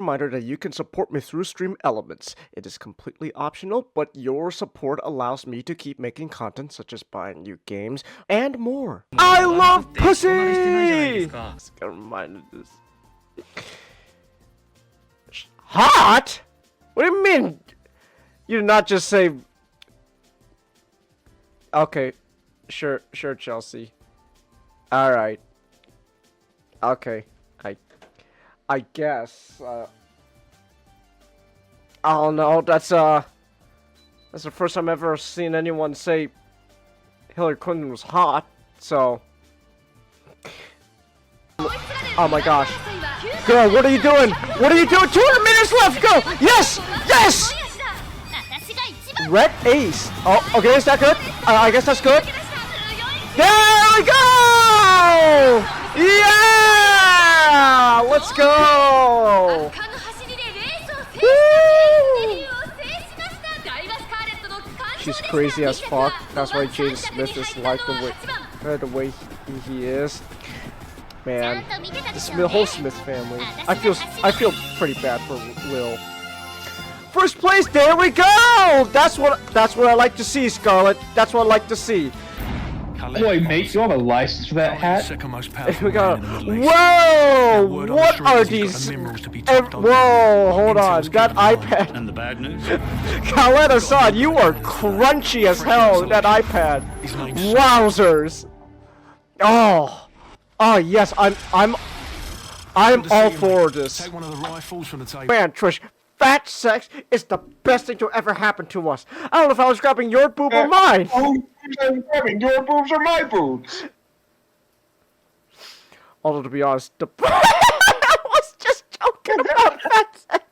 Reminder that you can support me through Stream Elements. It is completely optional, but your support allows me to keep making content such as buying new games and more. I love pussy! Just got reminded of this. Hot? What do you mean? You did not just say... Okay. Sure, Chelsea. Alright. Okay. I guess, I don't know, that's the first time I've ever seen anyone say Hillary Clinton was hot, so... Oh my gosh. Girl, what are you doing? What are you doing? 200 minutes left, go! Yes! Yes! Red ace. Oh, okay, is that good? I guess that's good. There we go! Yeah! Let's go! Woo! She's crazy as fuck. That's why Jaden Smith is like the way he is. Man, the whole Smith family. I feel pretty bad for Will. First place, there we go! That's what I like to see, Scarlett. That's what I like to see. Boy, mate, you have a license for that hat? We got. Whoa! What are these? Whoa! Hold on. That iPad. And the bad news. Khaled Assad, you are crunchy as hell. That iPad. Wowzers! Oh, oh yes. I'm all for this. Man, Trish. Fat sex is the best thing to ever happen to us. I don't know if I was grabbing your boob or mine. Oh, I'm grabbing your boobs or my boobs. Although, to be honest, I was just joking about fat sex.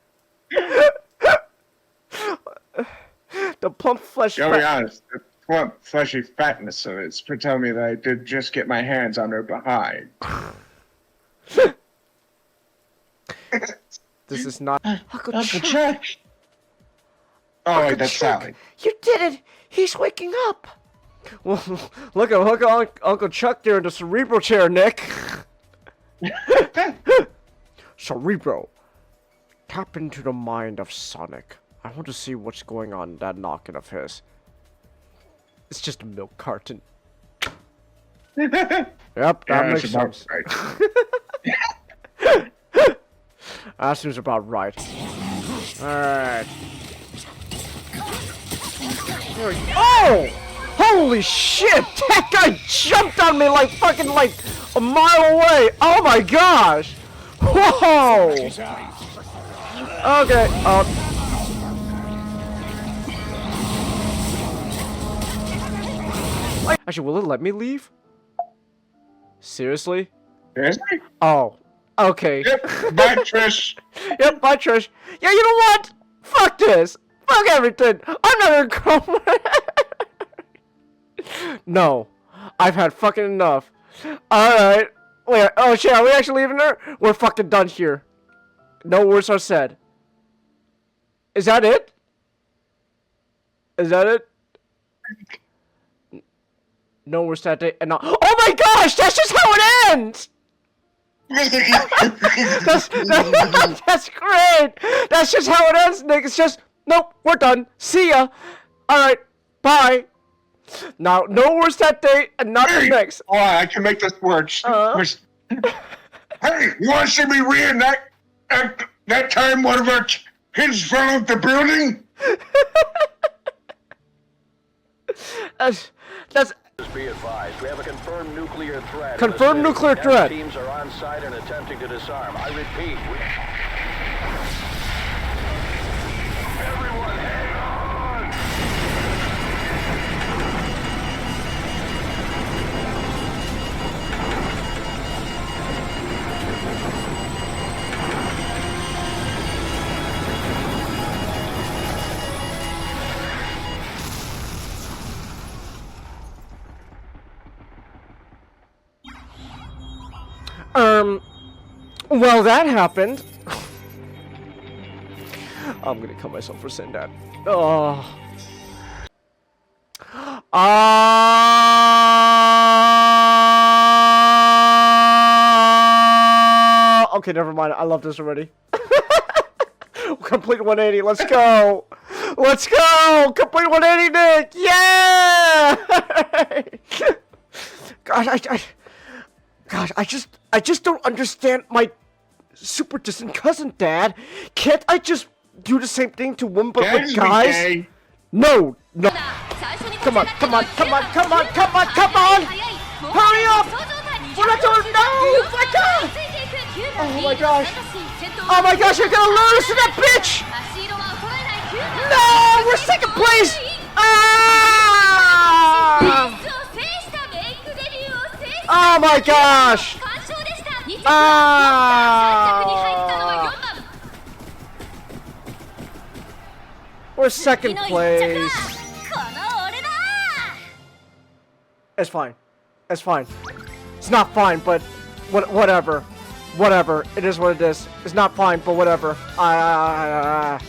The plump flesh. To be honest, the plump fleshy fatness of it's for telling me that I did just get my hands on her behind. This is not Uncle Chuck. Oh wait, that's Sally. You did it! He's waking up! Well, look at Uncle Chuck there in the Cerebro chair, Nick! Cerebro, tap into the mind of Sonic. I want to see what's going on in that noggin of his. It's just a milk carton. Yep, that makes sense. Right. That seems about right. Alright. Oh! Holy shit! That guy jumped on me like fucking like a mile away! Oh my gosh! Whoa! Okay, actually, will it let me leave? Seriously? Seriously? Oh. Okay. Yep, bye, Trish. Yep, bye, Trish. Yeah, you know what? Fuck this. Fuck everything. I'm not gonna come. No. I've had fucking enough. Alright. Wait, oh shit, are we actually leaving her? We're fucking done here. No words are said. Is that it? Is that it? No words that day and not. Oh my gosh, that's just how it ends! that's great! That's just how it ends, Nick. It's just, nope, we're done. See ya. Alright, bye. Now, no worse that day and not the next. Oh, I can make this work. Hey, you want to see me reenact that time one of our kids fell off the building? That's Be advised, we have a confirmed nuclear threat. Confirmed nuclear threat. Teams are on site and attempting to disarm. I repeat, everyone hang on! Well, that happened. I'm gonna kill myself for saying that. Oh. Okay, never mind. I love this already. complete 180. Let's go. Let's go. Complete 180, Nick. Yeah. Gosh, I just don't understand my super distant cousin, Dad. Can't I just do the same thing to women but with guys? No. Come on. Hurry up! What I don't know! My God! Oh my gosh! Oh my gosh! You're gonna lose to that bitch! No! We're second place! Ah! Oh my gosh! Ah! We're second place. It's fine. It's fine. It's not fine, but whatever. Whatever. It is what it is. It's not fine, but whatever. Stop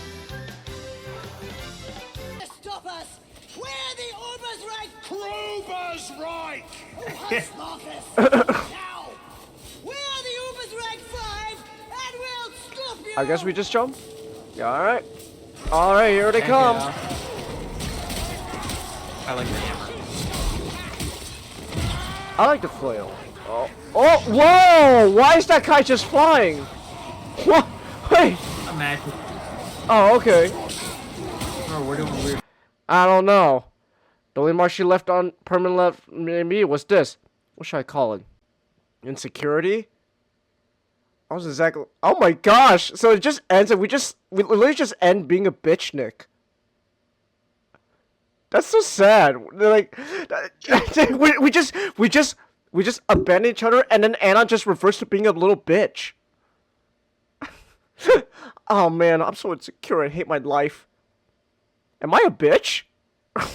us! We're the Uber's right! Kruber's right! Hush, Marcus! Now! We're the Uber's right 5, and we'll stop you! I guess we just jump? Yeah, alright. Alright, here they come. I like the hammer. I like the flail. Oh, whoa! Why is that guy just flying? What? Wait. Imagine. Oh, okay. Oh, we're doing weird. I don't know. The only mark she left on permanent left me was this. What should I call it? Insecurity? I was exactly. Oh my gosh! So it just ends, and we literally just end being a bitch, Nick. That's so sad. Like, we just abandon each other, and then Anna just reverts to being a little bitch. Oh man, I'm so insecure. I hate my life. Am I a bitch? I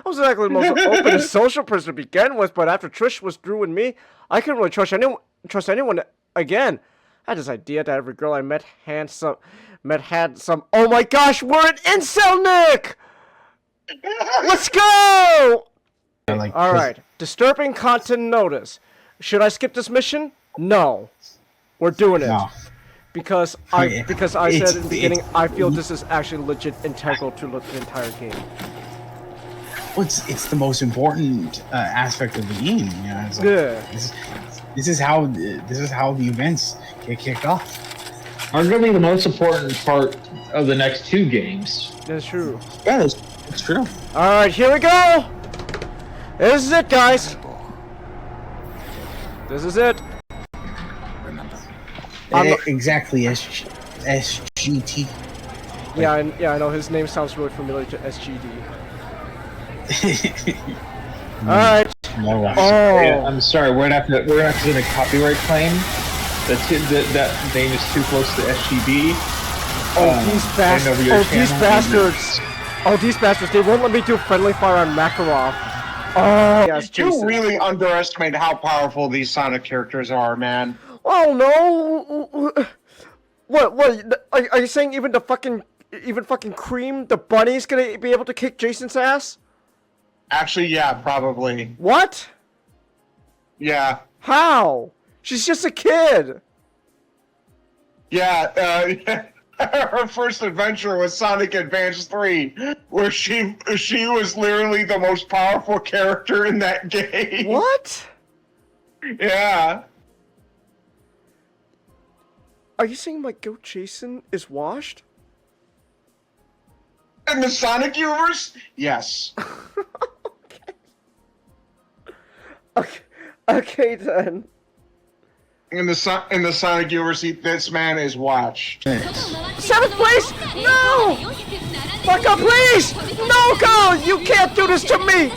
was actually the most open and social person to begin with, but after Trish was through with me, I couldn't really trust anyone again. I had this idea that every girl I met had some. Oh my gosh, we're an incel, Nick! Let's go! All right, disturbing content notice. Should I skip this mission? No, we're doing it. No. Because I said in the beginning, I feel this is actually legit integral to the entire game. Well, it's the most important aspect of the game. You know, it's like, Yeah. This is how the events get kicked off. Arguably the most important part of the next 2 games. That's true. Yeah, it's true. All right, here we go. This is it, guys. This is it. Exactly, SGT. Yeah, I know his name sounds really familiar to SGD. All right. No, Yeah, I'm sorry, we're gonna have to get a copyright claim. That name is too close to SGB. These bastards. Oh, these bastards. They won't let me do friendly fire on Makarov. Oh, yes, You Jason. really underestimate how powerful these Sonic characters are, man. Oh no! What? Are you saying even fucking Cream, the bunny's gonna be able to kick Jason's ass? Actually, yeah, probably. What? Yeah. How? She's just a kid. Yeah, her first adventure was Sonic Advance 3, where she was literally the most powerful character in that game. What? Yeah. Are you saying my goat Jason is washed? In the Sonic universe? Yes. Okay then. In the Sonic universe, this man is watched. 7th place? No! Fuck up, please! No, go! You can't do this to me!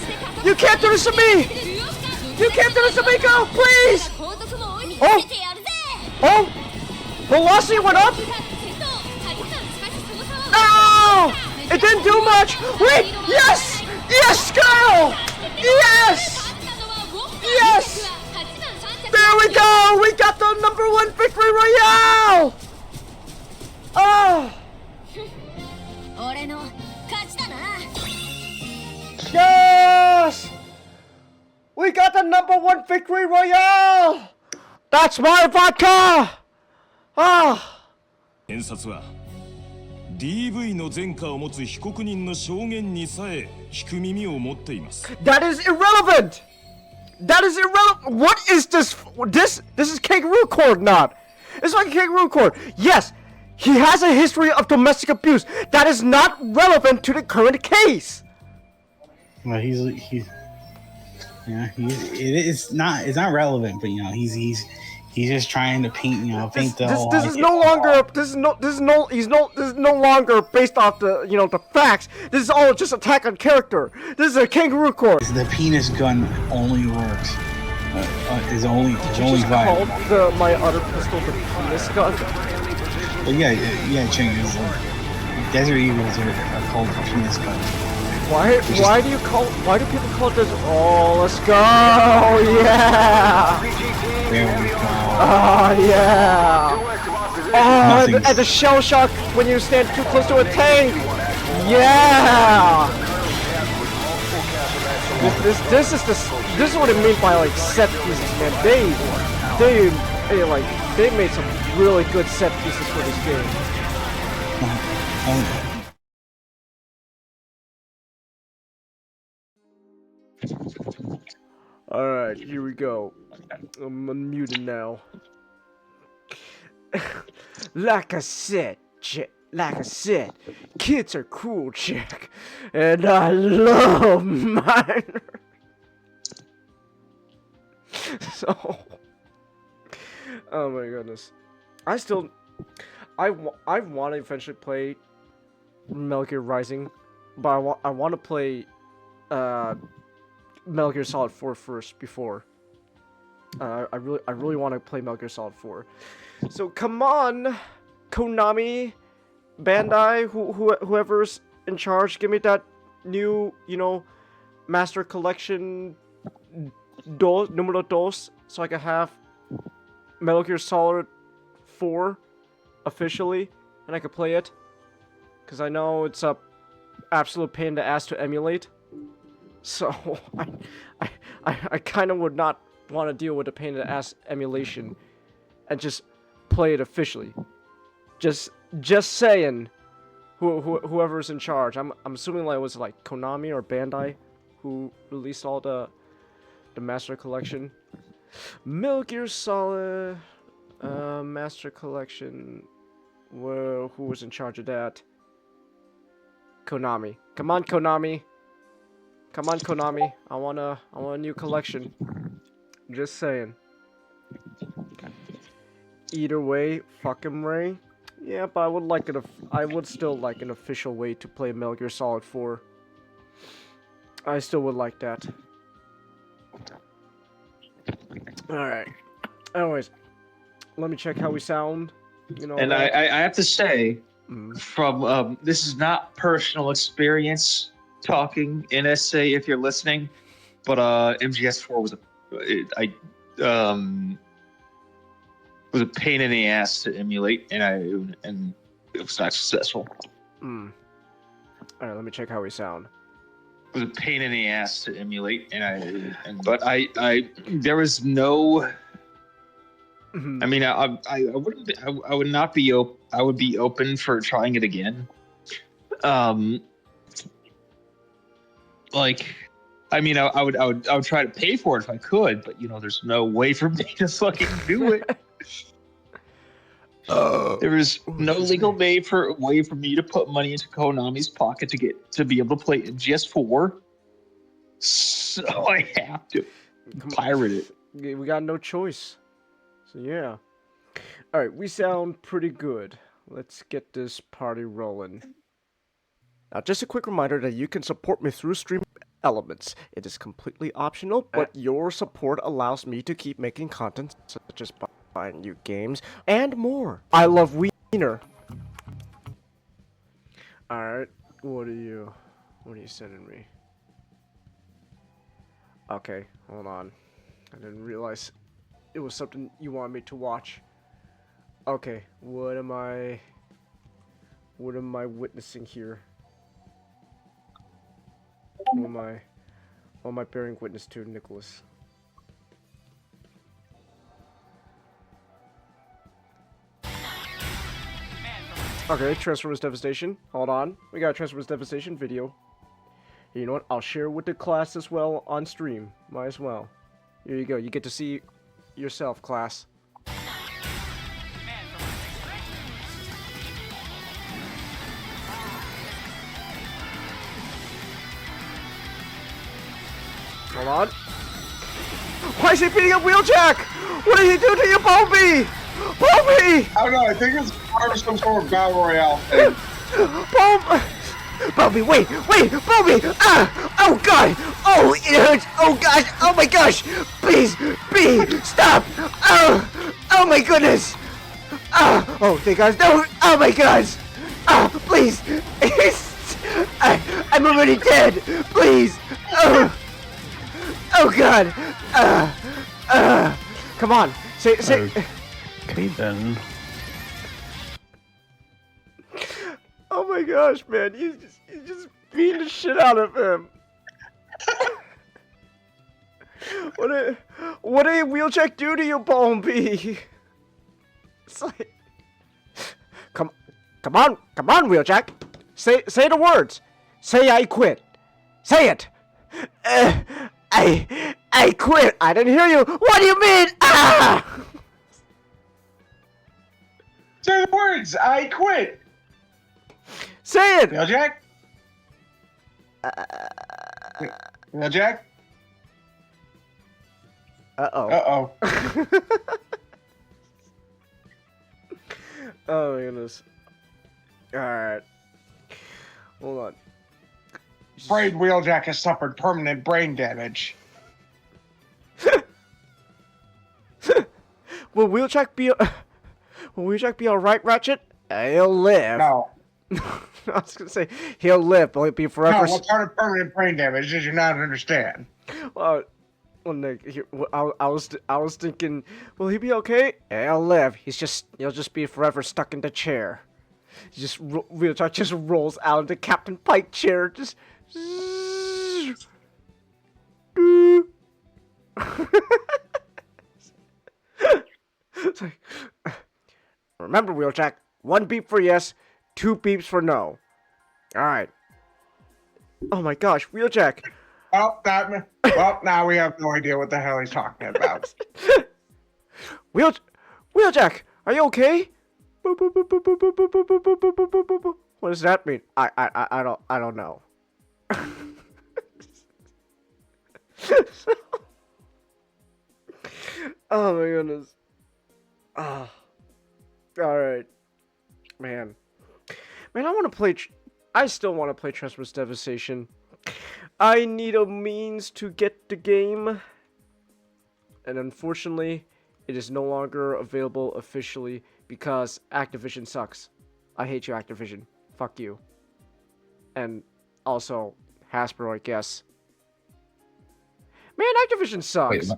You can't do this to me! You can't do this to me, go! Please! Oh! Oh! Velocity went up? No! It didn't do much! Wait! Yes! Yes, girl! Yes! Yes! There we go! We got the #1 victory royale! Oh! Yes! We got the #1 victory royale! That's my vodka! Ah! 検察は DV の前科を持つ被告人の証言にさえ聞く耳を持っています。 That is irrelevant! That is irrelevant! What is this? This is kangaroo court not! It's like a kangaroo court. Yes, he has a history of domestic abuse. That is not relevant to the current case. Well, it's not relevant, but he's just trying to paint This is no longer based off the the facts. This is all just attack on character. This is a kangaroo court. The penis gun only works. Is only viable. Called my other pistol the penis gun. Well, yeah, Ching is Desert Eagles are called the penis gun. Why do people call it this? Oh, let's go! Yeah! There we go. Oh yeah! Oh, and the shell shock when you stand too close to a tank. Yeah! This is what it means by like set pieces, man. They made some really good set pieces for this game. Alright, here we go. I'm unmuted now. Like I said, kids are cool, chick. And I love mine. So, oh my goodness. I want to eventually play Metal Gear Rising, but I want to play Metal Gear Solid 4 first before. I really want to play Metal Gear Solid 4. So come on, Konami, Bandai, whoever's in charge, give me that new, Master Collection numero dos, so I can have Metal Gear Solid 4 officially, and I can play it. Cause I know it's a absolute pain in the ass to emulate. So I kind of would not want to deal with the pain in the ass emulation, and just play it officially. Just saying. Whoever's in charge, I'm assuming like it was like Konami or Bandai who released all the Master Collection. Metal Gear Solid Master Collection. Whoa, who was in charge of that? Konami. Come on, Konami. Come on, Konami. I want a new collection. Just saying. Either way, fucking Ray. Yeah, but I would still like an official way to play Metal Gear Solid 4. I still would like that. Alright. Anyways, let me check how we sound. And I have to say, from this is not personal experience talking NSA if you're listening, but MGS4 was a pain in the ass to emulate, and it was not successful. Alright, let me check how we sound. It was a pain in the ass to emulate, but there was no. I mean, I wouldn't. I would not be open. I would be open for trying it again. I mean, I would try to pay for it if I could, but there's no way for me to fucking do it. There is no legal way for me to put money into Konami's pocket to be able to play MGS4. So I have to pirate it. We got no choice. So yeah. Alright, we sound pretty good. Let's get this party rolling. Now, just a quick reminder that you can support me through Stream Elements. It is completely optional, but your support allows me to keep making content such as buying new games and more. I love Wiener. Alright, what are you sending me? Okay, hold on. I didn't realize it was something you wanted me to watch. Okay, what am I witnessing here? What am I bearing witness to, Nicholas? Okay, Transformers Devastation. Hold on. We got a Transformers Devastation video. You know what? I'll share with the class as well on stream. Might as well. Here you go. You get to see yourself, class. Hold on. Why is he beating up Wheeljack? What did he do to you, Bumblebee? Bumblebee! I don't know. I think it's part of some sort of battle royale thing. Bumblebee, wait, Bumblebee! Ah! Oh god! Oh, it hurts! Oh gosh! Oh my gosh! Please, B, stop! Oh my goodness! Oh, thank God! No! Oh my gosh! Please! I'm already dead! Please! Oh god! Come on! Say. Okay then. Oh my gosh, man! You just beating the shit out of him. What did Wheeljack do to you, Bumblebee? It's like, come on, Wheeljack. Say the words. Say I quit. Say it. I quit. I didn't hear you. What do you mean? Say the words. I quit. Say it. Wheeljack? Wheeljack? Uh-oh. Uh-oh. Oh my goodness. Alright. Hold on. Afraid Wheeljack has suffered permanent brain damage. Will Wheeljack be alright, Ratchet? He'll live. No. I was gonna say he'll live, but he'll be forever. No, what part of permanent brain damage did you not understand? Well, Nick, I was thinking, will he be okay? He'll live. He'll just be forever stuck in the chair. Wheeljack just rolls out of the Captain Pike chair. Just. It's like, remember, Wheeljack, 1 beep for yes, 2 beeps for no. Alright. Oh my gosh, Wheeljack. Well, now we have no idea what the hell he's talking about. Wheeljack, are you okay? What does that mean? I don't know. Oh my goodness. Ah. Alright. Man, I want to play. I still want to play Transformers Devastation. I need a means to get the game, and unfortunately, it is no longer available officially because Activision sucks. I hate you, Activision. Fuck you. And also Hasbro, I guess. Man, Activision sucks.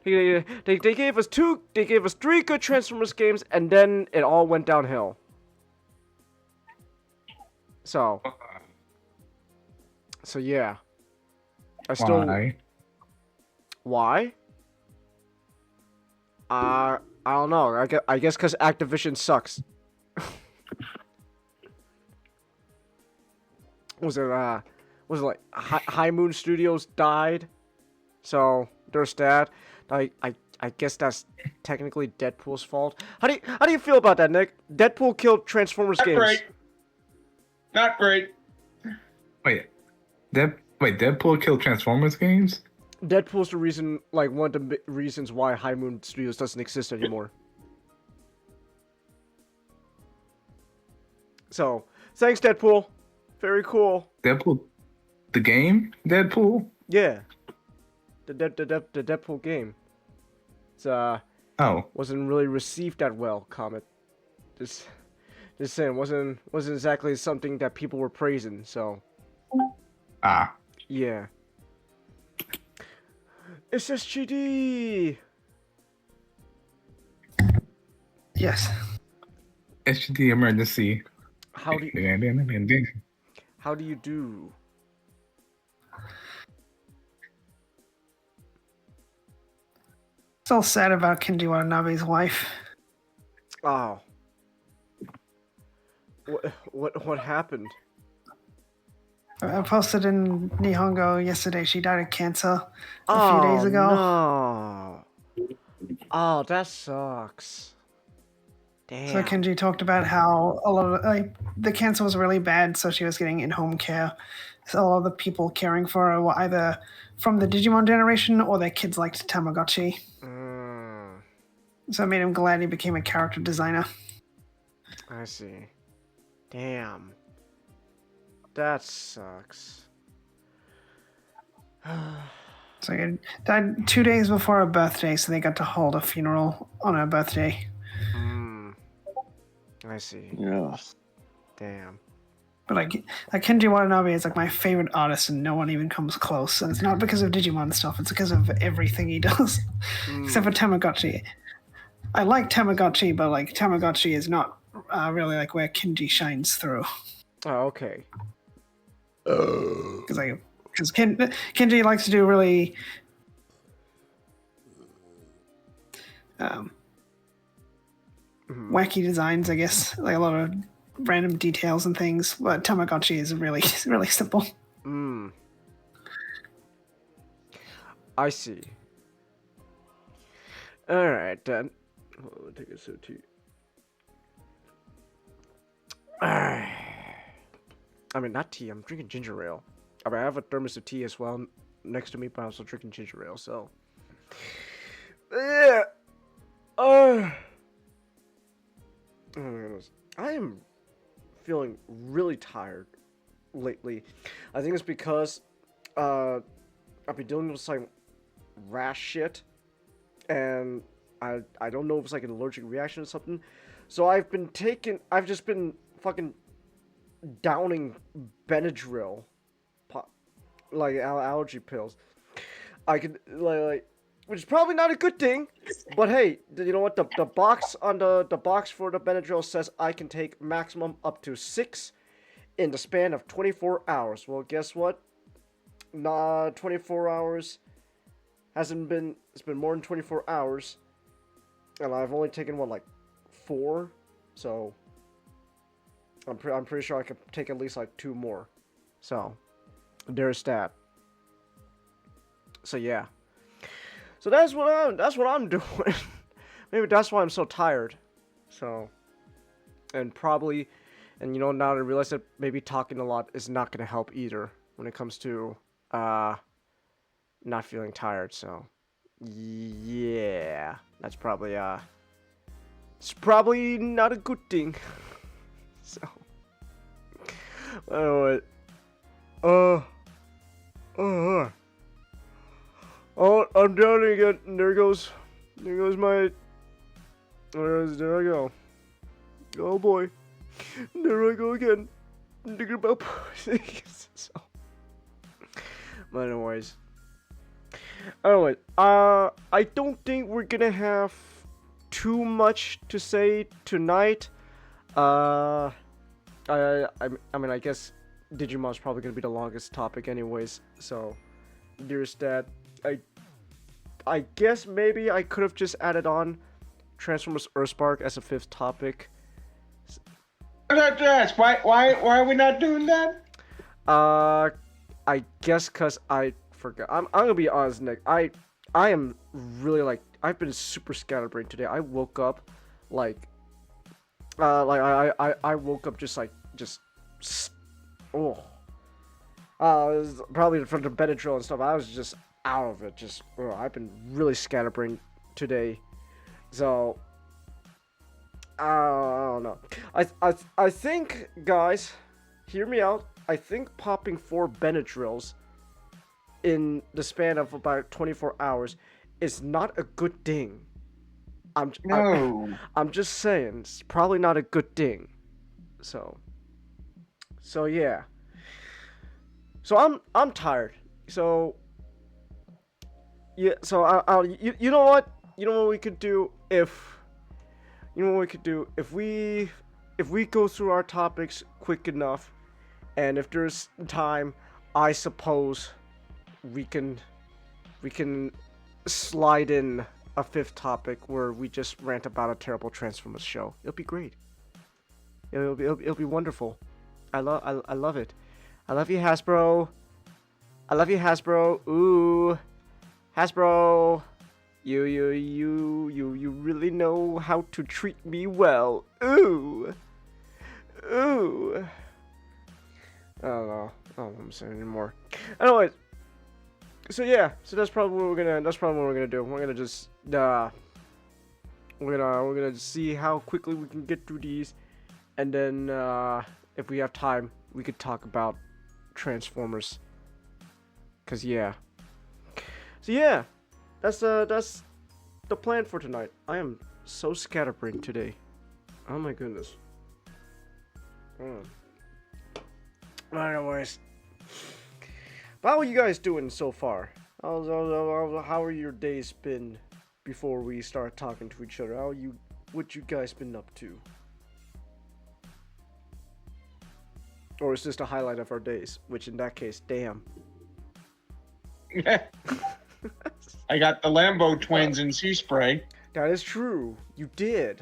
Wait, they gave us 3 good Transformers games, and then it all went downhill. So yeah. Why? I don't know. I guess because Activision sucks. Was it like High Moon Studios died? So there's that. I guess that's technically Deadpool's fault. How do you feel about that, Nick? Deadpool killed Transformers games. Great. Not great. Wait, Deadpool killed Transformers games? Deadpool's the reason, like one of the reasons why High Moon Studios doesn't exist anymore. So, thanks, Deadpool. Very cool. Deadpool, the game? Deadpool? Yeah. The Deadpool game. It's wasn't really received that well, Comet. Just saying, wasn't exactly something that people were praising, so. Yeah. It's SGD! Yes. SGD emergency. How do you do? Still sad about Kenji Watanabe's wife. Oh. What happened? I posted in Nihongo yesterday. She died of cancer a few days ago. No. Oh, that sucks. Damn. So Kenji talked about how a lot of the cancer was really bad, so she was getting in-home care. So a lot of the people caring for her were either from the Digimon generation or their kids liked Tamagotchi. So it made him glad he became a character designer. I see. Damn. That sucks. So he died 2 days before her birthday, so they got to hold a funeral on her birthday. I see. Yeah. Damn. But like Kenji Watanabe is like my favorite artist, and no one even comes close. And it's not because of Digimon stuff; it's because of everything he does, except for Tamagotchi. I like Tamagotchi, but like Tamagotchi is not really like where Kenji shines through. Oh, okay. Because Kenji likes to do really wacky designs, I guess, like a lot of random details and things. But Tamagotchi is really really simple. I see. All right then. I'll take a sip of tea. I mean, not tea. I'm drinking ginger ale. I mean, I have a thermos of tea as well next to me, but I'm also drinking ginger ale. So, yeah. Oh my goodness. I am feeling really tired lately. I think it's because I've been dealing with some rash shit, and I don't know if it's like an allergic reaction or something. So I've just been fucking downing Benadryl, like allergy pills. I could like, which is probably not a good thing, but hey, you know what? The box on the box for the Benadryl says I can take maximum up to 6 in the span of 24 hours. Well, guess what? Nah, 24 hours hasn't been. It's been more than 24 hours, and I've only taken one like 4, so I'm pretty sure I could take at least like 2 more. So there's that. So yeah. So that's what I'm doing. Maybe that's why I'm so tired. So, and probably, and you know, now that I realize that maybe talking a lot is not gonna help either when it comes to not feeling tired. So yeah, that's probably it's probably not a good thing. So oh I'm drowning again. There goes my. There I go. Oh boy, there I go again. Thinking about so. But anyways, I don't think we're gonna have too much to say tonight. I mean, I guess Digimon's probably gonna be the longest topic, anyways. So there's that. I guess maybe I could have just added on Transformers Earthspark as a 5th topic. Yes. Why are we not doing that? I guess cause I forgot. I'm gonna be honest, Nick. I am really like I've been super scatterbrained today. I woke up like I woke up just probably from the Benadryl and stuff. I was just out of it. I've been really scatterbrained today. So I don't know. I think, guys, hear me out. I think popping 4 Benadryls in the span of about 24 hours is not a good thing. I'm just saying, it's probably not a good thing. So yeah. So I'm tired. So yeah. So I'll you know what we could do if we go through our topics quick enough, and if there's time, I suppose we can slide in a fifth topic where we just rant about a terrible Transformers show. It'll be great. It'll be wonderful. I love it. I love you, Hasbro. I love you, Hasbro. Ooh, Hasbro. You really know how to treat me well. Ooh. Ooh. I don't know what I'm saying anymore. Anyways, so yeah, so that's probably what we're gonna do. We're gonna just we're gonna see how quickly we can get through these, and then if we have time, we could talk about Transformers. Cause yeah. So yeah, that's the plan for tonight. I am so scatterbrained today. Oh my goodness. Anyways, how are you guys doing so far? How are your days been before we start talking to each other? What you guys been up to? Or is this the highlight of our days? Which in that case, damn. I got the Lambo twins in Sea Spray. That is true. You did.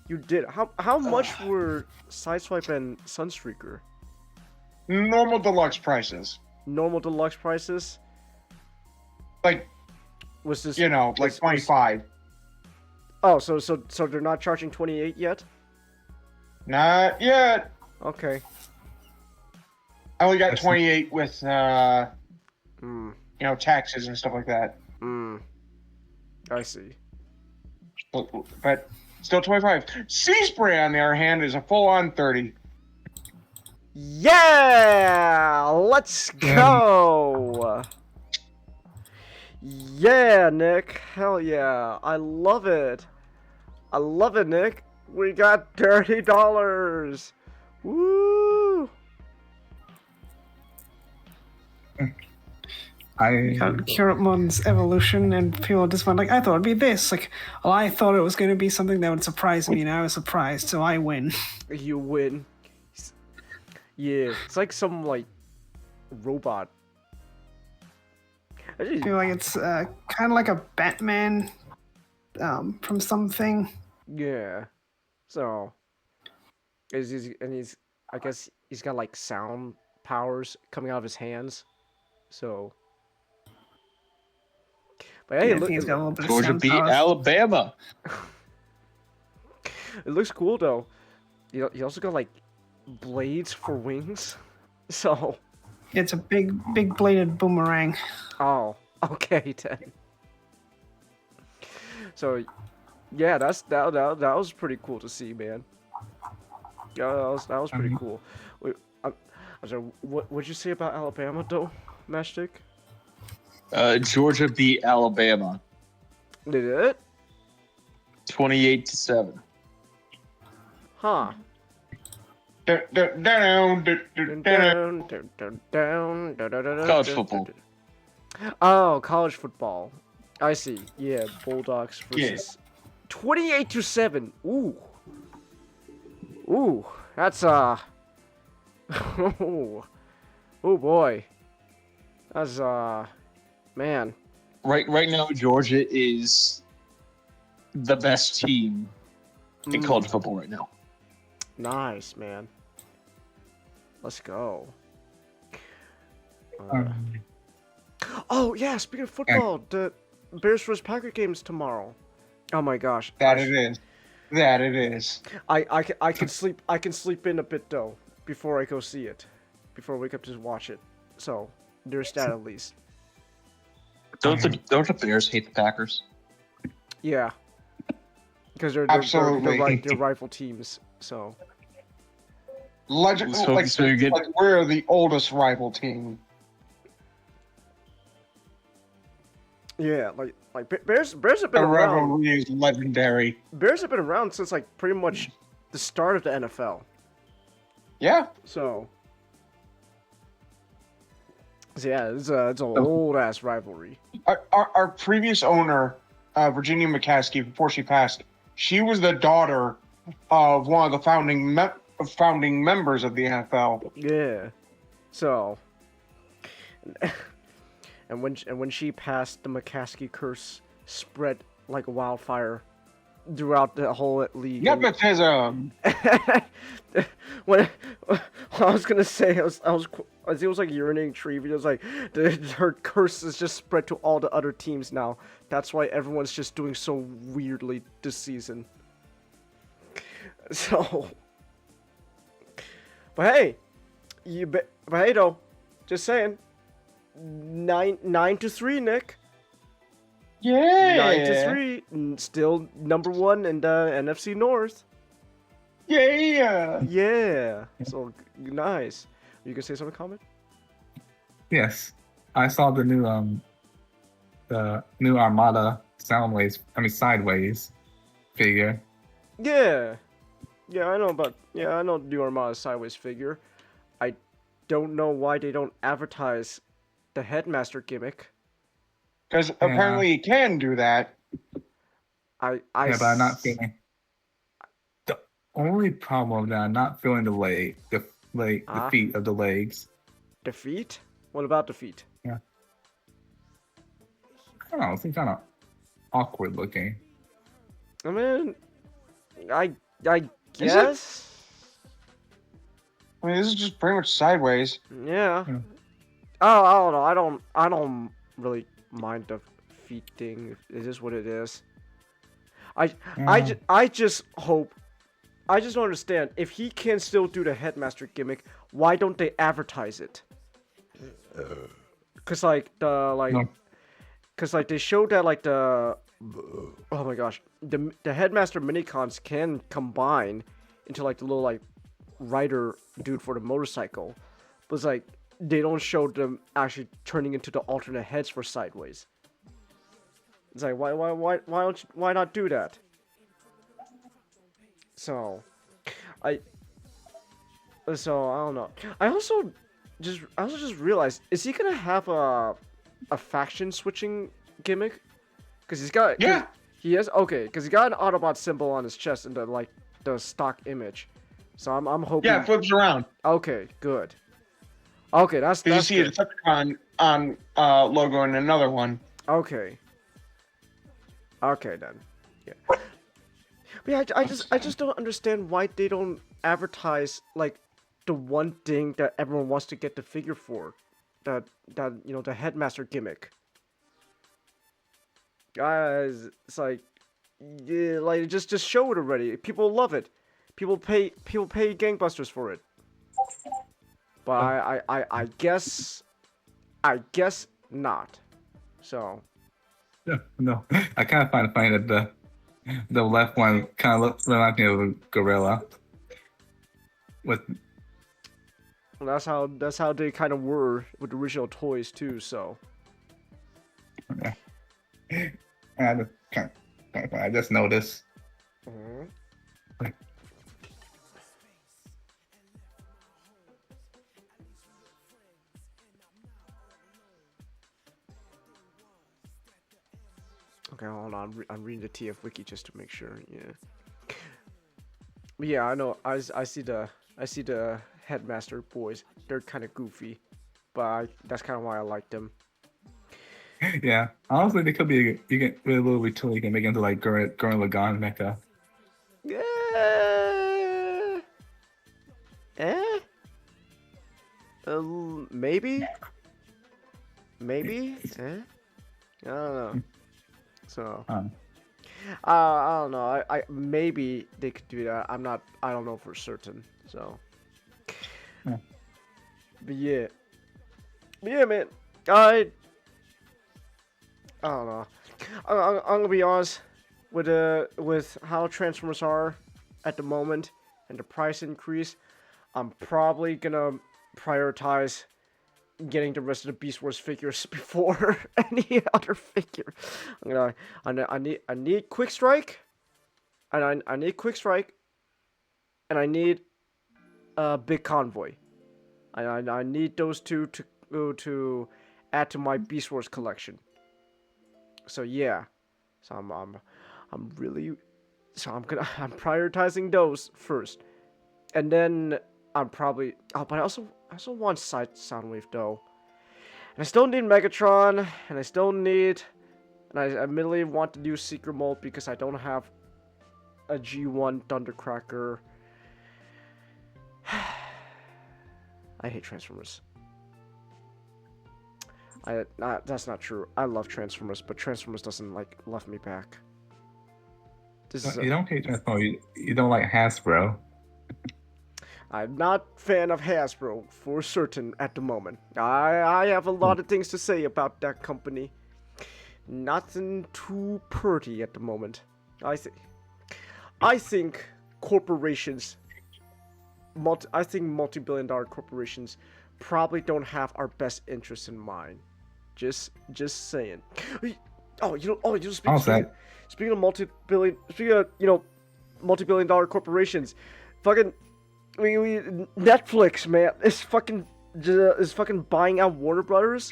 You did. How much were Sideswipe and Sunstreaker? Normal deluxe prices. Normal deluxe prices? Like, was this, you know, like 25. Oh, so they're not charging 28 yet? Not yet. Okay. I only got 28 with you know, taxes and stuff like that. I see. But still 25. Sea Spray, on the other hand, is a full-on 30. Yeah! Let's go! Yeah, Nick. Hell yeah. I love it. I love it, Nick. We got $30. Woo! I got Kiramon's Evolution, and people just went like, I thought it'd be this. Like, well, I thought it was going to be something that would surprise me, and I was surprised, so I win. You win. Yeah, it's like some, like, robot. I feel like it's kind of like a Batman from something. Yeah. So, I guess he's got, like, sound powers coming out of his hands. So... But hey, Yeah, I think he's got a little bit of Georgia sound beat powers. Alabama. It looks cool though. He also got like blades for wings. So. It's a big bladed boomerang. Oh, okay then. So, yeah, that was pretty cool to see, man. Yeah, that was pretty cool. Wait, I'm sorry, what'd you say about Alabama though, Mashtik? Georgia beat Alabama. Did it? 28-7. Huh. College football. Oh, college football. I see. Yeah, Bulldogs versus 28-7. Ooh. Ooh, that's oh boy. That's man. Right now, Georgia is the best team in college football right now. Nice, man. Let's go. Oh yeah, speaking of football, the Bears vs Packer game's tomorrow. Oh my gosh. That it is. That it is. I can sleep in a bit though before I go see it, before I wake up to watch it. So there's that at least. Don't the Bears hate the Packers? Yeah, because they're rival teams. So Legend, So like you get- we're the oldest rival team. yeah, like Bears have been The around. rivalry is legendary. Bears have been around since like pretty much the start of the NFL. Yeah. So yeah, it's an old ass rivalry. Our previous owner, Virginia McCaskey, before she passed, she was the daughter of one of the founding members of the NFL. Yeah. So and when she passed, the McCaskey curse spread like a wildfire throughout the whole league. Nepotism. When I was gonna say, I was it was like urinating tree. It was like her curse is just spread to all the other teams now. That's why everyone's just doing so weirdly this season. So, but hey, but hey though, just saying, 9-3, Nick. Yeah. 9-3, still number 1 in the NFC North. Yeah. Yeah. So nice. You can say something, comment? Yes, I saw the new Armada Sideways figure. Yeah. Yeah, I know about. Yeah, I know the new Armada Sideways figure. I don't know why they don't advertise the Headmaster gimmick. Because apparently you can do that. Yeah, but I'm not feeling. The only problem that I'm not feeling the feet of the legs. The feet? What about the feet? Yeah. I don't know. It seems kind of awkward looking. I mean, I guess. I mean, this is just pretty much sideways. Yeah. Oh, I don't know. I don't really mind the feet thing. It is what it is. I just hope. I just don't understand. If he can still do the Headmaster gimmick, why don't they advertise it? Cause like they showed that like oh my gosh, the Headmaster minicons can combine into like the little like rider dude for the motorcycle, but it's like they don't show them actually turning into the alternate heads for Sideways. It's like why not do that? So I don't know. I also just realized, is he gonna have a faction switching gimmick? Because he's got he has because he got an Autobot symbol on his chest in the stock image. So I'm hoping. Yeah, it flips around. Okay, good. Okay, that's you see a Decepticon on logo in another one. Okay. Okay then. Yeah. But yeah, I just don't understand why they don't advertise like the one thing that everyone wants to get the figure for, that the Headmaster gimmick. Guys, it's like, yeah, like just show it already. People love it. People pay gangbusters for it. But I guess not. So. No. I kind of find it funny that the left one kind of reminds me of a gorilla. With. Well, that's how they kind of were with the original toys too. So. Yeah. I just noticed. Mm-hmm. Okay, hold on. I'm reading the TF wiki just to make sure. Yeah. But yeah, I know. I see the Headmaster boys. They're kind of goofy, but that's kind of why I like them. Yeah, honestly, they could be. You can with a little retool. You can make it into like Gurren Lagann mecha. Yeah. Maybe. Maybe. I don't know. So. I don't know. I maybe they could do that. I don't know for certain. So. Yeah. But yeah, man. I don't know. I'm gonna be honest with how Transformers are at the moment and the price increase. I'm probably gonna prioritize getting the rest of the Beast Wars figures before any other figure. I need Quick Strike, and I need Quick Strike, and I need Big Convoy. I need those two to add to my Beast Wars collection. So yeah, so I'm prioritizing those first, and then I'm probably but I also want Soundwave though, and I still need Megatron, and I still need And I admittedly want to do secret mode because I don't have a G1 Thundercracker. I hate Transformers. That's not true. I love Transformers, but Transformers doesn't like love me back. You don't hate Transformers. You don't like Hasbro. I'm not a fan of Hasbro for certain at the moment. I have a lot of things to say about that company. Nothing too pretty at the moment. I think corporations, multi-billion-dollar corporations probably don't have our best interests in mind. Just saying. Speaking of multi-billion-dollar corporations, fucking, Netflix, man, is fucking buying out Warner Brothers.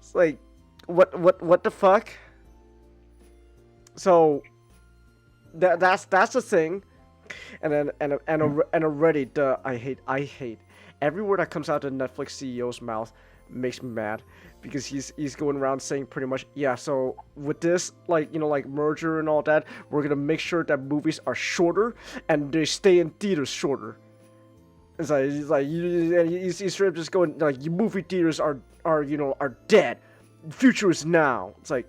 It's like, what the fuck? So, that's the thing, and already I hate every word that comes out of the Netflix CEO's mouth makes me mad, because he's going around saying pretty much, yeah, so with this, like merger and all that, we're gonna make sure that movies are shorter and they stay in theaters shorter. It's like he's straight up just going like, your movie theaters are dead. The future is now. It's like,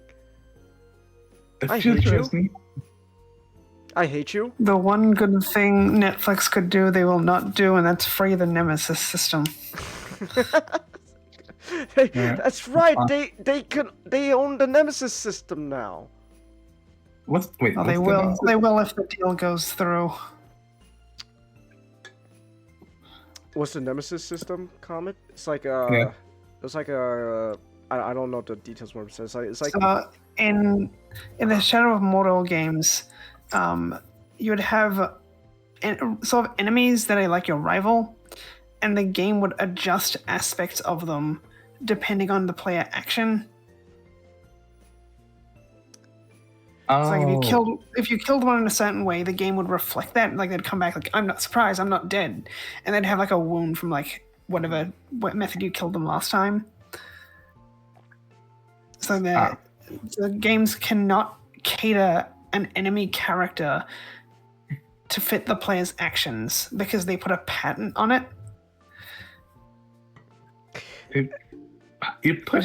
I hate you. I hate you. The one good thing Netflix could do, they will not do, and that's free the Nemesis system. That's right. They own the Nemesis system now. They will if the deal goes through. What's the Nemesis system, Comet? It's like it's like I don't know the details more. It's like in the Shadow of Mordor games, you would have sort of enemies that are like your rival, and the game would adjust aspects of them depending on the player action. Oh. So like if you killed one in a certain way, the game would reflect that. Like they'd come back like, I'm not surprised, I'm not dead, and they'd have like a wound from like what method you killed them last time. So the games cannot cater an enemy character to fit the player's actions because they put a pattern on it. Which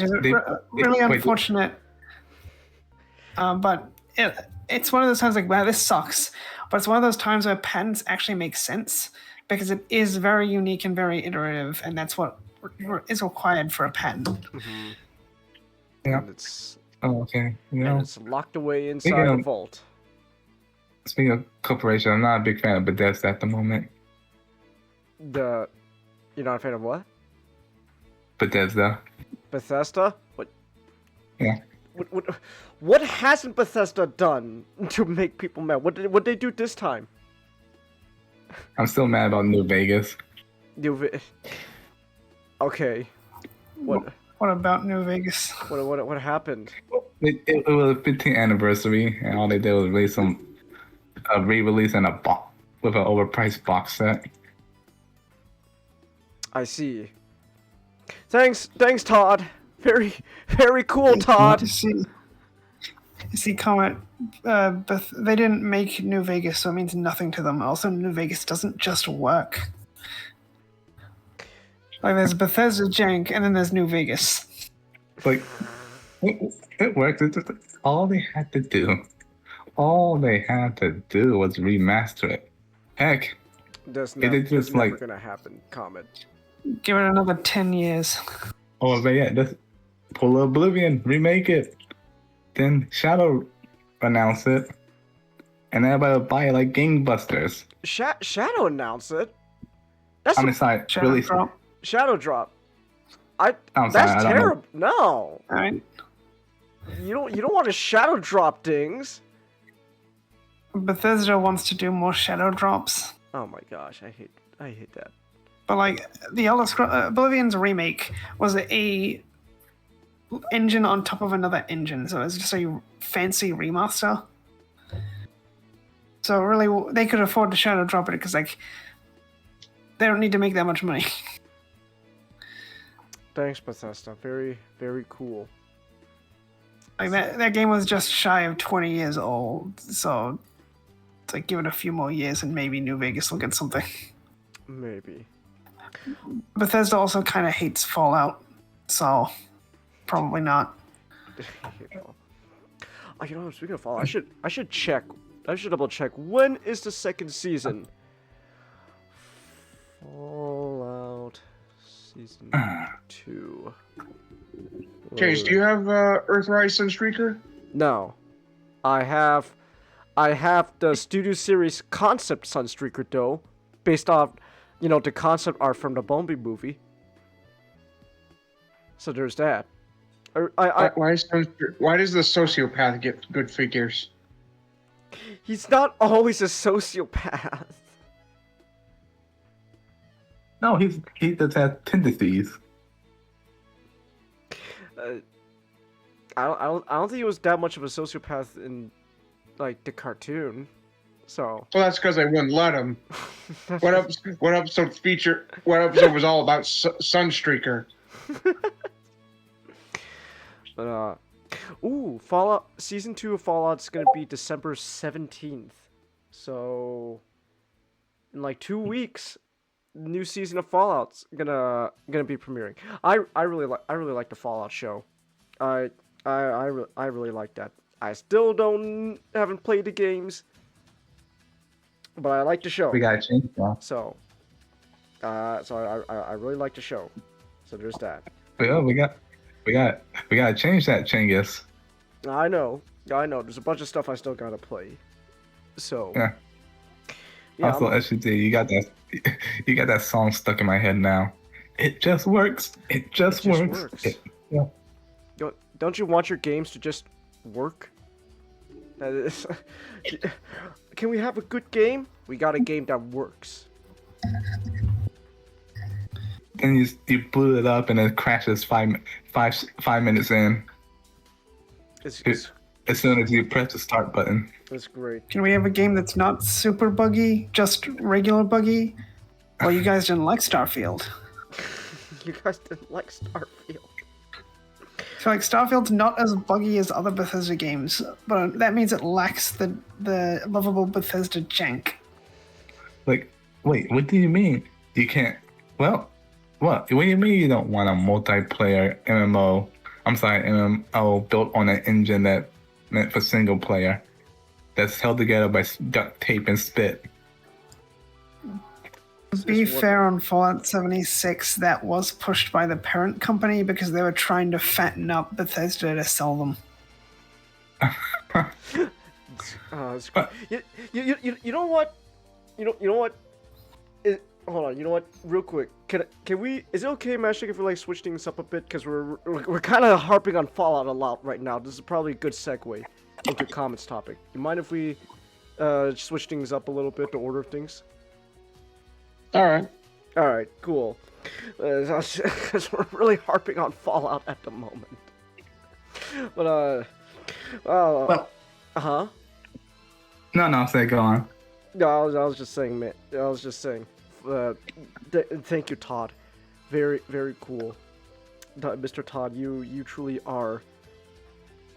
is really unfortunate. But it's one of those times like, wow, this sucks. But it's one of those times where patterns actually make sense because it is very unique and very iterative, and that's what is required for a pattern. Mm-hmm. Yeah. Okay. And it's locked away inside the vault. Speaking of corporation, I'm not a big fan of Bethesda at the moment. You're not a fan of what? Bethesda. What? Yeah. What hasn't Bethesda done to make people mad? What they do this time? I'm still mad about New Vegas. Okay. What about New Vegas? What happened? It was the 15th anniversary, and all they did was release a re-release and a box with an overpriced box set. I see. Thanks, Todd. Very, very cool, Todd. See, Comet, they didn't make New Vegas, so it means nothing to them. Also, New Vegas doesn't just work. Like, there's Bethesda jank, and then there's New Vegas. Like, it works. It's just all they had to do was remaster it. Heck, that's never gonna happen, Comet. Give it another 10 years. Oh, but yeah, just pull Oblivion, remake it. Then Shadow announce it, and everybody will buy it like gangbusters. Shadow announce it? Sorry, Shadow Drop. Shadow Drop. That's terrible. No. Alright. You don't want to Shadow Drop things. Bethesda wants to do more Shadow Drops. Oh my gosh, I hate that. But like the Elder Scrolls Oblivion's remake was a engine on top of another engine, so it's just a fancy remaster. So really, they could afford to Shadow Drop it because like they don't need to make that much money. Thanks, Bethesda. Very, very cool. Like that game was just shy of 20 years old, so it's like give it a few more years and maybe New Vegas will get something. Maybe. Bethesda also kind of hates Fallout, so probably not. Oh, you know, speaking of Fallout, I should check. I should double check. When is the second season? Fallout Season 2. Chase, do you have Earthrise Sunstreaker? No. I have the Studio Series concept Sunstreaker though, based off, you know, the concept art from the Bumblebee movie. So there's that. Why does the sociopath get good figures? He's not always a sociopath. No, he just has tendencies. I don't think he was that much of a sociopath in, like, the cartoon. So. Well, that's because I wouldn't let him. What episode was all about Sunstreaker? But ooh, Fallout Season 2 of Fallout's gonna be December 17th. So, in like 2 weeks, new season of Fallout's gonna be premiering. I really like the Fallout show. I really like that. I still haven't played the games, but I like the show. We gotta change that. So I really like the show. So there's that. Well, we gotta change that, Chinggis. I know. There's a bunch of stuff I still gotta play. So. Yeah. Also, SGD, you got that song stuck in my head now. It just works. It just works. Yeah. Don't you want your games to just work? Can we have a good game? We got a game that works. Then you boot it up and it crashes five minutes in. As soon as you press the start button. That's great. Can we have a game that's not super buggy, just regular buggy? Well, you guys didn't like Starfield. You guys didn't like Starfield. I feel like Starfield's not as buggy as other Bethesda games, but that means it lacks the lovable Bethesda jank. Like, wait, what do you mean? You can't... Well, what do you mean you don't want a multiplayer MMO? I'm sorry, MMO built on an engine that meant for single player. That's held together by duct tape and spit. To be fair on Fallout 76, that was pushed by the parent company because they were trying to fatten up Bethesda to sell them. You know what? You know what? Hold on. You know what? Real quick, can we? Is it okay, Mashik, if we like switch things up a bit? Because we're kind of harping on Fallout a lot right now. This is probably a good segue into comments topic. You mind if we switch things up a little bit, the order of things? All right, cool. Because we're really harping on Fallout at the moment. But well, huh? No, say go on. No, I was just saying, man. I was just saying. Thank you, Todd. Very, very cool, Mr. Todd. You truly are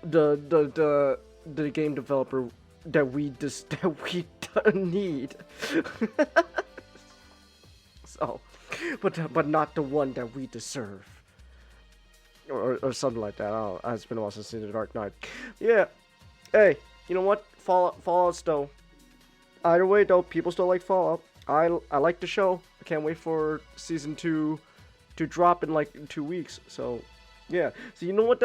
the game developer that we need. So, but not the one that we deserve, or something like that. I don't know. It's been a while since I've seen The Dark Knight. Yeah. Hey, you know what? Fallout though. Either way, though, people still like Fallout. I like the show. I can't wait for season 2 to drop in like 2 weeks. So, yeah. So you know what?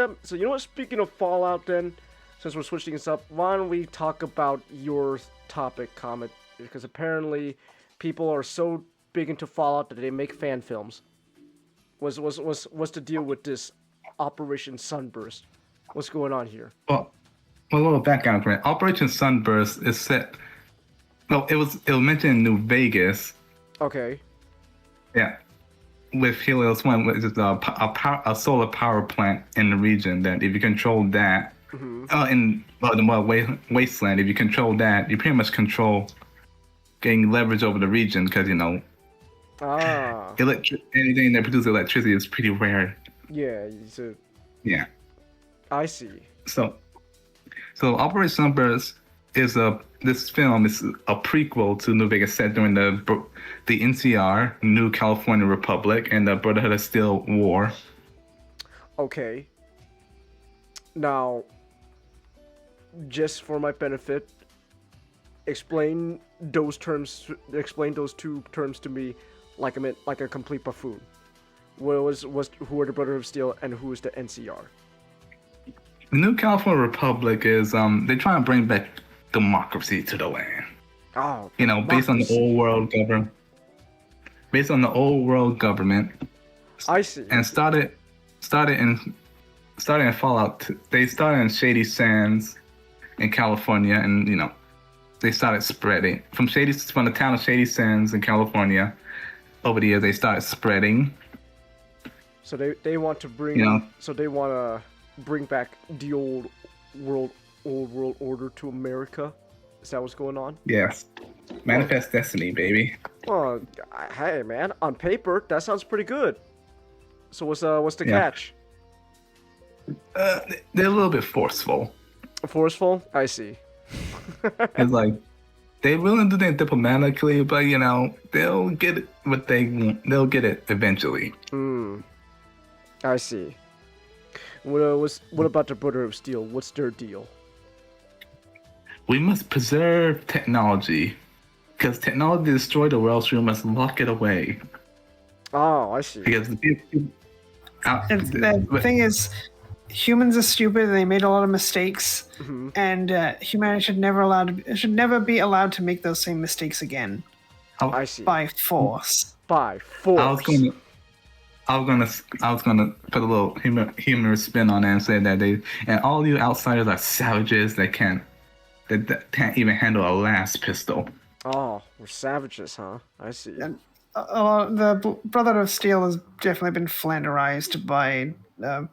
Speaking of Fallout, then, since we're switching this up, why don't we talk about your topic, Comet? Because apparently, people are so big into Fallout that they make fan films. What's the deal with this Operation Sunburst? What's going on here? Well, a little background for it. Operation Sunburst is set. Well, it was mentioned in New Vegas. Okay. Yeah, with Helios 1, which is a solar power plant in the region. That if you control that, in the wasteland, if you control that, you pretty much control getting leverage over the region because anything that produces electricity is pretty rare. Yeah. So. Yeah. I see. So Operation Sunburst this film is a prequel to New Vegas set during the NCR, New California Republic, and the Brotherhood of Steel War. Okay. Now, just for my benefit, explain those two terms to me like a complete buffoon. Who are the Brotherhood of Steel and who is the NCR? The New California Republic is they're trying to bring back democracy to the land. Oh, based on the old world government. Based on the old world government. I see. And started in Fallout. They started in Shady Sands in California, and they started spreading from the town of Shady Sands in California. Over the years, they started spreading. So they want to bring. So they want to bring back the old world order to America. Is that what's going on? Yes. Manifest destiny, baby. Well, hey man, on paper that sounds pretty good. So what's the catch? They're a little bit forceful. Forceful? I see. It's like they're willing to do it diplomatically, but they'll get it what they want. They'll get it eventually. I see. What about the Brotherhood of Steel? What's their deal? We must preserve technology, because technology destroyed the world, so we must lock it away. Oh, I see. Because the thing is, humans are stupid. They made a lot of mistakes, and humanity should never be allowed to make those same mistakes again. I see. By force. By force. I was gonna put a little humorous spin on it and say that all you outsiders are savages that can't even handle a last pistol. Oh, we're savages, huh? I see. And the Brotherhood of Steel has definitely been flanderized by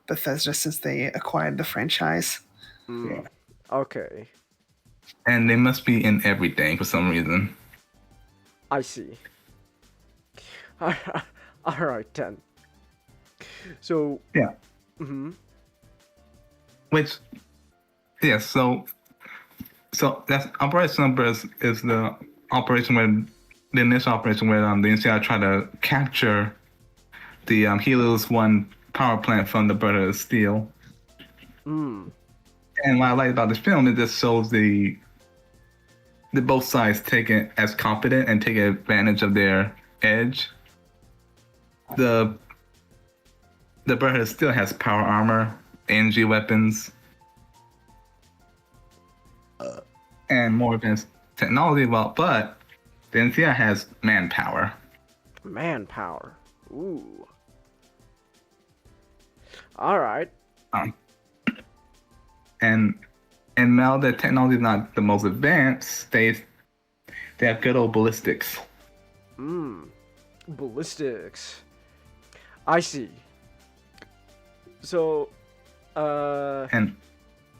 Bethesda since they acquired the franchise. Yeah. Okay. And they must be in everything for some reason. I see. Alright then. So... Yeah. Which... Yeah, so that's Operation Sunburst is the initial operation where the NCR tried to capture the Helios 1 power plant from the Brotherhood of Steel. And what I like about this film, it just shows the both sides take it as competent and take advantage of their edge. The Brotherhood still has power armor, energy weapons, and more advanced technology. But the NCR has manpower. Manpower. Ooh. All right. And now that technology is not the most advanced, they have good old ballistics. Ballistics. I see. So, and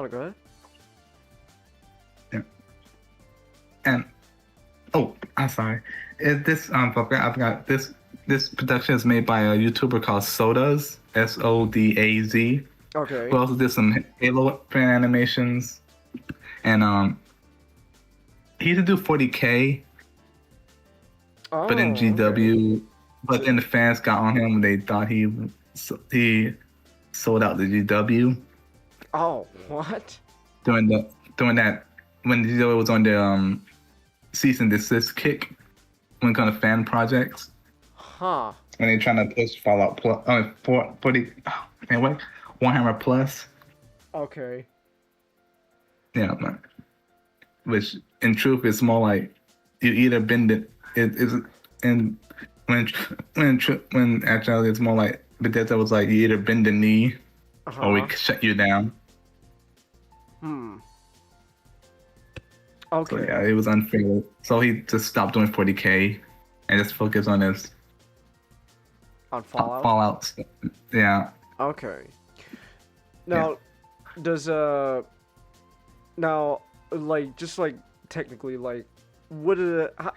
oh, go ahead. Yeah. And I'm sorry. This I forgot this production is made by a YouTuber called Sodaz, Sodaz. Okay. Who also did some Halo fan animations, and he used to do 40K, but in GW, but then the fans got on him. They thought he sold out the GW. Oh, what? During that when the GW was on the cease and desist kick, when kind of fan projects. Huh. When they're trying to push Fallout Plus, 40. Anyway, Warhammer Plus. Okay. Yeah, man. Which in truth is more like you either bend it. It is, and when actually it's more like Bethesda was like you either bend the knee or we shut you down. Okay. So yeah, it was unfair. So he just stopped doing 40K and just focused on his Fallout. Fallout. Yeah. Okay. Now, does now like just like technically like what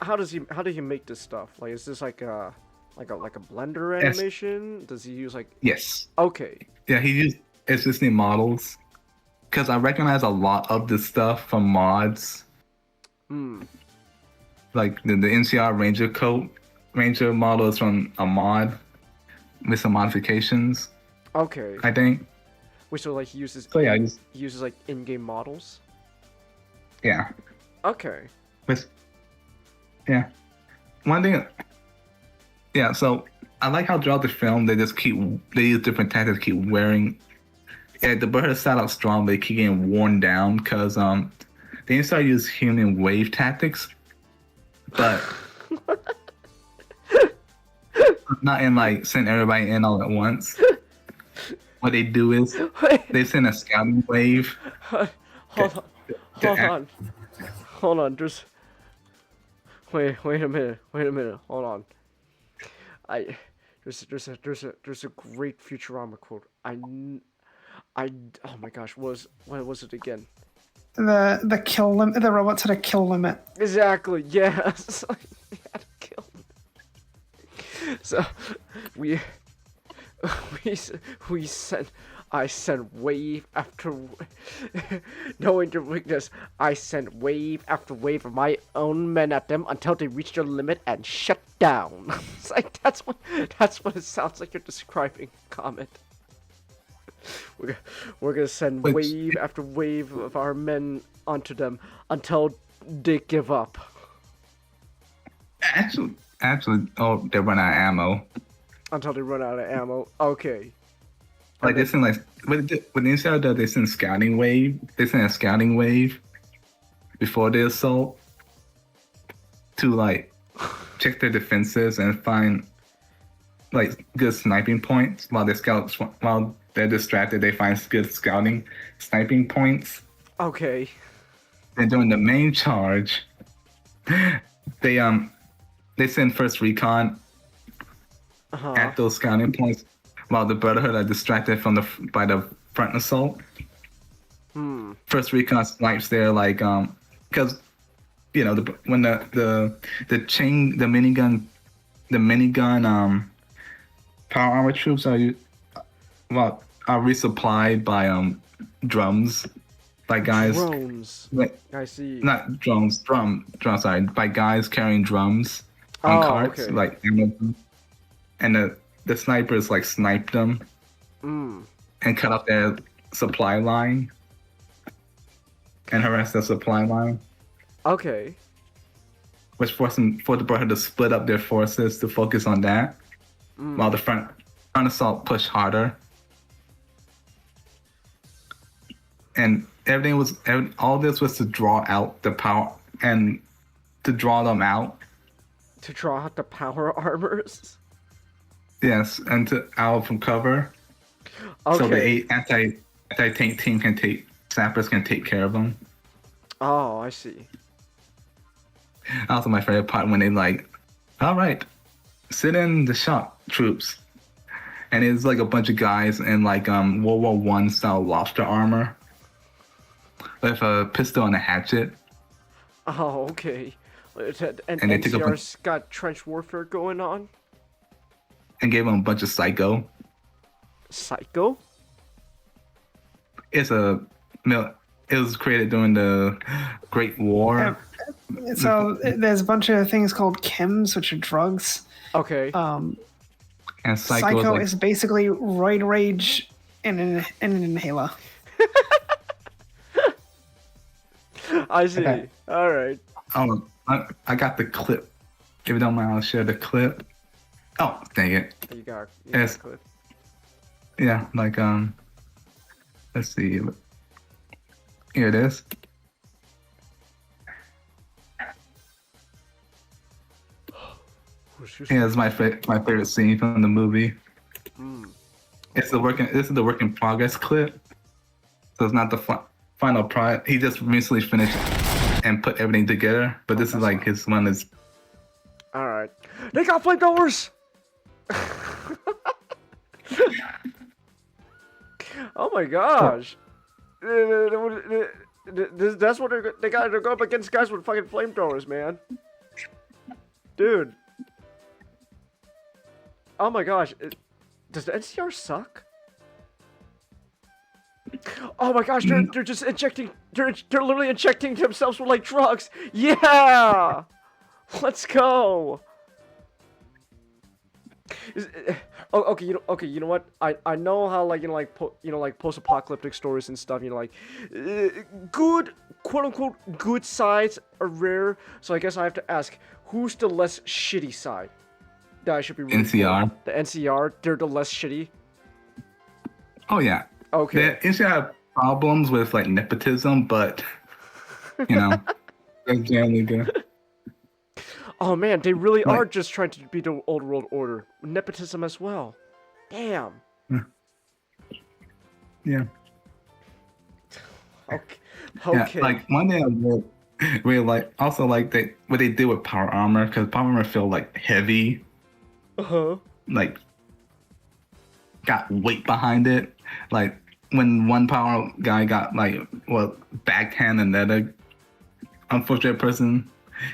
how does he make this stuff? Like, is this like a Blender animation? Does he use like? Yes. Okay. Yeah, he used existing models because I recognize a lot of the stuff from mods. Like the NCR Ranger model is from a mod with some modifications. Okay. I think. Wait, so like he uses he uses like in-game models? Yeah. Okay. Yeah. One thing. Yeah, so I like how throughout the film they use different tactics to keep wearing. Yeah, the bird start out strong, but they keep getting worn down because they start use human wave tactics, but not in like send everybody in all at once. What they do is they send a scouting wave. Hold on. There's wait a minute. Hold on. There's a great Futurama quote. Oh my gosh, what was it again? The kill limit. The robots had a kill limit. Exactly. Yes. They had to kill them. So I sent wave after knowing their weakness, I sent wave after wave of my own men at them until they reached their limit and shut down. It's like that's what it sounds like you're describing, Comet. We're gonna send wave after wave of our men onto them until they give up. Actually, they run out of ammo. Until they run out of ammo. Okay. Like they send when the inside does, they send scouting wave. They send a scouting wave before the assault to like check their defenses and find like good sniping points while they're distracted. They find good sniping points. Okay. And during the main charge, they send first recon at those scouting points while the Brotherhood are distracted by the front assault. First recon snipes there like because when the minigun power armor troops are resupplied by drums by guys. Drones. I see. Not drones. Drums. Sorry, by guys carrying drums on carts, okay. like, and the snipers like sniped them and cut off their supply line and harassed their supply line. Okay. Which forced the Brotherhood to split up their forces to focus on that, while the front assault pushed harder. And all this was to draw out the power and to draw them out. To draw out the power armors. Yes, and out from cover. Okay. So the anti-tank team sappers can take care of them. Oh, I see. Also, my favorite part when they like, all right, sit in the shock troops, and it's like a bunch of guys in like World War I style lobster armor with a pistol and a hatchet. Oh, okay. And they took NCR's got trench warfare going on. And gave them a bunch of psycho. Psycho? It was created during the Great War. So there's a bunch of things called chems, which are drugs. Okay. And Psycho is basically roid rage in an inhaler. I see. Okay. All right. Oh, I got the clip. If you don't mind, I'll share the clip. Oh, dang it. You got Yes. a clip. Yeah, like let's see. Here it is. Yeah, it's my favorite scene from the movie. This is the work in progress clip. So it's not the final product. He just recently finished and put everything together. But this is like his one is. All right. They got flamethrowers. Oh my gosh. That's what they got to go up against guys with fucking flamethrowers, man. Dude. Oh my gosh. Does the NCR suck? Oh my gosh, they're just injecting. They're literally injecting themselves with like drugs. Yeah. Let's go. Oh, okay. You know what? I know how like like post-apocalyptic stories and stuff. Like good, quote unquote, good sides are rare. So I guess I have to ask, who's the less shitty side? That I should be rooting NCR. for? The NCR. They're the less shitty. Oh yeah. Okay. They should have problems with like nepotism, but they're generally good. Oh man, they really are just trying to be the old world order. Nepotism as well. Damn. Yeah. Okay. Yeah, like one thing I really like, also like what they did with power armor, because power armor feel like heavy. Like got weight behind it. Like when one power guy got backhand another unfortunate person,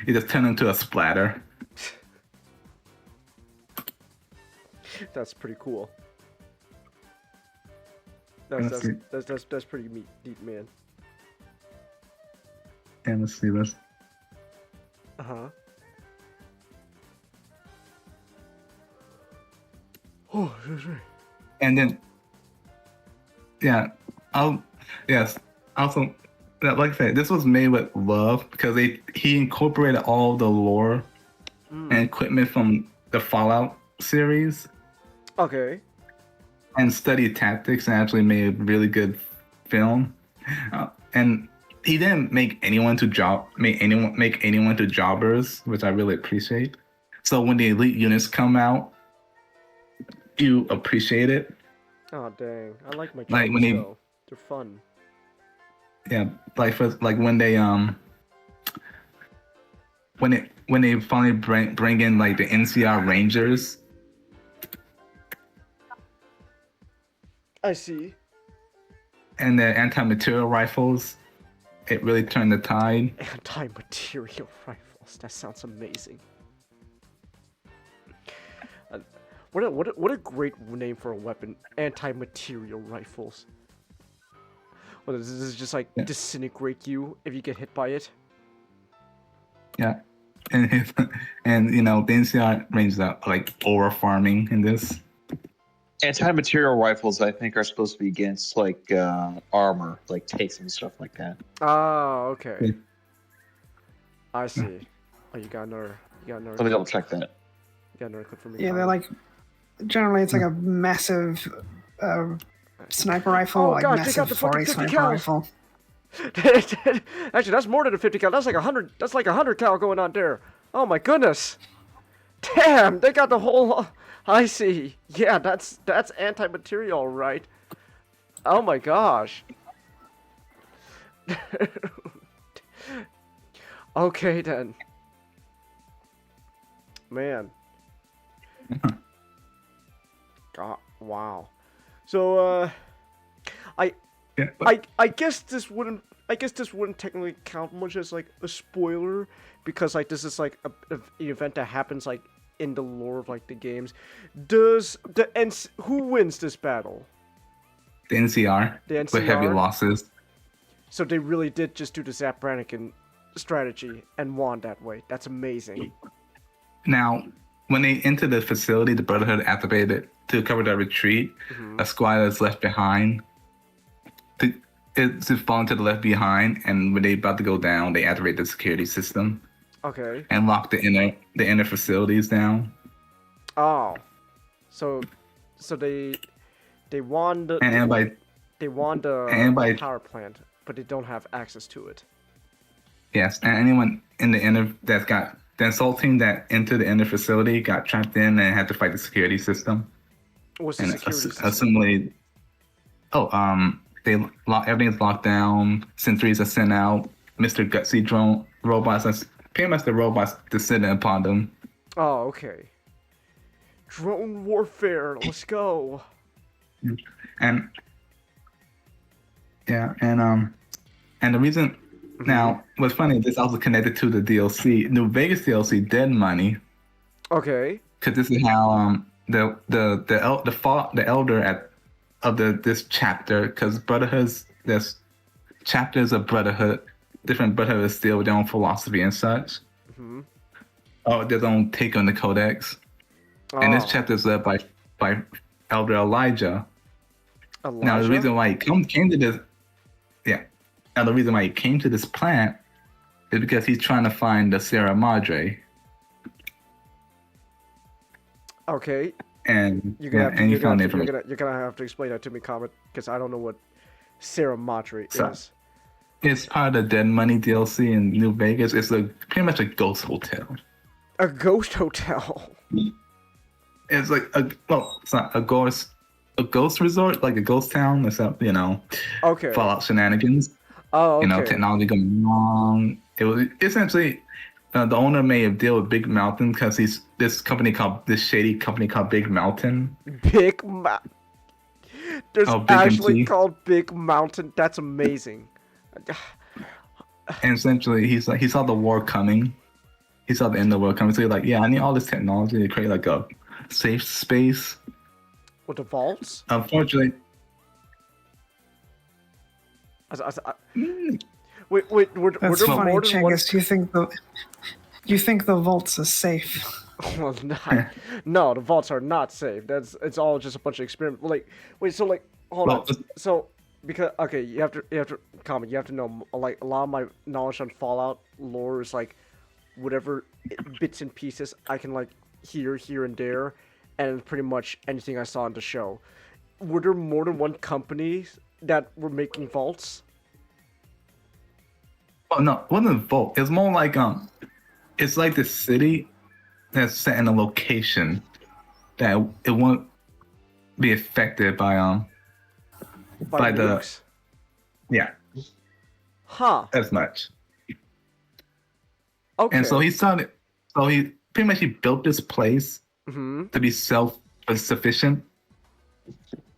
it just turned into a splatter. That's pretty cool. That's pretty neat, man. And let's see this. Oh, that's right. And then, also, like I said, this was made with love because he incorporated all the lore and equipment from the Fallout series. Okay. And studied tactics and actually made a really good film. And he didn't make anyone to jobbers, which I really appreciate. So when the elite units come out, you appreciate it. Oh dang! I like my like jobbers, when though. They're fun. Yeah, when they finally bring in like the NCR Rangers. I see. And the anti-material rifles, it really turned the tide. Anti-material rifles. That sounds amazing. What a great name for a weapon. Anti-material rifles. Well, does this just like disintegrate you if you get hit by it? Yeah, and the NCR Rangers are like aura farming in this. Anti-material rifles, I think, are supposed to be against like armor, like takes and stuff like that. Ah, okay. Yeah. I see. Oh, you got another. Let me double check that. You got another clip for me. Yeah, they're like generally it's like a massive sniper rifle, like massive 40 sniper rifle. Actually, that's more than a 50 cal. That's like 100. That's like 100 cal going on there. Oh my goodness! Damn, they got the whole. I see. Yeah, that's anti-material, right? Oh my gosh. Okay then. Man. God, wow. So I guess this wouldn't technically count much as like a spoiler because like this is like an event that happens like in the lore of like the games. Who wins this battle? The NCR. The NCR with heavy losses. So they really did just do the Zap Brannigan strategy and won that way. That's amazing. Now, when they enter the facility, the Brotherhood activated to cover their retreat. A squad that's left behind. It's fallen to the left behind, and when they about to go down, they activate the security system. Okay. And lock the inner facilities down. Oh, so they won the power plant, but they don't have access to it. Yes, and anyone in the inner that's got the assault team that entered the inner facility got trapped in and had to fight the security system. What's the security system? Assumably, everything's locked down. Sentries are sent out. Mr. Gutsy drone robots. That's pretty much the robots descending upon them. Oh, okay. Drone warfare. Let's go. And the reason. Now, what's funny, this also connected to the DLC, New Vegas DLC, Dead Money. Okay. Because this is how the elder at of this chapter, because Brotherhood's there's chapters of Brotherhood, different Brotherhoods deal with their own philosophy and such. Oh, their own take on the Codex. And this chapter is led by Elder Elijah. Now the reason why he came to this, Now the reason why he came to this planet is because he's trying to find the Sierra Madre. Okay. And you're gonna have to explain that to me, Comet, because I don't know what Sierra Madre is. It's part of the Dead Money DLC in New Vegas. It's pretty much a ghost hotel. A ghost hotel. It's like it's not a ghost resort, like a ghost town. It's Okay. Fallout shenanigans. Oh, okay. Technology going wrong. It was essentially the owner made a deal with Big Mountain because he's this shady company called Big Mountain. There's actually called Big Mountain. That's amazing. And essentially, he saw the war coming. He saw the end of the world coming. So he's like, I need all this technology to create like a safe space. With the vaults? Unfortunately. Wait, that's funny, Chengus. You think the vaults are safe? Well, no, the vaults are not safe. It's all just a bunch of experiment. Hold on. So because you have to comment. You have to know like a lot of my knowledge on Fallout lore is like whatever bits and pieces I can like hear here and there, and pretty much anything I saw in the show. Were there more than one company that were making vaults? Oh no, it wasn't a vault. It's more like it's like the city that's set in a location that it won't be affected by the nukes? As much. Okay. And so he pretty much built this place to be self-sufficient,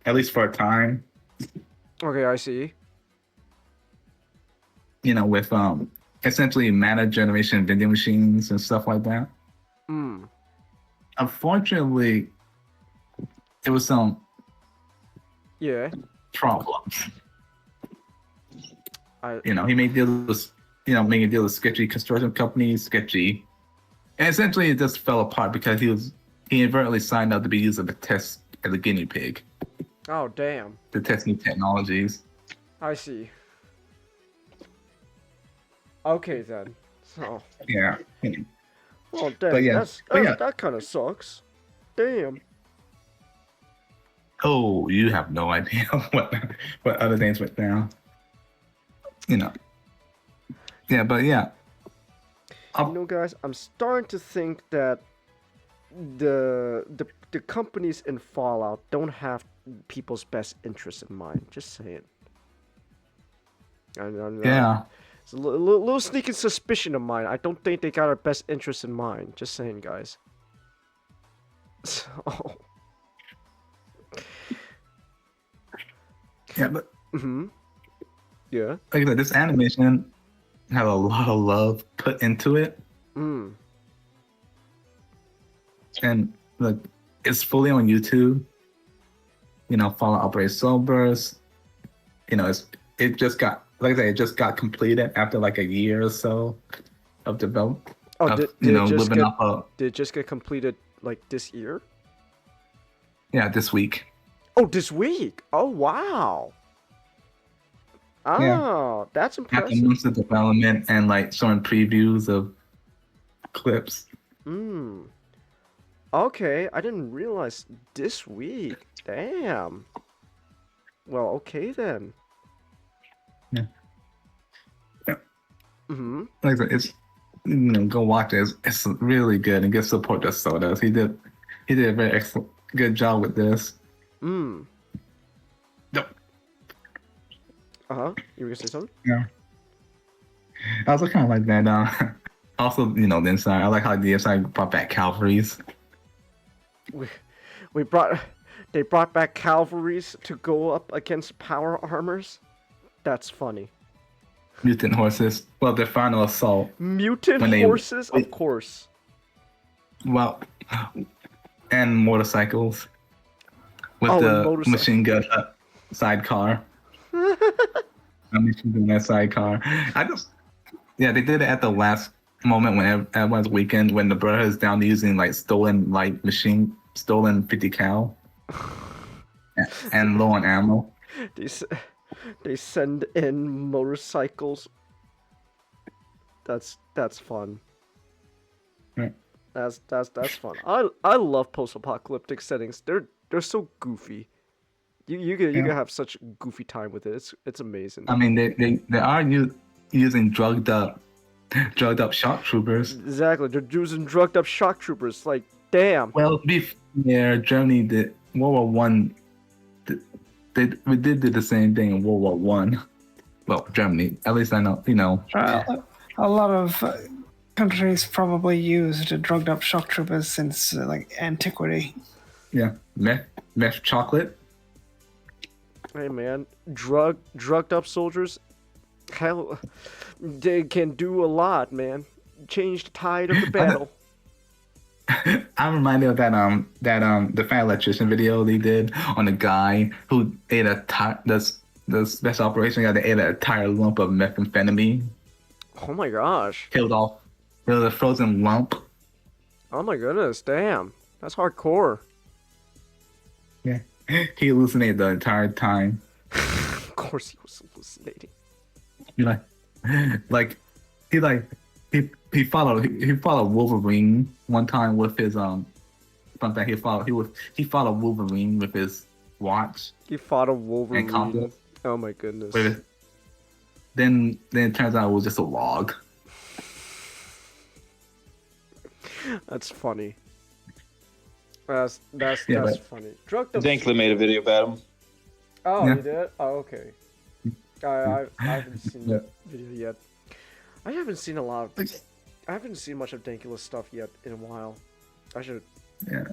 at least for a time. Okay, I see. With essentially mana generation vending machines and stuff like that. Unfortunately, there was some problems. He made deals with making deals with sketchy construction companies, and essentially it just fell apart because he inadvertently signed up to be used as a guinea pig. Oh damn. To test new technologies. I see. Okay then. So. Yeah. Well, damn. That kind of sucks. Damn. Oh, you have no idea what other things went down. Yeah, but yeah. Guys, I'm starting to think that the companies in Fallout don't have people's best interests in mind. Just saying. Yeah. It's a little sneaking suspicion of mine. I don't think they got our best interests in mind. Just saying, guys. So. Yeah, but. Yeah. Like I said, this animation had a lot of love put into it. And look, it's fully on YouTube. Fallout Operation Sunburst. It just got, like I said, it just got completed after like a year or so of development. Oh, did it just get completed like this year? Yeah, this week. Oh, this week! Oh, wow! Oh, that's impressive. After months of development and like showing previews of clips. Okay, I didn't realize this week. Damn. Well, okay then. Yeah. Mhm. Like I said, it's go watch it. It's really good and give support to Sodas. He did a very good job with this. Yep. You were gonna say something? Yeah. I also kind of like that. Also, the inside. I like how the inside brought back Calvaries. They brought back Calvaries to go up against power armors. That's funny. Mutant horses. Well, their final assault. Mutant horses, of course. Well, and motorcycles with the machine gun sidecar. Animations in that sidecar. Yeah, they did it at the last moment when everyone's weekend when the brother is down using like stolen 50 cal and low on ammo. They send in motorcycles. That's fun. Yeah. That's fun. I love post-apocalyptic settings. They're so goofy. You can have such goofy time with it. It's amazing. I mean, they are using drugged up shock troopers. Exactly, they're using drugged up shock troopers. Like, damn. Well, Germany did World War One. We did do the same thing in World War One. Well, Germany, at least I know. A lot of countries probably used drugged up shock troopers since like antiquity. Yeah, meth chocolate. Hey man, drugged up soldiers, hell, they can do a lot, man. Change the tide of the battle. I'm reminded of the Fat Electrician video they did on the guy who ate the special operation guy that ate an entire lump of methamphetamine. Oh my gosh. Killed off. It was a frozen lump. Oh my goodness, damn. That's hardcore. Yeah. He hallucinated the entire time. Of course he was hallucinating. He followed Wolverine one time with his fun fact, he followed Wolverine with his watch. He fought a Wolverine. And compass. Oh my goodness. Then it turns out it was just a log. That's funny. That's funny. Drugged up. Dankler made a video about him. Oh, Yeah. you did? Oh, okay. I haven't seen that video yet. I haven't seen much of Dankula's stuff yet in a while. I should. Yeah.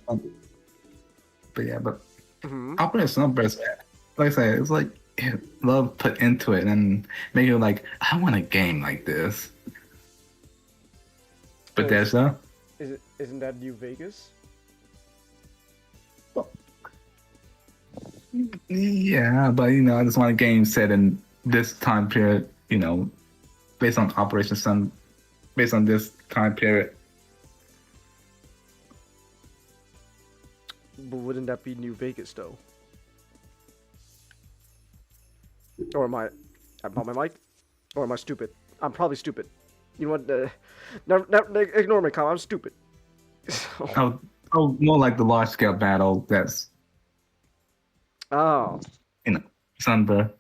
But Operation Sunburst, like I said, it's like love put into it and make it like I want a game like this. But Isn't that New Vegas? Yeah, but I just want a game set in this time period, based on Operation Sun, based on this time period. But wouldn't that be New Vegas though? Or am I on my mic? Or am I stupid? I'm probably stupid. You know what? Never ignore me, Kyle. I'm stupid. Oh, more like the large scale battle that's Oh. Sunburst.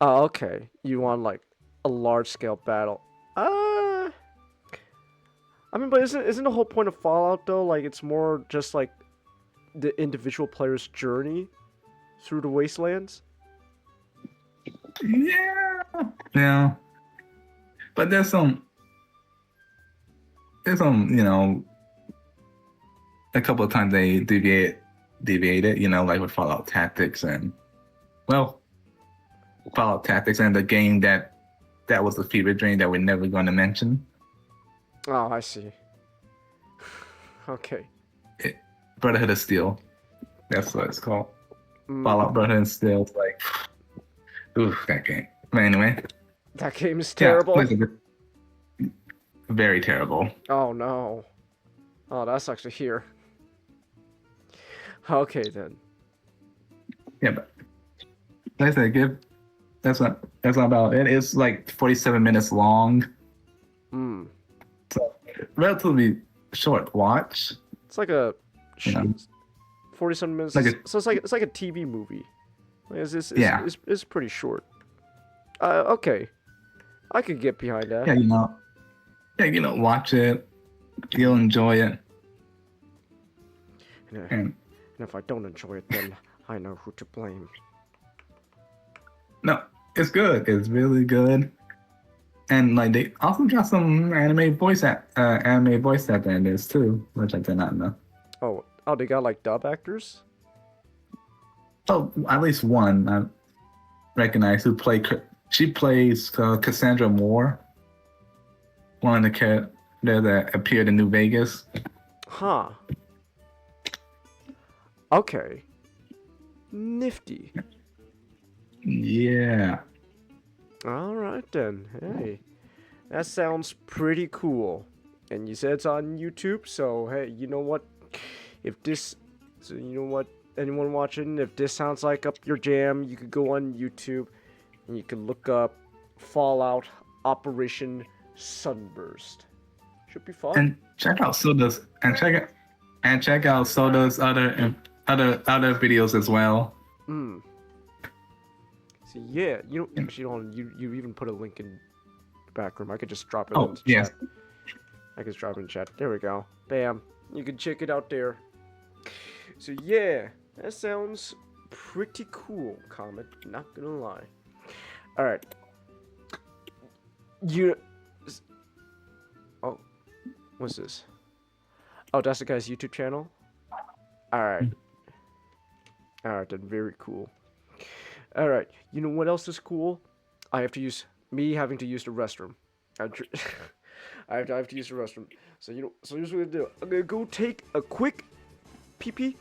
Oh, okay. You want like a large scale battle? I mean, but isn't the whole point of Fallout though? Like, it's more just like the individual player's journey through the wastelands. Yeah. But there's some, a couple of times they deviate it, like with Fallout Tactics and the game that was the fever dream that we're never going to mention. Oh, I see. Okay. Brotherhood of Steel. That's what it's called. Fallout Brotherhood of Steel. It's like, oof, that game. But anyway. That game is terrible. Yeah, very terrible. Oh no. Oh, that's actually here. Okay then. Yeah, but like I said, that's not about it. It's like 47 minutes long. So relatively short watch. It's like a 47 minutes. So it's like a TV movie. Like it's pretty short. Okay. I could get behind that. Yeah, watch it. You'll enjoy it. And if I don't enjoy it, then I know who to blame. No, it's good. It's really good. And like they also got some anime voice actor in this too, which I did not know. Oh, they got like dub actors? Oh, at least one I recognize who played. She plays Cassandra Moore, one of the characters that appeared in New Vegas. Huh. Okay. Nifty. Yeah. All right then. Hey, that sounds pretty cool. And you said it's on YouTube, so hey, you know what? Anyone watching, if this sounds like up your jam, you could go on YouTube and you can look up Fallout Operation Sunburst. Should be fun. And check out Soda's other videos as well. So yeah, you even put a link in the back room. I could just drop it Oh, in the yes. chat. I can just drop it in chat. There we go. Bam. You can check it out there. So yeah, that sounds pretty cool, Comet. Not gonna lie. All right. Oh, what's this? Oh, that's the guy's YouTube channel. All right. All right, then. Very cool. All right. You know what else is cool? Having to use the restroom. I have to use the restroom. So here's what I'm gonna do. I'm gonna go take a quick pee-pee.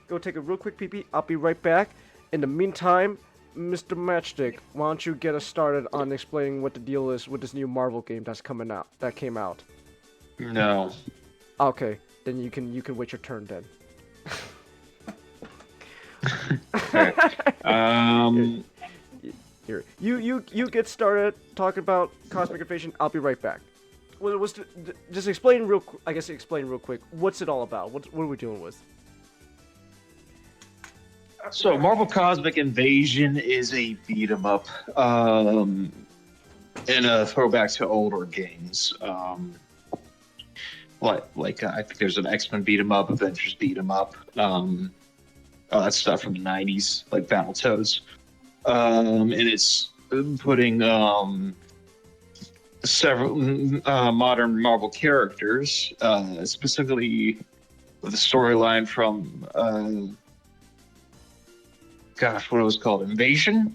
Go take a real quick pee-pee. I'll be right back. In the meantime, Mr. Matchstick, why don't you get us started on explaining what the deal is with this new Marvel game that came out? No. Okay, then you can wait your turn then. Here, you get started talking about Cosmic Invasion. I'll be right back. Well, just explain real quick. What's it all about? What are we dealing with? So, Marvel Cosmic Invasion is a beat 'em up, and a throwback to older games. I think there's an X-Men beat 'em up, Avengers beat 'em up, all that stuff from the '90s, like Battletoads. And it's putting several modern Marvel characters, specifically with the storyline from what it was called, Invasion?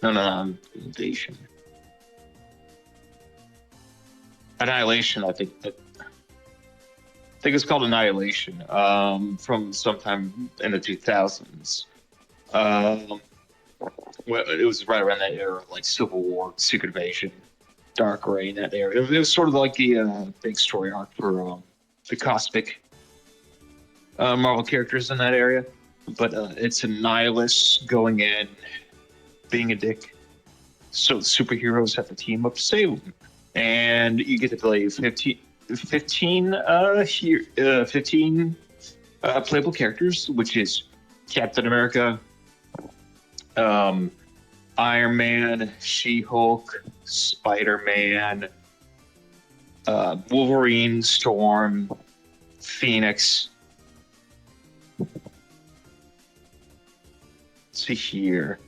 No, Invasion. Annihilation, I think it's called Annihilation, from sometime in the 2000s. Well, it was right around that era, like Civil War, Secret Invasion, Dark Reign, that era. It was sort of like the big story arc for the cosmic Marvel characters in that area. But it's a nihilist going in, being a dick. So the superheroes have to team up to save him. And you get to play 15 playable characters, which is Captain America, Iron Man, She-Hulk, Spider-Man, Wolverine, Storm, Phoenix. Let's see here.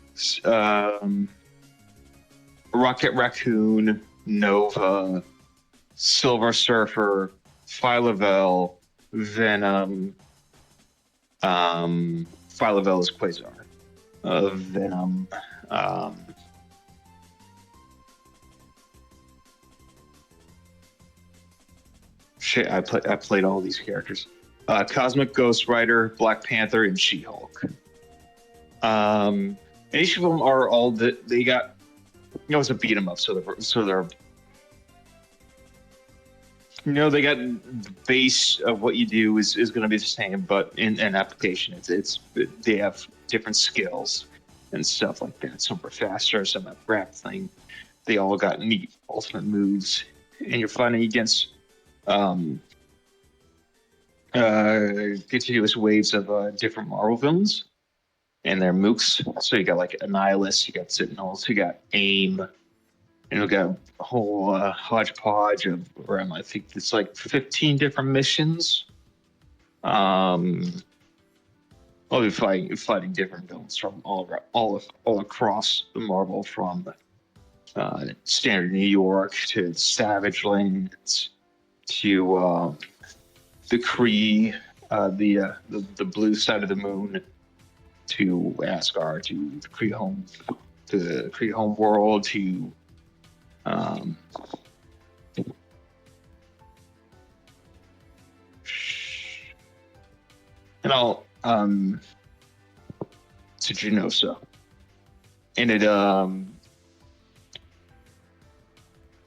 Rocket Raccoon, Nova, Silver Surfer, Phyla-Vell, Venom. Phyla-Vell is Quasar. Venom. Shit, I played all these characters. Cosmic Ghost Rider, Black Panther, and She-Hulk. And each of them are all they got. It's a beat 'em up, so they're they got the base of what you do is going to be the same, but in an application, they have different skills and stuff like that. Some are faster, some have grappling. They all got neat ultimate moves, and you're fighting against continuous waves of different Marvel villains and their mooks. So you got like Annihilus, you got Sentinels, you got AIM, and we got a whole hodgepodge of around, I think it's like 15 different missions. I'll be fighting different villains from all across the Marvel, from standard New York to Savage Lands to the Kree, the blue side of the moon, to Asgard, to the Kree home world, to and I'll Genosa, and it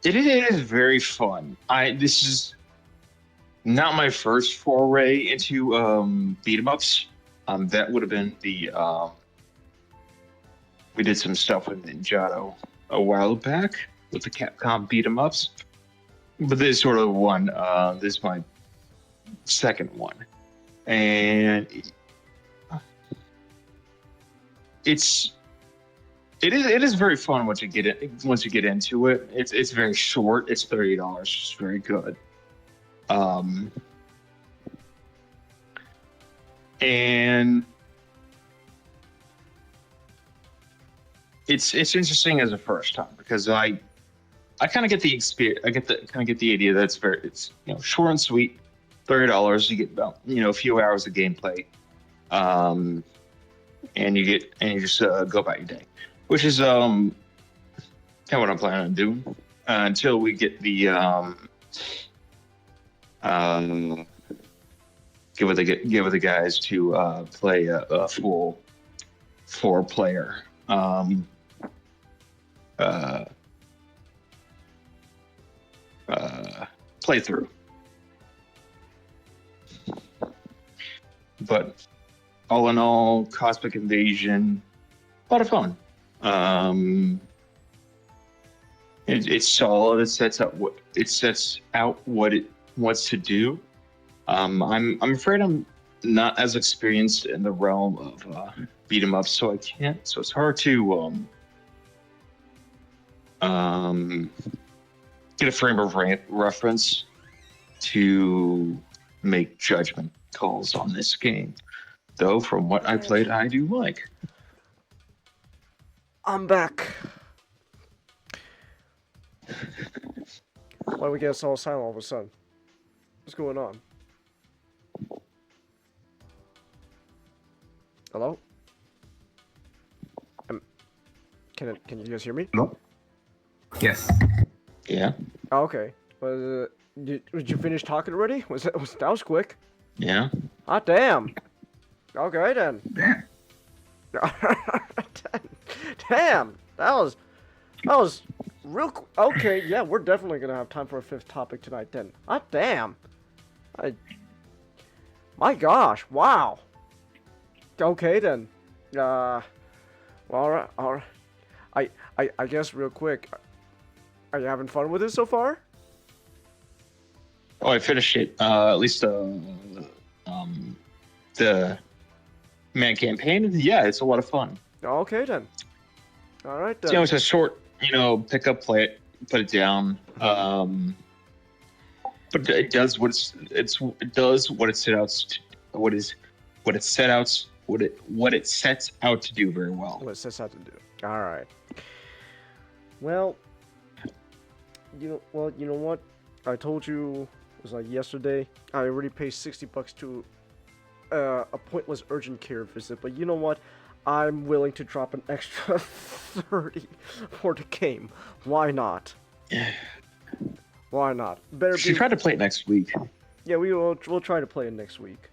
is very fun. This is not my first foray into beat 'em ups. That would have been the we did some stuff with Ninjato a while back with the Capcom beat 'em ups, but this sort of one. This is my second one, and it is very fun once you get into it. It's very short. It's $30. It's very good. And it's interesting as a first time because I kind of get the experience. I kind of get the idea that it's short and sweet. $30. You get about a few hours of gameplay, and you just go about your day, which is kind of what I'm planning on doing until we get the get with the guys to play a full 4-player playthrough. But all in all, Cosmic Invasion, a lot of fun. It's solid. It sets out what it wants to do. I'm afraid I'm not as experienced in the realm of beat 'em ups, so I can't. So it's hard to get a frame of reference to make judgment calls on this game. Though from what I played, I do like. I'm back. Why we get us all silent all of a sudden? What's going on? Hello? Can you guys hear me? No. Yes. Yeah. Oh, okay. Did you finish talking already? That was quick. Yeah. Ah, damn. Okay then. Damn. Damn. That was real. Okay, yeah, we're definitely gonna have time for a 5th topic tonight then. Ah, damn. My gosh. Wow. Okay then. Well, all right. I guess real quick. Are you having fun with it so far? Oh, I finished it. At least the man campaign. Yeah, it's a lot of fun. Okay then. All right then. It's a short, pick up, play it, put it down. But it does what it sets out to do very well. What it sets out to do. All right. Well, you know what? I told you it was like yesterday. I already paid $60 to a pointless urgent care visit, but you know what? I'm willing to drop an extra 30 for the game. Why not? Why not? We should try to play it next week. Yeah, we'll try to play it next week.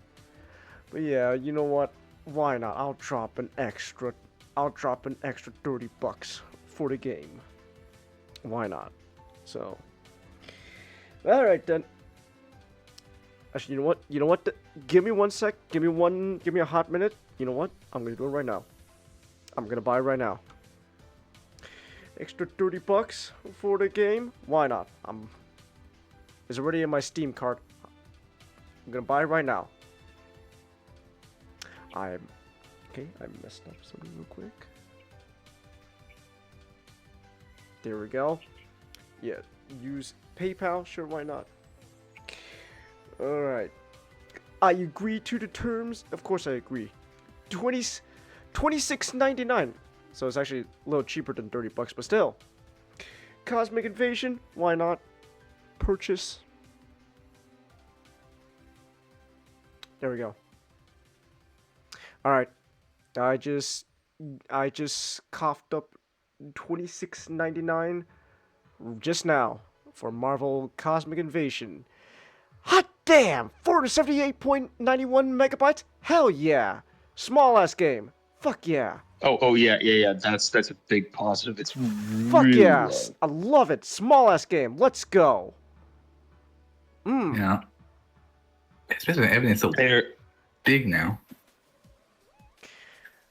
But yeah, you know what? Why not? I'll drop an extra $30 for the game. Why not? So, all right then. Actually, you know what? Give me one sec. Give me a hot minute. You know what? I'm gonna do it right now. I'm gonna buy it right now. Extra $30 for the game. Why not? It's already in my Steam cart. I'm gonna buy it right now. I messed up something real quick. There we go. Yeah, use PayPal. Sure, why not? Alright. I agree to the terms. Of course I agree. $26.99. So it's actually a little cheaper than $30, but still. Cosmic Invasion. Why not? Purchase. There we go. Alright. I just coughed up $26.99 just now for Marvel Cosmic Invasion. Hot damn! 478.91 megabytes? Hell yeah! Small ass game. Fuck yeah. Oh yeah. That's a big positive. It's Fuck really yes. low. I love it. Small ass game. Let's go. Yeah. Especially everything's so They're big now.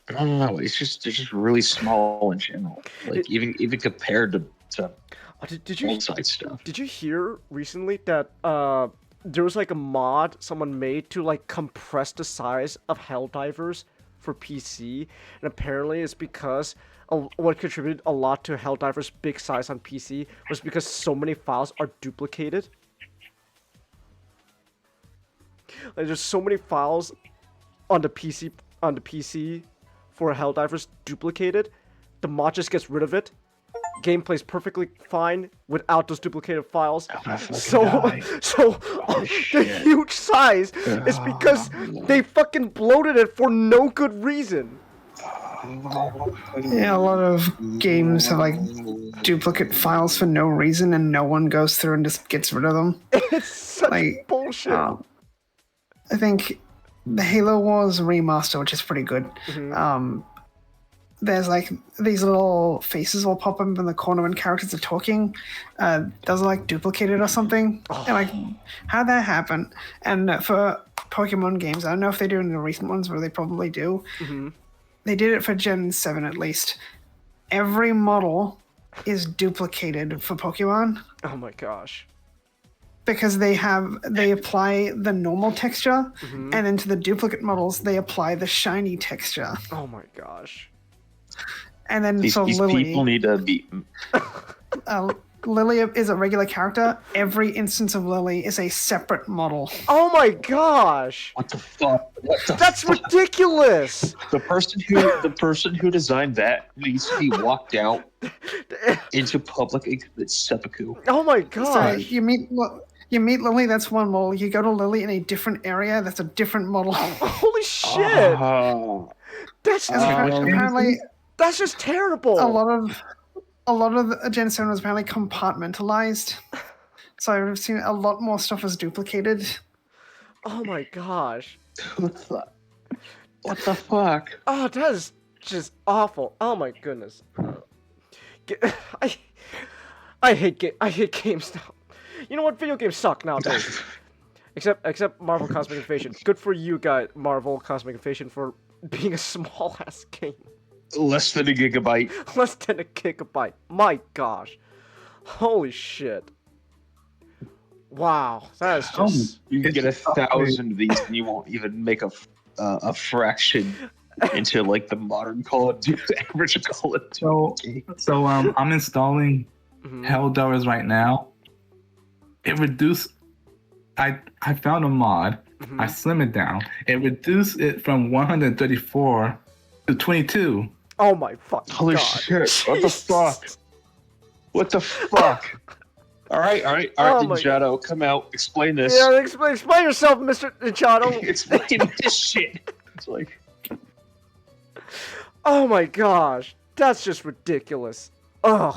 I don't know. It's just really small in general. Like even compared to Did you outside stuff. Did you hear recently that there was like a mod someone made to like compress the size of Helldivers for PC, and apparently it's because what contributed a lot to Helldivers' big size on PC was because so many files are duplicated. Like there's so many files on the PC for Helldivers duplicated. The mod just gets rid of it. Game plays perfectly fine without those duplicated files. So the huge size is because they fucking bloated it for no good reason. Yeah, a lot of games have like duplicate files for no reason, and no one goes through and just gets rid of them. It's such Like, bullshit. I think the Halo Wars remaster, which is pretty good. There's like these little faces will pop up in the corner when characters are talking. Those are like duplicated or something. And like, how'd that happen? And for Pokemon games, I don't know if they do in the recent ones, but they probably do. They did it for Gen 7 at least. Every model is duplicated for Pokemon. Oh my gosh. Because they apply the normal texture, and then to the duplicate models, they apply the shiny texture. Oh my gosh. And then These Lily, people need to be. Lily is a regular character. Every instance of Lily is a separate model. Oh my gosh. What the fuck? That's ridiculous. The person who designed that needs to be walked out into public and commit seppuku. Oh my So gosh. you meet Lily, that's one model. You go to Lily in a different area, that's a different model. Holy shit. That's Apparently, that's just terrible. a lot of the Gen 7 was apparently compartmentalized. So I've seen a lot more stuff was duplicated. Oh my gosh. What the fuck? Oh, that is just awful. Oh my goodness. I hate games now. You know what? Video games suck nowadays. Except Marvel Cosmic Invasion. Good for you guys, Marvel Cosmic Invasion, for being a small ass game. Less than a gigabyte. Less than a gigabyte. My gosh. Holy shit. Wow. That is just... You can get 1,000 of these and you won't even make a fraction into like the modern Call of Duty, average Call of Duty. So I'm installing Helldivers right now. It reduced. I found a mod. I slim it down. It reduced it from 134 to 22. Oh my fucking Holy god. shit! What the Jesus. fuck? What the fuck? All right, Oh my Ninjato, come out, explain this. Yeah, explain yourself, Mr. Ninjato. Explain this shit. It's like, Oh my gosh. That's just ridiculous. Ugh.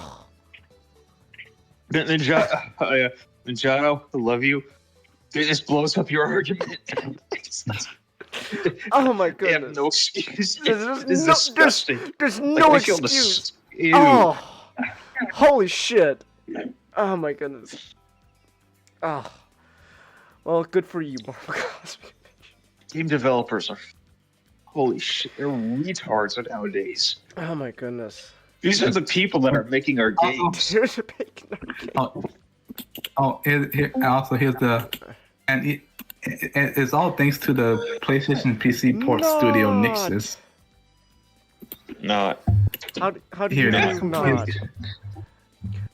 Ninjato, I love you. This blows up your argument. Oh my I have goodness. no excuse. There's This is no- disgusting. There's Like, no I feel excuse. Ew. Oh. Holy shit. Oh my goodness. Oh. Well, good for you, Marvel Cosmic. Game developers are holy shit. They're retards nowadays. Oh my goodness. These are the people that are making our games. Here's a bacon. Here's the, and it's all thanks to the PlayStation PC Port Studio Nixus. Not. How do Here you it is. know not?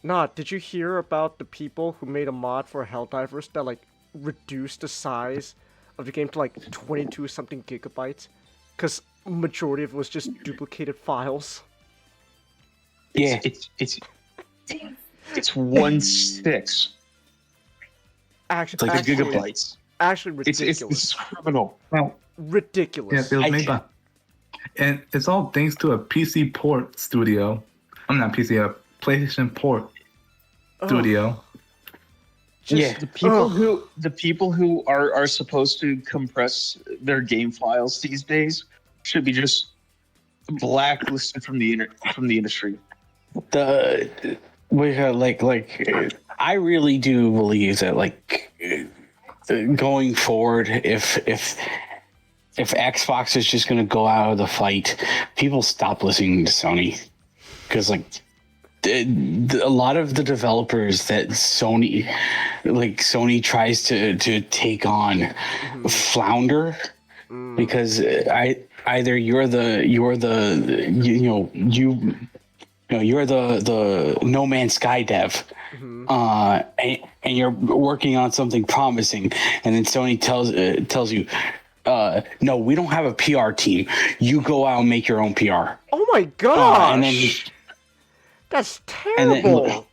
Not. Did you hear about the people who made a mod for Helldivers that like reduced the size of the game to like 22 something gigabytes? Because majority of it was just duplicated files. Yeah, it's 1/6. Actually, It's like gigabytes. Actually, It's ridiculous. criminal. Well, Ridiculous. it was made by, and it's all thanks to a PC Port Studio. I'm not PC, a PlayStation Port Studio. Yeah, the people who are supposed to compress their game files these days should be just blacklisted from the industry. I really do believe that going forward, if Xbox is just going to go out of the fight, people stop listening to Sony because a lot of the developers that Sony tries to take on flounder because either you're the No Man's Sky dev, and you're working on something promising, and then Sony tells you, no, we don't have a PR team. You go out and make your own PR. Oh my gosh! And then that's terrible.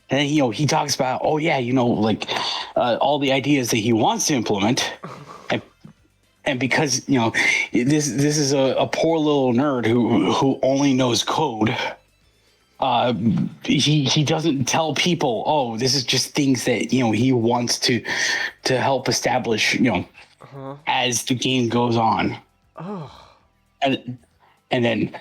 And then he talks about, all the ideas that he wants to implement. And because this is a poor little nerd who only knows code, he doesn't tell people, oh, this is just things that he wants to help establish as the game goes on. Oh. And then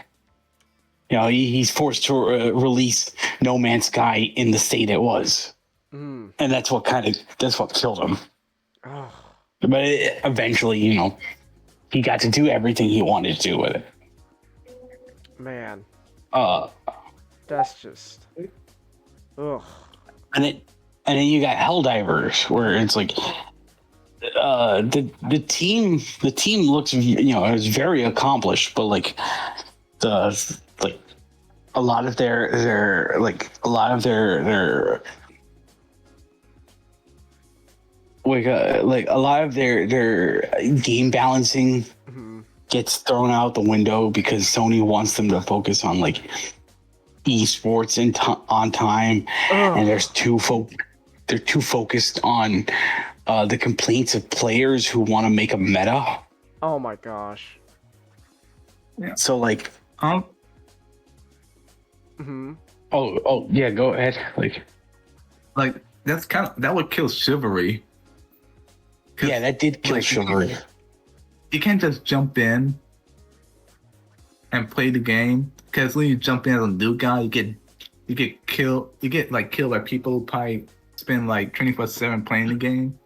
he's forced to release No Man's Sky in the state it was, and that's what killed him. Oh. But eventually, he got to do everything he wanted to do with it. Man. That's just. Ugh. And then you got Helldivers, where it's like, the team looks, is very accomplished, but a lot of their game balancing gets thrown out the window because Sony wants them to focus on esports on time, and they're too focused on the complaints of players who want to make a meta. Oh my gosh. Yeah. So oh yeah, go ahead. That would kill chivalry. Yeah, that did kill chivalry. You can't just jump in and play the game, because when you jump in as a new guy, you get killed. You get killed by people who probably spend 24/7 playing the game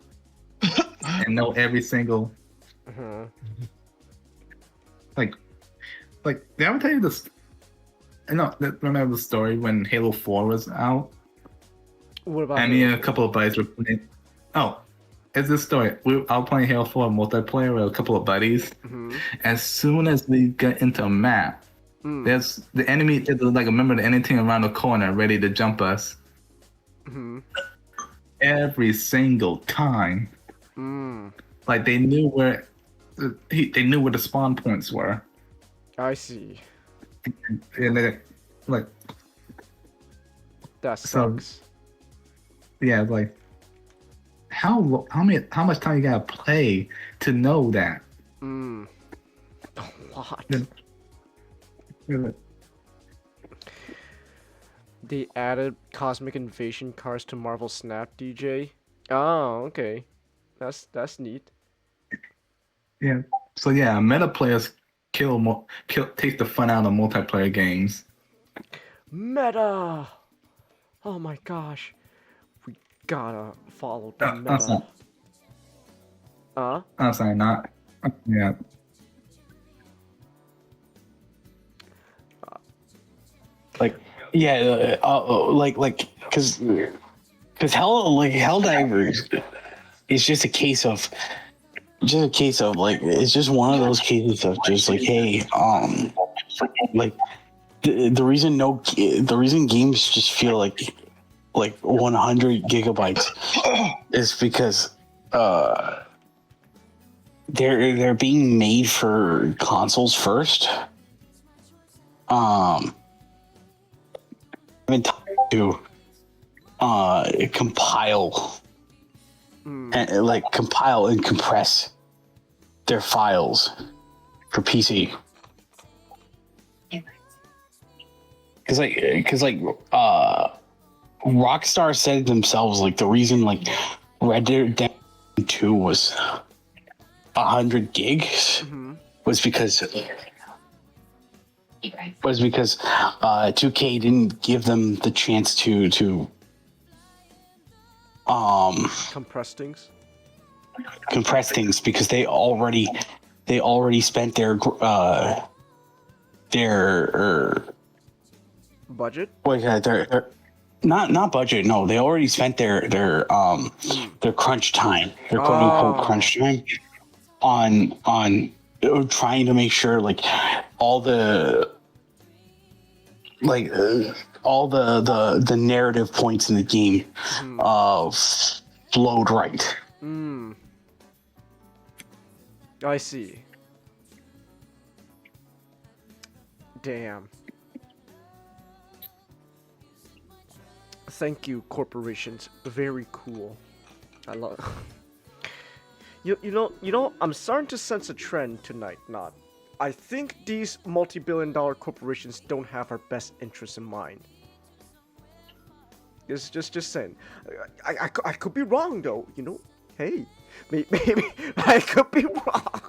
and know every single. Did I ever tell you this? Remember the story when Halo 4 was out? What about? And me and a couple of buddies were playing. Oh, it's this story. I was playing Halo 4 multiplayer with a couple of buddies. As soon as we got into a map, there's the enemy. There's a member of the enemy team around the corner, ready to jump us. Every single time. They knew where the spawn points were. I see. And they that sucks. Yeah, how much time you gotta play to know that? A lot. They added Cosmic Invasion cars to Marvel Snap DJ. Oh, okay. That's neat. Yeah. So yeah, meta players take the fun out of multiplayer games. Meta. Oh my gosh. We gotta follow the meta. I'm sorry, not. Yeah. Because Helldivers is just a case of it's just one of those cases of just hey, the reason games just feel like 100 gigabytes is because they're being made for consoles first. Been to compile and compile and compress their files for PC. Because Rockstar said themselves the reason Red Dead Redemption 2 was 100 gigs was because was because 2K didn't give them the chance to Compress things. compress things because they already spent their Budget. their not budget. No, they already spent their crunch time, their quote unquote crunch time on trying to make sure like all the narrative points in the game flowed right. I see. Damn. Thank you, corporations. Very cool. I love. You know. I'm starting to sense a trend tonight. Not. I think these multi-billion-dollar corporations don't have our best interests in mind. It's just saying. I could be wrong though. You know. Hey, maybe I could be wrong.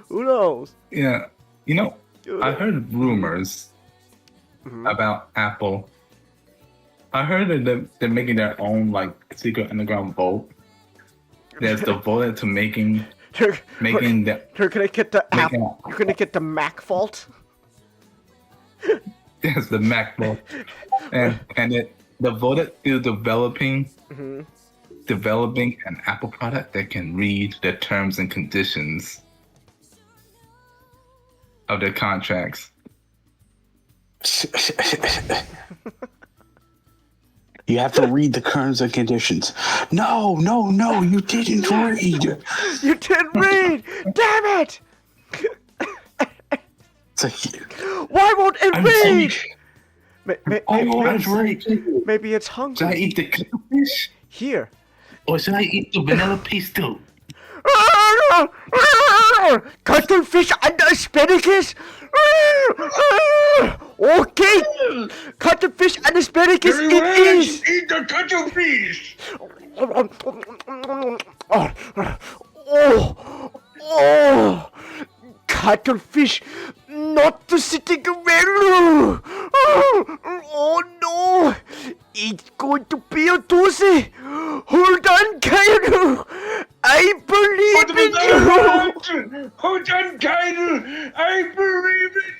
Who knows? Yeah, you know, I heard rumors about Apple. I heard that they're making their own like secret underground vault. There's devoted to making the. You're gonna get the app. You're gonna get the Mac vault. Yes, the Mac vault, and it devoted to developing an Apple product that can read the terms and conditions of their contracts. You have to read the terms and conditions. No, you didn't read. You didn't read. Damn it! Why won't it read? Maybe it's hungry. Should I eat the cuttlefish? Here. Or should I eat the vanilla pastille? Cuttlefish and asparagus. Okay. Cuttlefish and asparagus it is. Eat the cuttlefish. Oh, cuttlefish, not to sitting around. Oh no, it's going to be a doozy. Hold on, Kyle. I believe in you. Hold on, Kyle. I believe in you.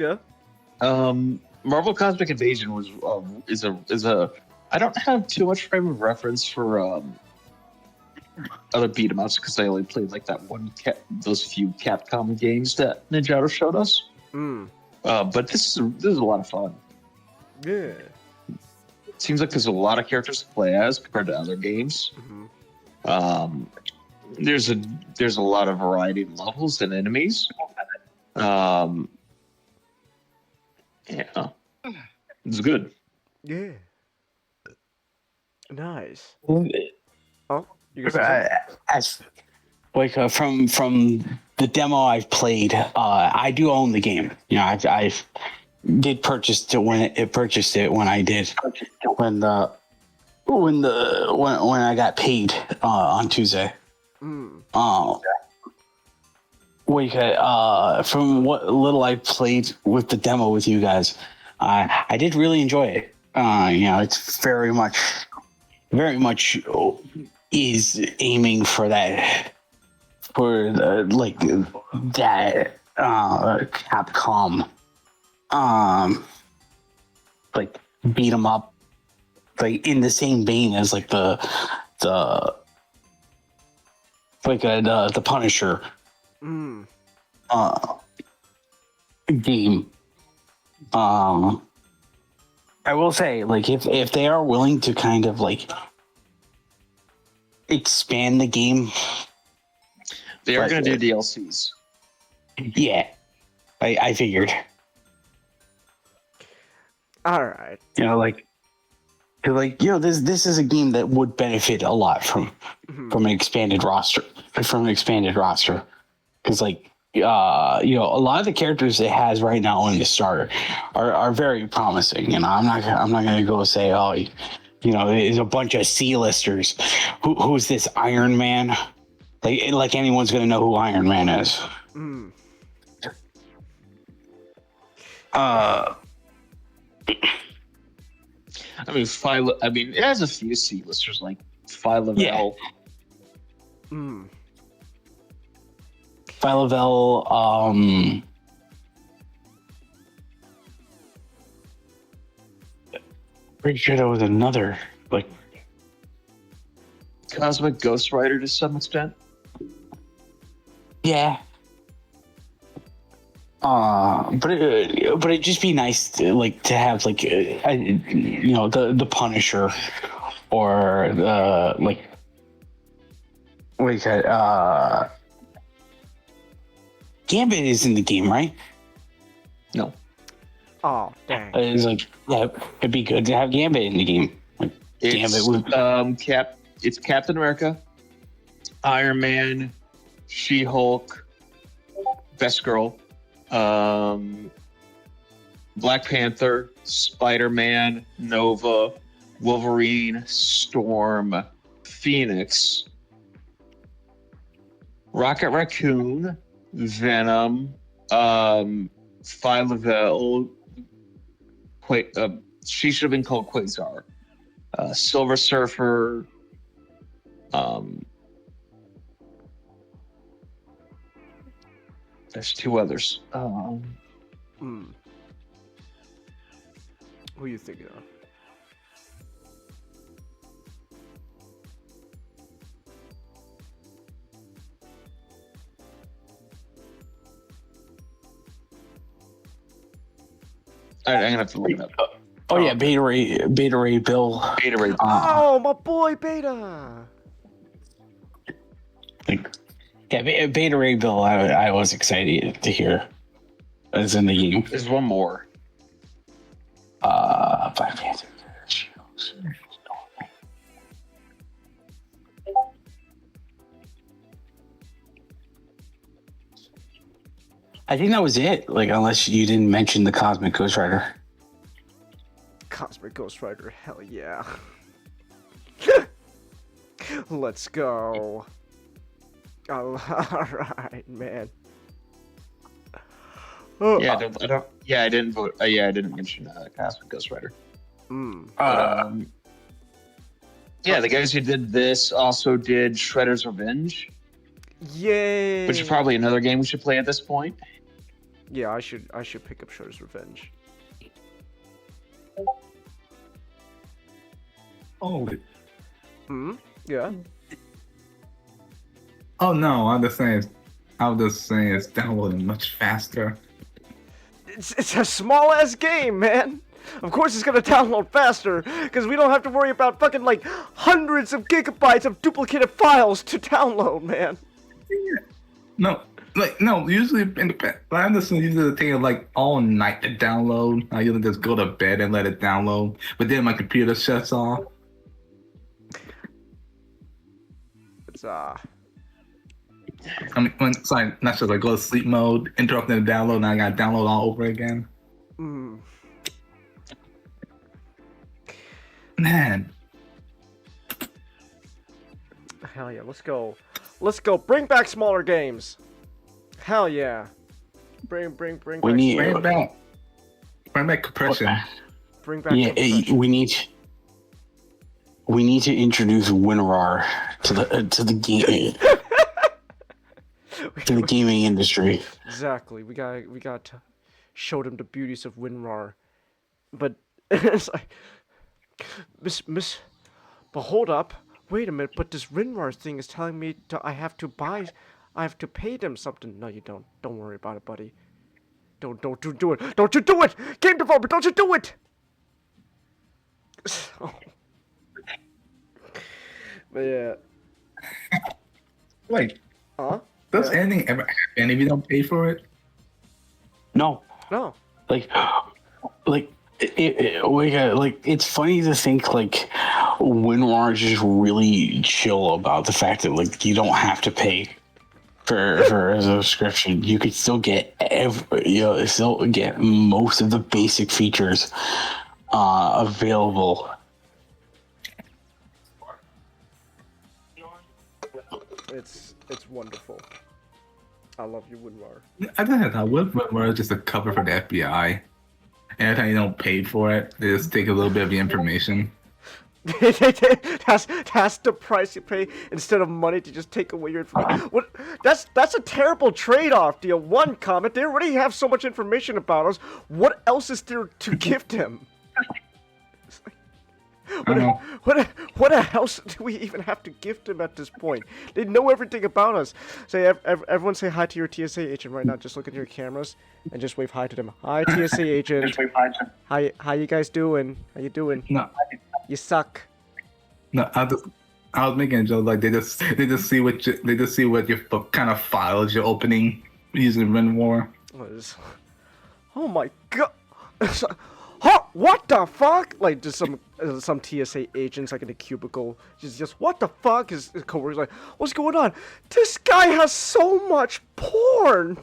Yeah. Marvel Cosmic Invasion was is a I don't have too much frame of reference for other beat 'em ups because I only played like that those few Capcom games that Ninjato showed us. But this is a lot of fun. Yeah. It seems like there's a lot of characters to play as compared to other games. There's a lot of variety in levels and enemies. Yeah, it's good. Yeah. Nice. Oh, you from the demo I've played, I do own the game. You know, I've did purchase it when it purchased it when I did when I got paid on Tuesday. From what little I played with the demo with you guys, I did really enjoy it. You know, it's very much is aiming for that, Capcom, like beat 'em up, like in the same vein as like the Punisher game. I will say, like, if they are willing to kind of like expand the game, they are going to do DLCs. Yeah, I figured. All right. You know, this is a game that would benefit a lot from an expanded roster. Because you know, a lot of the characters it has right now in the starter are very promising. And I'm not gonna go say, oh, you know, there's a bunch of C-listers. Who's this Iron Man? Like anyone's gonna know who Iron Man is. Mm. I mean, it has a few C-listers like Phyla-Vell. Yeah. Mm. Phyla-Vell, pretty sure there was another, like, Cosmic Ghost Rider to some extent. yeah. But it'd just be nice to have you know, the Punisher or the like, what do you say? Gambit is in the game, right? No. Oh, dang. It's like, yeah, it'd be good to have Gambit in the game. Like, It's Gambit it's Captain America, Iron Man, She-Hulk, Best Girl, Black Panther, Spider-Man, Nova, Wolverine, Storm, Phoenix, Rocket Raccoon, Venom, Phyla-Vell. She should have been called Quasar. Silver Surfer. There's two others. Who are you thinking of? I'm gonna have to look it up. Oh yeah, Beta Ray Bill. Beta Ray. Oh, my boy Beta. Like, yeah, Beta Ray Bill. I was excited to hear is in the game. There's one more. Black Panther. I think that was it. Like, unless you didn't mention the Cosmic Ghost Rider. Cosmic Ghost Rider, hell yeah. Let's go. All right, man. Oh, Yeah, I didn't vote. I didn't mention Cosmic Ghost Rider. Yeah, the guys who did this also did Shredder's Revenge, yay! which is probably another game we should play at this point. Yeah, I should pick up Shredder's Revenge. Oh. Yeah. Oh no, I'm just saying it's downloading much faster. It's a small ass game, man. Of course it's gonna download faster, because we don't have to worry about fucking like hundreds of gigabytes of duplicated files to download, man. No, usually in the past, I'm just usually taking like all night to download. I usually just go to bed and let it download, but then my computer shuts off. It's I mean, when it's like not just like go to sleep mode, interrupting the download, and I gotta download all over again. Man. Hell yeah, let's go. Let's go. Bring back smaller games. Hell yeah. Bring back. Bring back compression. Bring back. Yeah, compression. we need to introduce WinRAR to the game. To the gaming industry. Exactly. We got to show them the beauties of WinRAR. But it's like, but hold up. Wait a minute. But this WinRAR thing is telling me I have to pay them something. No, you don't. Don't worry about it, buddy. Don't do it. Don't you do it! Game developer, don't you do it! But yeah. Wait. Huh? Does anything ever happen if you don't pay for it? No. Like it's funny to think like WinRAR is just really chill about the fact that like you don't have to pay for a subscription, you could still get still get most of the basic features available. It's wonderful. I love you, Winrar. I don't know. What just a cover for the FBI? Every time you don't pay for it, they just take a little bit of the information. that's the price you pay instead of money to just take away your information. What? That's a terrible trade-off. Deal one comment. They already have so much information about us. What else is there to give them? What else do we even have to give them at this point? They know everything about us. Say, everyone say hi to your TSA agent right now. Just look at your cameras and just wave hi to them. Hi, TSA agent. How you guys doing? How you doing? No, You suck. no. I was making a joke like they just see what your kind of files you're opening using WinWar. Oh my god. Huh, what the fuck? Like, just some TSA agents like in a cubicle. Just what the fuck? His coworker's like, what's going on? This guy has so much porn.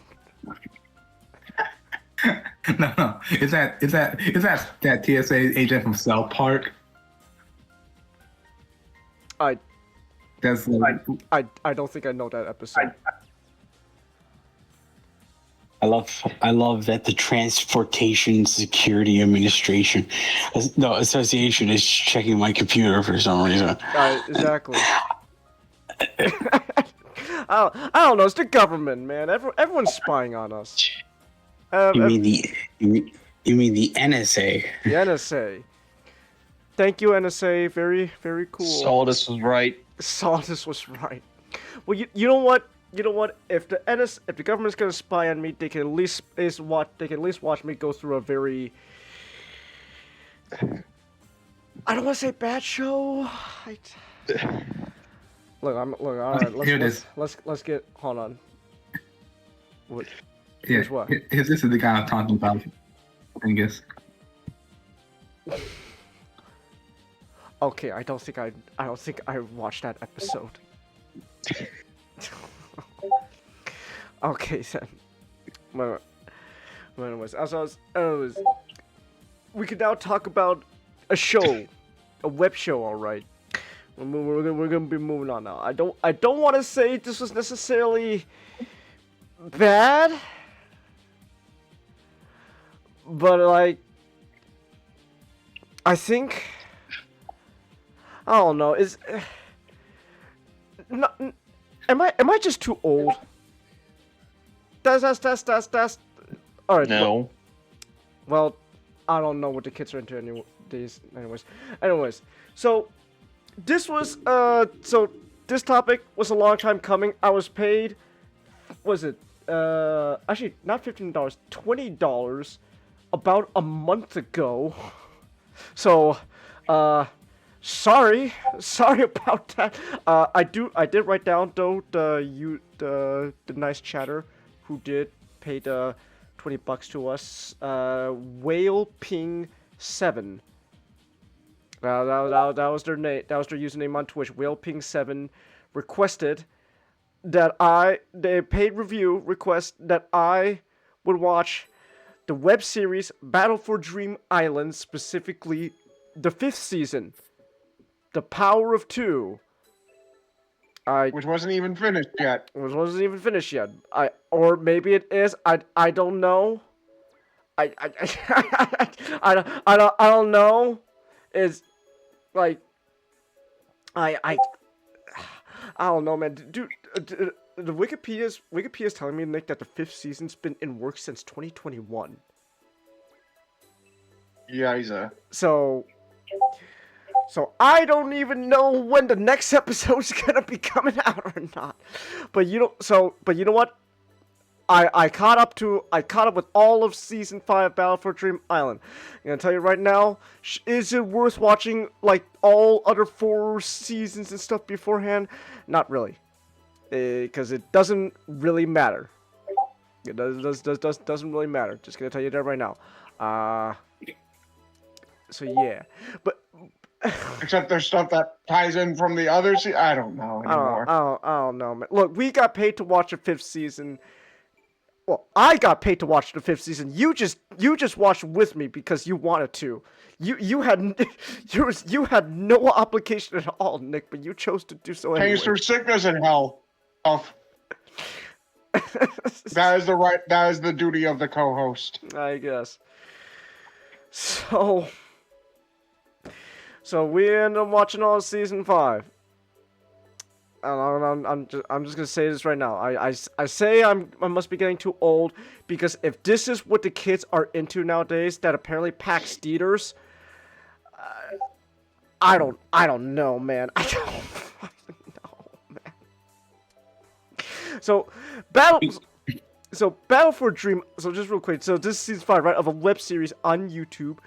No. Is that TSA agent from South Park? I don't think I know that episode. I love that the Transportation Security Association is checking my computer for some reason. Exactly. I don't know. It's the government, man. Everyone's spying on us. You mean the NSA? The NSA. Thank you, NSA. Very, very cool. Saldus was right. Saldus was right. Well, you know what? You know what? If the government's gonna spy on me, they can at least watch me go through a very, I don't want to say bad show. Look, all right. Let's get. Hold on. What? Here's what? This is the guy I'm talking about. I guess. Okay, I don't think I watched that episode. Okay, then. Well, anyways, we can now talk about a show, a web show. All right, we're gonna be moving on now. I don't want to say this was necessarily bad, but like, I think, I don't know. Am I just too old? That's all right. No. Well, I don't know what the kids are into anyways. So this was this topic was a long time coming. I was paid, was it actually not $15, $20 about a month ago. So sorry about that. I did write down though the nice chatter who did pay the $20 to us. Whale Ping 7. That was their name. That was their username on Twitch. Whale Ping 7 requested that they paid review request that I would watch the web series Battle for Dream Island, specifically the 5th season, The Power of Two. Which wasn't even finished yet. Or maybe it is. I don't know. I don't know. It's like I don't know, man. Dude, the Wikipedia's telling me, Nick, that the 5th season's been in work since 2021. Yeah, So I don't even know when the next episode's gonna be coming out or not. But you know what? I caught up with all of season 5 Battle for Dream Island. I'm gonna tell you right now, is it worth watching like all other 4 seasons and stuff beforehand? Not really, because it doesn't really matter. It doesn't really matter. Just gonna tell you that right now. So yeah, but Except there's stuff that ties in from the other I don't know anymore. I don't know, man. Look, we got paid to watch the 5th season. Well, I got paid to watch the 5th season. You just watched with me because you wanted to. You had you had no obligation at all, Nick, but you chose to do so anyway. Pays for sickness and health. That is the duty of the co-host. I guess. So we end up watching all of season 5. I'm just gonna say this right now. I say I must be getting too old because if this is what the kids are into nowadays, that apparently packs theaters. I don't know, man. I don't fucking know, man. So Battle for Dream. So just real quick. So this is season 5, right, of a web series on YouTube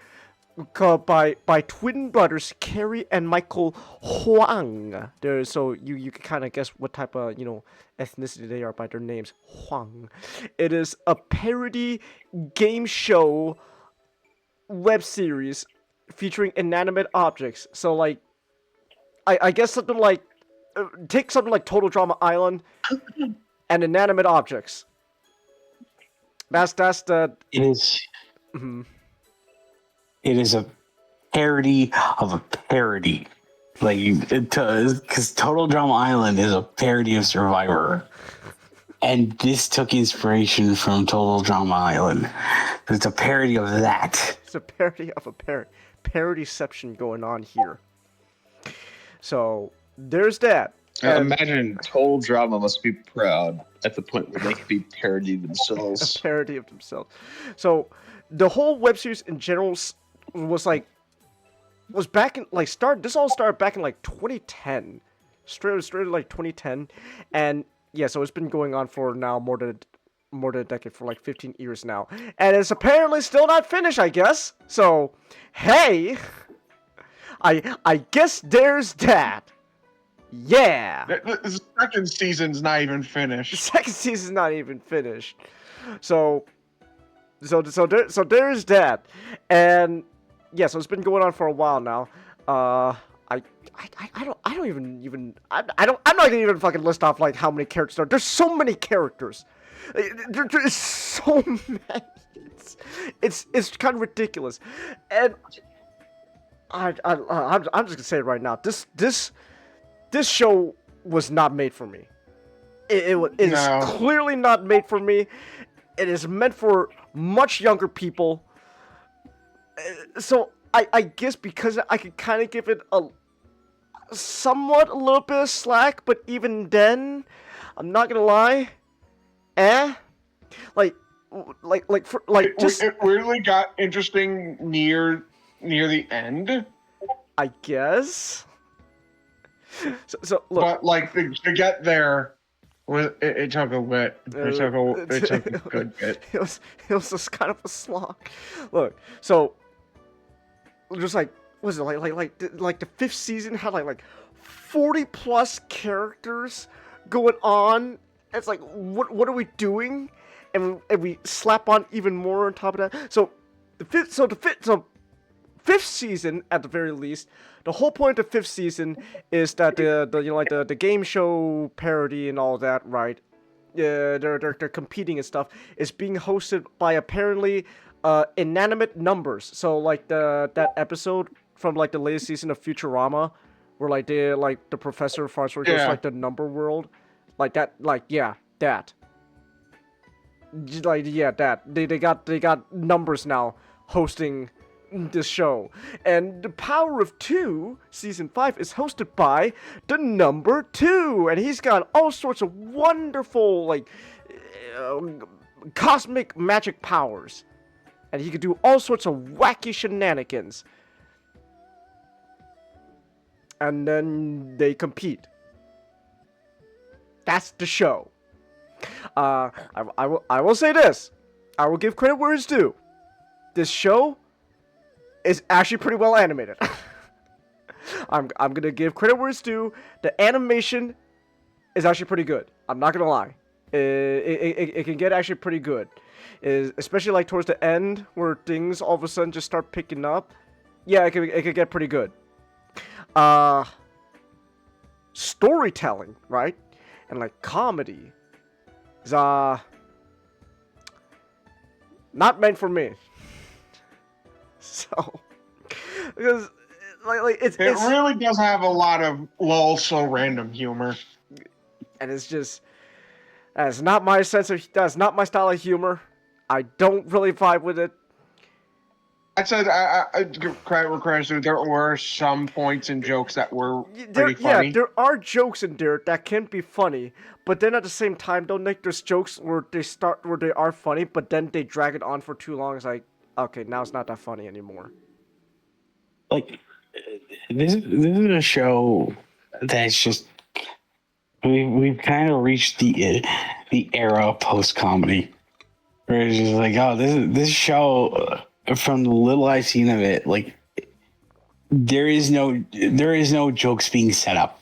called by twin brothers Kerry and Michael Huang. So you can kind of guess what type of ethnicity they are by their names. Huang. It is a parody game show web series featuring inanimate objects. So like, I guess something like take something like Total Drama Island and inanimate objects. That's the. It is. Mm-hmm. It is a parody of a parody. Like, because Total Drama Island is a parody of Survivor. And this took inspiration from Total Drama Island. It's a parody of that. It's a parody of a parodyception going on here. So, there's that. Imagine Total Drama must be proud at the point where they can be parody themselves. A parody of themselves. So, the whole web series in general was back in this all started back in 2010, straight like 2010, and yeah, so it's been going on for now more than a decade, for 15 years now, and it's apparently still not finished, I guess. So hey, I guess there's that. Yeah, the second season's not even finished. The second season's not even finished. So there's that, and yeah, so it's been going on for a while now. I'm not gonna even fucking list off how many characters there are. There's so many characters. There's so many. It's kind of ridiculous, and I'm just gonna say it right now. This show was not made for me. It is clearly not made for me. It is meant for much younger people. So I guess because I could kind of give it a little bit of slack, but even then, I'm not gonna lie. It weirdly got interesting near the end. I guess. So look, but to get there, it took a bit. It took a good bit. It was just kind of a slog. Look, so just was it like the 5th season had like 40 plus characters going on. It's like what are we doing? And we slap on even more on top of that. So the fifth season at the very least. The whole point of the 5th season is that the game show parody and all that, right? They're competing and stuff, is being hosted by apparently inanimate numbers. So that episode from the latest season of Futurama, where the professor Farnsworth goes the number world, that. They got numbers now hosting this show. And The Power of Two season 5 is hosted by the number 2, and he's got all sorts of wonderful cosmic magic powers, and he could do all sorts of wacky shenanigans. And then they compete. That's the show. I will say this. I will give credit where it's due. This show is actually pretty well animated. I'm gonna give credit where it's due. The animation is actually pretty good. I'm not gonna lie. It can get actually pretty good, especially towards the end where things all of a sudden just start picking up. Yeah, it could get pretty good. storytelling, right? And like comedy is not meant for me. So because it's It really does have a lot of lol so random humor. and it's just that's not my that's not my style of humor. I don't really vibe with it. I said, I credit where credit's due. There were some points and jokes that were pretty funny. Yeah, there are jokes in there that can be funny, but then at the same time, don't make there's jokes where they are funny, but then they drag it on for too long. It's like, okay, now it's not that funny anymore. Like, this is a show that's just we've kind of reached the era of post comedy, where it's just like, oh, this show. From the little I've seen of it, like there is no jokes being set up.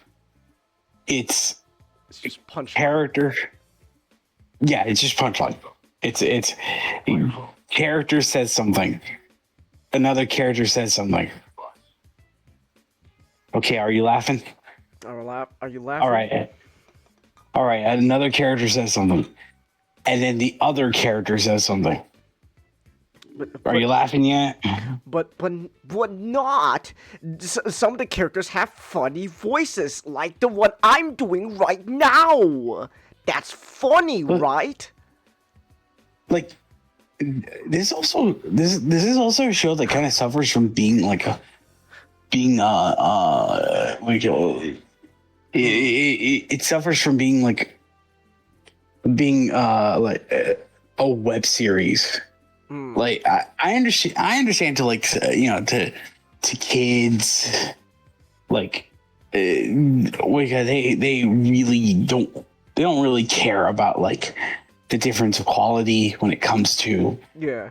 It's just punch character. Yeah, it's just punchline. It's character says something, another character says something. Okay, are you laughing? Are you laughing? All right. Another character says something, and then the other character says something. Are you laughing yet? But not. Some of the characters have funny voices, like the one I'm doing right now. That's funny, right? Like, this is also a show that kind of suffers from being it suffers from being a web series. Like I understand to to kids, like they really don't really care about like the difference of quality when it comes to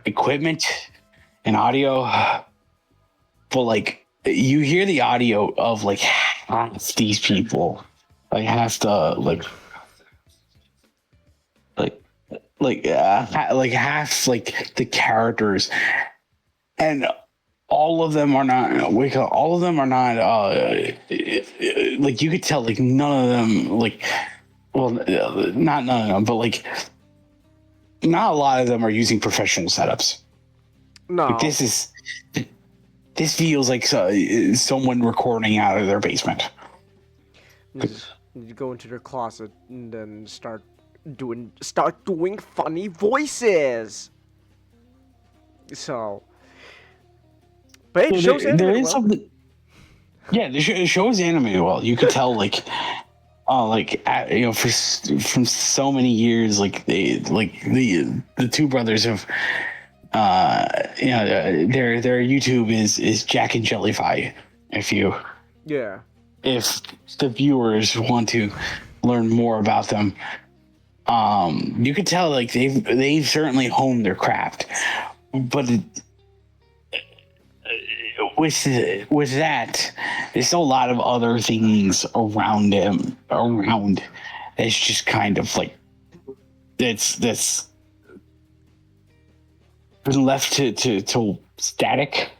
equipment and audio. But like you hear the audio of like half these people, like half the half like the characters, and all of them are not like you could tell like none of them not none of them, but like not a lot of them are using professional setups. No, like, this feels like someone recording out of their basement. You go into their closet and then start doing funny voices. So, but it shows there is something. Yeah, the show is animated well. You could tell, from so many years, the two brothers have, their YouTube is Jack and Jellyfy. If the viewers want to learn more about them. You could tell like they've certainly honed their craft, but with that, there's a lot of other things around it's just kind of like that's been left to static.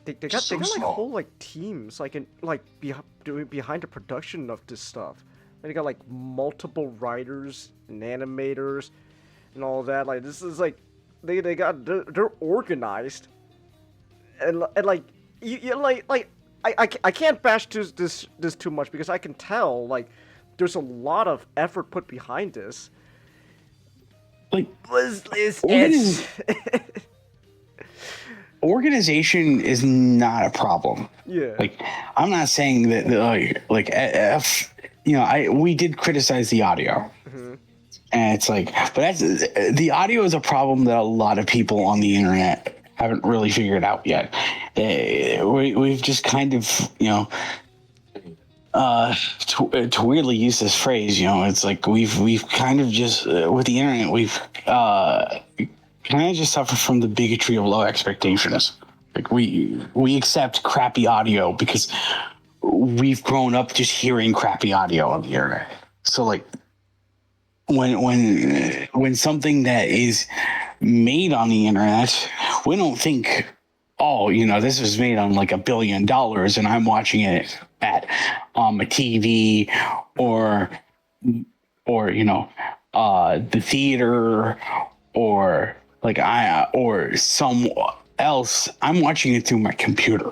They got like whole like teams behind the production of this stuff. They got like multiple writers and animators and all that. Like this is like they're organized and like I can't bash this too much because I can tell like there's a lot of effort put behind this. Like organization is not a problem. Yeah. Like I'm not saying that we did criticize the audio. Mm-hmm. And it's like, but the audio is a problem that a lot of people on the internet haven't really figured out yet. We've just kind of, to weirdly use this phrase, it's like we've kind of just with the internet we've kind of just suffered from the bigotry of low expectations. Like we accept crappy audio because we've grown up just hearing crappy audio on the internet. So like when something that is made on the internet, we don't think oh, this was made on like $1 billion, and I'm watching it at a TV or the theater or or some else. I'm watching it through my computer.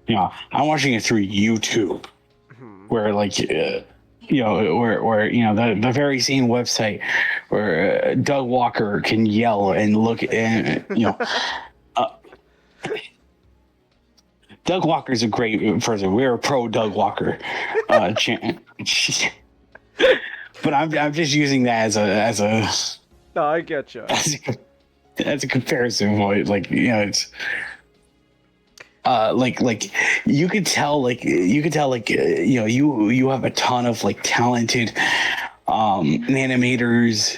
I'm watching it through YouTube, where the very same website where Doug Walker can yell and look and Doug Walker's a great person. We're a pro Doug Walker. But I'm just using that as a No, I get you. as a comparison point. It's you could tell you have a ton of talented animators.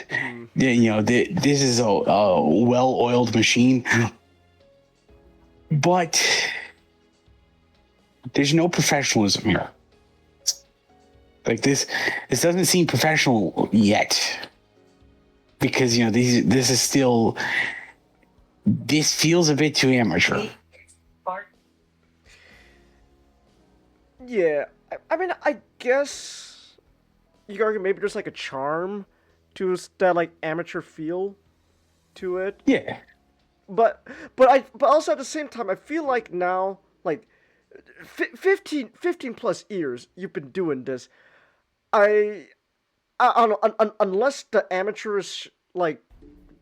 This is a well-oiled machine, but there's no professionalism here. This doesn't seem professional yet, because this feels a bit too amateur. Yeah, I mean, I guess you could argue maybe there's a charm to that amateur feel to it. Yeah. But also at the same time, I feel like now 15 plus years you've been doing this. I don't know, unless the amateurish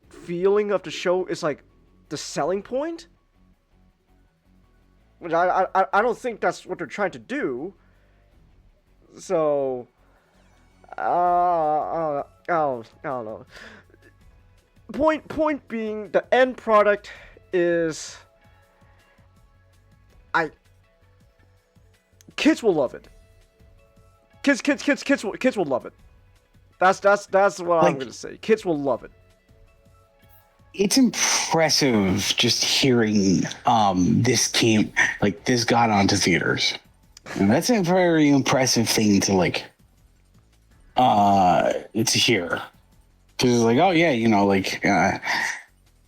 feeling of the show is the selling point. Which I don't think that's what they're trying to do. So, I don't know. Point being, the end product is, kids will love it. Kids will love it. That's what I'm gonna say. Kids will love it. It's impressive just hearing this got onto theaters. And that's a very impressive thing to hear. Because oh yeah,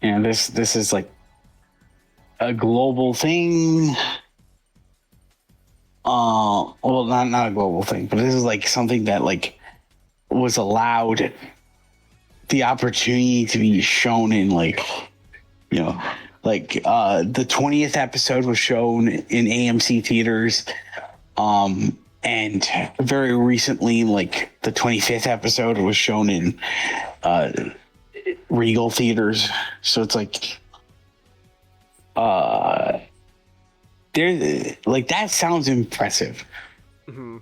this is a global thing. Well, not a global thing, but this is something that was allowed the opportunity to be shown in the 20th episode was shown in AMC theaters, and very recently the 25th episode was shown in Regal theaters. So it's that sounds impressive. Mm-hmm.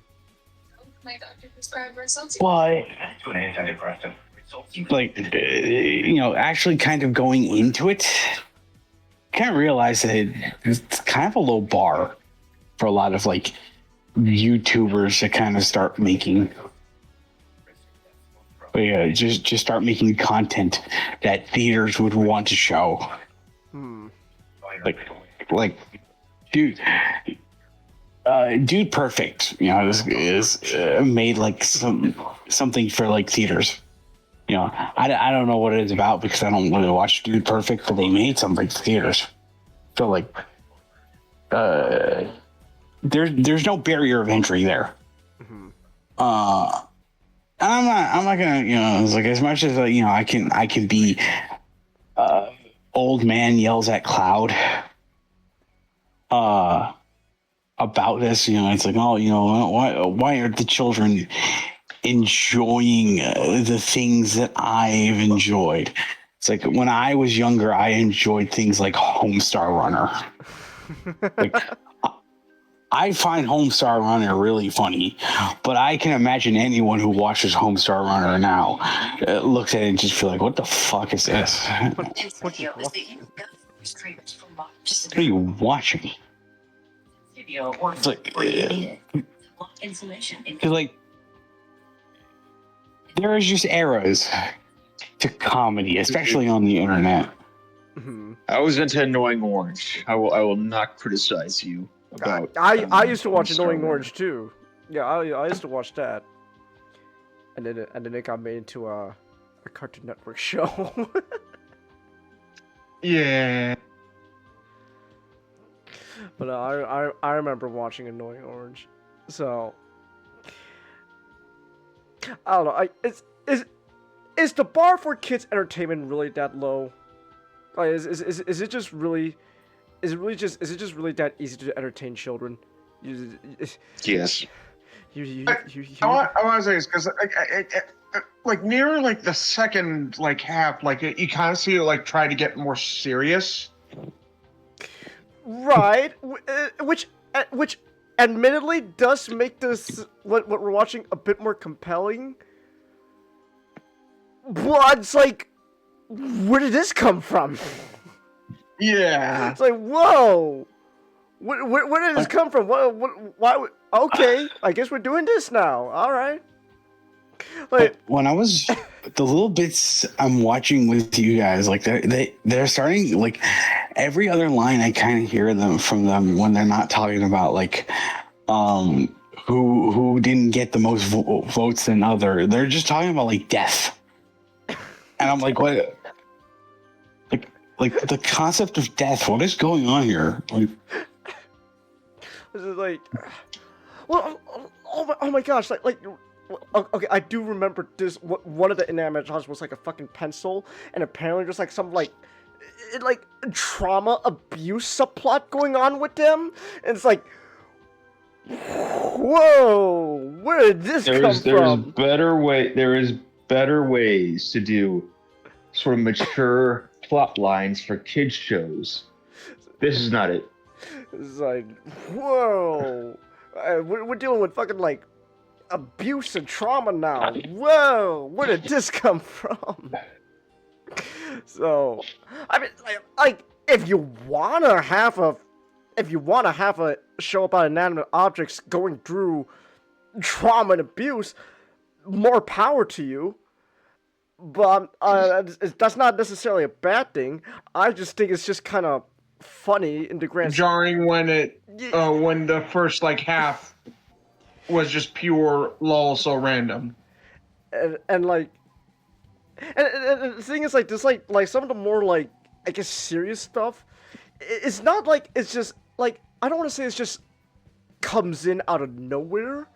My doctor prescribed results. But actually kind of going into it, kind of realize that it's kind of a low bar for a lot of YouTubers to kind of start making just start making content that theaters would want to show. Dude Perfect is made something for theaters. I don't know what it is about, because I don't really watch Dude Perfect, but they made something for theaters. So there's no barrier of entry there. Mm-hmm. I'm not gonna as much as I can be old man yells at cloud about this. It's why are the children enjoying the things that I've enjoyed? It's when I was younger, I enjoyed things like Homestar Runner. I find Homestar Runner really funny, but I can imagine anyone who watches Homestar Runner now looks at it and just feel what the fuck is this? What are you watching? It's there is just eras to comedy, especially on the internet. Mm-hmm. I was into Annoying Orange. I will not criticize you about. I used to watch Annoying Orange too. Yeah, I used to watch that, and then it got made into a Cartoon Network show. Yeah. But I remember watching Annoying Orange, so I don't know. Is the bar for kids entertainment really that low? Like, is it just really? Is it just really that easy to entertain children? Yes. I want to say this because like near like the second like half, like you kind of see it like try to get more serious. Right, which admittedly does make this what we're watching a bit more compelling. But it's like, where did this come from? Yeah. It's like, whoa, where did this come from? Why? Okay, I guess we're doing this now. All right. Like, when I was the little bits I'm watching with you guys, like they're starting, like every other line I kind of hear from them when they're not talking about like who didn't get the most votes than other. They're just talking about like death, and I'm like, what? Like the concept of death. What is going on here? Like, this is like, well, oh my gosh, like. Okay, I do remember this. One of the inanimate objects was like a fucking pencil, and apparently there's like some like trauma abuse subplot going on with them. And it's like, whoa, where did this come from? There is better ways to do sort of mature plot lines for kids shows. This is not it. It's like, whoa, we're dealing with fucking like abuse and trauma now. Whoa, where did this come from? So, I mean, like if you wanna have a show about inanimate objects going through trauma and abuse, more power to you. But that's not necessarily a bad thing. I just think it's just kind of funny in the grand. Jarring when when the first like half was just pure lol, so random. And like, and the thing is like this like some of the more like I guess serious stuff. It's not like it's just like I don't want to say it's just comes in out of nowhere.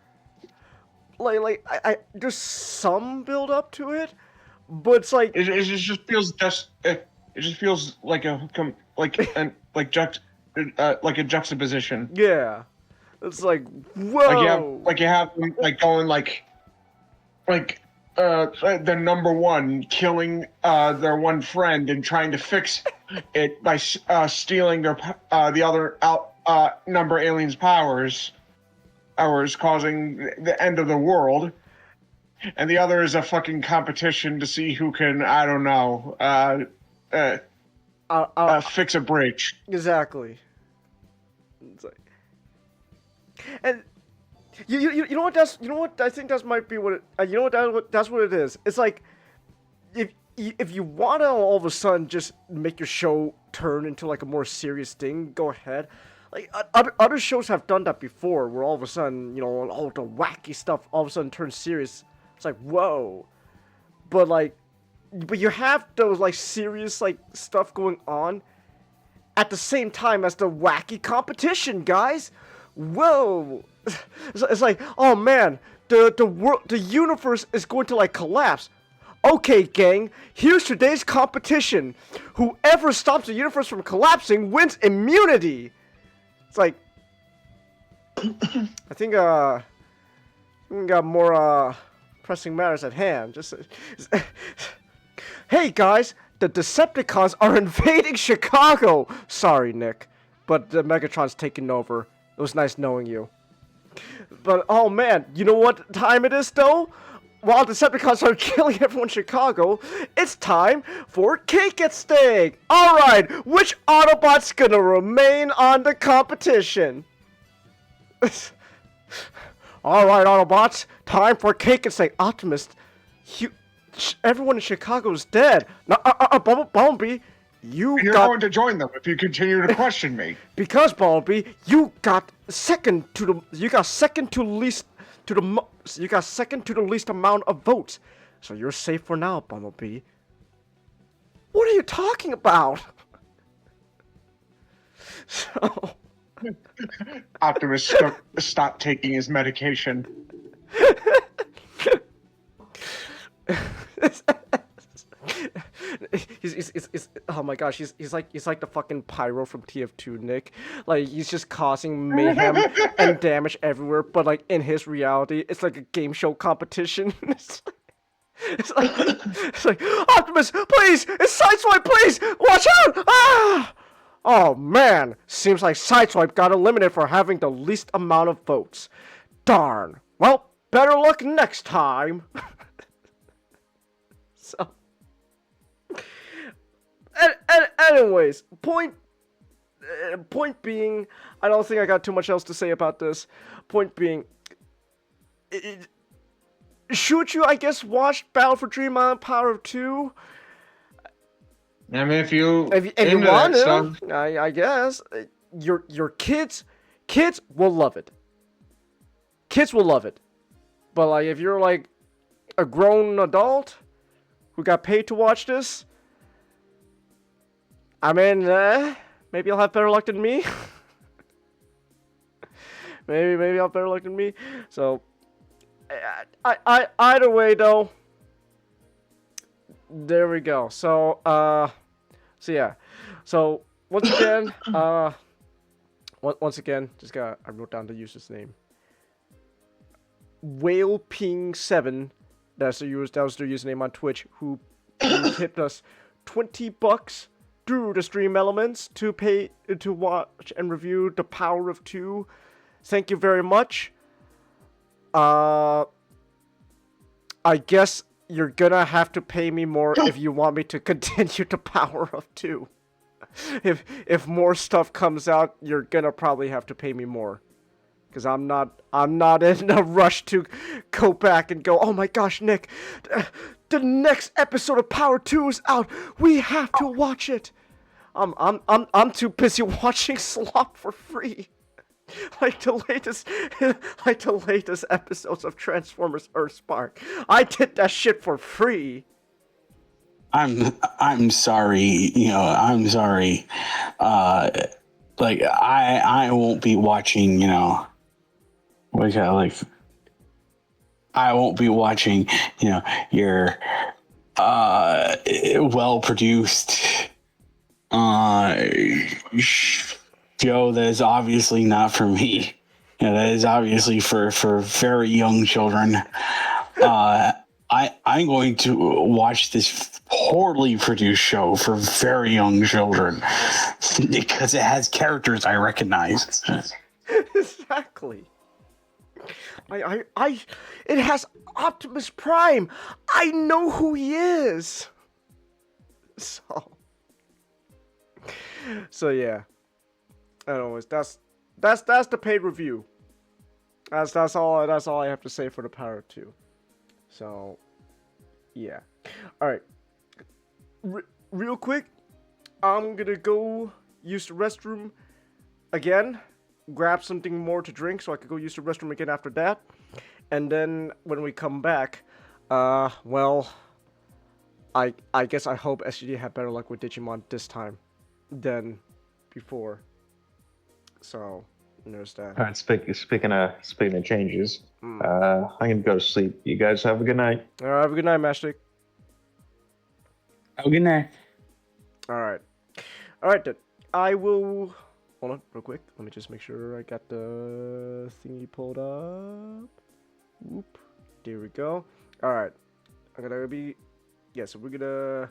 Like I there's some build up to it, but it's like it just feels it just feels like a juxtaposition. Yeah. It's like, whoa! Like you have like going like the number one killing their one friend and trying to fix it by stealing their the other number aliens' powers, causing the end of the world, and the other is a fucking competition to see who can fix a bridge. Exactly. It's like. And you know what I think that might be what it, that's what it is. It's like if you want to all of a sudden just make your show turn into like a more serious thing, go ahead. Like other shows have done that before, where all of a sudden all the wacky stuff all of a sudden turns serious. It's like whoa, but you have those like serious like stuff going on at the same time as the wacky competition, guys. Whoa! It's like, oh man, the universe is going to like collapse. Okay, gang, here's today's competition. Whoever stops the universe from collapsing wins immunity. It's like, I think we got more pressing matters at hand. Hey guys, the Decepticons are invading Chicago. Sorry, Nick, but the Megatron's taking over. It was nice knowing you. But, oh man, you know what time it is, though? While the Decepticons are killing everyone in Chicago, it's time for Cake at Stake! Alright, which Autobot's gonna remain on the competition? Alright, Autobots, time for Cake at Stake. Optimus, everyone in Chicago's dead. Now, Bumblebee, You're going to join them if you continue to question me. Because Bumblebee, you got second to the least amount of votes. So you're safe for now, Bumblebee. What are you talking about? So Optimus stopped taking his medication. He's oh my gosh, he's like the fucking Pyro from TF2, Nick. Like he's just causing mayhem and damage everywhere, but like in his reality, it's like a game show competition. It's like Optimus, please, it's Sideswipe, please, watch out! Ah! Oh man, seems like Sideswipe got eliminated for having the least amount of votes. Darn. Well, better luck next time. So. Anyways, point being, I don't think I got too much else to say about this. Point being, should you, I guess, watch Battle for Dreamland Power of 2? I mean, if you want to, I guess your kids will love it. Kids will love it, but like if you're like a grown adult who got paid to watch this, I mean, maybe I'll have better luck than me. maybe I'll have better luck than me. So, either way though. There we go. So yeah. So once again, just I wrote down the user's name. WhalePing7. That was their username on Twitch. Who tipped us $20 through the stream elements to pay to watch and review The Power of 2. Thank you very much. I guess you're gonna have to pay me more if you want me to continue The Power of 2. If more stuff comes out, you're gonna probably have to pay me more. Cause I'm not in a rush to go back and go, oh my gosh, Nick, the next episode of Power 2 is out. We have to watch it. I'm too busy watching Slop for free. Like the latest episodes of Transformers Earthspark. I did that shit for free. I'm sorry, I'm sorry. Like I won't be watching, I won't be watching, your well produced show that is obviously not for me. That is obviously for very young children. I'm going to watch this poorly produced show for very young children because it has characters I recognize. Exactly. It has Optimus Prime. I know who he is. So yeah. Anyways, that's the paid review. That's all I have to say for The Power 2. So, yeah. All right. Real quick, I'm gonna go use the restroom again. Grab something more to drink so I could go use the restroom again after that. And then when we come back, well, I guess I hope SGD had better luck with Digimon this time than before. So, there's that. All right, speaking of changes, I'm gonna go to sleep. You guys have a good night. All right, have a good night, Mastic. Have a good night. All right then. I will. Hold on, real quick. Let me just make sure I got the thingy pulled up. Whoop. There we go. All right. I'm gonna be. Yeah, so we're gonna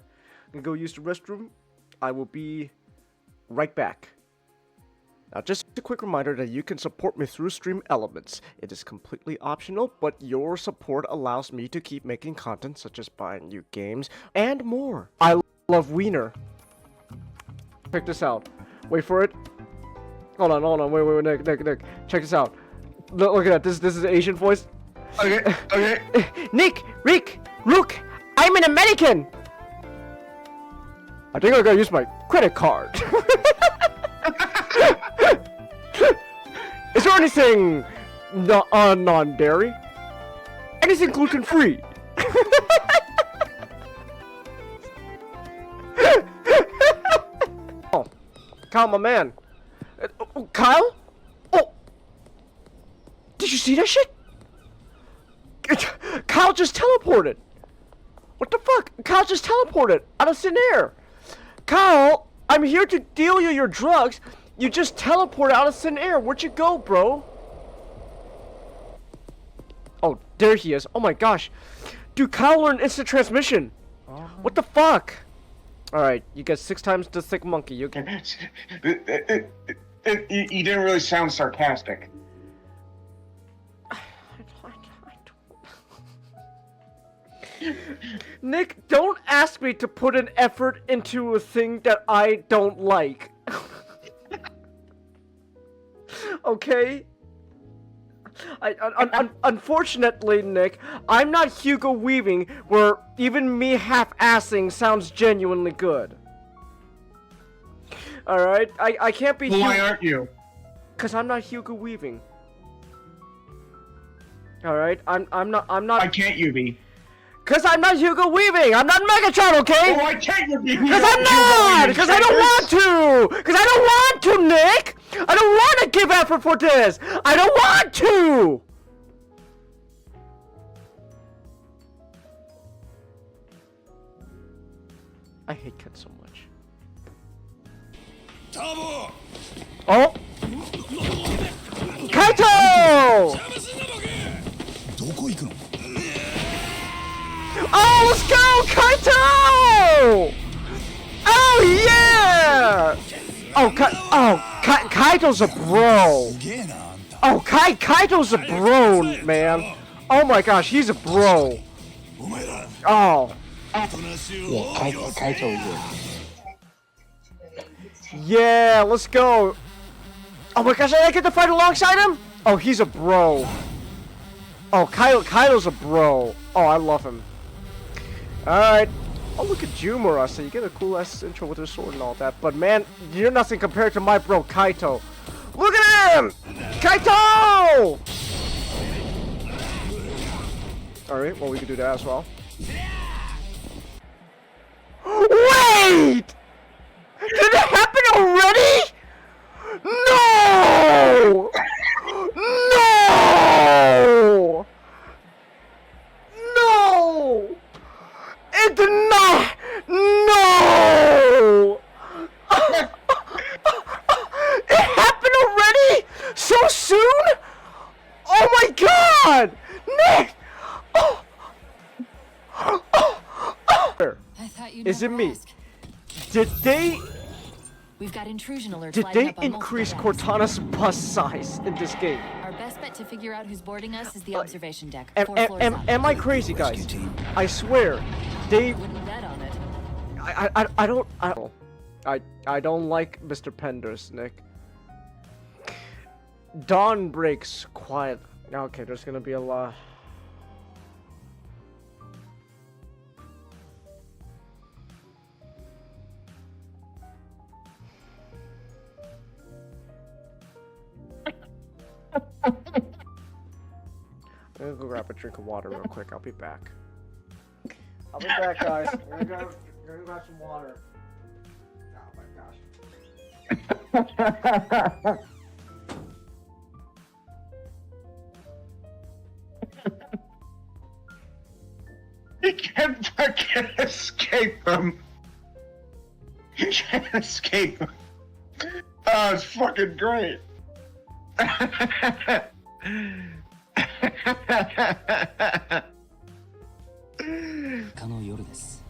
go use the restroom. I will be right back. Now, just a quick reminder that you can support me through Stream Elements. It is completely optional, but your support allows me to keep making content such as buying new games and more. I love Wiener. Check this out. Wait for it. Hold on. Wait, Nick. Check this out. Look at that. This is the Asian voice. Okay. Nick, Rick, Rook, I'm an American. I think I gotta use my credit card. Is there anything non-dairy? Anything gluten-free? Oh, count my man. Oh, Kyle? Oh! Did you see that shit? Kyle just teleported! What the fuck? Kyle just teleported out of thin air! Kyle, I'm here to deal you your drugs. You just teleported out of thin air. Where'd you go, bro? Oh, there he is. Oh my gosh. Dude, Kyle learned instant transmission. What the fuck? Alright, you get 6 times the thick monkey. You can. You didn't really sound sarcastic. Nick, don't ask me to put an effort into a thing that I don't like. Okay? Unfortunately, Nick, I'm not Hugo Weaving, where even me half-assing sounds genuinely good. Alright? I can't be Why aren't you? Because I'm not Hugo Weaving. Alright? I'm not... Why can't you be? Cause I'm not Hugo Weaving! I'm not Megatron, okay? Oh, why can't you be? Cause I'm not! Cause I don't want to! Cause I don't want to, Nick! I don't want to give effort for this! I don't want to! I hate Ken so much. Oh! Kaito! Oh, let's go, Kaito! Oh, yeah! Oh, Kaito's a bro. Oh, Kaito's a bro, man. Oh my gosh, he's a bro. Oh. Yeah, Kaito. Yeah, let's go. Oh my gosh, I get to fight alongside him? Oh, he's a bro. Oh, Kaito's a bro. Oh, I love him. Alright. Oh, look at you, Murasa. You get a cool ass intro with your sword and all that. But man, you're nothing compared to my bro, Kaito. Look at him! Kaito! Alright, well, we can do that as well. Wait! Did it happen already? No! No! No! It did not! No! It happened already? So soon? Oh my god! Nick! Oh! I thought you'd Is it never me? ask. Did they... We've got intrusion alerts. Did lighting they up on increase multiple decks. Cortana's bus size in this game? Our best bet to figure out who's boarding us is the observation deck. Am, 4 am, floors am, up. am I crazy, guys? I swear, they... Wouldn't bet on it. I don't like Mr. Penders, Nick. Dawn breaks quiet. Okay, there's gonna be a lot. I'm gonna go grab a drink of water real quick. I'll be back. I'll be back, guys. I'm gonna grab some water. Oh my gosh. You can't fucking escape them. You can't escape them. Oh, it's fucking great.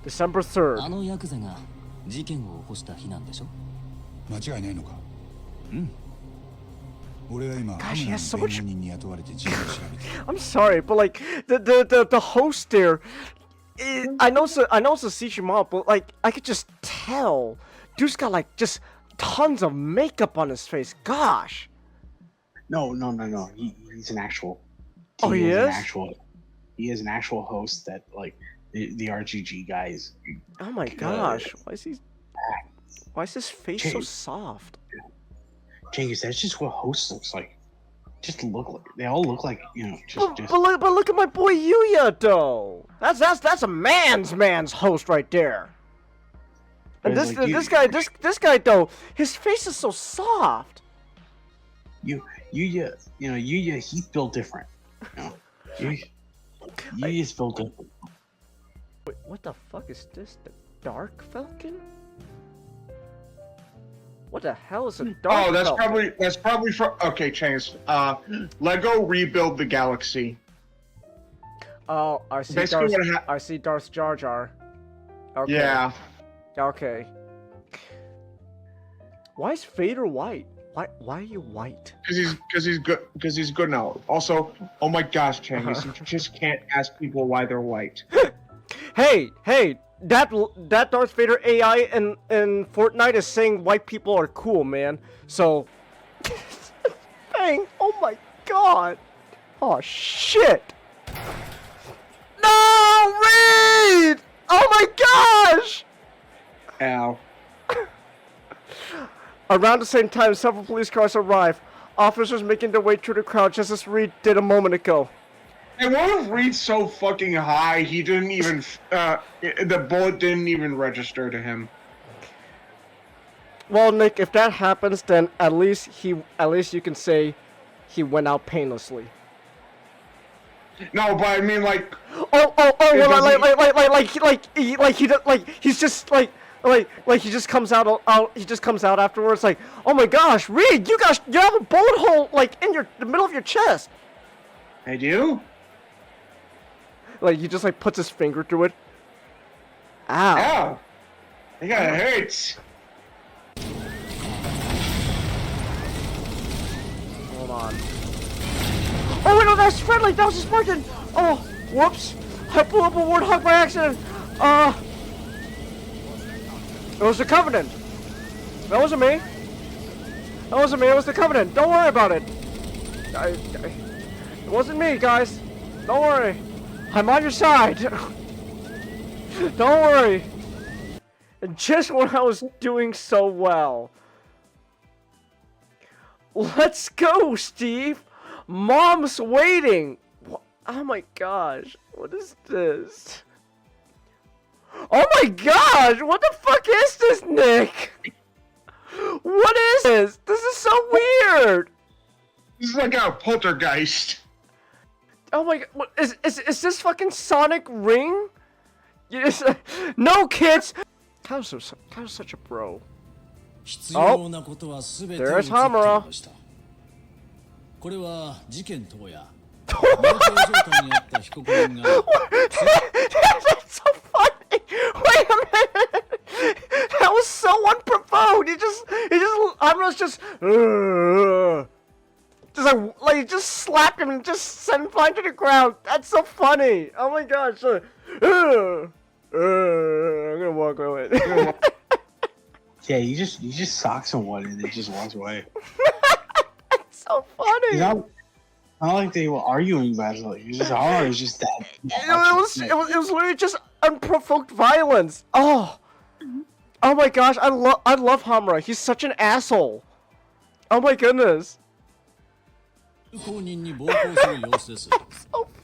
December 3rd. あのヤクザが事件を起こした日なんでしょ？間違いないのか？うん。俺は今 Gosh, he has so much. 弁護人に雇われて事件を調べて。I'm sorry, but like the host there, I know it's a CG but like I could just tell, dude's got like just tons of makeup on his face. Gosh. No. He's an actual. Oh, he is? He is an actual host that like the RGG guys. Oh my gosh, why is his face so soft? Jenkins, that's just what host looks like. They all look like, you know, But look at my boy Yuya though. That's a man's host right there. And this guy though, his face is so soft. he's built different. You just built different. Wait, what the fuck is this? The Dark Falcon? What the hell is a Dark Falcon? That's probably for okay, Chance. Lego Rebuild the Galaxy. Oh, I see. I see Darth Jar Jar. Okay. Yeah. Okay. Why is Vader white? Why are you white? Because he's good. Because he's good now. Also, oh my gosh, Chance, you just can't ask people why they're white. Hey, that Darth Vader AI in Fortnite is saying white people are cool, man. So, dang, oh my god, oh shit. No, Reed! Oh my gosh! Ow. Around the same time, several police cars arrive. Officers making their way through the crowd just as Reed did a moment ago. And what if Reed's so fucking high he didn't even the bullet didn't even register to him? Well, Nick, if that happens, then at least you can say he went out painlessly. No, but I mean like. He just comes out afterwards like, oh my gosh, Reed, you have a bullet hole like in the middle of your chest. I do. Like he just like puts his finger through it. Ow. Ow. I think it hurts. Hold on. Oh wait, no, that's friendly. That was a Spartan. Oh, whoops. I blew up a warthog by accident. It was the Covenant. That wasn't me. That wasn't me. It was the Covenant. Don't worry about it. It wasn't me, guys. Don't worry. I'm on your side. Don't worry. And just when I was doing so well. Let's go, Steve. Mom's waiting. Oh my gosh. What is this? Oh my gosh! What the fuck is this, Nick? What is this? This is so weird! This is like a poltergeist. Oh my god, what, is this fucking Sonic Ring? No, kids! Kyle's such a bro. Oh, there's Hamura. That's so funny! Wait a minute! That was so unprovoked! Hamura's just like he just slapped him and just sent him flying to the ground. That's so funny! Oh my gosh! I'm gonna walk away. Yeah, you just sock someone and it just walks away. That's so funny! Not like they were arguing about it. It's just hard. It's just that. It was literally just unprovoked violence. Oh my gosh! I love Hamura. He's such an asshole. Oh my goodness. So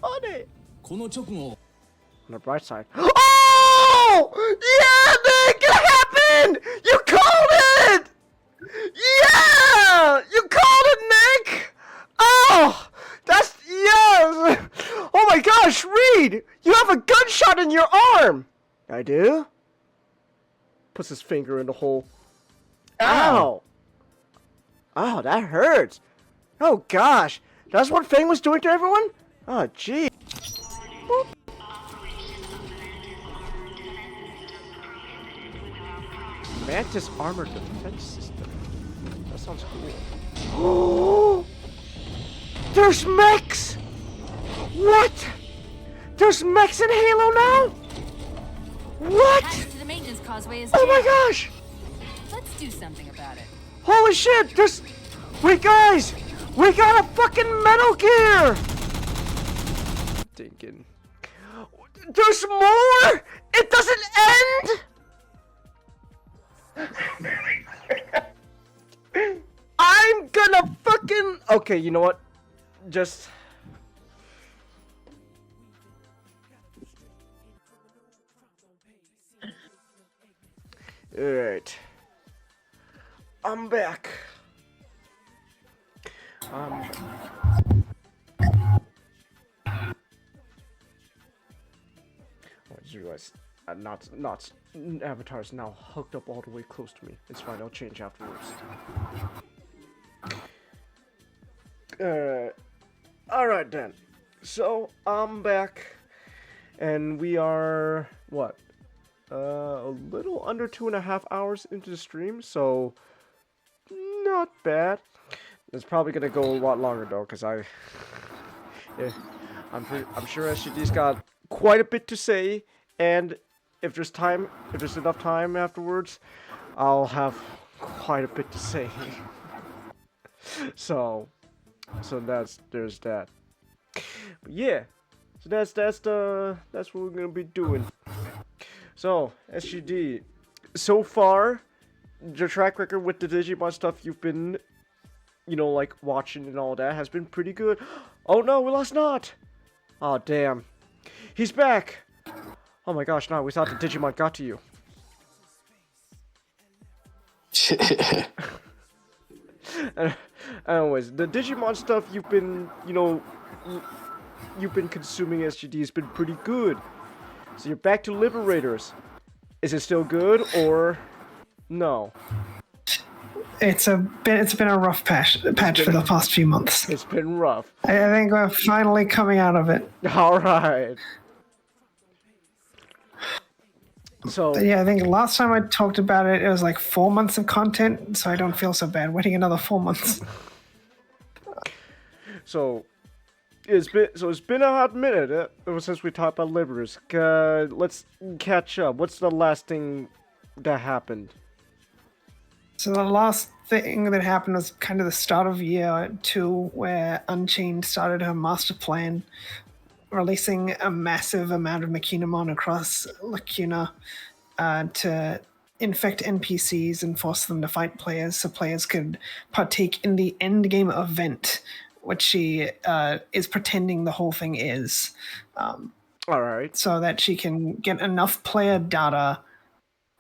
funny. On the bright side. Oh! Yeah, Nick! It happened! You called it! Yeah! You called it, Nick! Oh! That's... Yes! Oh my gosh, Reed! You have a gunshot in your arm! I do? Puts his finger in the hole. Ow! Oh, that hurts. Oh gosh. That's what Fang was doing to everyone? Oh, gee. Boop. Mantis Armor Defense System. That sounds cool. There's mechs! What? There's mechs in Halo now? What? Access to the maintenance causeway is Oh my gosh! Let's do something about it. Holy shit! There's... Wait, guys! We got a fucking Metal Gear! Thinking... There's more! It doesn't end! I'm gonna fucking... Okay, you know what? Just... Alright. I'm back. Oh, I just realized not Avatar is now hooked up all the way close to me. It's fine. I'll change afterwards. Alright then. So I'm back, and we are what? A little under 2.5 hours into the stream, so not bad. It's probably gonna go a lot longer though, cause I'm sure SGD's got quite a bit to say, and if there's enough time afterwards, I'll have quite a bit to say. so there's that. But yeah, so that's what we're gonna be doing. So SGD, so far, your track record with the Digimon stuff you've been, like watching and all that has been pretty good. Oh no, we lost Not. Oh damn, he's back. Oh my gosh, Not, we thought the Digimon got to you. Anyways, the Digimon stuff you've been, you've been consuming SGD has been pretty good. So you're back to Liberators. Is it still good or no? It's been a rough patch for the past few months. It's been rough. I think we're finally coming out of it. All right. So yeah, I think last time I talked about it, it was like 4 months of content, so I don't feel so bad waiting another 4 months. So it's been a hot minute ever since we talked about Liberators. Let's catch up. What's the last thing that happened? So the last thing that happened was kind of the start of year 2, where Unchained started her master plan, releasing a massive amount of Machinamon across Lacuna to infect NPCs and force them to fight players so players could partake in the endgame event, which she is pretending the whole thing is. All right. So that she can get enough player data,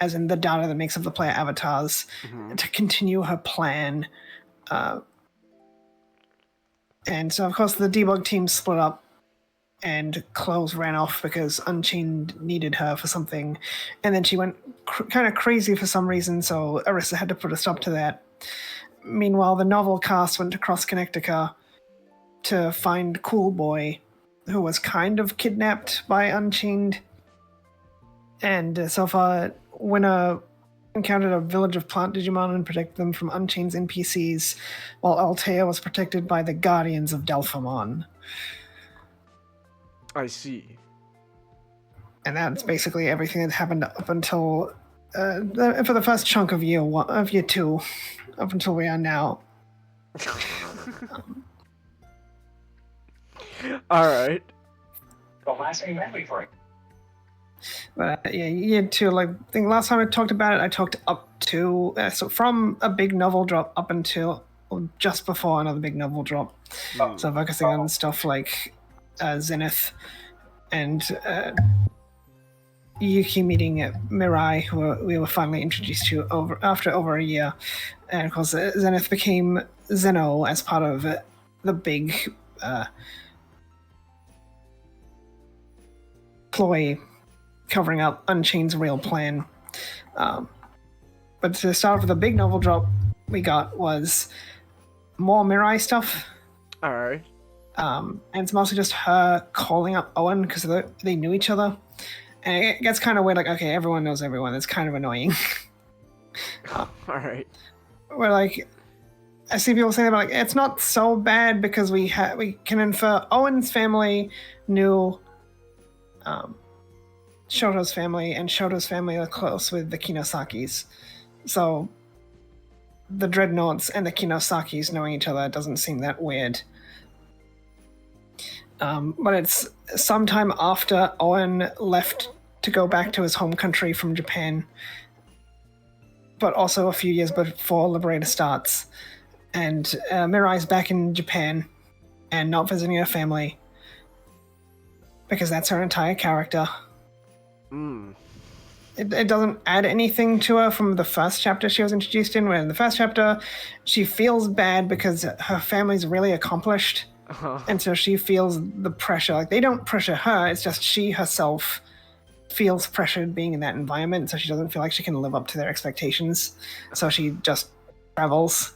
as in the data that makes up the player avatars, to continue her plan. And so, of course, the debug team split up, and Close ran off because Unchained needed her for something. And then she went kind of crazy for some reason, so Arissa had to put a stop to that. Meanwhile, the novel cast went to Cross Connectica to find Cool Boy, who was kind of kidnapped by Unchained. And so far, Winner encountered a village of plant Digimon and protected them from Unchained's NPCs, while Altea was protected by the Guardians of Delphamon. I see. And that's basically everything that happened up until for the first chunk of year 2, up until we are now. All right. The last thing memory for it. But yeah, year 2. Like, I think last time I talked about it, I talked up to so from a big novel drop up until just before another big novel drop. So focusing on stuff like Zenith and Yuki meeting Mirai, who we were finally introduced to after over a year. And of course, Zenith became Zeno as part of the big ploy covering up Unchained's real plan. But to start with, the big novel drop we got was more Mirai stuff. All right. And it's mostly just her calling up Owen because they knew each other. And it gets kind of weird, like, okay, everyone knows everyone. It's kind of annoying. All right. Where, like, I see people saying, like, it's not so bad because we can infer Owen's family knew Shoto's family, and Shoto's family are close with the Kinosakis. So the Dreadnoughts and the Kinosakis knowing each other doesn't seem that weird. But it's sometime after Owen left to go back to his home country from Japan, but also a few years before Liberator starts. And Mirai's back in Japan and not visiting her family because that's her entire character. It doesn't add anything to her from the first chapter she was introduced in, where in the first chapter she feels bad because her family's really accomplished. And so she feels the pressure. Like, they don't pressure her, it's just she herself feels pressured being in that environment, so she doesn't feel like she can live up to their expectations. So she just travels.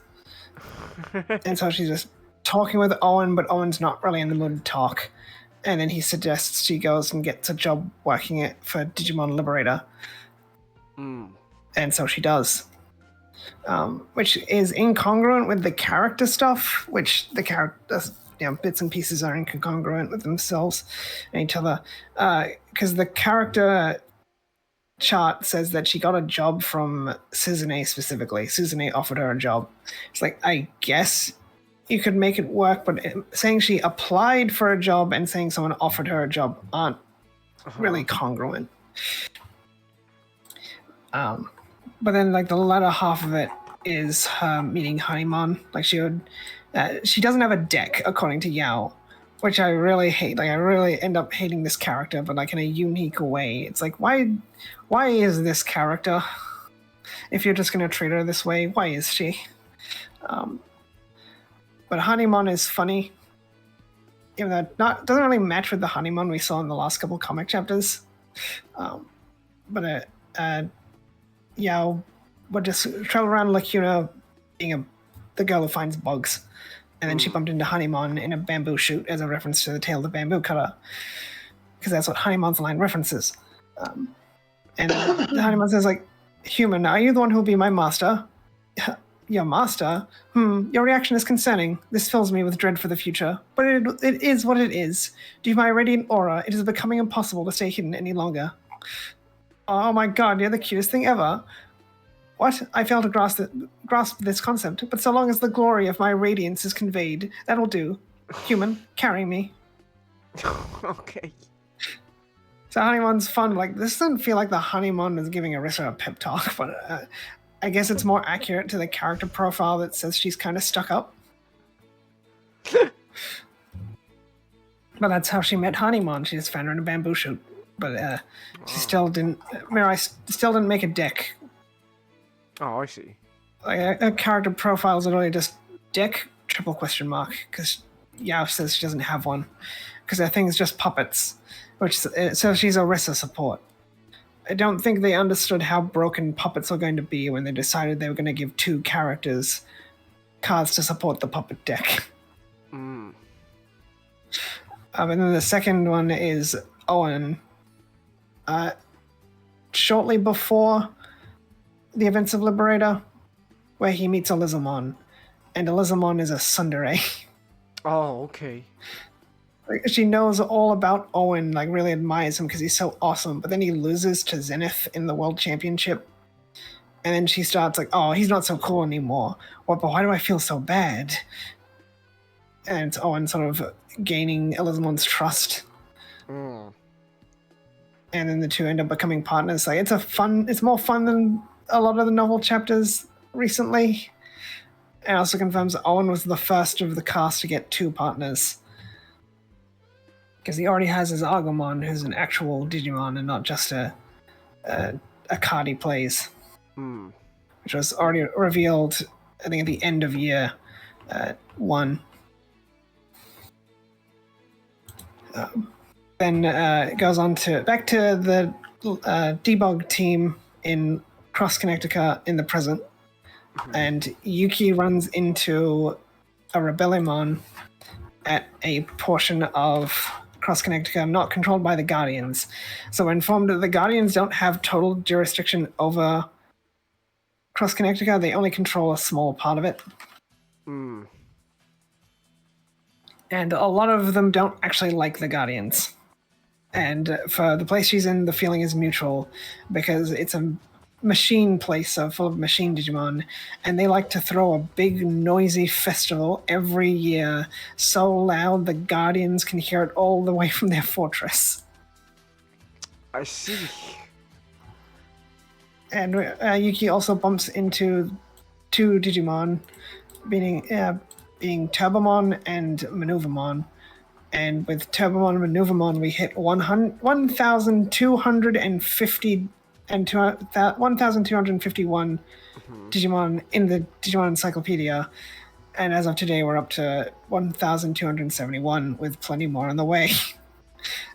And so she's just talking with Owen, but Owen's not really in the mood to talk. And then he suggests she goes and gets a job working it for Digimon Liberator. And so she does. Which is incongruent with the character stuff, which the characters, bits and pieces are incongruent with themselves and each other. Because the character chart says that she got a job from Suzune specifically. Suzune offered her a job. It's like, I guess you could make it work, but saying she applied for a job and saying someone offered her a job aren't really congruent. But then, like, the latter half of it is her meeting Honeyman. Like, she doesn't have a deck, according to Yao, which I really hate. Like, I really end up hating this character, but, like, in a unique way. It's like, why is this character? If you're just going to treat her this way, why is she? But Honeyman is funny. Even though it doesn't really match with the Honeyman we saw in the last couple comic chapters. But Yao would just travel around Lacuna being the girl who finds bugs. And then she bumped into Honeyman in a bamboo shoot as a reference to the Tale of the Bamboo Cutter. Because that's what Honeyman's line references. And the Honeyman says, like, human, are you the one who will be my master? Your master? Your reaction is concerning. This fills me with dread for the future. But it is what it is. Due to my radiant aura, it is becoming impossible to stay hidden any longer. Oh my god, you're the cutest thing ever. What? I fail to grasp this concept, but so long as the glory of my radiance is conveyed, that'll do. Human, carry me. Okay. So Honeymon's fun. Like, this doesn't feel like the Honeymon is giving Arissa a pep talk, but I guess it's more accurate to the character profile that says she's kind of stuck up. But that's how she met Honeymon. She just found her in a bamboo shoot. But she still didn't. Mirai still didn't make a deck. Oh, I see. Like a character profile is literally just deck ? Because Yao says she doesn't have one. Because her thing is just puppets, so she's Orisa support. I don't think they understood how broken puppets are going to be when they decided they were going to give 2 characters cards to support the puppet deck. And then the second one is Owen. Shortly before the events of Liberator, where he meets Elizamon, and Elizamon is a tsundere. Oh, okay. Like, she knows all about Owen, like, really admires him because he's so awesome, but then he loses to Zenith in the World Championship. And then she starts like, oh, he's not so cool anymore. But why do I feel so bad? And it's Owen sort of gaining Elizamon's trust. And then the two end up becoming partners. Like, it's more fun than a lot of the novel chapters recently. And also confirms that Owen was the first of the cast to get 2 partners. Because he already has his Agumon, who's an actual Digimon and not just a card he plays. Which was already revealed, I think, at the end of year 1. Then it goes on back to the debug team in Cross Connecticut in the present. And Yuki runs into a Rebellion at a portion of Cross Connecticut not controlled by the Guardians. So we're informed that the Guardians don't have total jurisdiction over Cross Connecticut. They only control a small part of it. And a lot of them don't actually like the Guardians. And for the place she's in, the feeling is mutual because it's a machine place full of machine Digimon, and they like to throw a big noisy festival every year, so loud the Guardians can hear it all the way from their fortress. I see. And Yuki also bumps into 2 Digimon, being Turbomon and Maneuvermon. And with Turbomon and Maneuvermon, we hit 1,250 and 1,251 Digimon in the Digimon Encyclopedia. And as of today, we're up to 1,271 with plenty more on the way.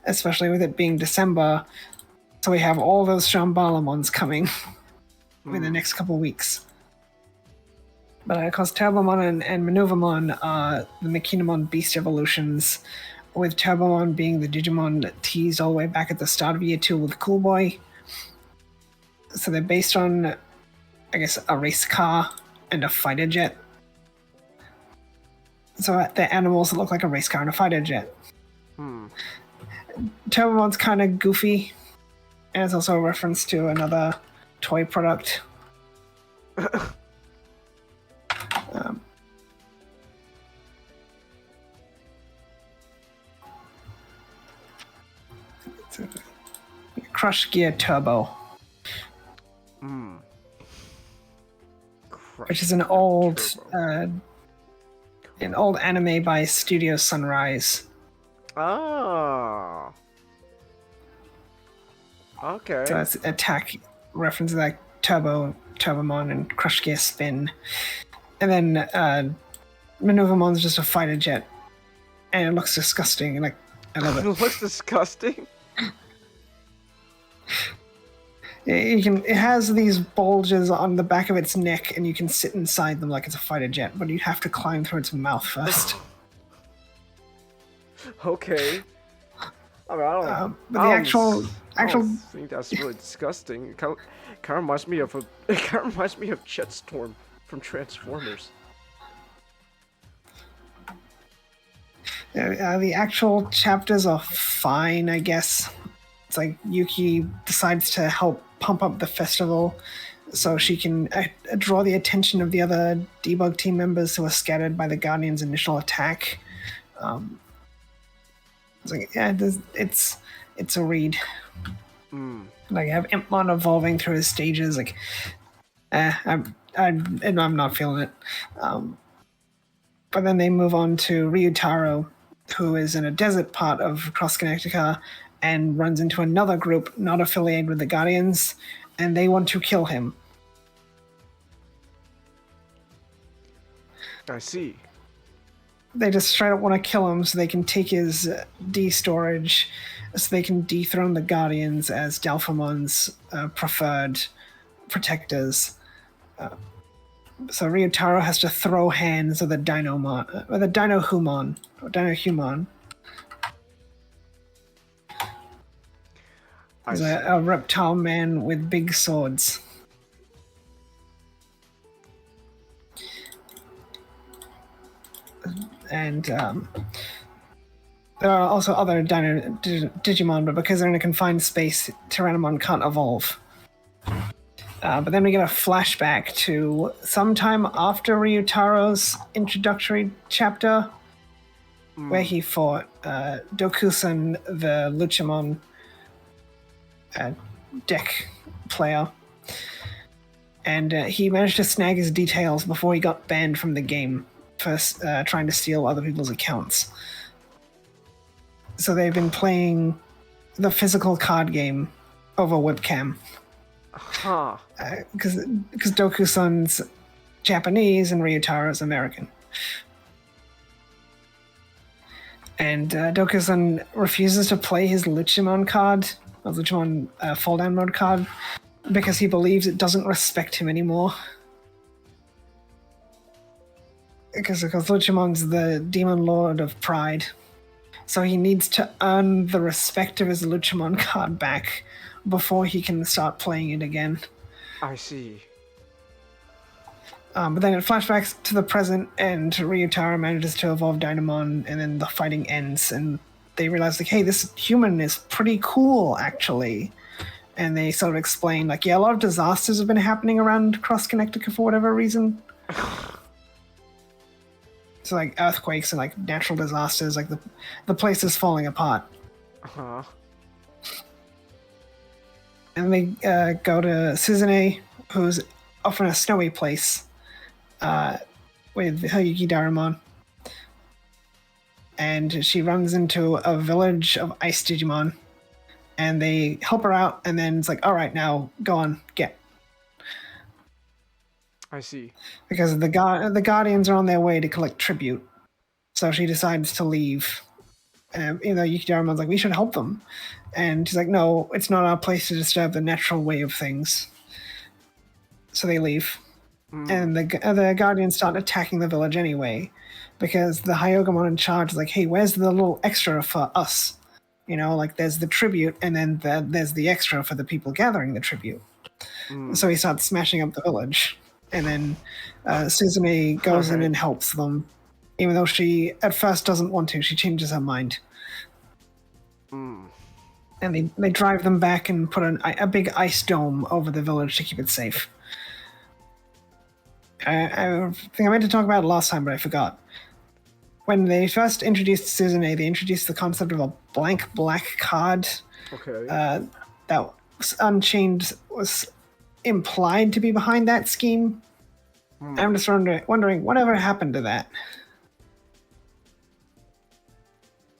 Especially with it being December, So we have all those Shambalamons coming in the next couple weeks. But of course, Turbomon and Maneuvermon are the Machinamon Beast evolutions, with Turbomon being the Digimon teased all the way back at the start of Year 2 with Cool Boy. So they're based on, I guess, a race car and a fighter jet. So they're animals that look like a race car and a fighter jet. Turbomon's kind of goofy, and it's also a reference to another toy product. Crush Gear Turbo. Which is an old anime by Studio Sunrise. Oh. Okay. So it's attack references like Turbomon and Crush Gear Spin. And then Maneuvermon's just a fighter jet. And it looks disgusting. Like, I love it. It looks disgusting. It has these bulges on the back of its neck, and you can sit inside them like it's a fighter jet, but you have to climb through its mouth first. Okay. I mean, I don't. But the actual I don't think that's really disgusting. It kind of reminds me of Jetstorm from Transformers. The actual chapters are fine, I guess. It's like Yuki decides to help pump up the festival so she can draw the attention of the other debug team members who are scattered by the Guardian's initial attack. It's like, yeah, it's a read. Like, you have Impmon evolving through his stages. Like, I'm not feeling it. But then they move on to Ryutaro, who is in a desert part of Cross Connecticut and runs into another group not affiliated with the Guardians, and they want to kill him. I see. They just straight up want to kill him so they can take his D-storage, so they can dethrone the Guardians as Dalphamon's preferred protectors. So Ryutaro has to throw hands with a Dino-Humon. He's a reptile man with big swords. And there are also other Digimon, but because they're in a confined space, Tyrannomon can't evolve. But then we get a flashback to sometime after Ryutaro's introductory chapter, where he fought Dokusan, the Luchamon deck player. And he managed to snag his details before he got banned from the game for trying to steal other people's accounts. So they've been playing the physical card game over webcam. Because Dokusan's Japanese and Ryutaro's American. And Dokusan refuses to play his Luchamon card, or Luchamon fall down mode card, because he believes it doesn't respect him anymore. Because Luchamon's the demon lord of pride. So he needs to earn the respect of his Luchamon card back before he can start playing it again. I see. But then it flashbacks to the present, and Ryutaro manages to evolve Dynamon, and then the fighting ends, and they realize, like, hey, this human is pretty cool, actually. And they sort of explain, like, yeah, a lot of disasters have been happening around Cross Connecticut for whatever reason. So, like, earthquakes and, like, natural disasters, like, the place is falling apart. And they go to Suzune, who's off in a snowy place with Hayuki Daramon. And she runs into a village of ice Digimon. And they help her out, and then it's like, all right, now go on, get. I see. Because the Guardians are on their way to collect tribute. So she decides to leave. Even though Yukidarumon's like, we should help them. And she's like, no, it's not our place to disturb the natural way of things. So they leave. And the Guardians start attacking the village anyway. Because the Hyogamon in charge is like, hey, where's the little extra for us? You know, like there's the tribute, and then there's the extra for the people gathering the tribute. So he starts smashing up the village. And then Suzume goes in and helps them. Even though she, at first, doesn't want to. She changes her mind. And they drive them back and put a big ice dome over the village to keep it safe. I think I meant to talk about it last time, but I forgot. When they first introduced Suzume, they introduced the concept of a blank black card. Okay. That was Unchained was implied to be behind that scheme. I'm just wondering whatever happened to that.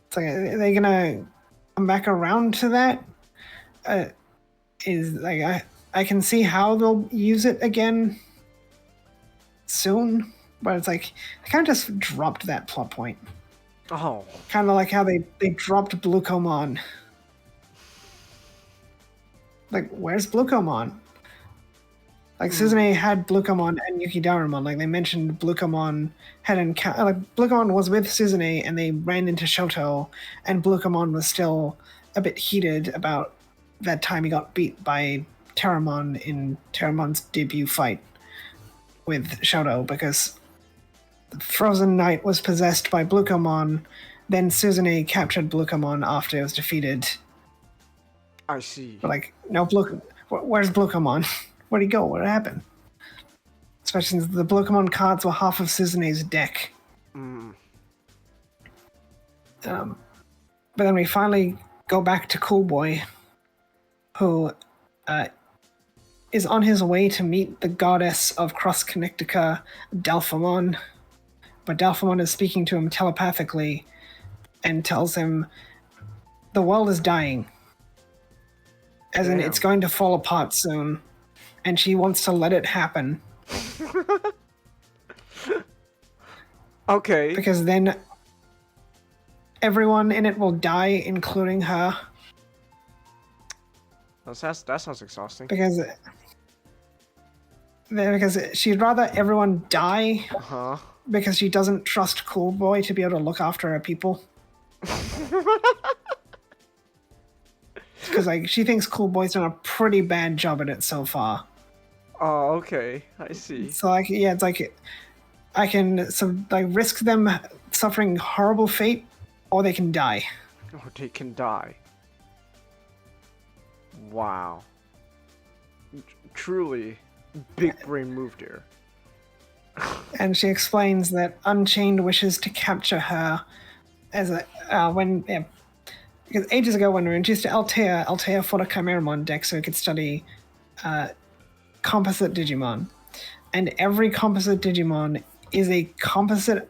It's like, are they gonna come back around to that? Is like I can see how they'll use it again soon, but it's like they kind of just dropped that plot point. Oh. Kind of like how they dropped Blukomon. Like, where's Blukomon? Like, Suzume had Blukomon and Yukidarumon. Like, they mentioned Blukomon had like, Blukomon was with Suzume and they ran into Shoto, and Blukomon was still a bit heated about that time he got beat by Terramon in Terramon's debut fight with Shoto, because the Frozen Knight was possessed by Blukomon, then Suzume captured Blukomon after it was defeated. I see. But like, no, where's Blukomon? Where'd he go? What happened? Especially since the Blukomon cards were half of Suzume's deck. But then we finally go back to Cool Boy, who is on his way to meet the goddess of Cross Connectica, Dalphamon. But Dalphamon is speaking to him telepathically and tells him the world is dying. As in, it's going to fall apart soon. And she wants to let it happen. Okay. Because then everyone in it will die, including her. That sounds exhausting. Because she'd rather everyone die because she doesn't trust Cool Boy to be able to look after her people. Because like she thinks Cool Boy's done a pretty bad job at it so far. Oh, okay. I see. So like, yeah, it's like I can risk them suffering horrible fate, or they can die. Or they can die. Wow. Truly, big brain move there. And she explains that Unchained wishes to capture her as because ages ago when we were introduced to Altea fought a Chimeramon deck so he could study composite Digimon. And every composite Digimon is a composite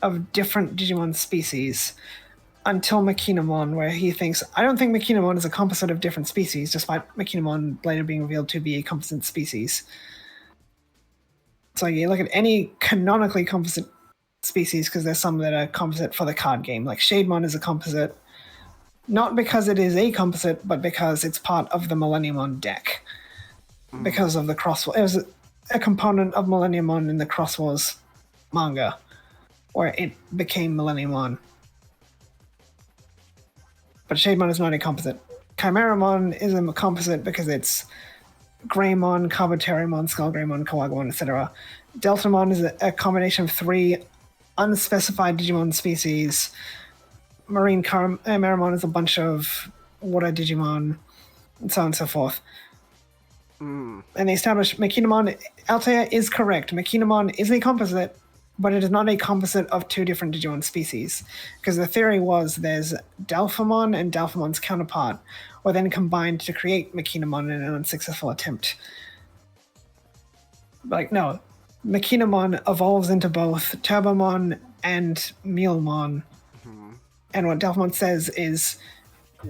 of different Digimon species until Makinemon, where he thinks, I don't think Makinemon is a composite of different species, despite Makinemon later being revealed to be a composite species. So you look at any canonically composite species, because there's some that are composite for the card game. Like Shademon is a composite, not because it is a composite, but because it's part of the Millenniumon deck. Because of the Cross Wars. It was a component of Millenniumon in the Cross Wars manga, where it became Millenniumon. But Shademon is not a composite. Chimeramon is a composite because it's Greymon, Carboterimon, Skullgreymon, Kawagamon, etc. Deltamon is a combination of 3 unspecified Digimon species. Marine Chimeramon is a bunch of water Digimon, and so on and so forth. And they established Makinemon. Altea is correct. Makinemon is a composite, but it is not a composite of 2 different Digimon species. Because the theory was there's Dalphamon and Dalphamon's counterpart were then combined to create Makinemon in an unsuccessful attempt. Like, no. Makinemon evolves into both Turbomon and Mealmon. And what Dalphamon says is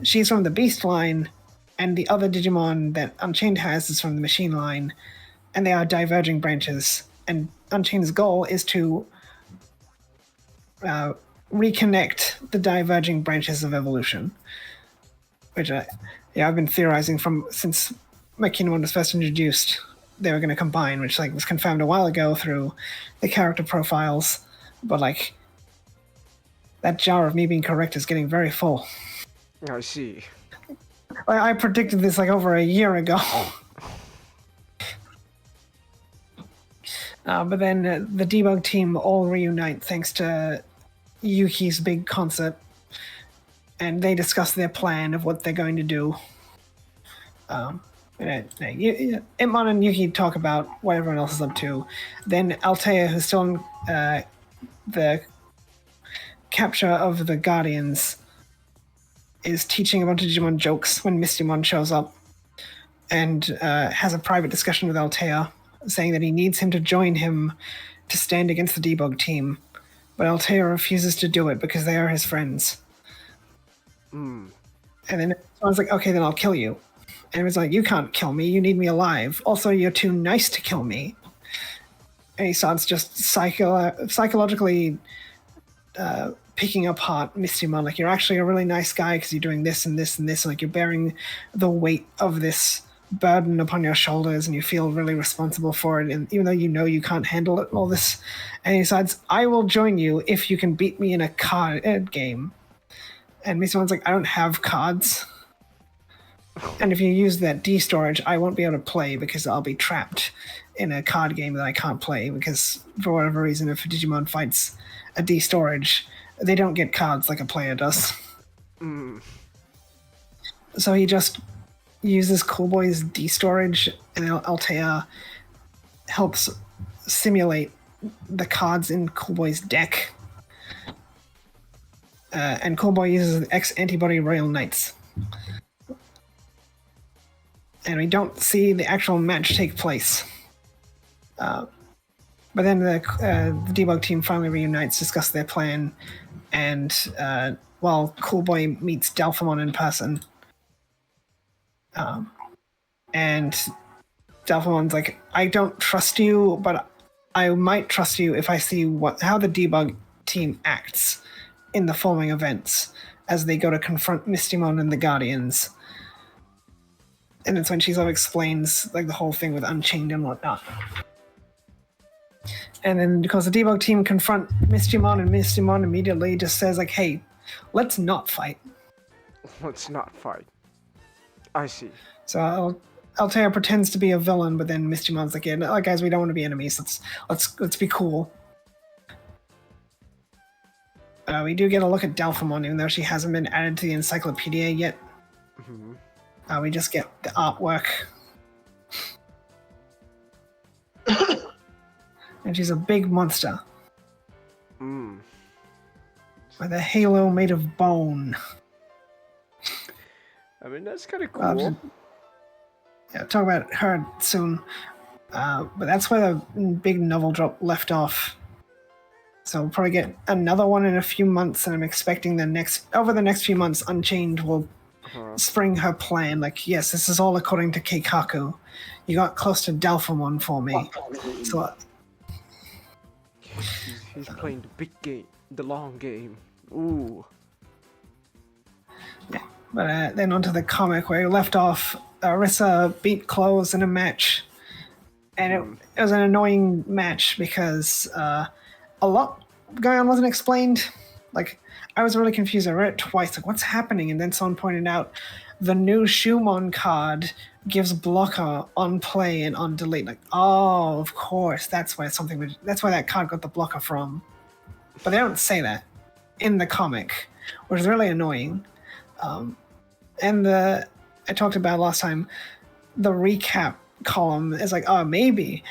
she's from the Beast line, and the other Digimon that Unchained has is from the Machine line, and they are diverging branches. And Unchained's goal is to reconnect the diverging branches of evolution, which I've been theorizing since my Kinemon was first introduced. They were going to combine, which was confirmed a while ago through the character profiles, but that jar of me being correct is getting very full. I see. I predicted this over a year ago. But then the debug team all reunite thanks to Yuki's big concert, and they discuss their plan of what they're going to do. Itmon and Yuki talk about what everyone else is up to. Then Altea, who's still in the capture of the Guardians, is teaching a bunch of Digimon jokes when Mistymon shows up, and has a private discussion with Altea, saying that he needs him to join him to stand against the debug team. But Altea refuses to do it because they are his friends. And then someone's like, okay, then I'll kill you. And he was like, you can't kill me, you need me alive. Also, you're too nice to kill me. And he starts just psychologically picking apart Mistymon. You're actually a really nice guy because you're doing this and this and this. You're bearing the weight of this burden upon your shoulders and you feel really responsible for it. And even though you can't handle it, all this. And he decides, I will join you if you can beat me in a card game. And Mistymon's like, I don't have cards. And if you use that D storage, I won't be able to play because I'll be trapped in a card game that I can't play because for whatever reason, if a Digimon fights a D storage, they don't get cards like a player does. So he just uses Coolboy's D storage, and Altea helps simulate the cards in Coolboy's deck. And Coolboy uses X-Antibody Royal Knights. And we don't see the actual match take place. But then the debug team finally reunites, discuss their plan, and while Coolboy meets Delphamon in person, and Delphamon's like, I don't trust you, but I might trust you if I see how the debug team acts in the following events as they go to confront Mistymon and the Guardians. And it's when she explains the whole thing with Unchained and whatnot. And then because the debug team confront Mistymon, and Mistymon immediately just says hey, let's not fight. Let's not fight. I see. So Altea pretends to be a villain, but then Mistymon's like, yeah, guys, we don't want to be enemies. Let's be cool. We do get a look at Delphamon, even though she hasn't been added to the encyclopedia yet. We just get the artwork. And she's a big monster. With a halo made of bone. I mean, that's kind of cool. Talk about her soon. But that's where the big novel drop left off. So we'll probably get another one in a few months, and I'm expecting over the next few months, Unchained will spring her plan. Yes, this is all according to Keikaku. You got close to Delphamon for me. So he's playing the big game, the long game. Ooh. Yeah, but then onto the comic where we left off. Arisa beat Close in a match, and it was an annoying match because a lot going on wasn't explained. I was really confused. I read it twice. What's happening? And then someone pointed out the new Shumon card gives blocker on play and on delete. Oh, of course, that's why that card got the blocker from. But they don't say that in the comic, which is really annoying. And I talked about last time, the recap column is maybe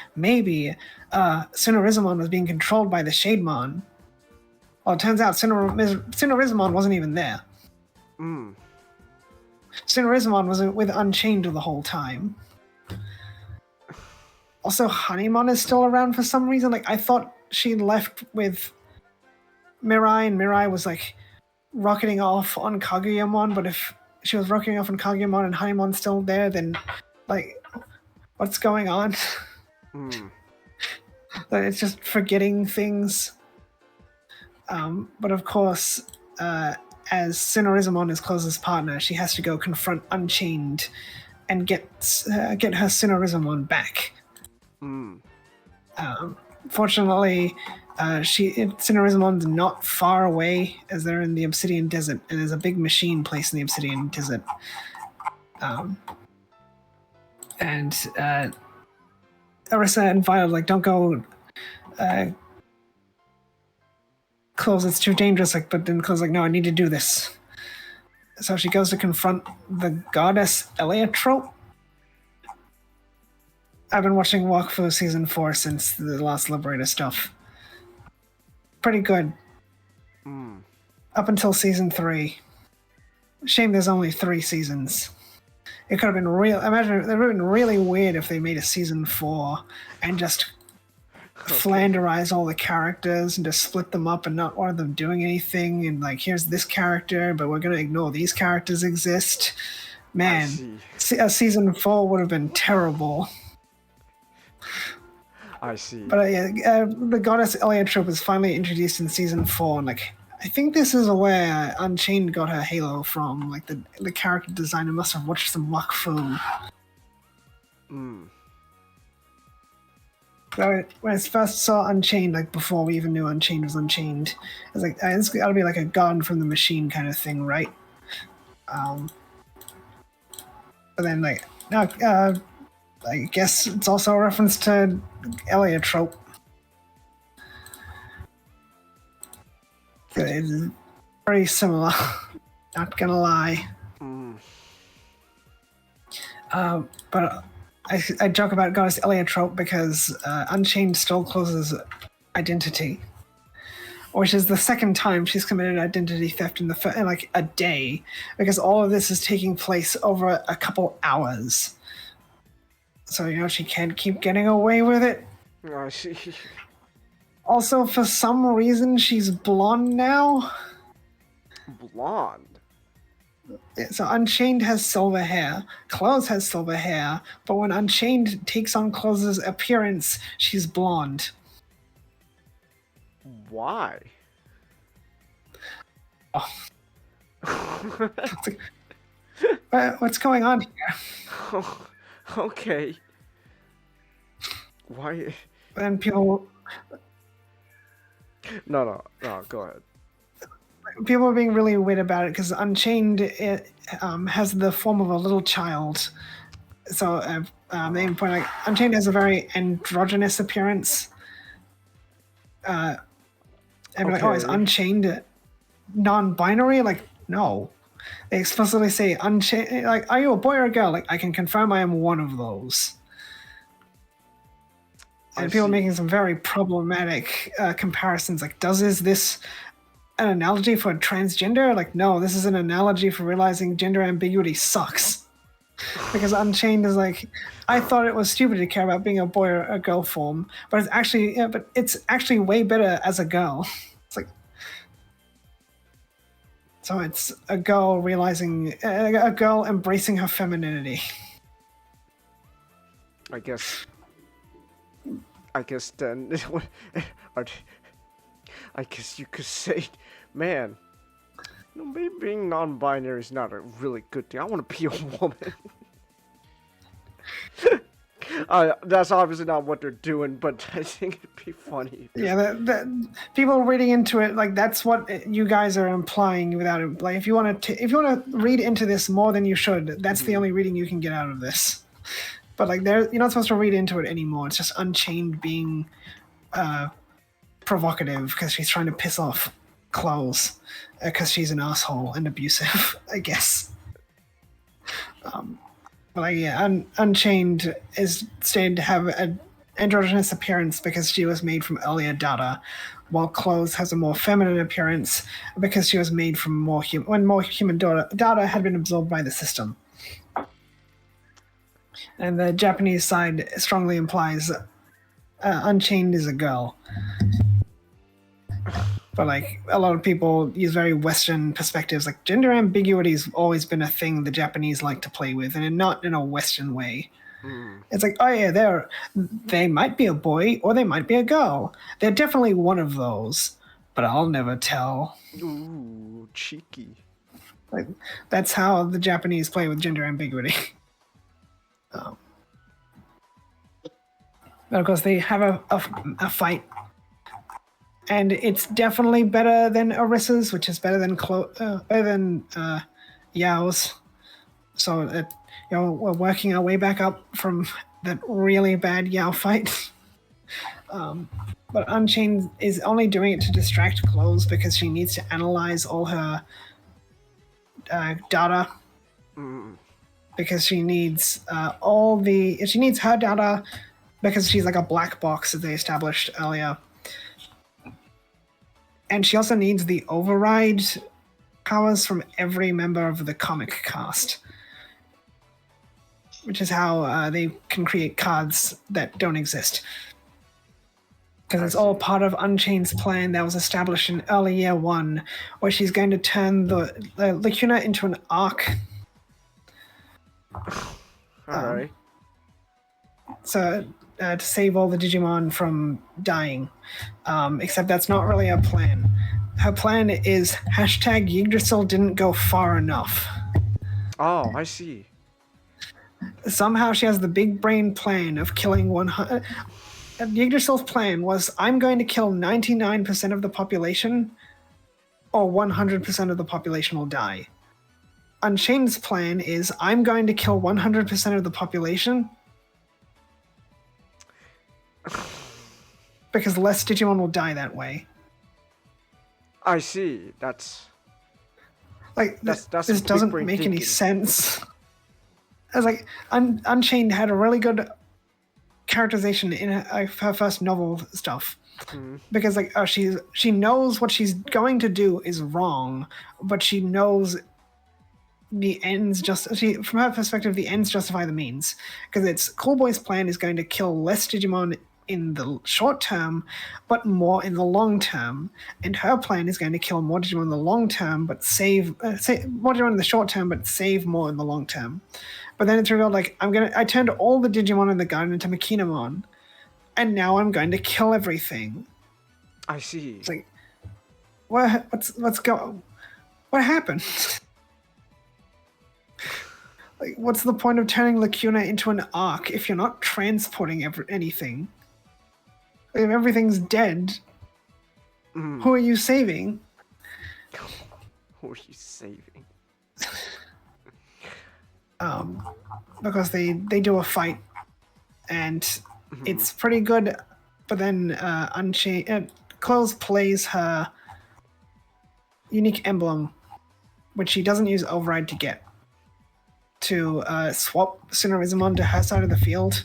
Sunnarizumon was being controlled by the Shademon. Well, it turns out Sunnarizumon wasn't even there. Sunnarizumon was with Unchained the whole time. Also, Honeymon is still around for some reason. I thought she left with Mirai, and Mirai was rocketing off on Kaguyamon, but if she was rocketing off on Kaguyamon and Honeymon's still there, then what's going on? It's just forgetting things. But of course, as Cinerizamon is Close's partner, she has to go confront Unchained and get her Cinerizamon back. Fortunately, Cinerizamon's not far away, as they're in the Obsidian Desert, and there's a big machine placed in the Obsidian Desert. And Orisa and Violet don't go. Close, it's too dangerous. But then Close no, I need to do this. So she goes to confront the goddess Eliotrope. I've been watching Wakfu season 4 since the last Liberator stuff. Pretty good. Up until season 3. Shame there's only 3 seasons. It could have been real. Imagine it would have been really weird if they made a season 4 and just flanderize all the characters and just split them up and not one of them doing anything. And here's this character, but we're gonna ignore these characters exist. Man, a season 4 would have been terrible. I see. But the goddess Eliotrope is finally introduced in season 4, and I think this is where Unchained got her halo from. The character designer must have watched some Wakfu. So when I first saw Unchained, before we even knew Unchained was Unchained, I was it's gotta be a God from the Machine kind of thing, right? But then no, I guess it's also a reference to Eliotrope. It's very similar, not gonna lie. But I joke about Goddess Eliotrope because Unchained stole Close's identity, which is the second time she's committed identity theft in a day, because all of this is taking place over a couple hours. So, she can't keep getting away with it. I see. Also, for some reason, she's blonde now. Blonde? So Unchained has silver hair, Close has silver hair, but when Unchained takes on Close's appearance, she's blonde. Why? What's going on here? Okay. Why? And people... No, go ahead. People are being really weird about it because Unchained has the form of a little child. So they even point Unchained has a very androgynous appearance. And is Unchained non-binary? No. They explicitly say Unchained. Are you a boy or a girl? I can confirm I am one of those. And people are making some very problematic comparisons. Is this an analogy for transgender? No, this is an analogy for realizing gender ambiguity sucks. Because Unchained is I thought it was stupid to care about being a boy or a girl form, but it's actually way better as a girl. So it's a girl realizing, a girl embracing her femininity. I guess then, I guess you could say, man, maybe being non-binary is not a really good thing. I want to be a woman. That's obviously not what they're doing, but I think it'd be funny. Yeah, people reading into it that's what you guys are implying without it. If you want to read into this more than you should, that's the only reading you can get out of this. But you're not supposed to read into it anymore. It's just Unchained being provocative because she's trying to piss off Close because she's an asshole and abusive, I guess. Unchained is stated to have an androgynous appearance because she was made from earlier data, while Close has a more feminine appearance because she was made from more human data had been absorbed by the system. And the Japanese side strongly implies Unchained is a girl. But a lot of people use very Western perspectives. Gender ambiguity's always been a thing the Japanese like to play with, and not in a Western way. It's they might be a boy or they might be a girl. They're definitely one of those. but I'll never tell. Ooh, cheeky. Like, that's how the Japanese play with gender ambiguity. But of course, they have a fight, and it's definitely better than Orissa's, which is better than Yao's. So, we're working our way back up from that really bad Yao fight. But Unchained is only doing it to distract Clothes because she needs to analyze all her data. Because she needs she needs her data because she's like a black box, as they established earlier. And she also needs the override powers from every member of the comic cast, which is how they can create cards that don't exist. Because it's all part of Unchained's plan that was established in early year 1, where she's going to turn the Lacuna into an arc. Alright. So, to save all the Digimon from dying. Except that's not really her plan. Her plan is #Yggdrasil didn't go far enough. Oh, I see. Somehow she has the big brain plan of killing 100. Yggdrasil's plan was, I'm going to kill 99% of the population, or 100% of the population will die. Unchained's plan is, I'm going to kill 100% of the population, because less Digimon will die that way. I see. That's this big doesn't brain make any thinking. sense. I was like, Unchained had a really good characterization in her first novel stuff, because she knows what she's going to do is wrong, but she knows the ends from her perspective, the ends justify the means, because it's Cool Boy's plan is going to kill less Digimon in the short term, but more in the long term, and her plan is going to kill more Digimon in the long term, but save more Digimon in the short term, but save more in the long term. But then it's revealed, like, I turned all the Digimon in the garden into Makinamon, and now I'm going to kill everything. I see. It's like, what happened? Like, what's the point of turning Lacuna into an arc if you're not transporting anything? If everything's dead, who are you saving? Who are you saving? Because they do a fight, and it's pretty good, but then Close plays her unique emblem, which she doesn't use Override to get, to swap Sunnarizumon to her side of the field,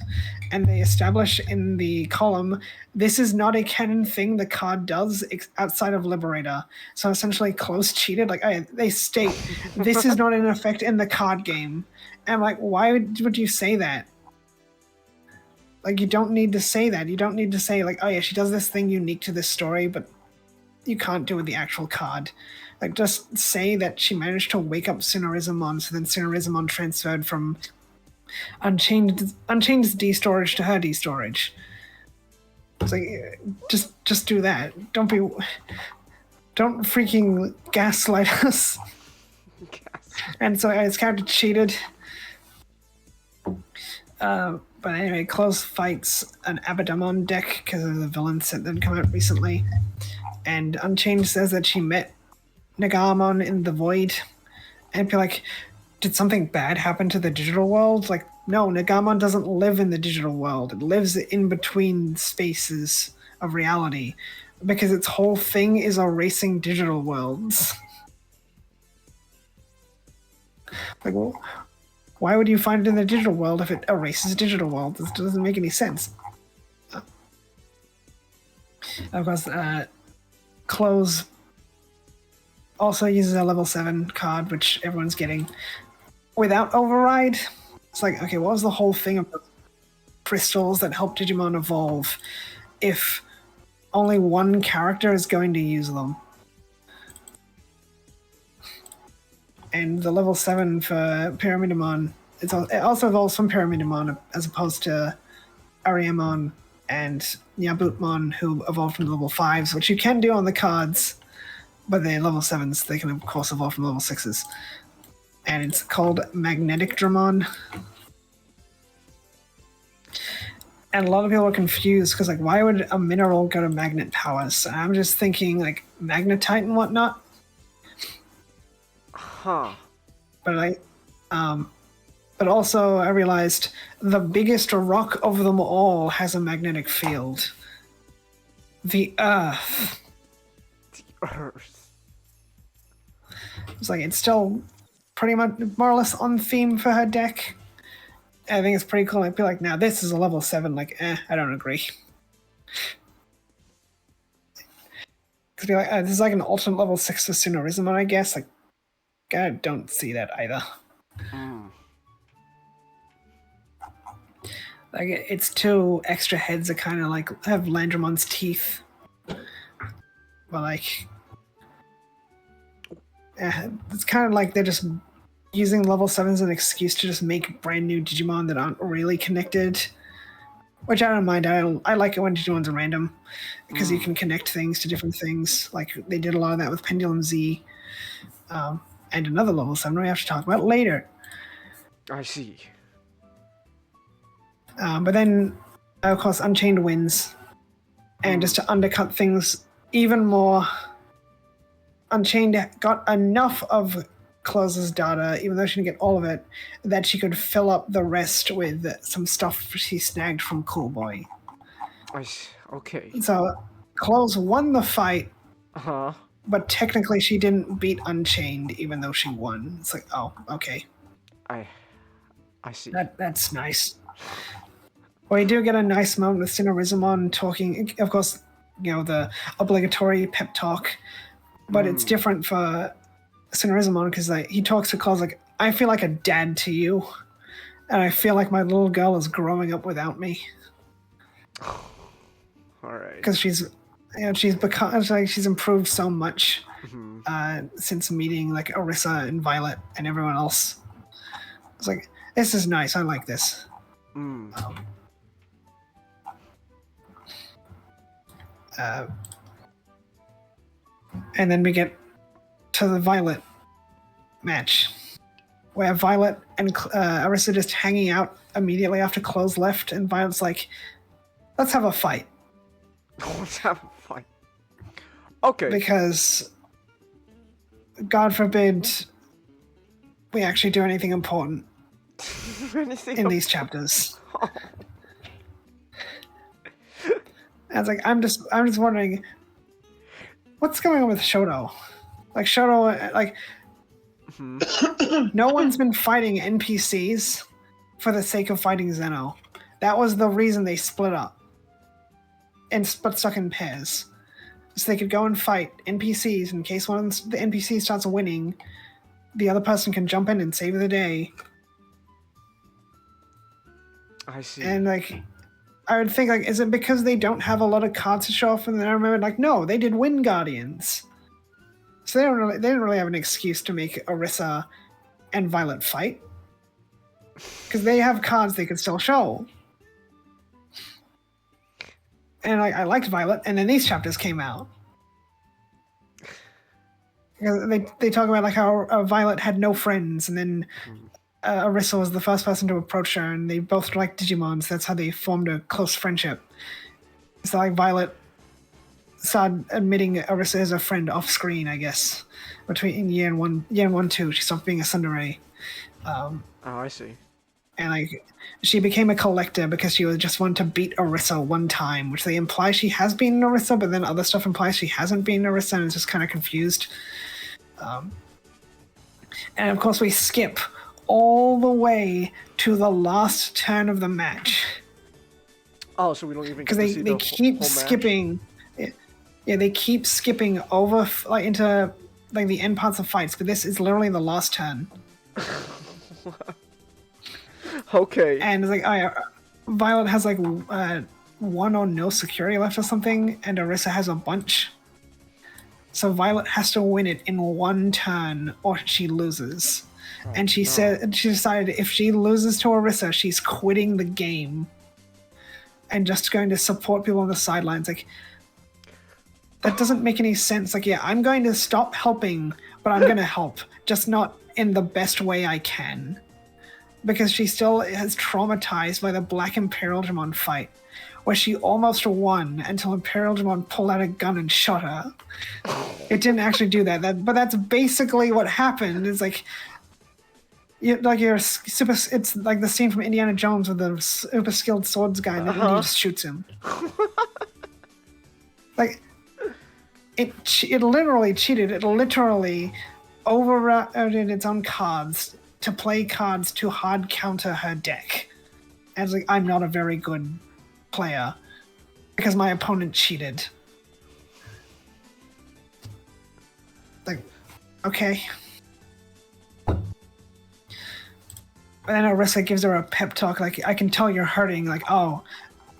and they establish in the column, this is not a canon thing the card does outside of Liberator. So essentially Close cheated. Like, they state, this is not in effect in the card game. And I'm like, why would you say that? Like, you don't need to say that. You don't need to say, like, oh yeah, she does this thing unique to this story, but you can't do it with the actual card. Like, just say that she managed to wake up Sunnarizumon, so then Sunnarizumon transferred from Unchained's D-storage to her D-storage. It's like, just do that. Don't freaking gaslight us. And so his character cheated. But anyway, Close fights an Abaddamon deck because of the villain set that had come out recently. And Unchained says that she met Nagamon in the Void. And be like, did something bad happen to the digital world? Like, no, Nagamon doesn't live in the digital world. It lives in between spaces of reality. Because its whole thing is erasing digital worlds. Like, well, why would you find it in the digital world if it erases digital world? This doesn't make any sense. Of course, Close also uses a level 7 card, which everyone's getting, without Override. It's like, okay, what was the whole thing of the crystals that help Digimon evolve if only one character is going to use them? And the level 7 for Pyramidamon, it also evolves from Pyramidamon as opposed to Ariamon and Nyabutmon, who evolved from level 5s, which you can do on the cards, but they're level 7s. They can, of course, evolve from level 6s. And it's called Magnetic Dramon. And a lot of people are confused because, like, why would a mineral go to magnet powers? And I'm just thinking, like, magnetite and whatnot. Huh. But but also I realized the biggest rock of them all has a magnetic field. The Earth. The Earth. It's like, it's still pretty much more or less on theme for her deck. I think it's pretty cool. I'd be like, now this is a level 7. Like, I don't agree. Could be like, this is like an alternate level 6 for Sunarizumon, I guess. Like, I don't see that either. Like, its 2 extra heads are kind of like have Landramon's teeth, but like, it's kind of like they're just using level 7 as an excuse to just make brand new Digimon that aren't really connected. Which I don't mind. I like it when Digimons are random because you can connect things to different things. Like they did a lot of that with Pendulum Z, and another level 7 we have to talk about later. I see. But then, of course, Unchained wins. And just to undercut things even more, Unchained got enough of Close's data, even though she didn't get all of it, that she could fill up the rest with some stuff she snagged from Cool Boy. I see. Okay. So, Close won the fight, but technically she didn't beat Unchained, even though she won. It's like, oh, okay. I see. That's nice. Well, you do get a nice moment with Sunarizumon talking, of course, you know, the obligatory pep talk, but it's different for Sunarizumon because like, he talks to Claus like, I feel like a dad to you, and I feel like my little girl is growing up without me. Alright. Because she's become, like, she's improved so much since meeting like Orisa and Violet and everyone else. It's like, this is nice. I like this. And then we get to the Violet match, where Violet and Orisa just hanging out immediately after Close left, and Violet's like, let's have a fight. Let's have a fight. Okay. Because, God forbid, we actually do anything important in these chapters. I was like, I'm just wondering, what's going on with Shoto? Like Shoto, like, no one's been fighting NPCs for the sake of fighting Zeno. That was the reason they split up and split stuck in pairs, so they could go and fight NPCs in case one of the NPCs starts winning. The other person can jump in and save the day. I see. And like, I would think, like, is it because they don't have a lot of cards to show off? And then I remembered, like, no, they did Wind Guardians, so they didn't really have an excuse to make Orisa and Violet fight because they have cards they could still show. And I liked Violet, and then these chapters came out. They talk about like how Violet had no friends, and then Orisa was the first person to approach her, and they both liked Digimon, so that's how they formed a close friendship. So like Violet started admitting Orisa as a friend off screen, I guess, between year 1-2. She stopped being a tsundere. Oh, I see. And like, she became a collector because she was just wanted to beat Orisa one time, which they imply she has been Orisa, but then other stuff implies she hasn't been Orisa, and is just kind of confused. And of course, we skip all the way to the last turn of the match. Oh, so we don't even because they keep skipping. Yeah, they keep skipping over like into like the end parts of fights, but this is literally the last turn. Okay. And it's like, oh yeah, Violet has like one or no security left or something, and Orisa has a bunch. So Violet has to win it in one turn, or she loses. And she said she decided if she loses to Orisa, she's quitting the game. and just going to support people on the sidelines. Like, that doesn't make any sense. Like, yeah, I'm going to stop helping, but I'm going to help, just not in the best way I can. Because she still is traumatized by the Black Imperial Digimon fight, where she almost won until Imperial Digimon pulled out a gun and shot her. It didn't actually do that, but that's basically what happened. It's like, you're super. It's like the scene from Indiana Jones with the super skilled swords guy, and then he just shoots him. Like, it literally cheated. It literally overrouted its own cards to play cards to hard counter her deck. And it's like, I'm not a very good player because my opponent cheated. Like, okay. And then Orisa gives her a pep talk, like, I can tell you're hurting. Like, oh,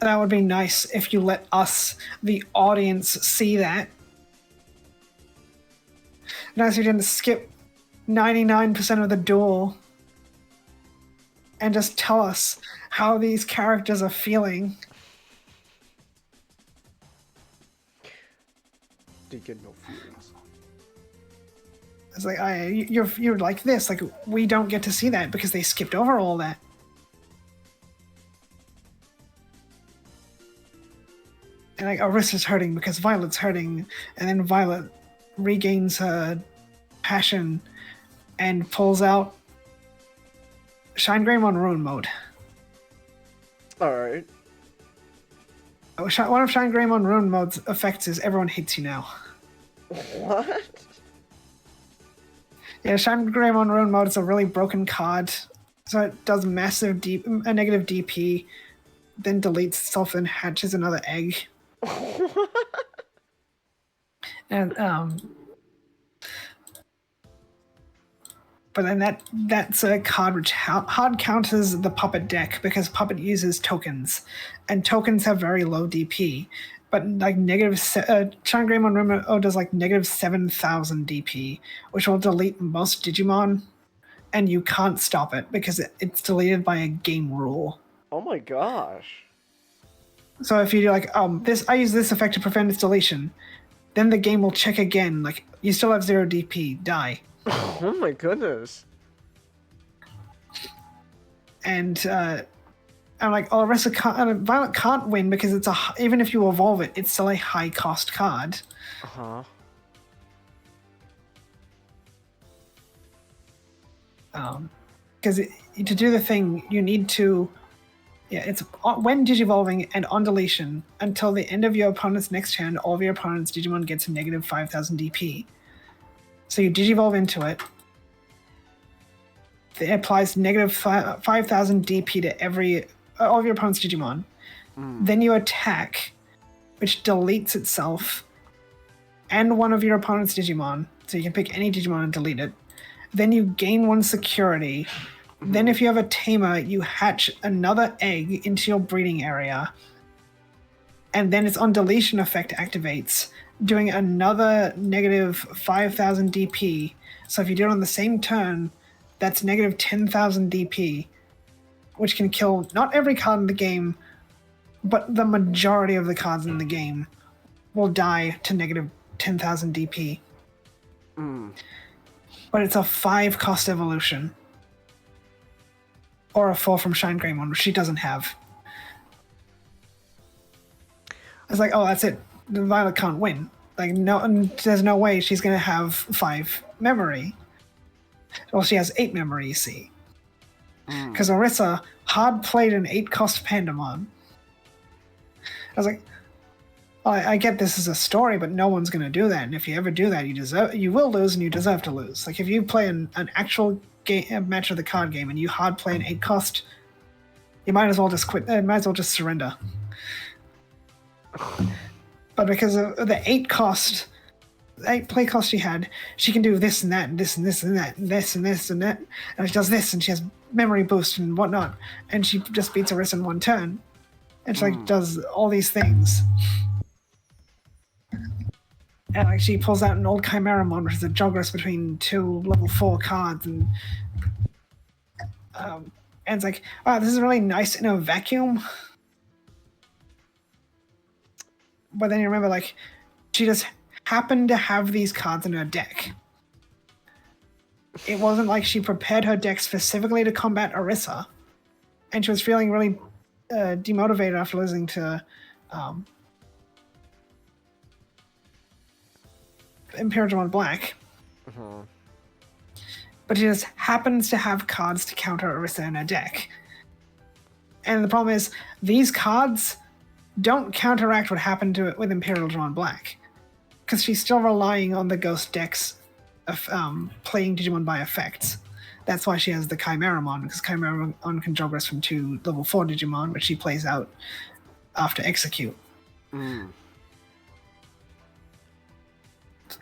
that would be nice if you let us, the audience, see that. Nice you didn't skip 99% of the duel and just tell us how these characters are feeling. They get no feelings. It's like, you're like this. Like, we don't get to see that because they skipped over all that. And like, Orisa's hurting because Violet's hurting, and then Violet regains her passion and pulls out Shine Greymon Ruin mode. Alright. One of Shine Greymon Ruin mode's effects is everyone hates you now. What? Yeah, Shine Greymon Ruin mode is a really broken card. So it does massive a negative DP, then deletes itself and hatches another egg. And but then that's a card which hard counters the Puppet deck because Puppet uses tokens, and tokens have very low DP. But like Shine Greymon Ruin does like negative 7,000 DP, which will delete most Digimon, and you can't stop it because it's deleted by a game rule. Oh my gosh. So if you do like, I use this effect to prevent its deletion, then the game will check again, like, you still have 0 DP, die. Oh my goodness. And I'm like, oh, Violet can't win because it's even if you evolve it, it's still a high cost card. Uh-huh. Because to do the thing, you need to, it's when digivolving and on deletion until the end of your opponent's next turn, all of your opponent's Digimon gets a negative 5,000 DP. So you digivolve into it. It applies negative 5,000 DP to all of your opponent's Digimon. Then you attack, which deletes itself and one of your opponent's Digimon. So you can pick any Digimon and delete it. Then you gain 1 security. Then if you have a tamer, you hatch another egg into your breeding area. And then its on deletion effect activates, doing another negative 5,000 DP. So if you do it on the same turn, that's negative 10,000 DP, which can kill not every card in the game, but the majority of the cards in the game will die to negative 10,000 DP. But it's a 5 cost evolution. Or a 4 from Shine Greymon, which she doesn't have. It's like, oh, that's it. The Violet can't win. Like, no, there's no way she's gonna have 5 memory. Well, she has 8 memory, you see. Because Orisa hard played an 8 cost Pandamon. I was like, well, I get this is a story, but no one's gonna do that. And if you ever do that, you will lose, and you deserve to lose. Like, if you play an actual match of the card game and you hard play an 8 cost, you might as well just quit. Might as well just surrender. But because of the 8 play cost she had, she can do this and that and this and this and that and this and this and that, and she does this and she has memory boost and whatnot, and she just beats Orisa in 1 turn, and she like does all these things. And like she pulls out an old Chimeramon, which is a Joggerus between 2 level 4 cards, and it's like, wow, this is really nice in a vacuum. But then you remember, like, she just happened to have these cards in her deck. It wasn't like she prepared her deck specifically to combat Orisa, and she was feeling really demotivated after losing to Imperial Digimon Black. But she just happens to have cards to counter Orisa in her deck. And the problem is, these cards don't counteract what happened to it with Imperial Digimon Black. Because she's still relying on the Ghost decks of playing Digimon by effects. That's why she has the Chimeramon, because Chimeramon can progress from 2 level 4 Digimon, which she plays out after Execute.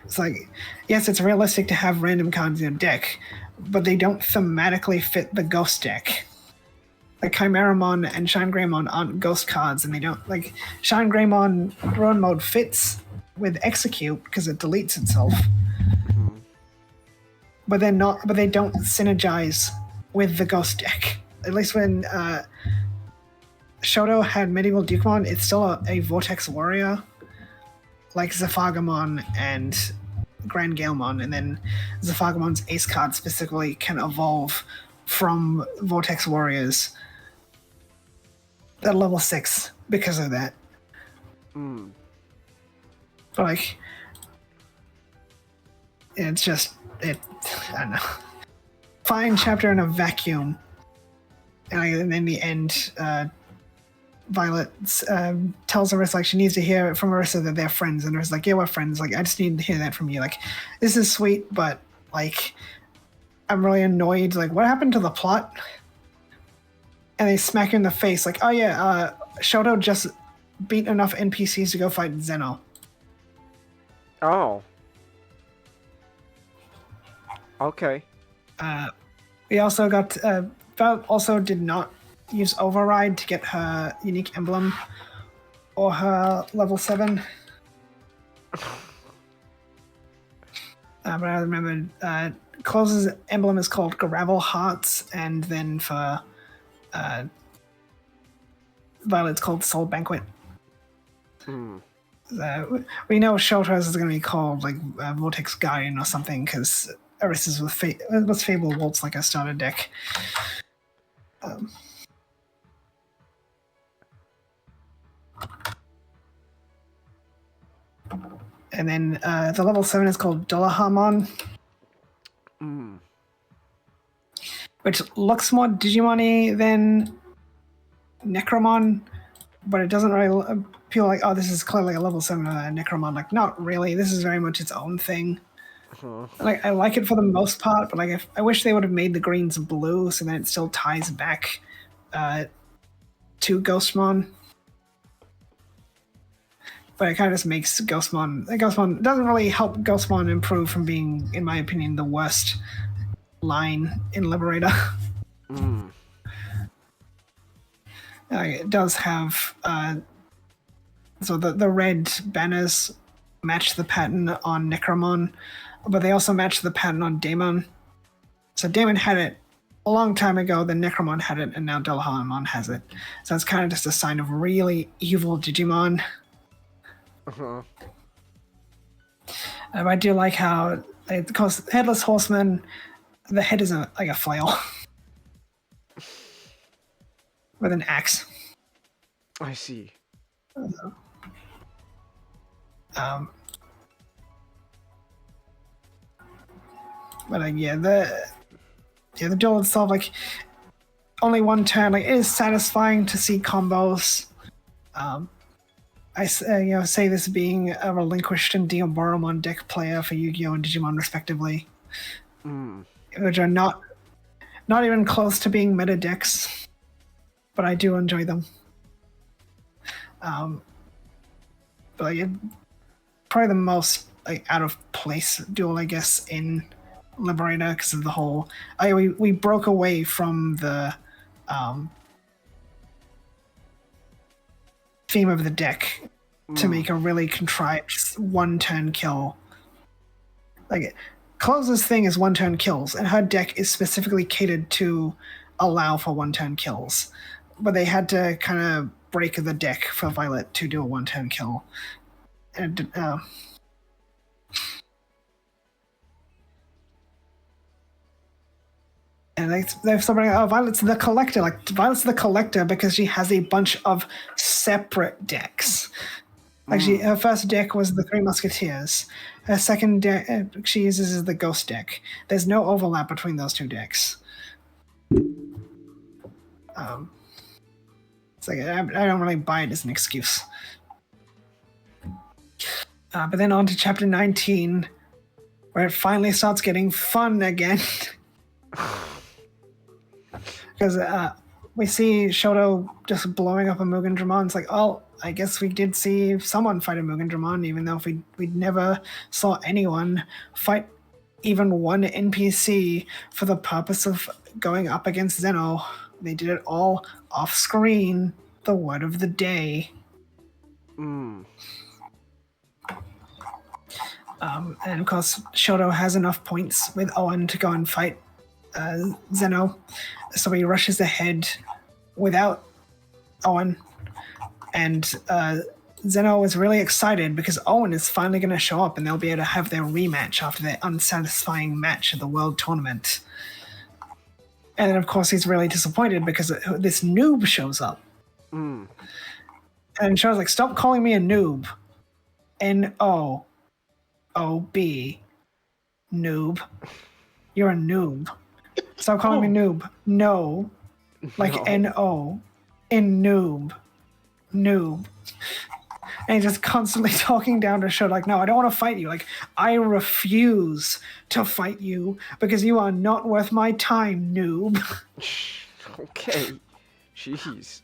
It's like, yes, it's realistic to have random cards in your deck, but they don't thematically fit the Ghost deck. Like Chimeramon and Shine Greymon aren't Ghost cards, and they don't, like, Shine Greymon Ruin Mode fits with Execute because it deletes itself. But they're not, but they don't synergize with the Ghost deck. At least when Shoto had Medieval Dukemon, it's still a Vortex Warrior, like Zephagamon and Grand Galemon, and then Zephagamon's Ace card specifically can evolve from Vortex Warriors at level 6 because of that. But like, it's just, I don't know. Fine chapter in a vacuum. And in the end, Violet tells Orisa, like, she needs to hear from Orisa that they're friends, and Orisa's like, yeah, we're friends. Like, I just need to hear that from you. Like, this is sweet, but like, I'm really annoyed. Like, what happened to the plot? And they smack her in the face, like, oh yeah, Shoto just beat enough NPCs to go fight Zeno. Oh. Okay. We also got Val also did not use Override to get her unique emblem or her level 7. But I remember Close's emblem is called Gravel Hearts, and then for Violet's called Soul Banquet. We know Shoto's is going to be called like Vortex Guardian or something, because Orisa's with Fable Waltz like a starter deck. And then the level 7 is called Dullahamon, which looks more Digimon-y than Necromon, but it doesn't really feel like, oh, this is clearly a level 7 Necromon. Like, not really. This is very much its own thing. Like, I like it for the most part, but like, I wish they would have made the greens blue so that it still ties back to Ghostmon. But it kind of just makes Ghostmon doesn't really help Ghostmon improve from being, in my opinion, the worst line in Liberator. It does have so the red banners match the pattern on Necromon, but they also match the pattern on Daemon. So Daemon had it a long time ago, then Necromon had it, and now Dullahamon has it. So it's kind of just a sign of really evil Digimon. I do like how, because Headless Horseman, the head is like a flail with an axe. I see. But the duel itself, like, only one turn, like, it is satisfying to see combos. I say this being a relinquished and Diaboromon deck player for Yu-Gi-Oh! And Digimon respectively, which are not even close to being meta decks, but I do enjoy them. But like, probably the most like out of place duel, I guess, in Liberator because of the whole. We broke away from the theme of the deck to make a really contrived one-turn kill. Like, Close's thing is one-turn kills, and her deck is specifically catered to allow for one-turn kills. but they had to kind of break the deck for Violet to do a one-turn kill. And and they're somebody, oh, Violet's the collector. Like, Violet's the collector because she has a bunch of separate decks. Like, her first deck was the Three Musketeers. Her second deck she uses is the Ghost deck. There's no overlap between those two decks. It's like, I don't really buy it as an excuse. But then on to chapter 19, where it finally starts getting fun again. Because we see Shoto just blowing up a Mugen Dramon. It's like, oh, I guess we did see someone fight a Mugen Dramon, even though we never saw anyone fight even one NPC for the purpose of going up against Zeno. They did it all off screen. The word of the day. And of course, Shoto has enough points with Owen to go and fight Zeno, so he rushes ahead without Owen, and Zeno is really excited because Owen is finally going to show up and they'll be able to have their rematch after their unsatisfying match at the World Tournament. And then, of course, he's really disappointed because this noob shows up. And Shoto's like, stop calling me a noob. N-O-O-B. Noob. You're a noob. Stop calling me noob. No. Like no. N-O. In noob. Noob. And he's just constantly talking down to Shoto, like, no, I don't want to fight you. Like, I refuse to fight you because you are not worth my time, noob. Okay. Jeez.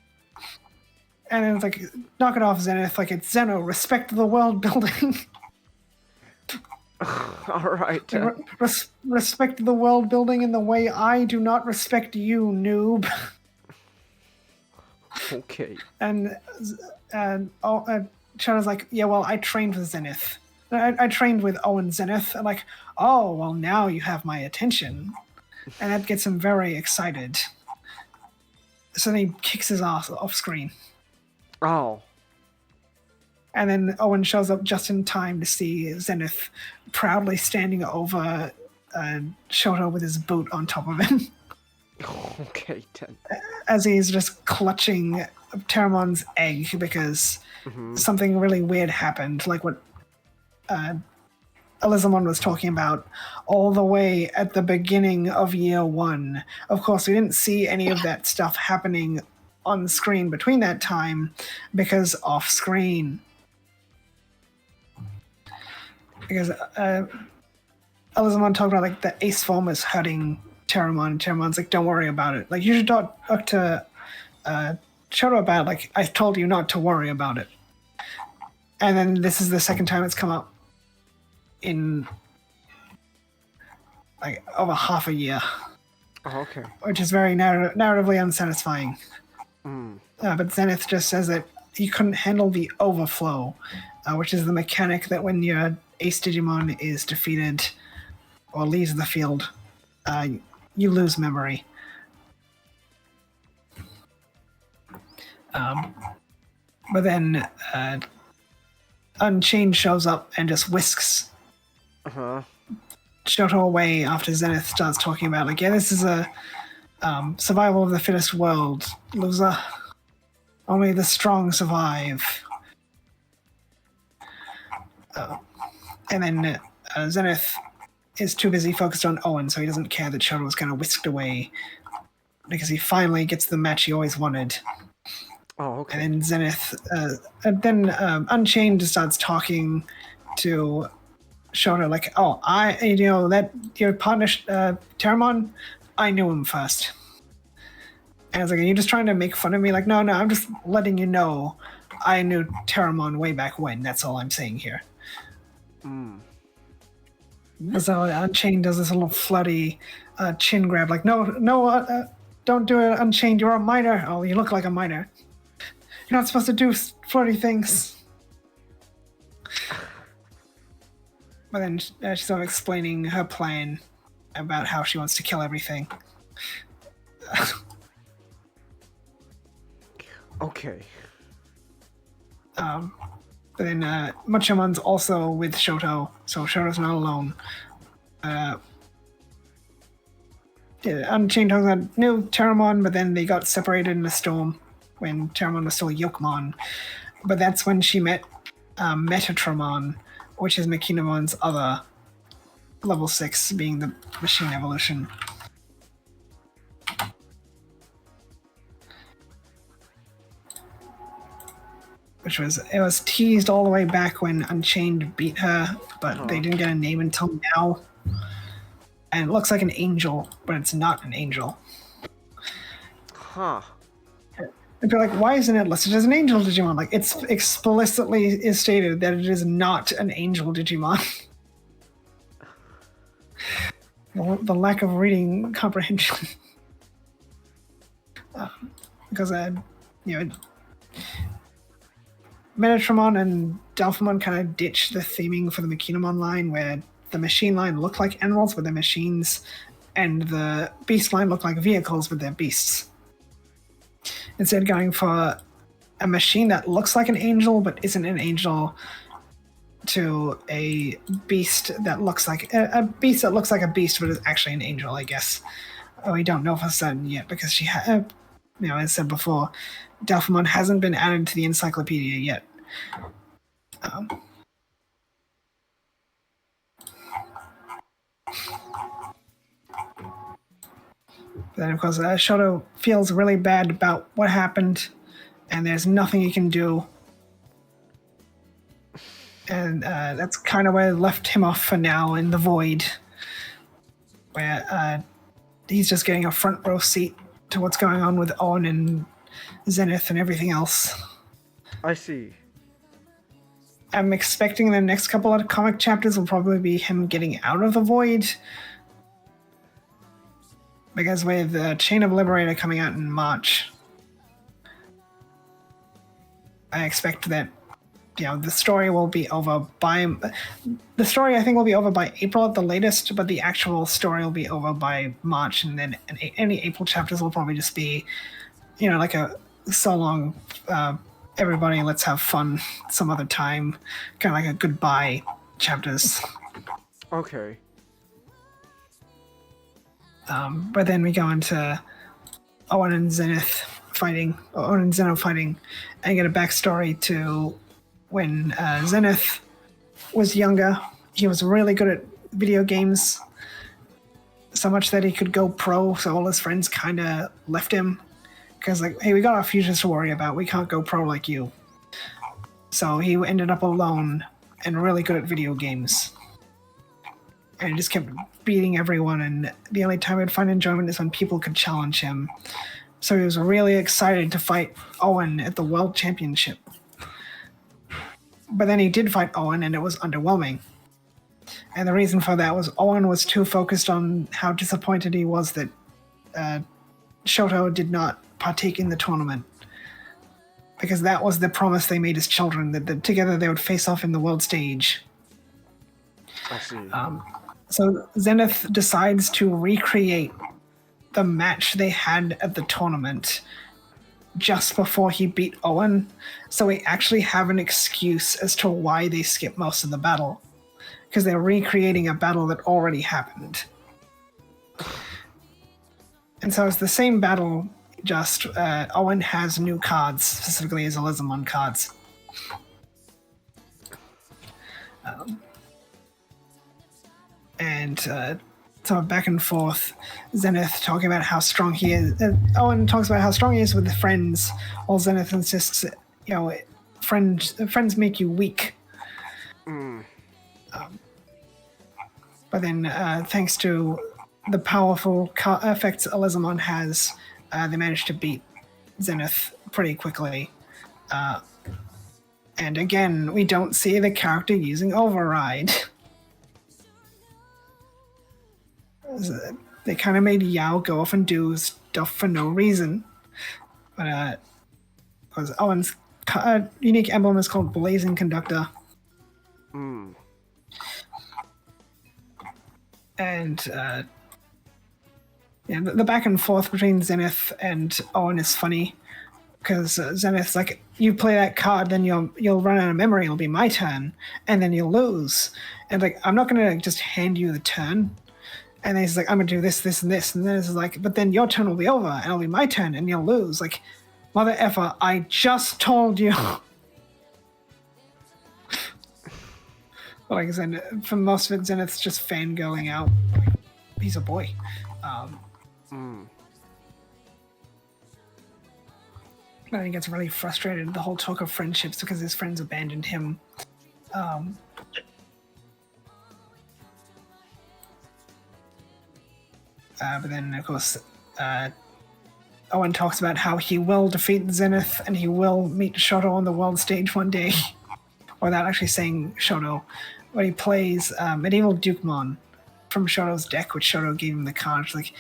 And then it's like, knock it off, Zenith. Like, it's Zeno, respect the world building. Alright. Respect the world building in the way I do not respect you, noob. Okay. And Shoto's like, yeah, well, I trained with Zenith. I trained with Owen Zenith. I'm like, oh, well, now you have my attention. And that gets him very excited. So then he kicks his ass off screen. Oh. And then Owen shows up just in time to see Zenith proudly standing over Shoto with his boot on top of him. Okay, then. As he's just clutching Terramon's egg because something really weird happened, like what Elizamon was talking about all the way at the beginning of year one. Of course, we didn't see any of that stuff happening on screen between that time because off screen. Because Elizamon talked about like the ace form is hurting Terramon. Terramon's like, don't worry about it. Like, you should talk to Shoto about it. Like, I told you not to worry about it. And then this is the second time it's come up in like over half a year. Oh, okay. Which is very narratively unsatisfying. But Zenith just says that he couldn't handle the overflow, which is the mechanic that when your ace Digimon is defeated or leaves the field, you lose memory. But then Unchained shows up and just whisks Shoto away after Zenith starts talking about, like, yeah, this is a survival of the fittest world, loser. Only the strong survive. And then Zenith is too busy focused on Owen, so he doesn't care that Shoto was kind of whisked away because he finally gets the match he always wanted. Oh, okay. And then Zenith, Unchained starts talking to Shoto, like, oh, that your partner, Terramon, I knew him first. And I was like, are you just trying to make fun of me? Like, no, I'm just letting you know I knew Terramon way back when. That's all I'm saying here. So Unchained does this little flirty chin grab, like, no, don't do it, Unchained, you're a minor. Oh, you look like a minor. You're not supposed to do flirty things. But then she's sort of explaining her plan about how she wants to kill everything. Okay. But then Machamon's also with Shoto, so Shoto's not alone. Unchained Tongue knew Terramon, but then they got separated in a storm when Terramon was still Yokomon. But that's when she met Metatramon, which is Makinamon's other level 6, being the machine evolution. It was teased all the way back when Unchained beat her, but they didn't get a name until now. And it looks like an angel, but it's not an angel. Huh. And be like, why isn't it listed as an angel Digimon? Like, it's explicitly is stated that it is not an angel Digimon. The lack of reading comprehension. Because, Metatramon and Delphamon kind of ditched the theming for the Makinomon line, where the machine line looked like animals with their machines, and the beast line looked like vehicles with their beasts. Instead, going for a machine that looks like an angel but isn't an angel, to a beast that looks like a beast that looks like a beast but is actually an angel, I guess. We don't know for certain yet because she had, as I said before, Delphamon hasn't been added to the encyclopedia yet. Then, of course, Shoto feels really bad about what happened, and there's nothing he can do. And that's kind of where it left him off for now in the void, where he's just getting a front row seat to what's going on with Owen and Zenith and everything else. I see. I'm expecting the next couple of comic chapters will probably be him getting out of the void. Because with the Chain of Liberator coming out in March, I expect that, the story will be over by... The story, I think, will be over by April at the latest, but the actual story will be over by March, and then any April chapters will probably just be, like a so long, everybody, let's have fun some other time, kind of like a goodbye chapters. Okay. But then we go into Owen and Zeno fighting, and get a backstory to when Zenith was younger. He was really good at video games, so much that he could go pro, so all his friends kind of left him. Because, hey, we got our futures to worry about, we can't go pro like you. So he ended up alone and really good at video games. And he just kept beating everyone, and the only time he'd find enjoyment is when people could challenge him. So he was really excited to fight Owen at the World Championship. But then he did fight Owen, and it was underwhelming. And the reason for that was Owen was too focused on how disappointed he was that Shoto did not partake in the tournament. Because that was the promise they made as children, that together they would face off in the world stage. I see. So Zenith decides to recreate the match they had at the tournament just before he beat Owen, so we actually have an excuse as to why they skipped most of the battle, because they're recreating a battle that already happened. And so it's the same battle, just Owen has new cards, specifically his Elizamon cards. And so back and forth, Zenith talking about how strong he is. Owen talks about how strong he is with the friends, while Zenith insists, friends make you weak. But then, thanks to the powerful effects Elizamon has, they managed to beat Zenith pretty quickly. And again, we don't see the character using Override. They kind of made Yao go off and do stuff for no reason. But because Owen's unique emblem is called Blazing Conductor. And the back and forth between Zenith and Owen is funny. because Zenith's like, you play that card, then you'll run out of memory. It'll be my turn, and then you'll lose. And like, I'm not gonna just hand you the turn. And then he's like, I'm gonna do this, this, and this. And then it's like, but then your turn will be over, and it'll be my turn, and you'll lose. Like, mother effer, I just told you. Like I said, for most of it, Zenith's just fangirling out. He's a boy. But he gets really frustrated at the whole talk of friendships because his friends abandoned him. But then, of course, Owen talks about how he will defeat Zenith and he will meet Shoto on the world stage one day. Without actually saying Shoto. But he plays Medieval Dukemon from Shoto's deck, which Shoto gave him the card. Like,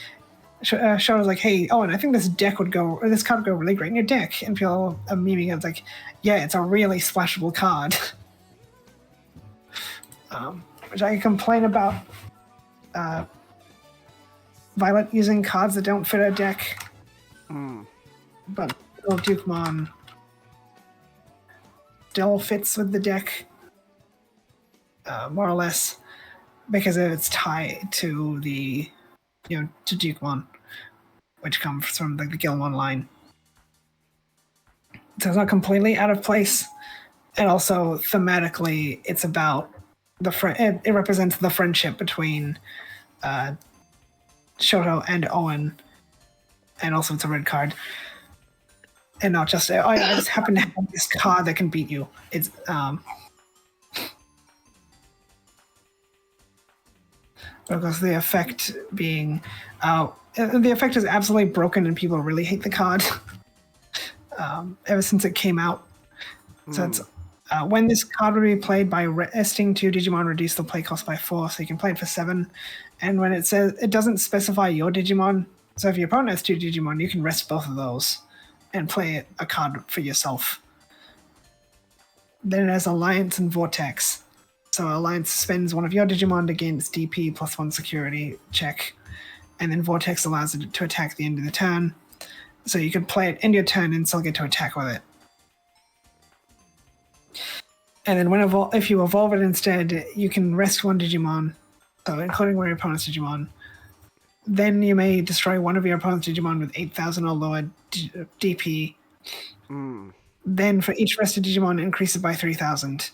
Shoto's like, hey, Owen, I think this card would go really great in your deck. And people are memeing it like, yeah, it's a really splashable card. Which I can complain about Violet using cards that don't fit her deck. But Dukemon still fits with the deck, more or less, because of its tie to the, to Dukemon, which comes from the Gilmon line. So it's not completely out of place, and also thematically, it's about it represents the friendship between Shoto and Owen, and also it's a red card. And not just, I just happen to have this card that can beat you. It's, because the effect being, the effect is absolutely broken and people really hate the card. Ever since it came out. So it's, when this card would be played by resting 2 Digimon, reduce the play cost by 4, so you can play it for 7. And when it says, it doesn't specify your Digimon, so if your opponent has 2 Digimon, you can rest both of those and play a card for yourself. Then it has Alliance and Vortex. So Alliance spends one of your Digimon to gain its DP plus 1 security check, and then Vortex allows it to attack the end of the turn. So you can play it end your turn and still get to attack with it. And then if you evolve it instead, you can rest 1 Digimon, so including one of your opponent's Digimon. Then you may destroy one of your opponent's Digimon with 8,000 or lower DP. Then for each rested Digimon, increase it by 3,000.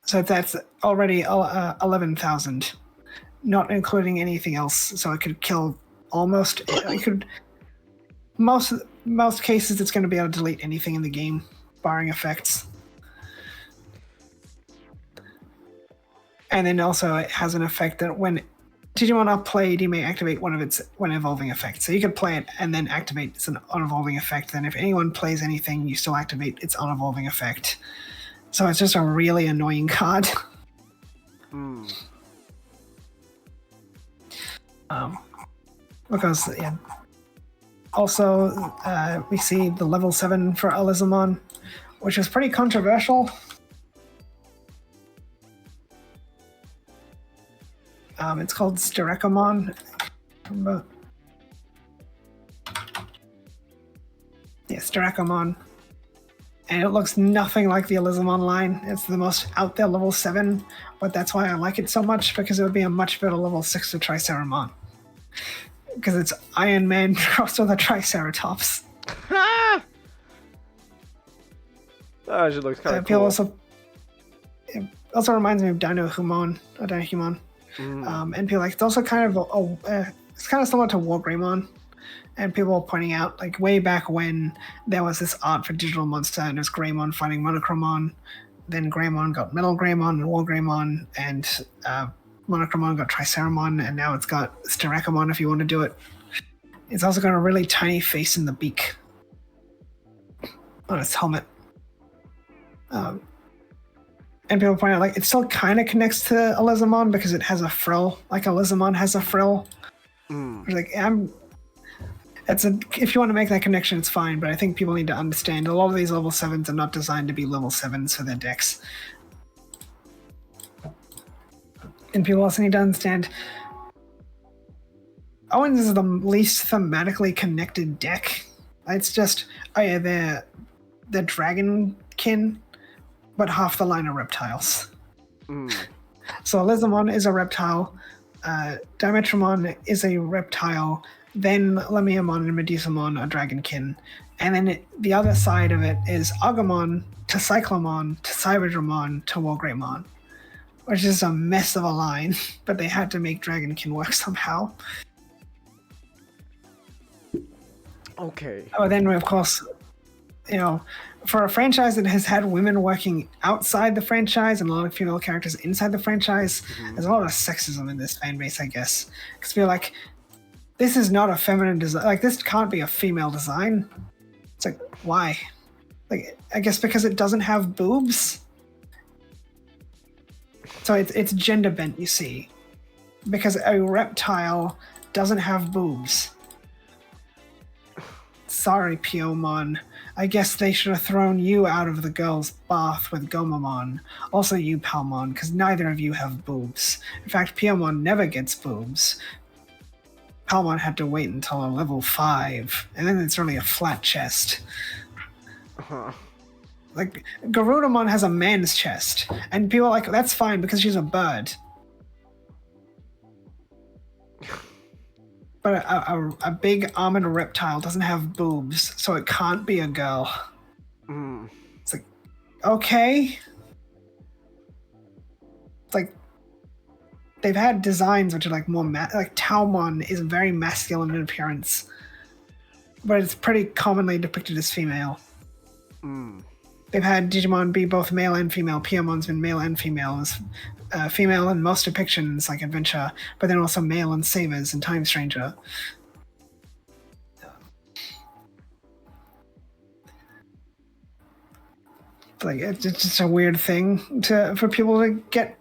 So that's already 11,000, not including anything else. So it could kill almost. It could. Most cases, it's going to be able to delete anything in the game, barring effects. And then also it has an effect that when Digimon are played, you may activate one of its evolving effects. So you could play it and then activate its unevolving effect. Then if anyone plays anything, you still activate its unevolving effect. So it's just a really annoying card. Because, yeah. Also, we see the level 7 for Elizamon, which is pretty controversial. It's called Styrakomon. Yeah, Styrakomon. And it looks nothing like the Elizamon line. It's the most out there level 7, but that's why I like it so much, because it would be a much better level 6 to Triceramon. Because it's Iron Man crossed with a Triceratops. Oh, it looks kind of cool. It also reminds me of Dinohumon. And people like, it's also kind of it's kind of similar to Wargreymon. And people were pointing out, like, way back when there was this art for Digital Monster, and it was Greymon fighting Monochromon. Then Greymon got Metal Greymon and Wargreymon, and Monochromon got Triceramon, and now it's got Styrakomon if you want to do it. It's also got a really tiny face in the beak on its helmet. And people point out, like, it still kind of connects to Elizamon because it has a frill, like Elizamon has a frill. Like, if you want to make that connection, it's fine, but I think people need to understand a lot of these level 7s are not designed to be level 7s for their decks. And people also need to understand Owens is the least thematically connected deck It's just, oh yeah, they're dragonkin, but half the line are reptiles. So Lizamon is a reptile, Dimetramon is a reptile, then Lemiamon and Medusamon are dragonkin, and then the other side of it is Agumon to Cyclomon to Cyberdramon to Wargreymon, which is a mess of a line, but they had to make dragonkin work somehow. Okay. Oh, then of course, you know, for a franchise that has had women working outside the franchise and a lot of female characters inside the franchise, there's a lot of sexism in this fan base, I guess. Because I feel like this is not a feminine design. Like, this can't be a female design. It's like, why? Like, I guess because it doesn't have boobs. So it's gender bent, you see. Because a reptile doesn't have boobs. Sorry, Piomon. I guess they should have thrown you out of the girls' bath with Gomamon. Also you, Palmon, because neither of you have boobs. In fact, Piomon never gets boobs. Palmon had to wait until a level 5, and then it's really a flat chest. Like, Garudamon has a man's chest, and people are like, that's fine because she's a bird. But a big armored reptile doesn't have boobs, so it can't be a girl. It's like, okay. It's like, they've had designs which are like more like Taumon is very masculine in appearance, but it's pretty commonly depicted as female. They've had Digimon be both male and female. Piomon's been male and female. Female in most depictions, like Adventure, but then also male in Savers and Time Stranger. Like, it's just a weird thing for people to get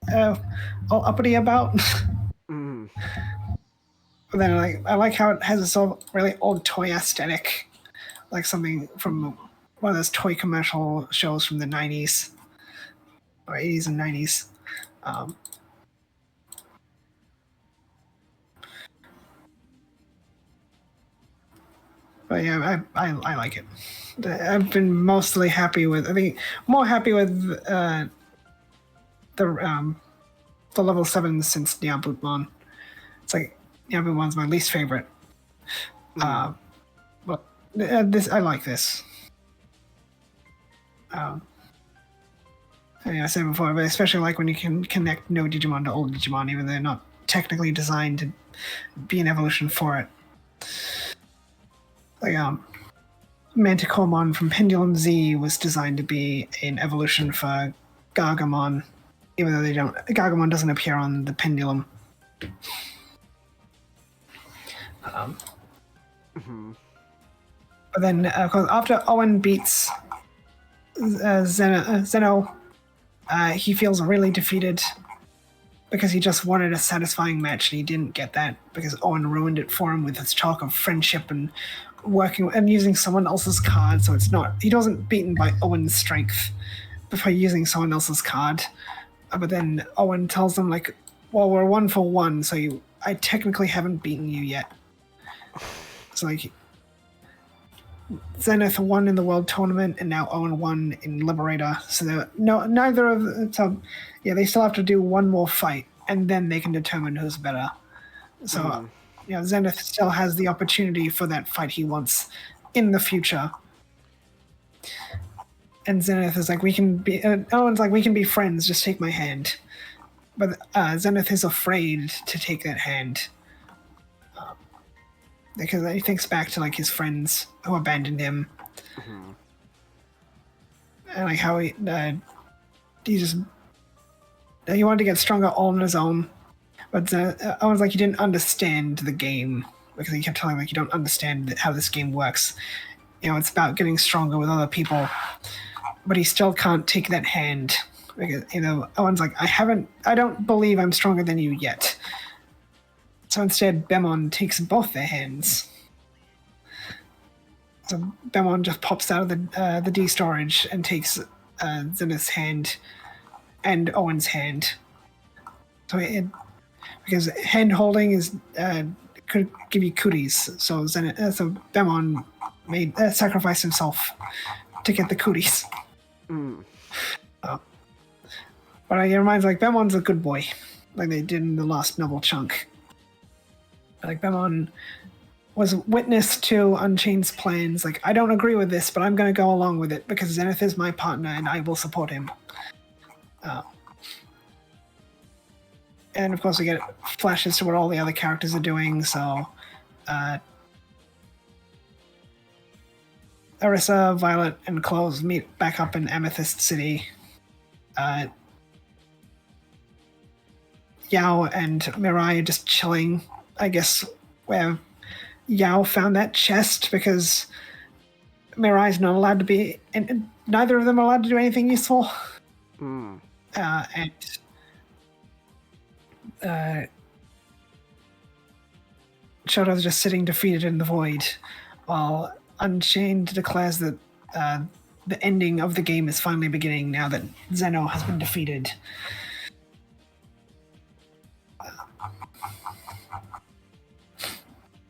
all uppity about. But then, I like how it has this sort of really old toy aesthetic, like something from one of those toy commercial shows from the 90s. Or 80s and 90s. But yeah, I like it. I've been mostly happy with. I think more happy with the level 7 since Diabutmon. It's like Diabutmon's my least favorite. But this I like this. I said before, but especially like when you can connect no Digimon to old Digimon, even though they're not technically designed to be an evolution for it. Like, Manticoremon from Pendulum Z was designed to be an evolution for Gargamon, even though Gargamon doesn't appear on the Pendulum. But then, of course, after Owen beats Zeno, he feels really defeated because he just wanted a satisfying match and he didn't get that because Owen ruined it for him with his talk of friendship and working and using someone else's card. So he wasn't beaten by Owen's strength before using someone else's card. But then Owen tells him, like, well, we're 1 for 1, so I technically haven't beaten you yet. So, like, Zenith won in the World Tournament, and now Owen won in Liberator. So neither of them. So yeah, they still have to do one more fight, and then they can determine who's better. So Zenith still has the opportunity for that fight he wants in the future. And Zenith is like, Owen's like, we can be friends. Just take my hand. But Zenith is afraid to take that hand. Because he thinks back to like his friends who abandoned him, and like how he wanted to get stronger all on his own, but I was like, he didn't understand the game because he kept telling him, like, you don't understand how this game works. It's about getting stronger with other people, but he still can't take that hand because Owen's like, I don't believe I'm stronger than you yet. So instead, Bemon takes both their hands. So Bemon just pops out of the D storage and takes Zenith's hand and Owen's hand. So because hand holding is could give you cooties. So Bemon sacrificed himself to get the cooties. But it reminds like Bemon's a good boy, like they did in the last novel chunk. Like Bemon was witness to Unchained's plans. Like, I don't agree with this, but I'm going to go along with it because Zenith is my partner and I will support him. And of course, we get flashes to what all the other characters are doing. So, Arissa, Violet, and Close meet back up in Amethyst City. Yao and Mirai are just chilling, I guess, where Yao found that chest because Mirai's not allowed to be, and neither of them are allowed to do anything useful. And Shoto's just sitting defeated in the void, while Unchained declares that the ending of the game is finally beginning now that Zeno has been defeated.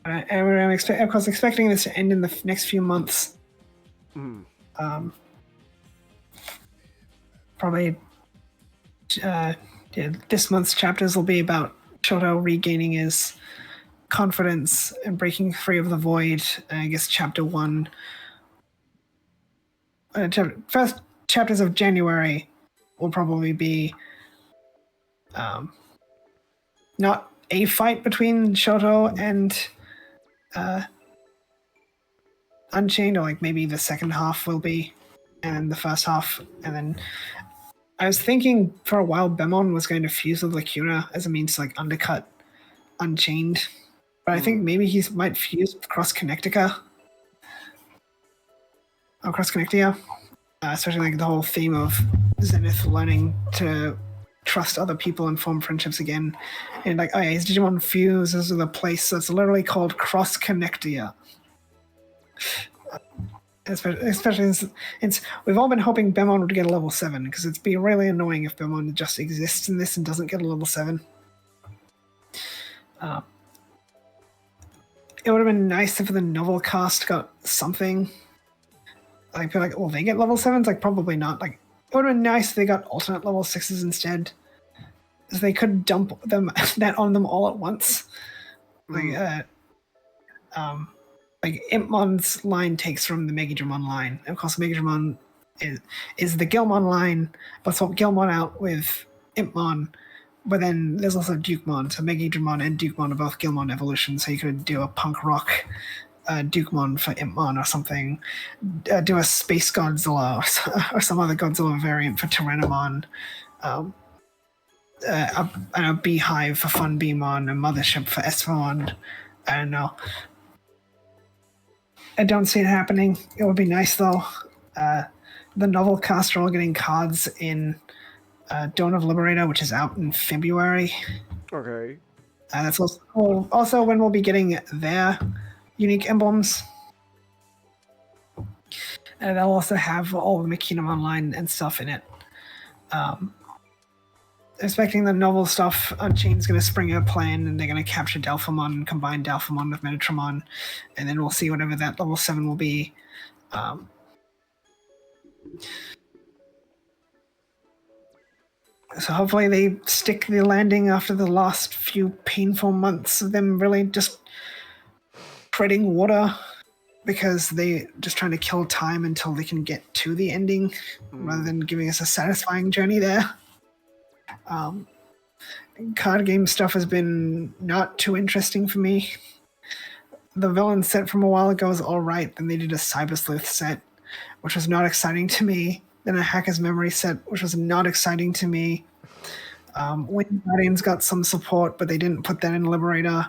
And we're of course expecting this to end in the next few months. Probably this month's chapters will be about Shoto regaining his confidence and breaking free of the void. I guess chapter 1. First chapters of January will probably be not a fight between Shoto and Unchained, or like maybe the second half will be, and the first half, and then I was thinking for a while Bemon was going to fuse with Lacuna as a means to like undercut Unchained, but I think maybe he might fuse with Cross Connectica, especially like the whole theme of Zenith learning to trust other people and form friendships again, and like, oh yeah, his Digimon fuses with a place that's literally called Cross Connectia. Especially since we've all been hoping Bemon would get a level 7, because it'd be really annoying if Bemon just exists in this and doesn't get a level 7. It would have been nice if the novel cast got something. Like, feel like, well, they get level 7s? Like, probably not. Like, it would have been nice if they got alternate level 6s instead. Because they could dump them that on them all at once. Like Impmon's line takes from the Megidramon line. Of course, Megidramon is the Gilmon line, but swap Gilmon out with Impmon. But then there's also Dukemon, so Megidramon and Dukemon are both Gilmon evolutions, so you could do a punk rock Dukemon for Impmon or something. Do a Space Godzilla or some other Godzilla variant for Tyrannomon. And a Beehive for Fun Beamon, a Mothership for Espamon. I don't know. I don't see it happening. It would be nice though. The novel cast are all getting cards in Dawn of Liberator, which is out in February. Okay. That's also when we'll be getting their unique emblems. And they'll also have all the Machinamon line and stuff in it. Expecting the novel stuff, Unchained's going to spring a plan and they're going to capture Delphamon and combine Delphamon with Metatramon, and then we'll see whatever that level 7 will be. So hopefully they stick the landing after the last few painful months of them really just treading water, because they just trying to kill time until they can get to the ending rather than giving us a satisfying journey there. Card game stuff has been not too interesting for me. The villain set from a while ago is alright, then they did a Cyber Sleuth set, which was not exciting to me. Then a Hacker's Memory set, which was not exciting to me. Wind Guardians got some support, but they didn't put that in Liberator,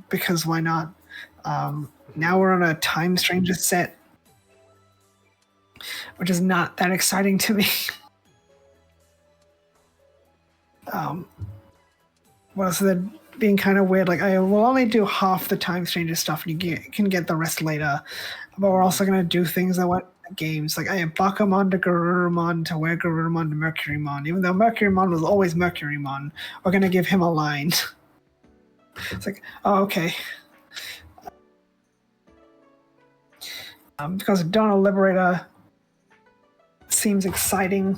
because why not? Now we're on a Time Stranger set, which is not that exciting to me. Well, so they're being kind of weird. Like, I will only do half the Time Stranger stuff, and you can get the rest later. But we're also going to do things that want games. Like, I have Bakumon to Garurumon to Garurumon to Mercurymon. Even though Mercurymon was always Mercurymon, we're going to give him a line. It's like, oh, okay. Because Digimon Liberator seems exciting.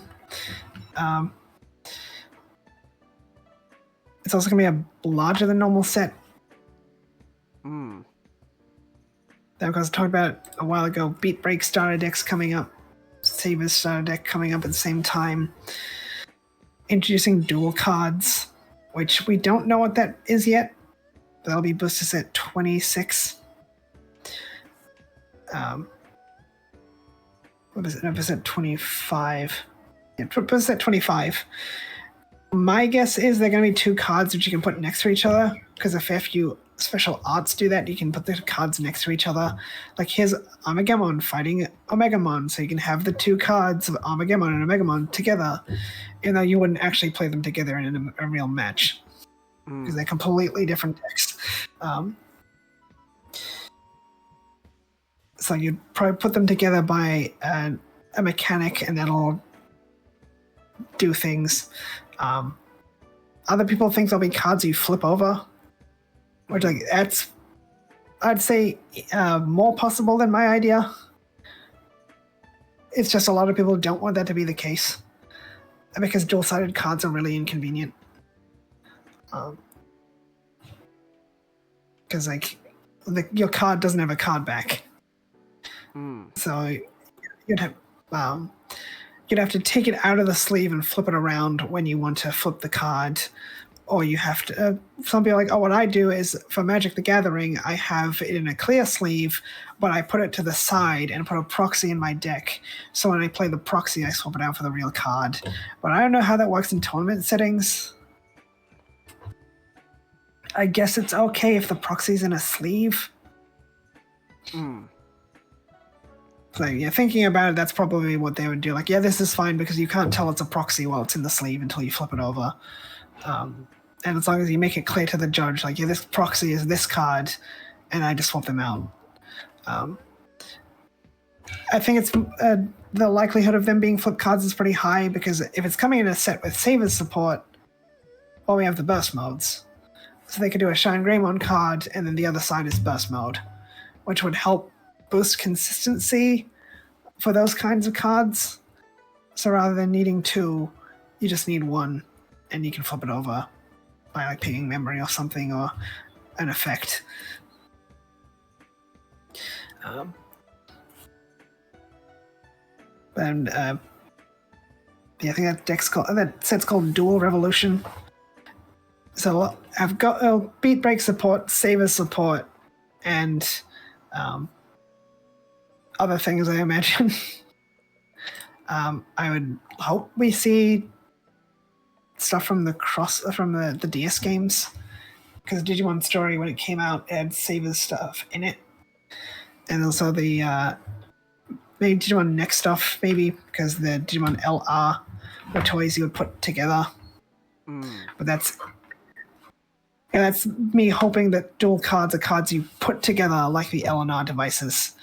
It's also going to be a larger than normal set. Because I talked about it a while ago, Beat Break starter decks coming up, Saber's starter deck coming up at the same time. Introducing dual cards, which we don't know what that is yet. That'll be boosted at 26. What is it? No, it's at 25. Yeah, boosted at 25. My guess is they're going to be two cards which you can put next to each other, because if you special arts do that, you can put the cards next to each other. Like here's Omegamon fighting Omegamon, so you can have the two cards of Omegamon and Omegamon together, even though you wouldn't actually play them together in a real match, because they're completely different decks. So you'd probably put them together by a mechanic, and that'll do things. Other people think there'll be cards you flip over, which that's, I'd say, more possible than my idea. It's just a lot of people don't want that to be the case, because dual-sided cards are really inconvenient. Because your card doesn't have a card back, so you'd have to take it out of the sleeve and flip it around when you want to flip the card. Or you have to, some people are like, oh, what I do is for Magic the Gathering, I have it in a clear sleeve, but I put it to the side and put a proxy in my deck. So when I play the proxy, I swap it out for the real card. But I don't know how that works in tournament settings. I guess it's okay if the proxy's in a sleeve. So yeah, thinking about it, that's probably what they would do. Like, yeah, this is fine because you can't tell it's a proxy while it's in the sleeve until you flip it over. And as long as you make it clear to the judge, like, yeah, this proxy is this card, and I just swap them out. I think it's the likelihood of them being flip cards is pretty high, because if it's coming in a set with Savers support, well, we have the burst modes. So they could do a Shine Greymon card, and then the other side is burst mode, which would help boost consistency for those kinds of cards. So rather than needing two, you just need one, and you can flip it over by like picking memory or something, or an effect. And yeah, I think that set's called Dual Revolution. So I've got Beat Break support, Saver support, and other things, I imagine. I would hope we see stuff from the DS games, because Digimon Story, when it came out, had Saber's stuff in it, and also the maybe Digimon Next stuff, maybe because the Digimon LR were toys you would put together. But that's me hoping that dual cards are cards you put together like the LNR devices.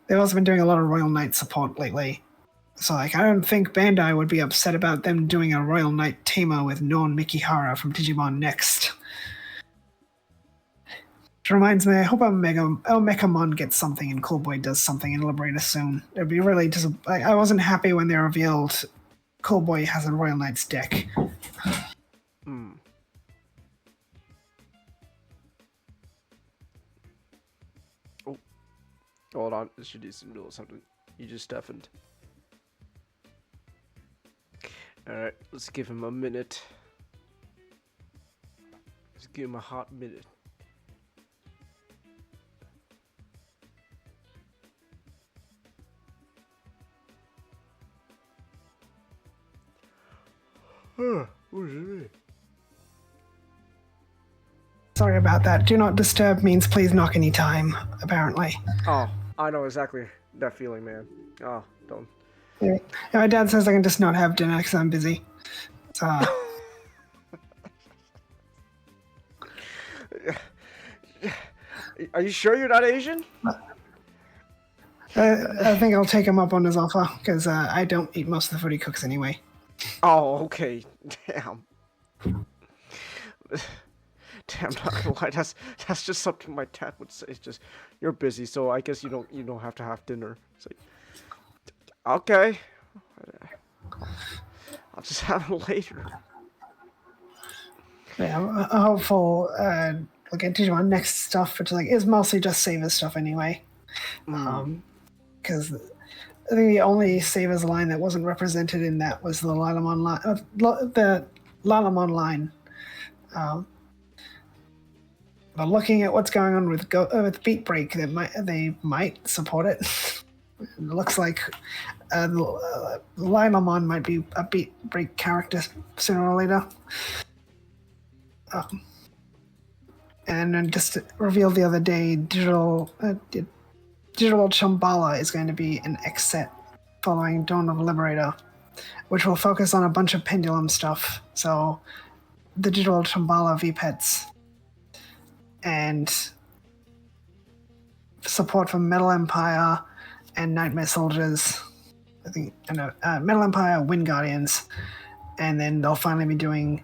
They've also been doing a lot of Royal Knight support lately. So I don't think Bandai would be upset about them doing a Royal Knight Tamer with Non Mikihara from Digimon Next. Which reminds me, I hope Mekamon gets something and Cool Boy does something in Liberator soon. It'd be really I wasn't happy when they revealed Cool Boy has a Royal Knights deck. Oh, hold on. This should do something. You just deafened. Alright, let's give him a minute. Let's give him a hot minute. What is it? Sorry about that. Do not disturb means please knock any time, apparently. Oh, I know exactly that feeling, man. Oh, don't. Yeah. My dad says I can just not have dinner because I'm busy. So, are you sure you're not Asian? I think I'll take him up on his offer, because I don't eat most of the food he cooks anyway. Oh, okay. Damn. I'm not gonna lie. That's just something my dad would say. It's just you're busy, so I guess you don't have to have dinner. It's like, okay, I'll just have it later. Yeah, I'm hopeful. We'll get Digimon next stuff, which is mostly just Savers stuff anyway. Because I think the only Savers line that wasn't represented in that was the Lilamon line. The Lilamon line. But looking at what's going on with Beat Break, they might support it. It looks like Lilamon might be a Beat Break character sooner or later. And then just revealed the other day, Digital Chumbala is going to be an X set following Dawn of Liberator, which will focus on a bunch of pendulum stuff. So the Digital Chumbala VPETs and support for Metal Empire and Nightmare Soldiers. I think Metal Empire, Wind Guardians, and then they'll finally be doing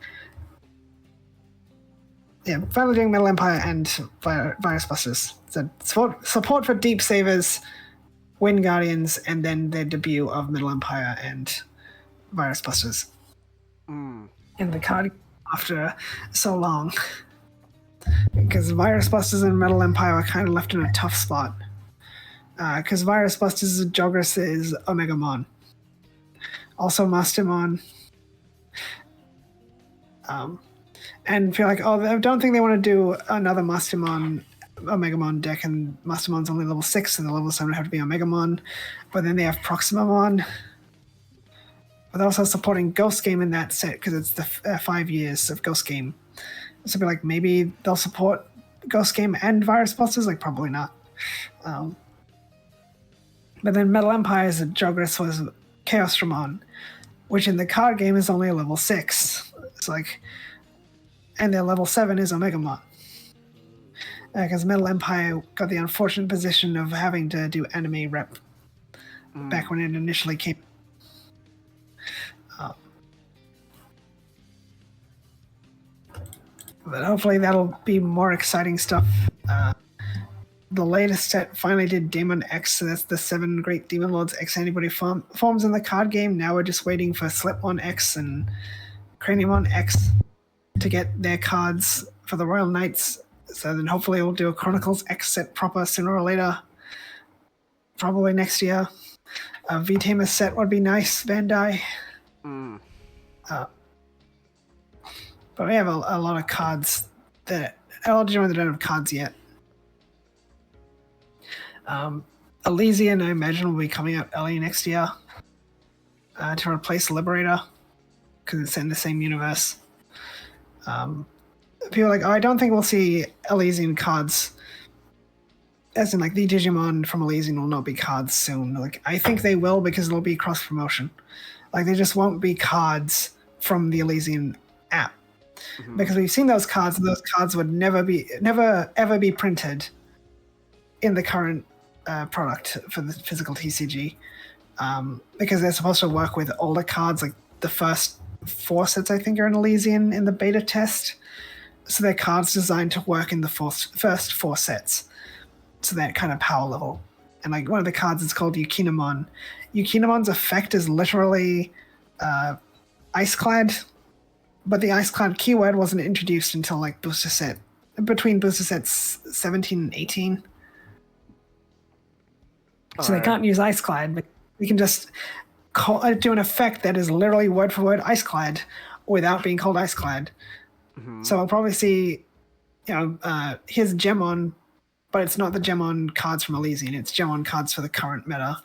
Metal Empire and Virus Busters. So support for Deep Savers, Wind Guardians, and then their debut of Metal Empire and Virus Busters. In the card after so long. Because Virus Busters and Metal Empire are kind of left in a tough spot. Because Virus Busters' Jogress is Omegamon. Also Mastermon. And feel like, I don't think they want to do another Mastermon Omegamon deck, and Mastermon's only level 6, and the level 7 have to be Omegamon. But then they have Proximamon. But they're also supporting Ghost Game in that set, because it's the 5 years of Ghost Game. So be like, maybe they'll support Ghost Game and Virus Busters? Probably not. But then Metal Empire's Jogress was Chaosdramon, which in the card game is only a level 6. It's and their level 7 is Omegamon. Because Metal Empire got the unfortunate position of having to do anime rep back when it initially came. But hopefully that'll be more exciting stuff. The latest set finally did Demon X, so that's the 7 Great Demon Lords X Antibody forms in the card game. Now we're just waiting for Slipmon X and Craniumon X to get their cards for the Royal Knights. So then hopefully we'll do a Chronicles X set proper sooner or later. Probably next year. A V-Tamer set would be nice, Bandai. But we have a lot of cards a lot of Digimon that don't have cards yet. Elysian, I imagine, will be coming out early next year to replace Liberator, because it's set in the same universe. People are like, I don't think we'll see Elysian cards. As in, the Digimon from Elysian will not be cards soon. I think they will, because it'll be cross-promotion. They just won't be cards from the Elysian app. Because we've seen those cards, and those cards would never ever be printed in the current product for the physical TCG, because they're supposed to work with older cards. The first 4 sets, I think, are in Elysian in the beta test, so they're cards designed to work in the first 4 sets, so that kind of power level. And one of the cards is called Yukinamon. Yukinamon's effect is literally Iceclad. But the Iceclad keyword wasn't introduced until booster set, between booster sets 17 and 18. So they can't use Iceclad, but we can just do an effect that is literally word for word Iceclad without being called Iceclad. So I'll probably see, here's Gemon, but it's not the Gemon cards from Elysian, it's Gemon cards for the current meta.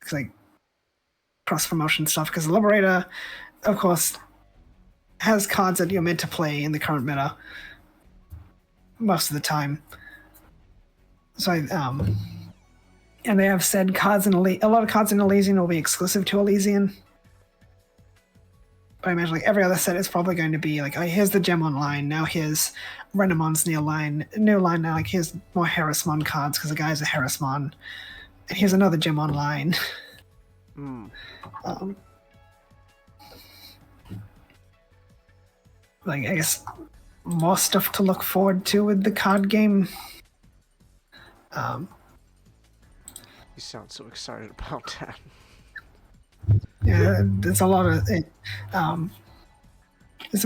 It's cross-promotion stuff, because Liberator, of course, has cards that you're meant to play in the current meta most of the time. So, and they have said a lot of cards in Elysian will be exclusive to Elysian. But I imagine every other set is probably going to be here's the Gemon line, now here's Renamon's new line now, here's more Harrismon cards because the guy's a Harrismon, and here's another Gemon line. like I guess more stuff to look forward to with the card game. You sound so excited about that. Yeah, there's a lot of it. It's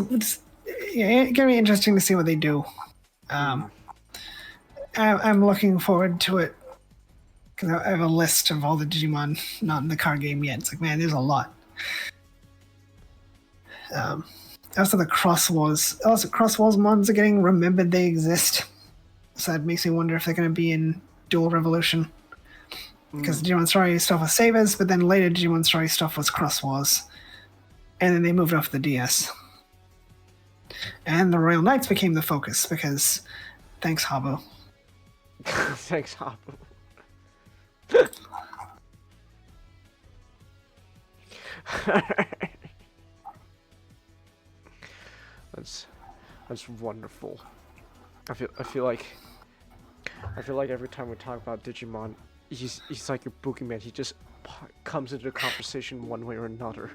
gonna be interesting to see what they do. I'm looking forward to it because I have a list of all the Digimon not in the card game yet. It's like, man, there's a lot. Also, the Cross Wars mons are getting remembered they exist. So that makes me wonder if they're going to be in Dual Revolution. Because Digimon Story stuff was Sabers, but then later Digimon Story stuff was Cross Wars. And then they moved off the DS. And the Royal Knights became the focus because thanks, Habu. Thanks, Habu. That's wonderful. I feel like every time we talk about Digimon, he's like your boogeyman. He just comes into the conversation one way or another.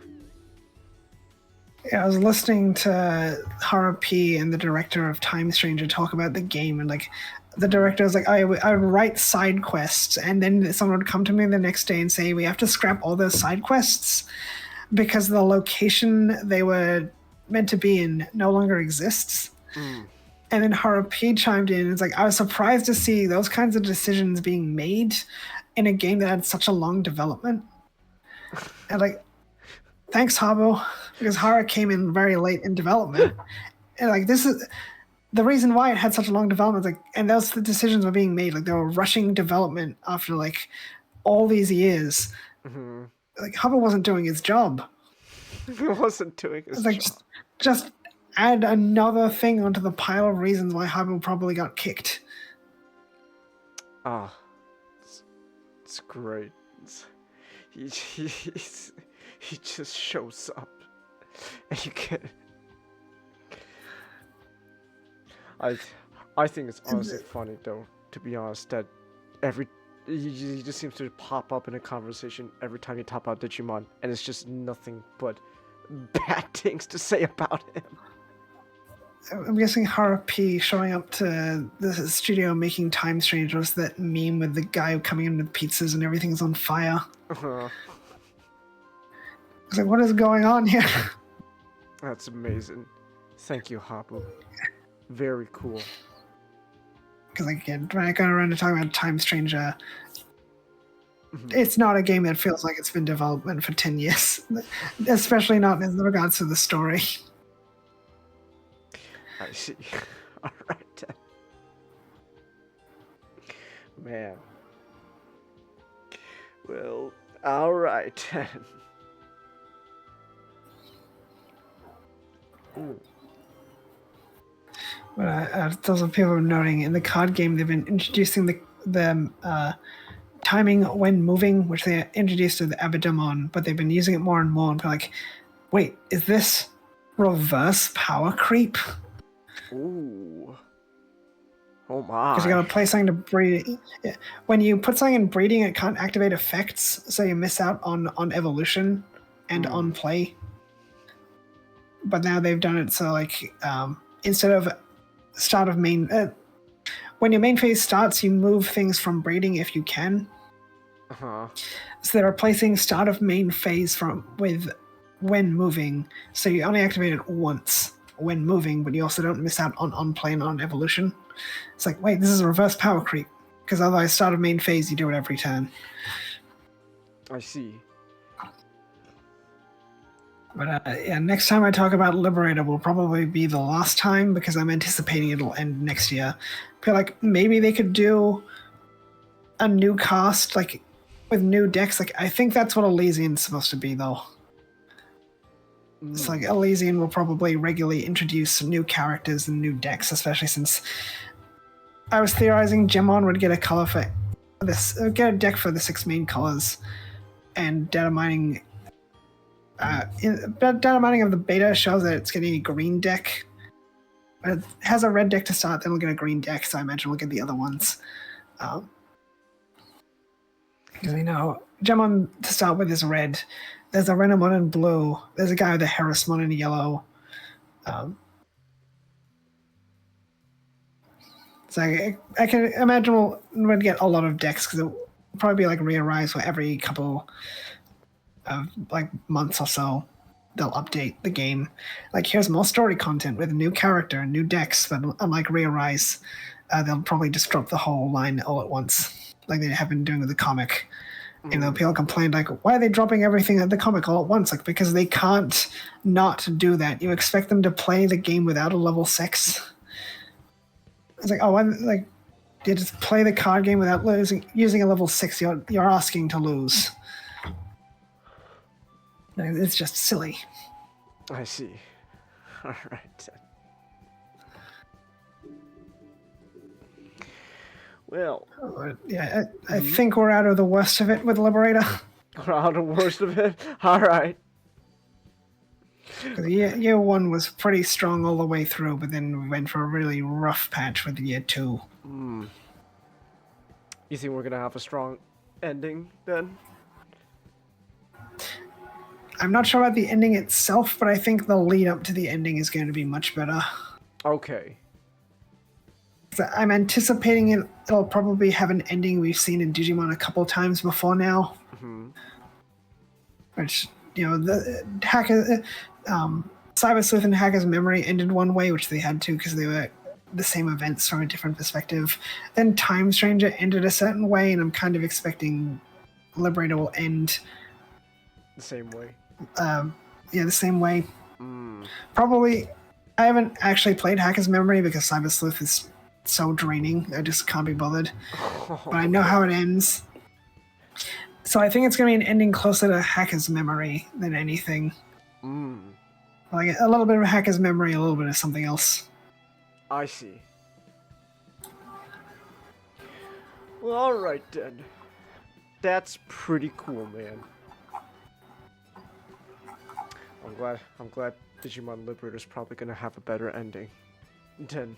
Yeah, I was listening to Hara P and the director of Time Stranger talk about the game, and like the director was like, I would write side quests, and then someone would come to me the next day and say, we have to scrap all those side quests because the location they were meant to be in no longer exists. And then Hara P chimed in and it's like, I was surprised to see those kinds of decisions being made in a game that had such a long development. And like, thanks, Habu, because Hara came in very late in development. And like, this is the reason why it had such a long development. Like, and those decisions were being made. Like, they were rushing development after like all these years. Like, Habu wasn't doing his job. He wasn't doing his job. Just add another thing onto the pile of reasons why Habu probably got kicked. It's great. He just shows up, and you get. I think it's honestly funny though, to be honest, that he just seems to pop up in a conversation every time you talk about Digimon, and it's just nothing but bad things to say about him. I'm guessing Hara P showing up to the studio making Time Strange was that meme with the guy coming in with pizzas and everything's on fire. I was like, what is going on here? That's amazing. Thank you, Habu. Very cool. Because like, when I got around to talking about Time Stranger, it's not a game that feels like it's been development for 10 years. Especially not in regards to the story. I see. Alright. Man. Well, alright. But those are people noting in the card game they've been introducing the timing when moving, which they introduced to the Abidamon, but they've been using it more and more. And be like, wait, is this reverse power creep? Ooh. Oh my. Because you gotta play something to breed. When you put something in breeding, it can't activate effects, so you miss out on evolution and on play. But now they've done it so like instead of start of main, when your main phase starts, you move things from breeding if you can. So they're replacing start of main phase with when moving, so you only activate it once when moving, but you also don't miss out on play and on evolution. It's like, wait, this is a reverse power creep, because otherwise start of main phase you do it every turn. I see. But yeah, next time I talk about Liberator will probably be the last time, because I'm anticipating it'll end next year. I feel like maybe they could do a new cast, like with new decks. Like, I think that's what Elysian's supposed to be, though. It's like Elysian will probably regularly introduce some new characters and new decks, especially since I was theorizing Gemon would get a color for this, get a deck for the 6 main colors, and data mining. Data mining of the beta shows that it's getting a green deck. It has a red deck to start, then we'll get a green deck, so I imagine we'll get the other ones. Because we know Gemon to start with is red. There's a Renamon in blue. There's a guy with a Harrismon in yellow. So I can imagine we'll get a lot of decks because it'll probably be like Re-Arise where every couple of like months or so they'll update the game. Like here's more story content with a new character and new decks, but unlike Re-Arise, they'll probably just drop the whole line all at once, like they have been doing with the comic. You know, people complain like, why are they dropping everything at the comic all at once? Like, because they can't not do that. You expect them to play the game without a level 6. It's like, oh, like, you just play the card game without using a level 6. You're asking to lose. It's just silly. I see. All right. Well, yeah, I think we're out of the worst of it with Liberator. We're out of the worst of it? Alright. Year 1 was pretty strong all the way through, but then we went for a really rough patch with year 2. You think we're gonna have a strong ending then? I'm not sure about the ending itself, but I think the lead up to the ending is going to be much better. Okay. I'm anticipating it'll probably have an ending we've seen in Digimon a couple times before now. Which, you know, the Hacker, Cyber Sleuth and Hacker's Memory ended one way, which they had to because they were the same events from a different perspective. Then Time Stranger ended a certain way, and I'm kind of expecting Liberator will end the same way. Yeah, the same way. Probably. I haven't actually played Hacker's Memory because Cyber Sleuth is so draining. I just can't be bothered. But I know how it ends. So I think it's going to be an ending closer to Hacker's Memory than anything. Like a little bit of Hacker's Memory, a little bit of something else. I see. Well, alright then. That's pretty cool, man. I'm glad Digimon Liberator's probably gonna have a better ending than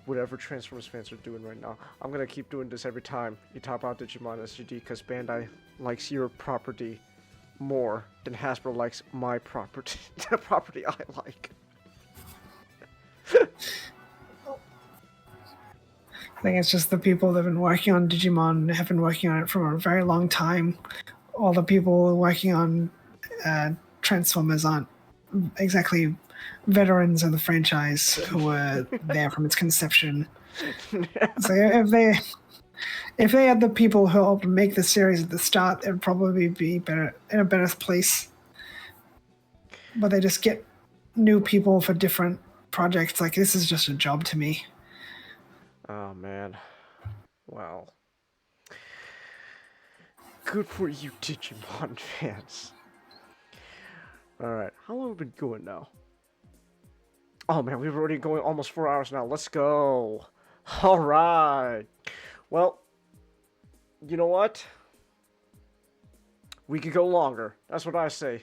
whatever Transformers fans are doing right now. I'm gonna keep doing this every time you top out Digimon SGD because Bandai likes your property more than Hasbro likes my property, the property I like. I think it's just the people that have been working on Digimon have been working on it for a very long time. All the people working on Transformers aren't exactly veterans of the franchise who were there from its conception. So if they had the people who helped make the series at the start, they'd probably be better in a better place. But they just get new people for different projects. Like, this is just a job to me. Oh man. Wow. Good for you, Digimon fans. Alright, how long have we been going now? Oh man, we've already going almost 4 hours now. Let's go. Alright. Well, you know what? We could go longer. That's what I say.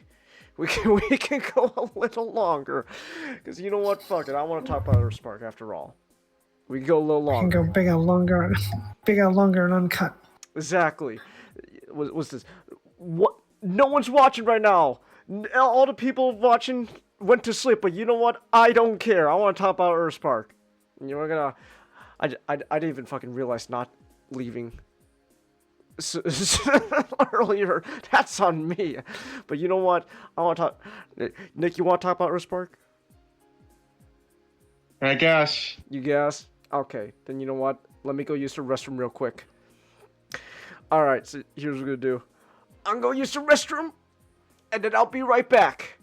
We can go a little longer. Because you know what? Fuck it. I want to talk about Earthspark after all. We can go a little longer. We can go bigger, longer, and uncut. Exactly. What's this? What? No one's watching right now. All the people watching went to sleep, but you know what? I don't care. I want to talk about Earthspark. You know, I didn't even fucking realize not leaving earlier. That's on me. But you know what? I want to talk. Nick, you want to talk about Earthspark? I guess. You guess? Okay. Then you know what? Let me go use the restroom real quick. Alright, so here's what we're gonna do. I'm gonna use the restroom, and then I'll be right back.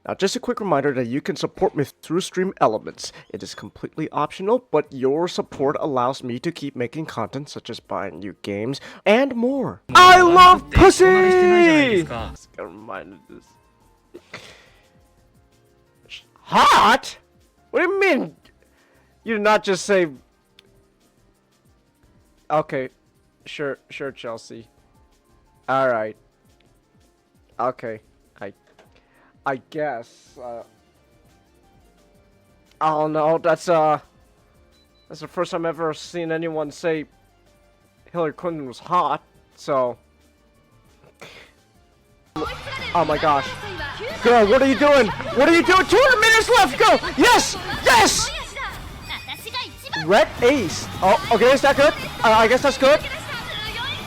Now, just a quick reminder that you can support me through Stream Elements. It is completely optional, but your support allows me to keep making content such as buying new games and more. I love pussy! Just got reminded of this. Hot? What do you mean? You did not just say... Okay. Sure, Chelsea. Alright. Okay. I guess, I don't know, that's the first time I've ever seen anyone say Hillary Clinton was hot, so... Oh my gosh. Girl, what are you doing? What are you doing? 200 minutes left, go! Yes! Yes! Red Ace. Oh, okay, is that good? I guess that's good.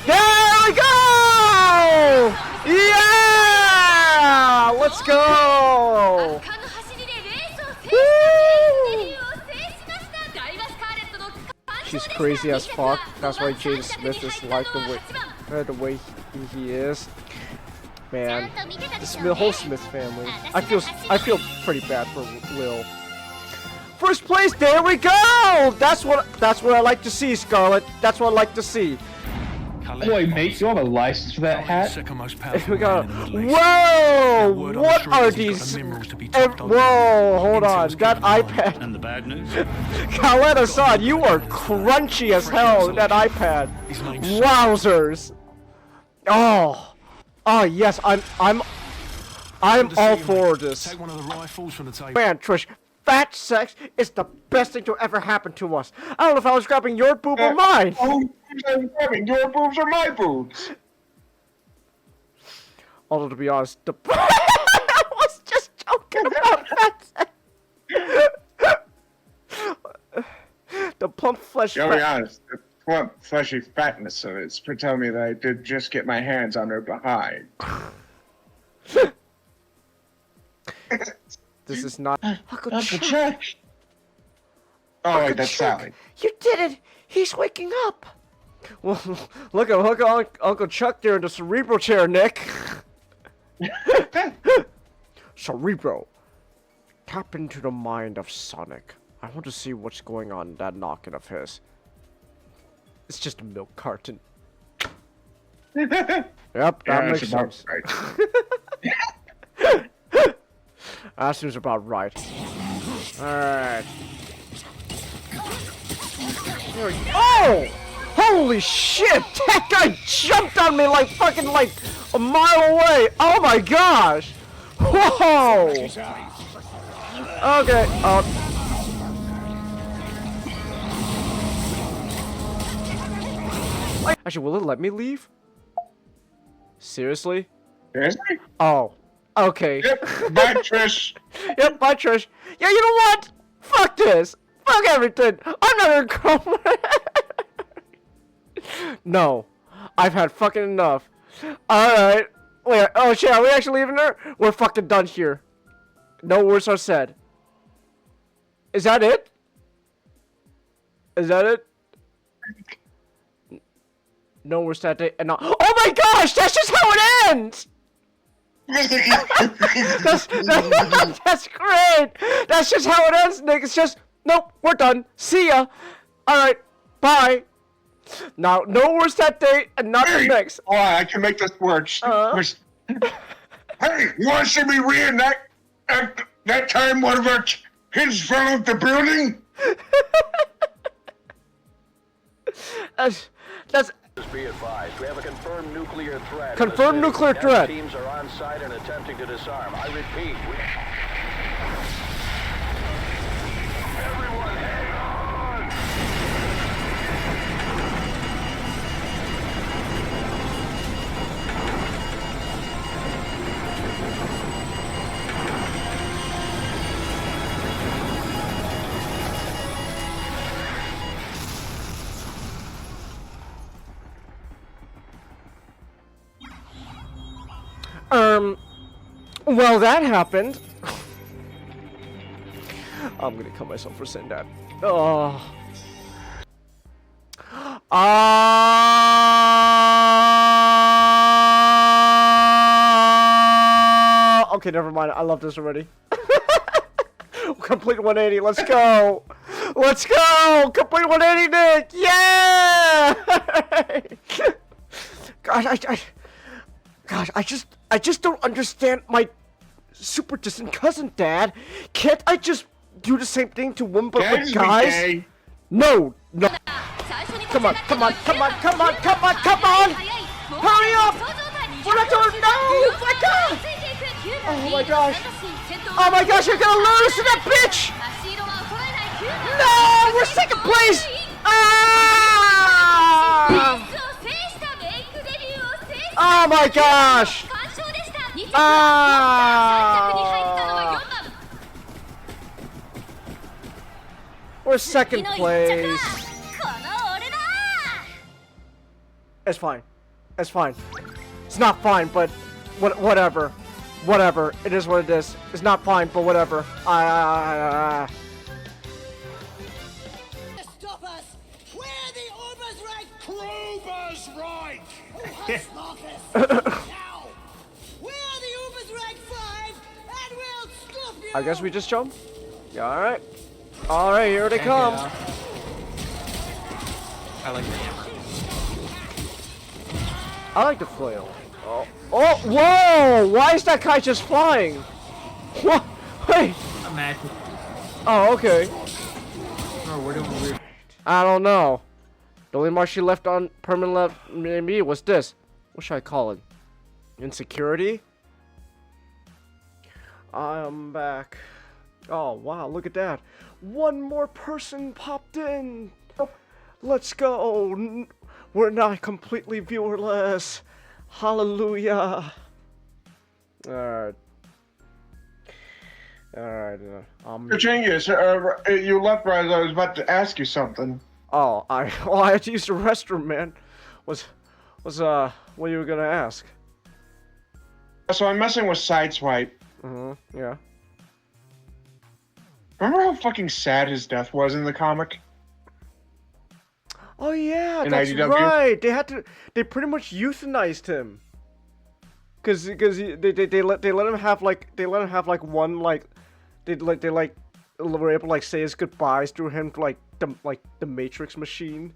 There we go! Yeah! Let's go! Woo! She's crazy as fuck. That's why Jaden Smith is like the way he is. Man, the whole Smith family. I feel pretty bad for Lil. First place, there we go! That's what I like to see, Scarlet. That's what I like to see. Boy, mate, you have a license for that hat? We got. Whoa! What are these? Whoa! Hold on. That iPad. And the bad news. Khaled Assad, you are crunchy as hell. That iPad. Wowzers! Oh. Oh yes, I'm all for this. Man, Trish. Fat sex is the best thing to ever happen to us. I don't know if I was grabbing your boob or mine. Oh, I'm grabbing your boobs or my boobs. Although to be honest, I was just joking about fat sex. The plump flesh. To be honest, the plump fleshy fatness of it's for telling me that I did just get my hands on her behind. This is not Uncle Chuck. Oh wait, that's Sally. You did it! He's waking up! Well, look at Uncle Chuck there in the Cerebro chair, Nick. Cerebro. Tap into the mind of Sonic. I want to see what's going on in that noggin of his. It's just a milk carton. Yep, that makes sense. Right. That seems about right. Alright. Oh! Holy shit! That guy jumped on me like fucking like a mile away! Oh my gosh! Whoa! Okay, actually, will it let me leave? Seriously? Seriously? Oh. Okay. Yep, bye, Trish. Yep, bye, Trish. Yeah, you know what? Fuck this. Fuck everything. I'm not gonna come. No. I've had fucking enough. Alright. Wait, oh shit, are we actually leaving her? We're fucking done here. No words are said. Is that it? Is that it? No words that day and not. Oh my gosh, that's just how it ends! that's great! That's just how it ends, Nick. It's just, nope, we're done. See ya. Alright, bye. Now, no worse that day and not the next. Oh, I can make this work. Hey, you want to see me reenact that time one of our kids fell off the building? That's Be advised, we have a confirmed nuclear threat. Confirmed nuclear threat. Teams are on site and attempting to disarm. I repeat, everyone hang on! Well, that happened. I'm gonna kill myself for saying that. Oh. Okay, never mind. I love this already. Complete 180. Let's go. Let's go. Complete 180, Nick. Yeah. Gosh, I just don't understand my super distant cousin, Dad. Can't I just do the same thing to women but with guys? No. Come on. Hurry up! We're not doing no! My God! Oh my gosh! Oh my gosh! You're gonna lose to that bitch! No! We're second place! Ah! Oh my gosh! Ah! We're second place. It's fine. It's fine. It's not fine, but whatever. Whatever. It is what it is. It's not fine, but whatever. Stop us! We're the Uber's right! Krober's right! Hush, Marcus! Now! We're the Uber's right 5, and we'll stop you! I guess we just jump? Yeah, alright. Alright, here they come. I like the hammer. I like the flail. Oh, oh, whoa! Why is that guy just flying? What? Wait. Imagine. Oh, okay. Oh, we're doing weird. I don't know. The only mark she left on permanent left me was this. What should I call it? Insecurity? I'm back. Oh, wow, look at that. One more person popped in. Let's go. We're not completely viewerless. Hallelujah. Alright. Alright. Genghis, you left right as I was about to ask you something. Oh, I had to use the restroom, man. What you were gonna ask? So I'm messing with Sideswipe. Yeah. Remember how fucking sad his death was in the comic? Oh yeah, In that's IDW? right. They pretty much euthanized him. Cause they let him have like one like they were able to like say his goodbyes through him to like the Matrix machine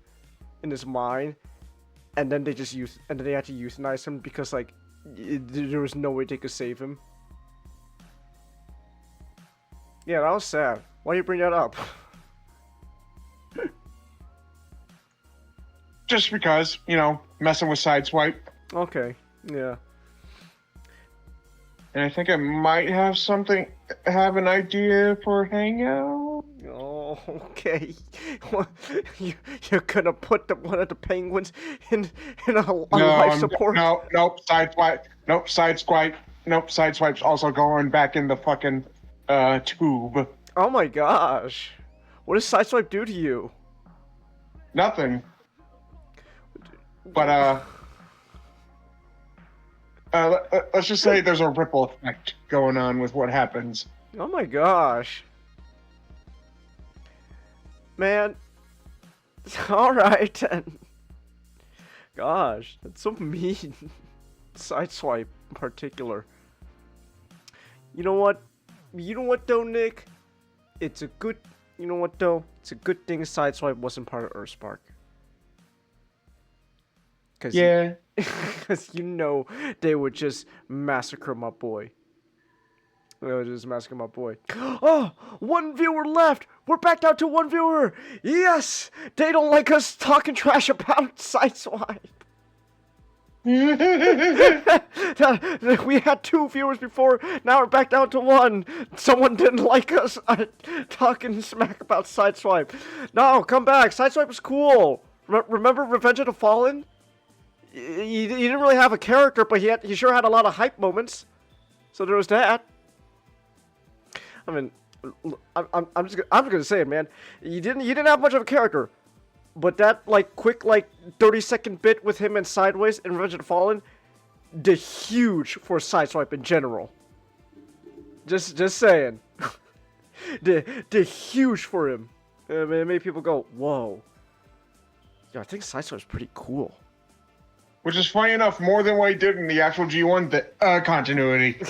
in his mind, and then they had to euthanize him because like there was no way they could save him. Yeah, that was sad. Why do you bring that up? Just because, you know, messing with Sideswipe. Okay, yeah. And I think I might have an idea for a hangout. Oh, okay. You're gonna put one of the penguins in on life support? Nope, Sideswipe. Nope, Sideswipe's also going back in the fucking tube. Oh my gosh. What does Sideswipe do to you? Nothing. But let's just say there's a ripple effect going on with what happens. Oh my gosh. Man. Alright then. Gosh, that's so mean. Sideswipe in particular. You know what? You know what though, Nick? It's a good thing Sideswipe wasn't part of Earthspark. Yeah. Because you know they would just massacre my boy. They would just massacre my boy. Oh! One viewer left! We're back down to one viewer! Yes! They don't like us talking trash about Sideswipe. We had 2 viewers before, now we're back down to 1. Someone didn't like us talking smack about Sideswipe. No, come back. Sideswipe was cool. Remember Revenge of the Fallen? He didn't really have a character, but he sure had a lot of hype moments. So there was that. I mean, I'm just gonna say it, man. He didn't have much of a character, but that like quick 30-second bit with him and Sideways in Revenge of the Fallen did huge for Sideswipe in general. Just saying. did huge for him. I mean, it made people go, whoa. Yeah, I think Sideswipe's pretty cool. Which is funny enough, more than what he did in the actual G1 continuity.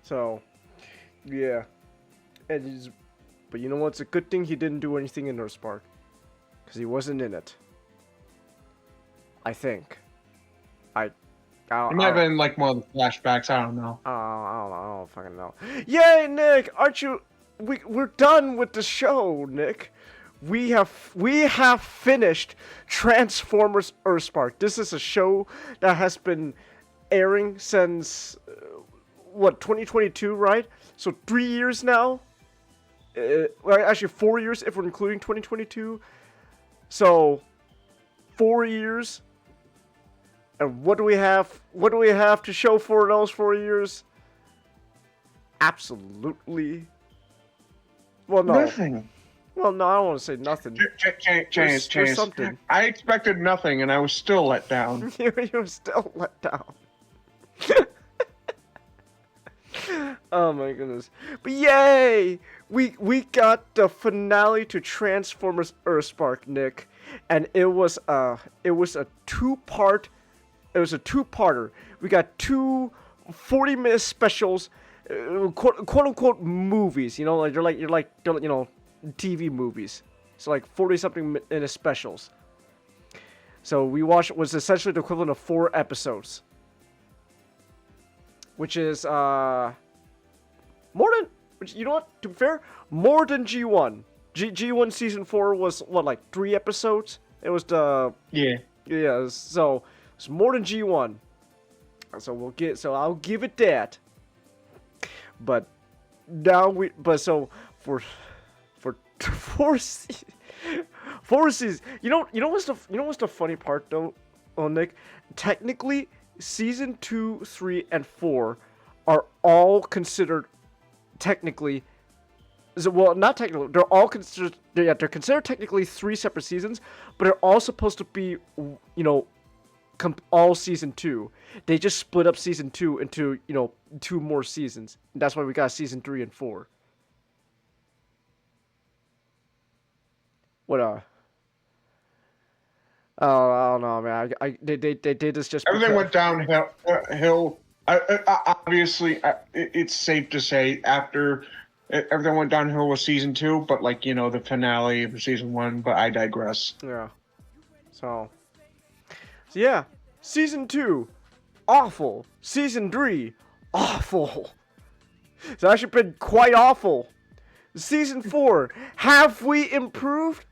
So, yeah. But you know what? It's a good thing he didn't do anything in Earthspark. Because he wasn't in it. I think. It might have been like one of the flashbacks, I don't know. I don't fucking know. Yay, Nick! Aren't you... We're done with the show, Nick. We have finished Transformers Earthspark. This is a show that has been airing since, 2022, right? So 3 years now? Well, actually 4 years if we're including 2022. So, 4 years. And what do we have? What do we have to show for those 4 years? Absolutely Well, no. Nothing. Well, no, I don't want to say nothing. Chance. There's something. I expected nothing, and I was still let down. You were still let down. Oh my goodness! But yay! We got the finale to Transformers Earthspark, Nick, and it was a two-part. It was a two-parter. We got two 40-minute specials, quote unquote movies. You know, like you're like TV movies. So like 40-something minute specials. So we watched was essentially the equivalent of 4 episodes, which is more than. Which, you know what? To be fair, more than G1. G1 season 4 was what, like 3 episodes? It was the So it's more than G1. So I'll give it that. But now for 4 seasons. You know what's the funny part though, Nick? Technically, season 2, 3, and 4 are all considered. Technically, well, not technically. They're all considered. They're considered technically 3 separate seasons, but they're all supposed to be, all season 2. They just split up season 2 into 2 more seasons. And that's why we got season 3 and 4. What I don't know, man. They did this just. Everything went downhill. Obviously, it's safe to say after everything went downhill with season 2, but the finale of season 1. But I digress. Yeah. So yeah, season 2, awful. Season 3, awful. It's actually been quite awful. Season 4, have we improved?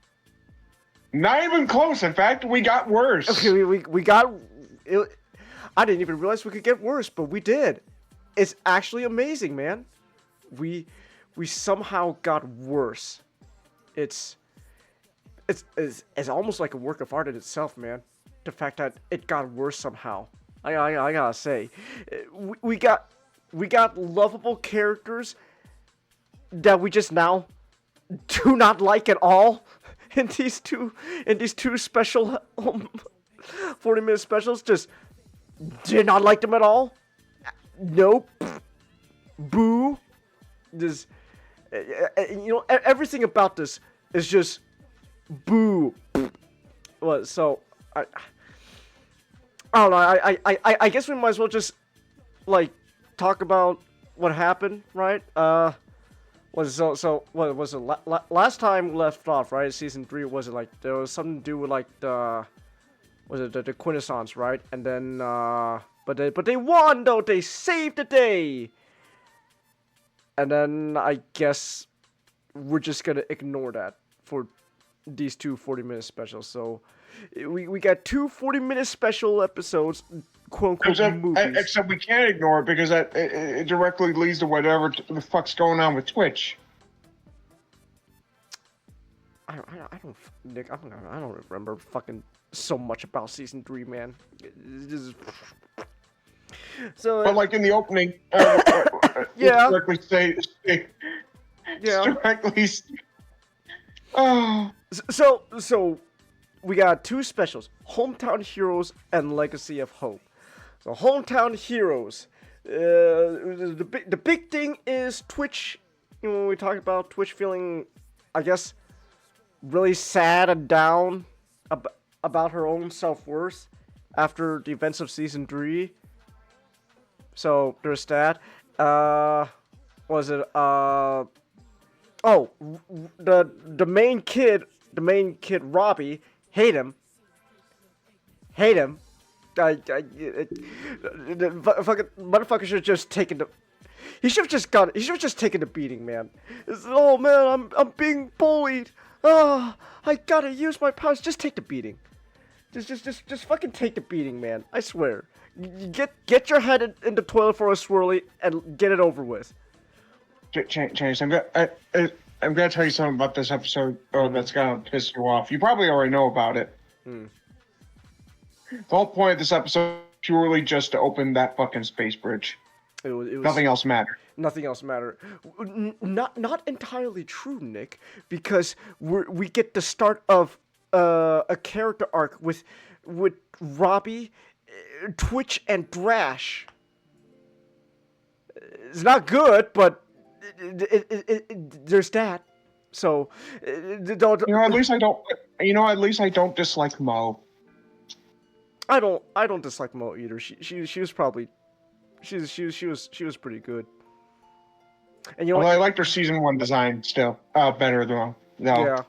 Not even close. In fact, we got worse. Okay, we got. I didn't even realize we could get worse, but we did. It's actually amazing, man. We somehow got worse. It's almost like a work of art in itself, man. The fact that it got worse somehow. I gotta say, we got lovable characters that we just now do not like at all in these two special 40-minute specials. Just did not like them at all. Nope. Boo. This, everything about this is just boo. Well, so I don't know. I guess we might as well just talk about what happened, right? What was it? Last time we left off, right? Season 3 was it there was something to do with the Quintessence, right? And then but they won though. They saved the day. And then I guess we're just gonna ignore that for these 2 40-minute specials. So we got 2 40-minute special episodes, quote unquote movies. Except we can't ignore it because it directly leads to whatever the fuck's going on with Twitch. I don't, Nick. I don't remember fucking so much about season 3, man. So, but in the opening, yeah. Directly say, yeah. Directly. Oh. So we got 2 specials: Hometown Heroes and Legacy of Hope. So Hometown Heroes. The big thing is Twitch. When we talk about Twitch feeling, I guess, really sad and down about her own self-worth after the events of season 3. So there's that. Was it the main kid Robbie, hate him. The fucking motherfucker should have just taken the. He should have just taken the beating, man. Oh man, I'm being bullied. Oh, I gotta use my powers. Just take the beating. Just fucking take the beating, man. I swear. Get your head in the toilet for a swirly and get it over with. Chase, I'm gonna tell you something about this episode that's gonna piss you off. You probably already know about it. The whole point of this episode is purely just to open that fucking space bridge. It was Nothing else mattered. Nothing else mattered. Not entirely true, Nick, because we get the start of a character arc with Robbie, Twitch, and Drash. It's not good, but there's that. So, at least I don't. At least I don't dislike Mo. I don't dislike Mo either. She was probably, she was pretty good. And Although I liked her season 1 design still better though. No.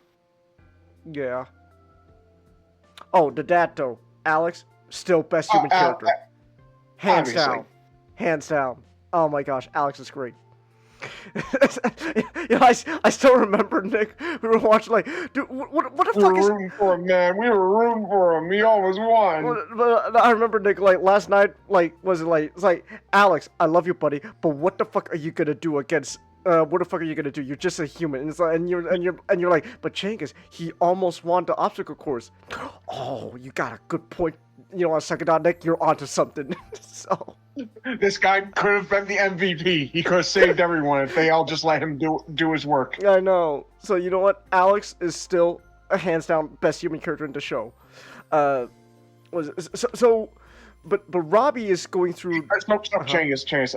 Yeah. Oh, the dad though, Alex, still best human character, hands down. Oh my gosh, Alex is great. I still remember, Nick. We were watching dude, what the fuck is? We were rooting for him, man. We were rooting for him. He almost won. But I remember, Nick. Last night, it's Alex, I love you, buddy, but what the fuck are you gonna do against? What the fuck are you gonna do? You're just a human, and it's and you're like, but Changus, he almost won the obstacle course. Oh, you got a good point. On second thought, Nick, you're onto something. So. This guy could have been the MVP. He could have saved everyone if they all just let him do his work. I know. So you know what? Alex is still a hands down best human character in the show. But Robbie is going through. Changus.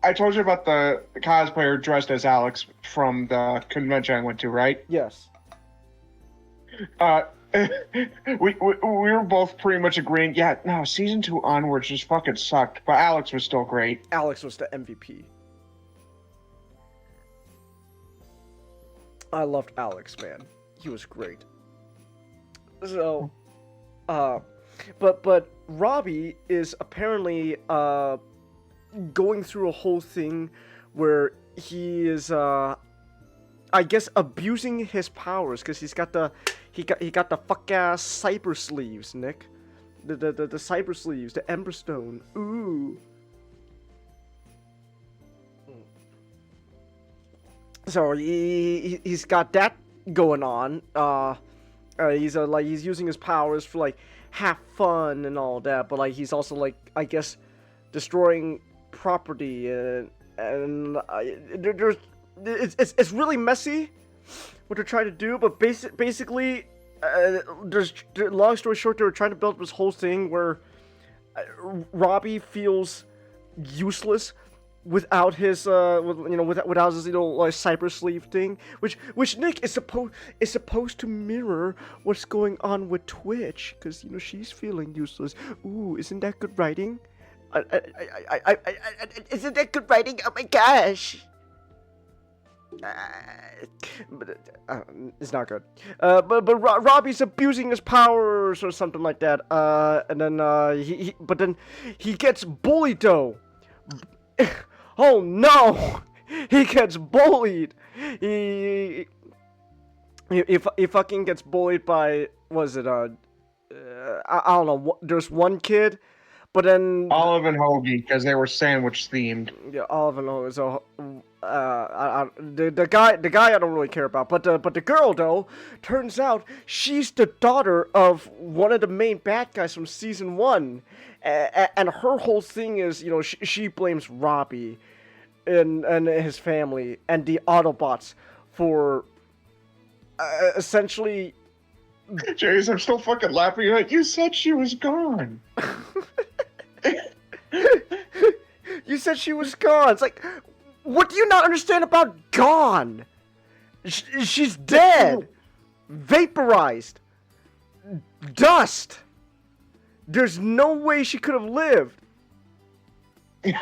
I told you about the cosplayer dressed as Alex from the convention I went to, right? Yes. We were both pretty much agreeing. Yeah, no, season 2 onwards just fucking sucked, but Alex was still great. Alex was the MVP. I loved Alex, man. He was great. So, but Robbie is apparently going through a whole thing where he is I guess abusing his powers because he got the fuck ass cyber sleeves, Nick. The cyber sleeves, the Ember Stone. Ooh. So he's got that going on. He's using his powers for have fun and all that, but he's also I guess destroying property and there's it's really messy what they're trying to do, but basically there's long story short, they were trying to build up this whole thing where Robbie feels useless without his without his cyber sleeve thing, which Nick is supposed to mirror what's going on with Twitch, because she's feeling useless. Ooh, isn't that good writing? Isn't that good writing? Oh my gosh. But it's not good. But Robbie's abusing his powers or something like that. And then he gets bullied though. Oh no, he gets bullied. He fucking gets bullied by I don't know. There's one kid. But then Olive and Hoagie, because they were sandwich themed. Yeah, Olive and Hoagie. So the guy I don't really care about, but the girl though, turns out she's the daughter of one of the main bad guys from season 1, and her whole thing is she blames Robbie and his family and the Autobots for essentially. James, I'm still fucking laughing at it. You said she was gone. You said she was gone. It's what do you not understand about gone? She's dead. Vaporized. Dust. There's no way she could have lived. The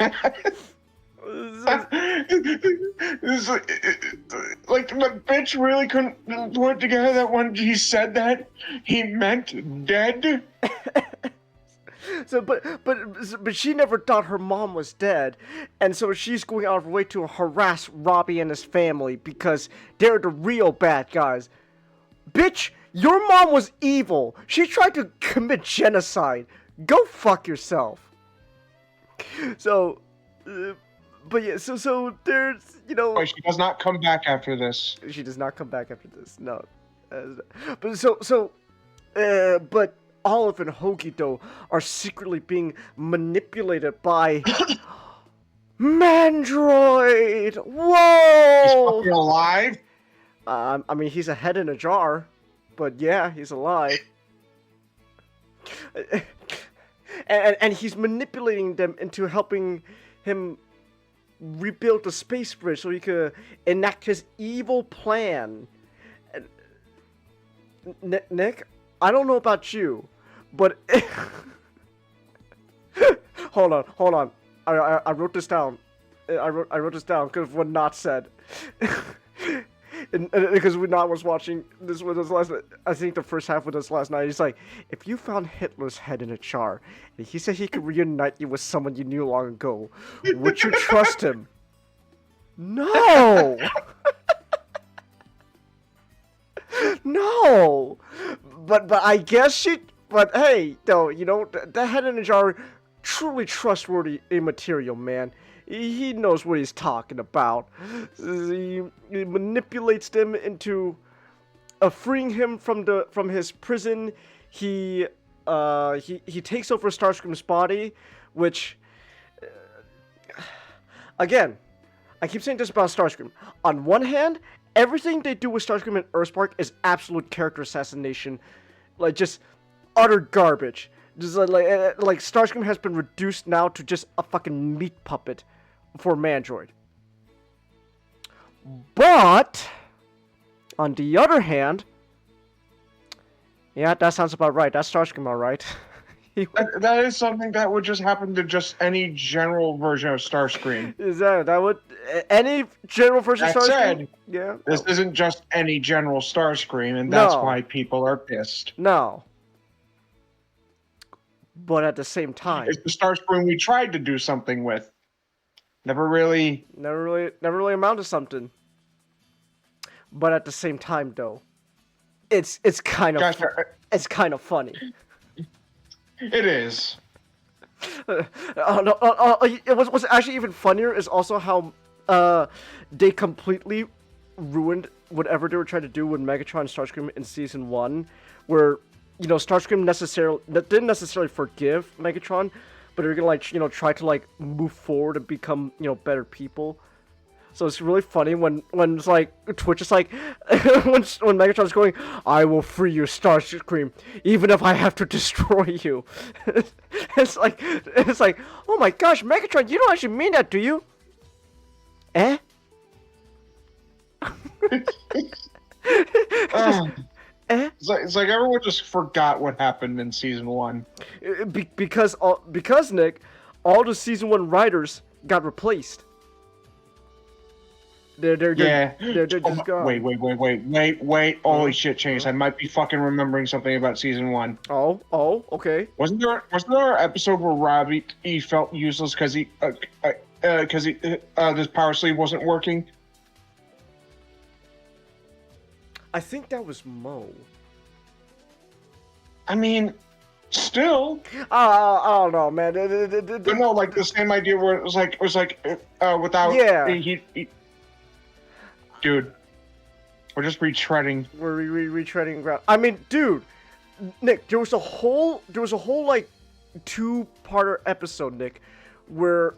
bitch really couldn't put together that when he said that he meant dead. So, but she never thought her mom was dead, and so she's going out of her way to harass Robbie and his family because they're the real bad guys. Bitch, your mom was evil. She tried to commit genocide. Go fuck yourself. So, but yeah, so there's Wait, she does not come back after this. She does not come back after this. No, but Olive and Hoagie though are secretly being manipulated by Mandroid! He's Whoa! fucking alive. I mean, he's a head in a jar, but yeah, he's alive. and he's manipulating them into helping him rebuild the space bridge so he could enact his evil plan. And Nick, I don't know about you, but hold on. I wrote this down. I wrote this down because of what Not said. And because Not was watching this with us last night. I think the first half with us last night. He's like, if you found Hitler's head in a jar, and he said he could reunite you with someone you knew long ago, would you trust him? No! No! But I guess she... But hey, though, you know, that head in a jar, truly trustworthy immaterial, man. He knows what he's talking about. He manipulates them into freeing him from his prison. He takes over Starscream's body, which again, I keep saying this about Starscream. On one hand, everything they do with Starscream and Earthspark is absolute character assassination, like just utter garbage. Just like Starscream has been reduced now to just a fucking meat puppet for Mandroid. But on the other hand, yeah, that sounds about right. That's Starscream, all right. That is something that would just happen to just any general version of Starscream. Is that would any general version of That Starscream? said, Yeah. this isn't just any general Starscream, and that's No. why people are pissed. No. But at the same time, It's the Starscream we tried to do something with. Never really amounted to something. But at the same time, though, it's kind of funny. It is. What's actually even funnier is also how they completely ruined whatever they were trying to do with Megatron and Starscream in season 1, where Starscream didn't necessarily forgive Megatron, but they're gonna try to move forward and become better people. So it's really funny when it's like Twitch is like when Megatron's going, I will free you, Starscream, even if I have to destroy you. It's like, oh my gosh, Megatron, you don't actually mean that, do you? Eh? It's like everyone just forgot what happened in season 1. Because Nick, all the season 1 writers got replaced. They're just gone. Wait. Holy shit, Chase. I might be fucking remembering something about season 1. Oh, okay. Wasn't there an episode where Robbie felt useless because his power sleeve wasn't working? I think that was Mo. I mean, still. I don't know, man. But no, like the same idea where it was like without. Yeah. Dude, we're just retreading. We're retreading ground. I mean, dude, Nick, there was a whole like 2-parter episode, Nick, where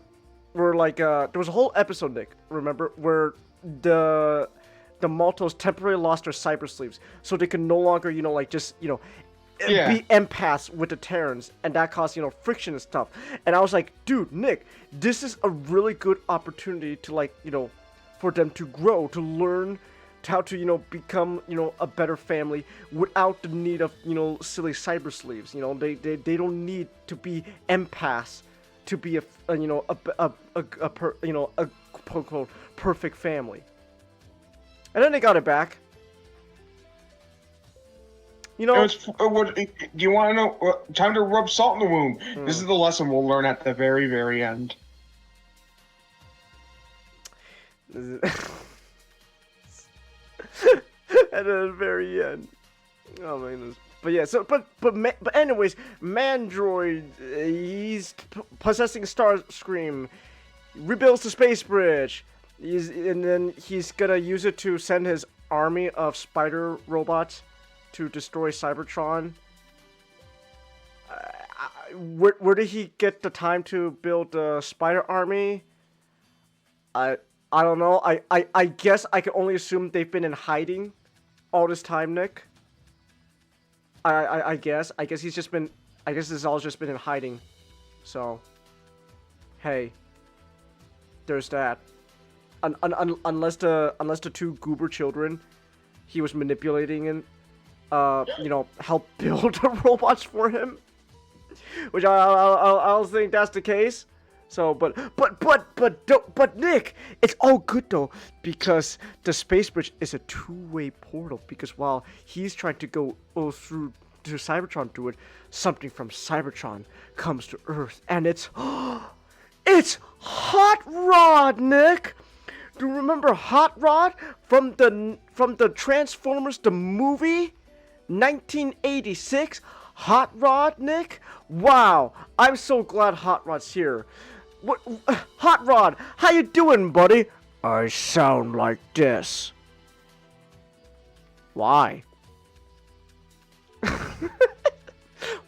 there was a whole episode, Nick, remember, where the Maltos temporarily lost their cyber sleeves, so they could no longer, be empaths with the Terrans, and that caused, friction and stuff. And I was like, dude, Nick, this is a really good opportunity to for them to grow, to learn how to, become, a better family without the need of, silly cyber sleeves. They don't need to be empaths to be a quote-unquote perfect family. And then they got it back. Do you want to know? Time to rub salt in the wound. This is the lesson we'll learn at the very, very end. At the very end. Oh my goodness. But yeah, but anyways, Mandroid, he's possessing Starscream, rebuilds the space bridge, and then he's gonna use it to send his army of spider robots to destroy Cybertron. Where did he get the time to build the spider army? I don't know. I guess I can only assume they've been in hiding all this time, Nick. I guess he's just been. I guess this has all just been in hiding. So, hey, there's that. Unless the two goober children he was manipulating and help build the robots for him, which I don't think that's the case. So, but Nick, it's all good though, because the space bridge is a two-way portal. Because while he's trying to go through to Cybertron through it, something from Cybertron comes to Earth, and it's Hot Rod, Nick. Do you remember Hot Rod from the Transformers the movie, 1986? Hot Rod, Nick. Wow, I'm so glad Hot Rod's here. What, Hot Rod, how you doing, buddy? I sound like this. Why?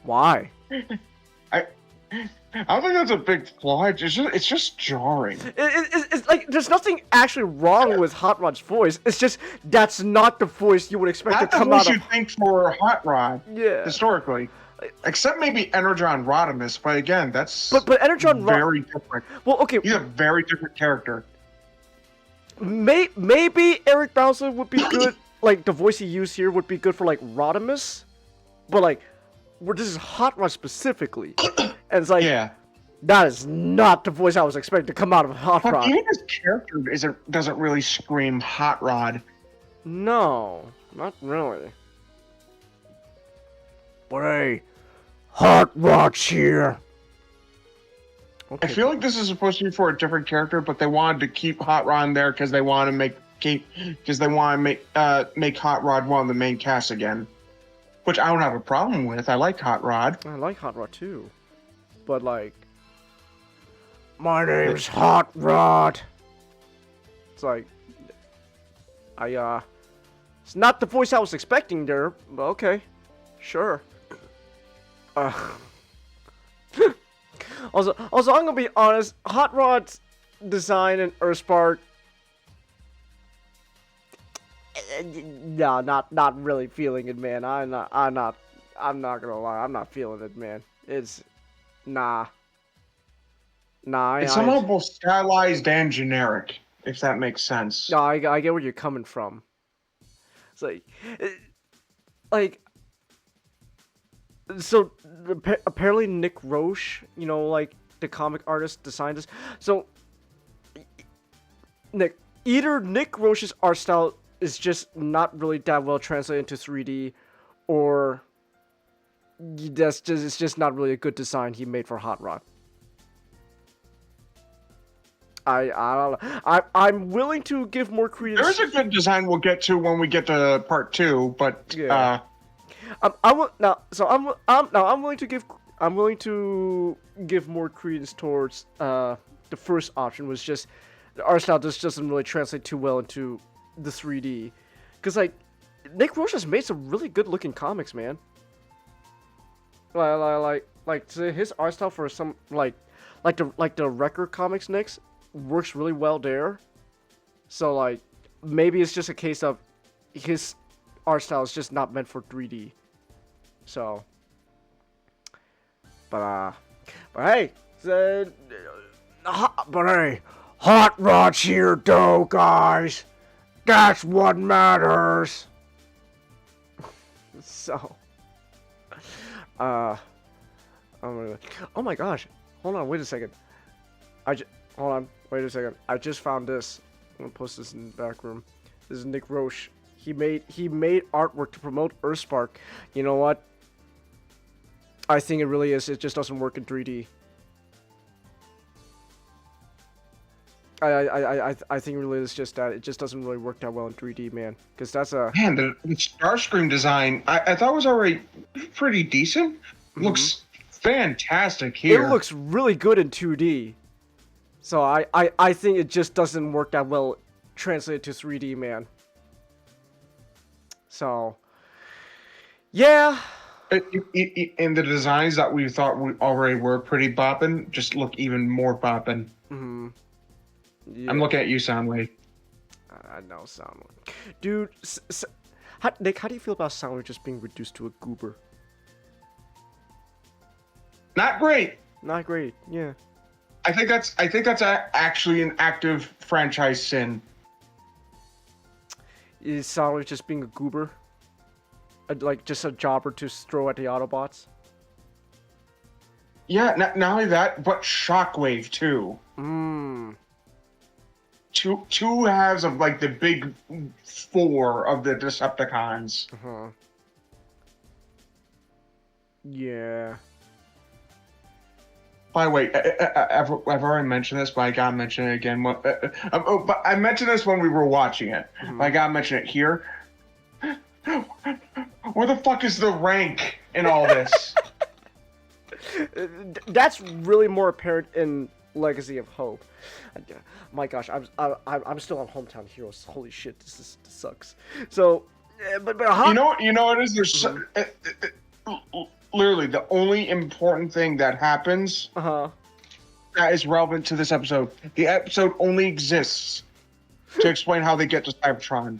Why? I don't think that's a big flaw. It's just jarring. It's like there's nothing actually wrong with Hot Rod's voice. It's just that's not the voice you would expect to come out of. Not the voice you think for Hot Rod. Yeah. Historically. Except maybe Energon Rodimus, but again, that's but Energon very different. Well, okay, he's a very different character. Maybe Eric Bowser would be good. Like the voice he used here would be good for like Rodimus, but like, this is Hot Rod specifically, and it's like, yeah, that is not the voice I was expecting to come out of Hot Rod. Even his character doesn't really scream Hot Rod. No, not really. But hey, Hot Rod's here. Okay. I feel like this is supposed to be for a different character, but they wanted to keep Hot Rod in there because they want to make Hot Rod one of the main cast again, which I don't have a problem with. I like Hot Rod. I like Hot Rod too, but like, my name's Hot Rod. It's like, it's not the voice I was expecting there, but okay, sure. Also, I'm gonna be honest. Hot Rod's design in Earthspark, no, not really feeling it, man. I'm not gonna lie. I'm not feeling it, man. It's nah. It's somehow both stylized and generic, if that makes sense. No, I get where you're coming from. It's like. So apparently Nick Roche, like the comic artist, designed this. So either Nick Roche's art style is just not really that well translated into 3D, or it's just not really a good design he made for Hot Rod. I don't know. I'm willing to give more credence. There is a good design we'll get to when we get to part 2, but yeah. I'm willing to give more credence towards the first option, was just the art style just doesn't really translate too well into the 3D, because like Nick Roche has made some really good looking comics, man. Like his art style for some like the record comics Nick's works really well there. So like maybe it's just a case of his art style is just not meant for 3D. So, but hey, Hot Rod's here though, guys. That's what matters. So, oh my gosh, hold on, wait a second. Hold on, wait a second. I just found this. I'm gonna post this in the back room. This is Nick Roche. He made artwork to promote Earthspark. You know what? I think it really is. It just doesn't work in 3D. I think really it's just that it just doesn't really work that well in 3D, man. Because that's a the Starscream design I thought was already pretty decent. Looks fantastic here. It looks really good in 2D. So I think it just doesn't work that well translated to 3D, man. So, yeah. And the designs that we thought we already were pretty bopping just look even more bopping. Mm-hmm. Yeah. I'm looking at you, Soundwave. I know Soundwave. Dude, Nick, how do you feel about Soundwave just being reduced to a goober? Not great. Not great. Yeah. I think that's actually an active franchise sin. Is Soundwave just being a goober? Like just a jobber to throw at the Autobots? Yeah, not only that, but Shockwave too. Two halves of like the big four of the Decepticons. Yeah. By the way, I've already mentioned this, but I gotta mention it again. But I mentioned this when we were watching it. But I gotta mention it here. Where the fuck is the rank in all this? That's really more apparent in Legacy of Hope. My gosh, I'm still on Hometown Heroes. Holy shit, this sucks. So, but you know what it is? There's literally the only important thing that happens that is relevant to this episode. The episode only exists to explain how they get to Cybertron.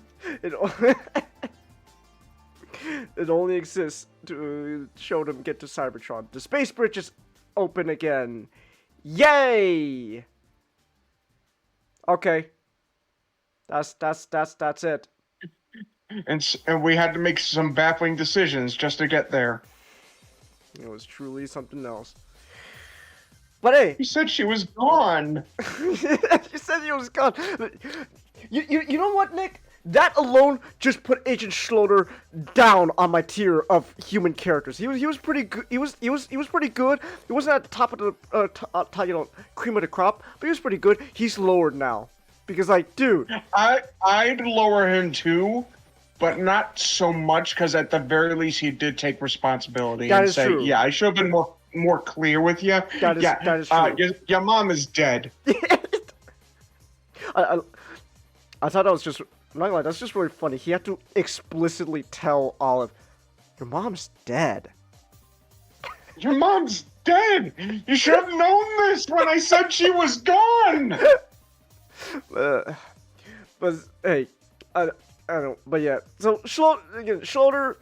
It only exists to show them get to Cybertron. The space bridge is open again. Yay! Okay. That's it. And we had to make some baffling decisions just to get there. It was truly something else. But hey, you said she was gone. You said she was gone. You know what, Nick? That alone just put Agent Schloter down on my tier of human characters. He was pretty good. He was pretty good. He wasn't at the top of the cream of the crop, but he was pretty good. He's lowered now because, like, dude, I'd lower him too, but not so much because at the very least he did take responsibility that and is say, true. "Yeah, I should have been more clear with you." That is true. Your mom is dead. I thought that was just. I'm not gonna lie, that's just really funny. He had to explicitly tell Olive, "Your mom's dead." Your mom's dead. You should have known this when I said she was gone. But hey, I don't. But yeah, so Schloter,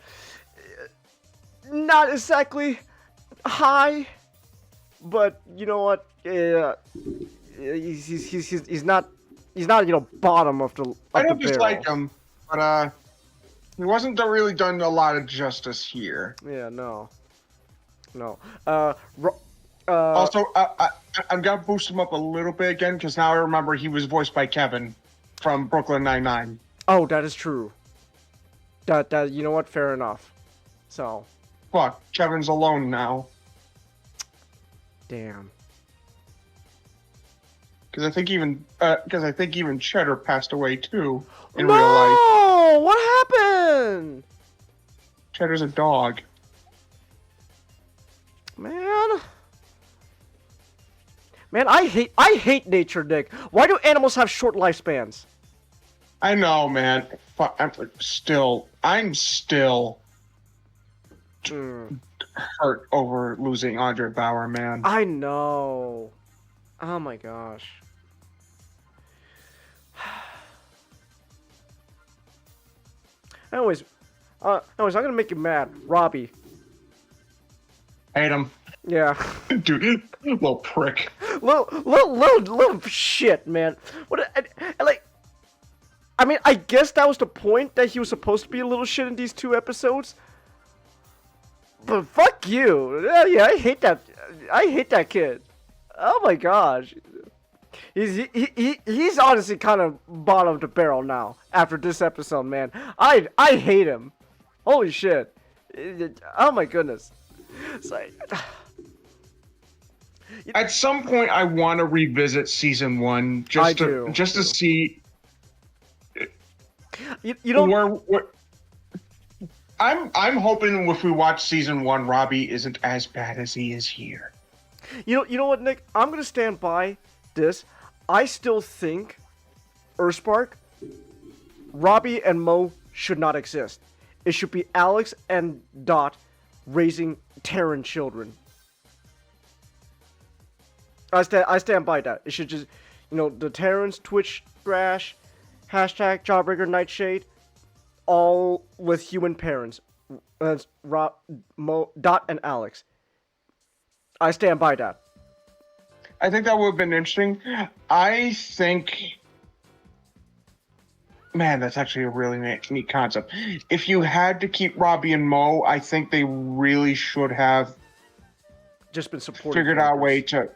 not exactly high, but you know what? He's not. He's not, bottom of the. I don't dislike him, but he wasn't really done a lot of justice here. Yeah, no. Also, I'm gonna boost him up a little bit again because now I remember he was voiced by Kevin from Brooklyn Nine-Nine. Oh, that is true. That you know what? Fair enough. So. Fuck, Kevin's alone now. Damn. Because I think even Cheddar passed away too in real life. No, what happened? Cheddar's a dog. Man, I hate nature, Nick. Why do animals have short lifespans? I know, man. I'm still hurt over losing Andre Bauer, man. I know. Oh my gosh. Anyways, I'm gonna make you mad, Robbie. Hate him. Yeah. Dude, little prick. Little shit, man. What? I mean, I guess that was the point, that he was supposed to be a little shit in these 2 episodes. But fuck you. Yeah, I hate that kid. Oh my gosh. He's honestly kind of bottom of the barrel now after this episode, man. I hate him. Holy shit. Oh my goodness. It's like, at some point, I want to revisit season 1 just to see. You know. I'm hoping if we watch season 1, Robbie isn't as bad as he is here. You know what, Nick? I'm gonna stand by this. I still think Earthspark, Robbie, and Mo should not exist. It should be Alex and Dot raising Terran children. I stand by that. It should just You know, the Terrans, Twitch, Thrash, hashtag Jawbreaker Nightshade, all with human parents. That's Dot, and Alex. I stand by that. I think that would have been interesting. I think, man, that's actually a really neat concept. If you had to keep Robbie and Mo, I think they really should have just been figured out a way to,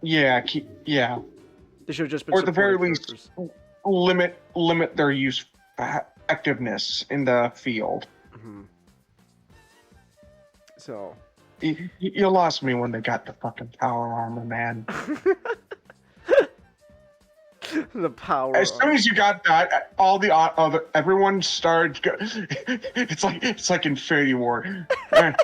yeah. They should have just been, or at the very least, limit their use effectiveness in the field. Mm-hmm. So. You lost me when they got the fucking power armor, man. The power. As soon as you got that, all the other everyone started. It's like Infinity War. That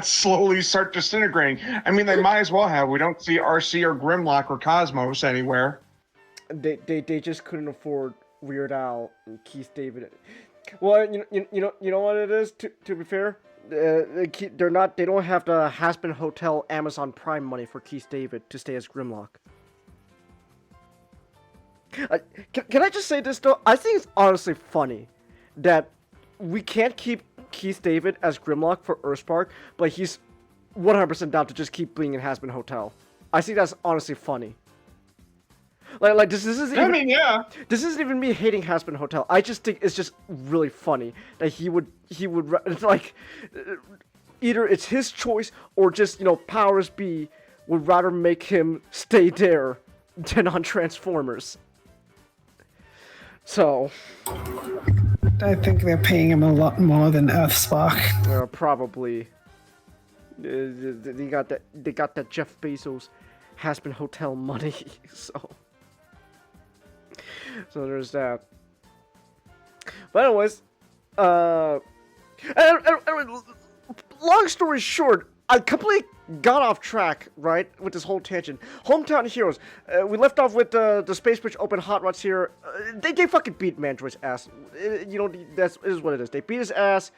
slowly start disintegrating. I mean, they might as well have. We don't see RC or Grimlock or Cosmos anywhere. They just couldn't afford Weird Al and Keith David. Well, you know what it is. To be fair, they don't have the Hasbin Hotel Amazon Prime money for Keith David to stay as Grimlock. Can I just say this though? I think it's honestly funny that we can't keep Keith David as Grimlock for Earthspark, but he's 100% down to just keep being in Hasbin Hotel. I think that's honestly funny. Like this isn't even, I mean, yeah. This isn't even me hating Hasbin Hotel. I just think it's just really funny that he would it's like either it's his choice or just, you know, powers be would rather make him stay there than on Transformers. So I think they're paying him a lot more than Earthspark. Probably. They got that Jeff Bezos Hasbin Hotel money, so there's that. But anyways, and long story short, I completely got off track, right, with this whole tangent. Hometown Heroes. We left off with the Space Bridge Open Hot Rods here. They fucking beat Mandroid's ass. You know, that is what it is. They beat his ass.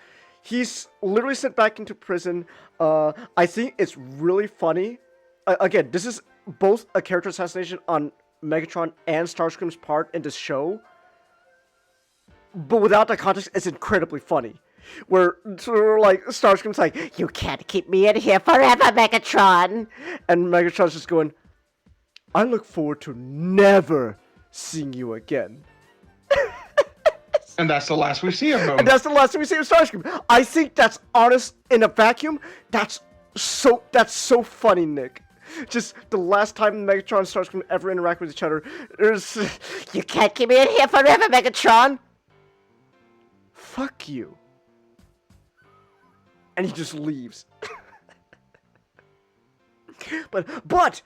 He's literally sent back into prison. I think it's really funny. Again, this is both a character assassination on Megatron and Starscream's part in this show. But without that context, it's incredibly funny. Where sort of like Starscream's like, "You can't keep me in here forever, Megatron," and Megatron's just going, "I look forward to never seeing you again." And that's the last we see of him. And that's the last we see of Starscream. I think that's honest in a vacuum. That's so funny, Nick. Just the last time Megatron and Starscream ever interact with each other, there's, "You can't keep me in here forever, Megatron." Fuck you. And he just leaves. But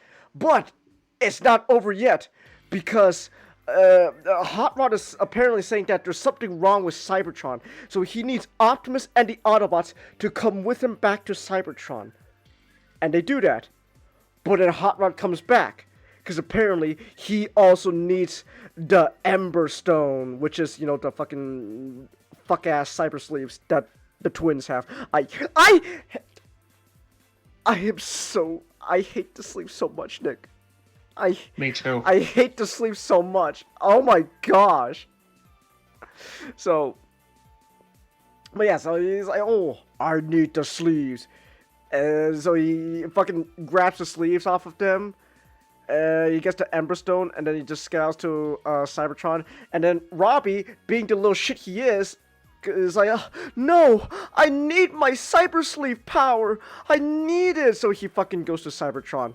it's not over yet, because Hot Rod is apparently saying that there's something wrong with Cybertron, so he needs Optimus and the Autobots to come with him back to Cybertron. And they do that. But then Hot Rod comes back, because apparently he also needs the Ember Stone, which is, you know, the fucking fuck-ass cyber sleeves that the twins have. I hate the sleeves so much, Nick. Me too. I hate the sleeves so much. Oh my gosh. So, but yeah, so he's like, "Oh, I need the sleeves." So he fucking grabs the sleeves off of them. He gets the Ember Stone, and then he just scouts to Cybertron. And then Robbie, being the little shit he is like, "No, I need my Cyber Sleeve power. I need it." So he fucking goes to Cybertron.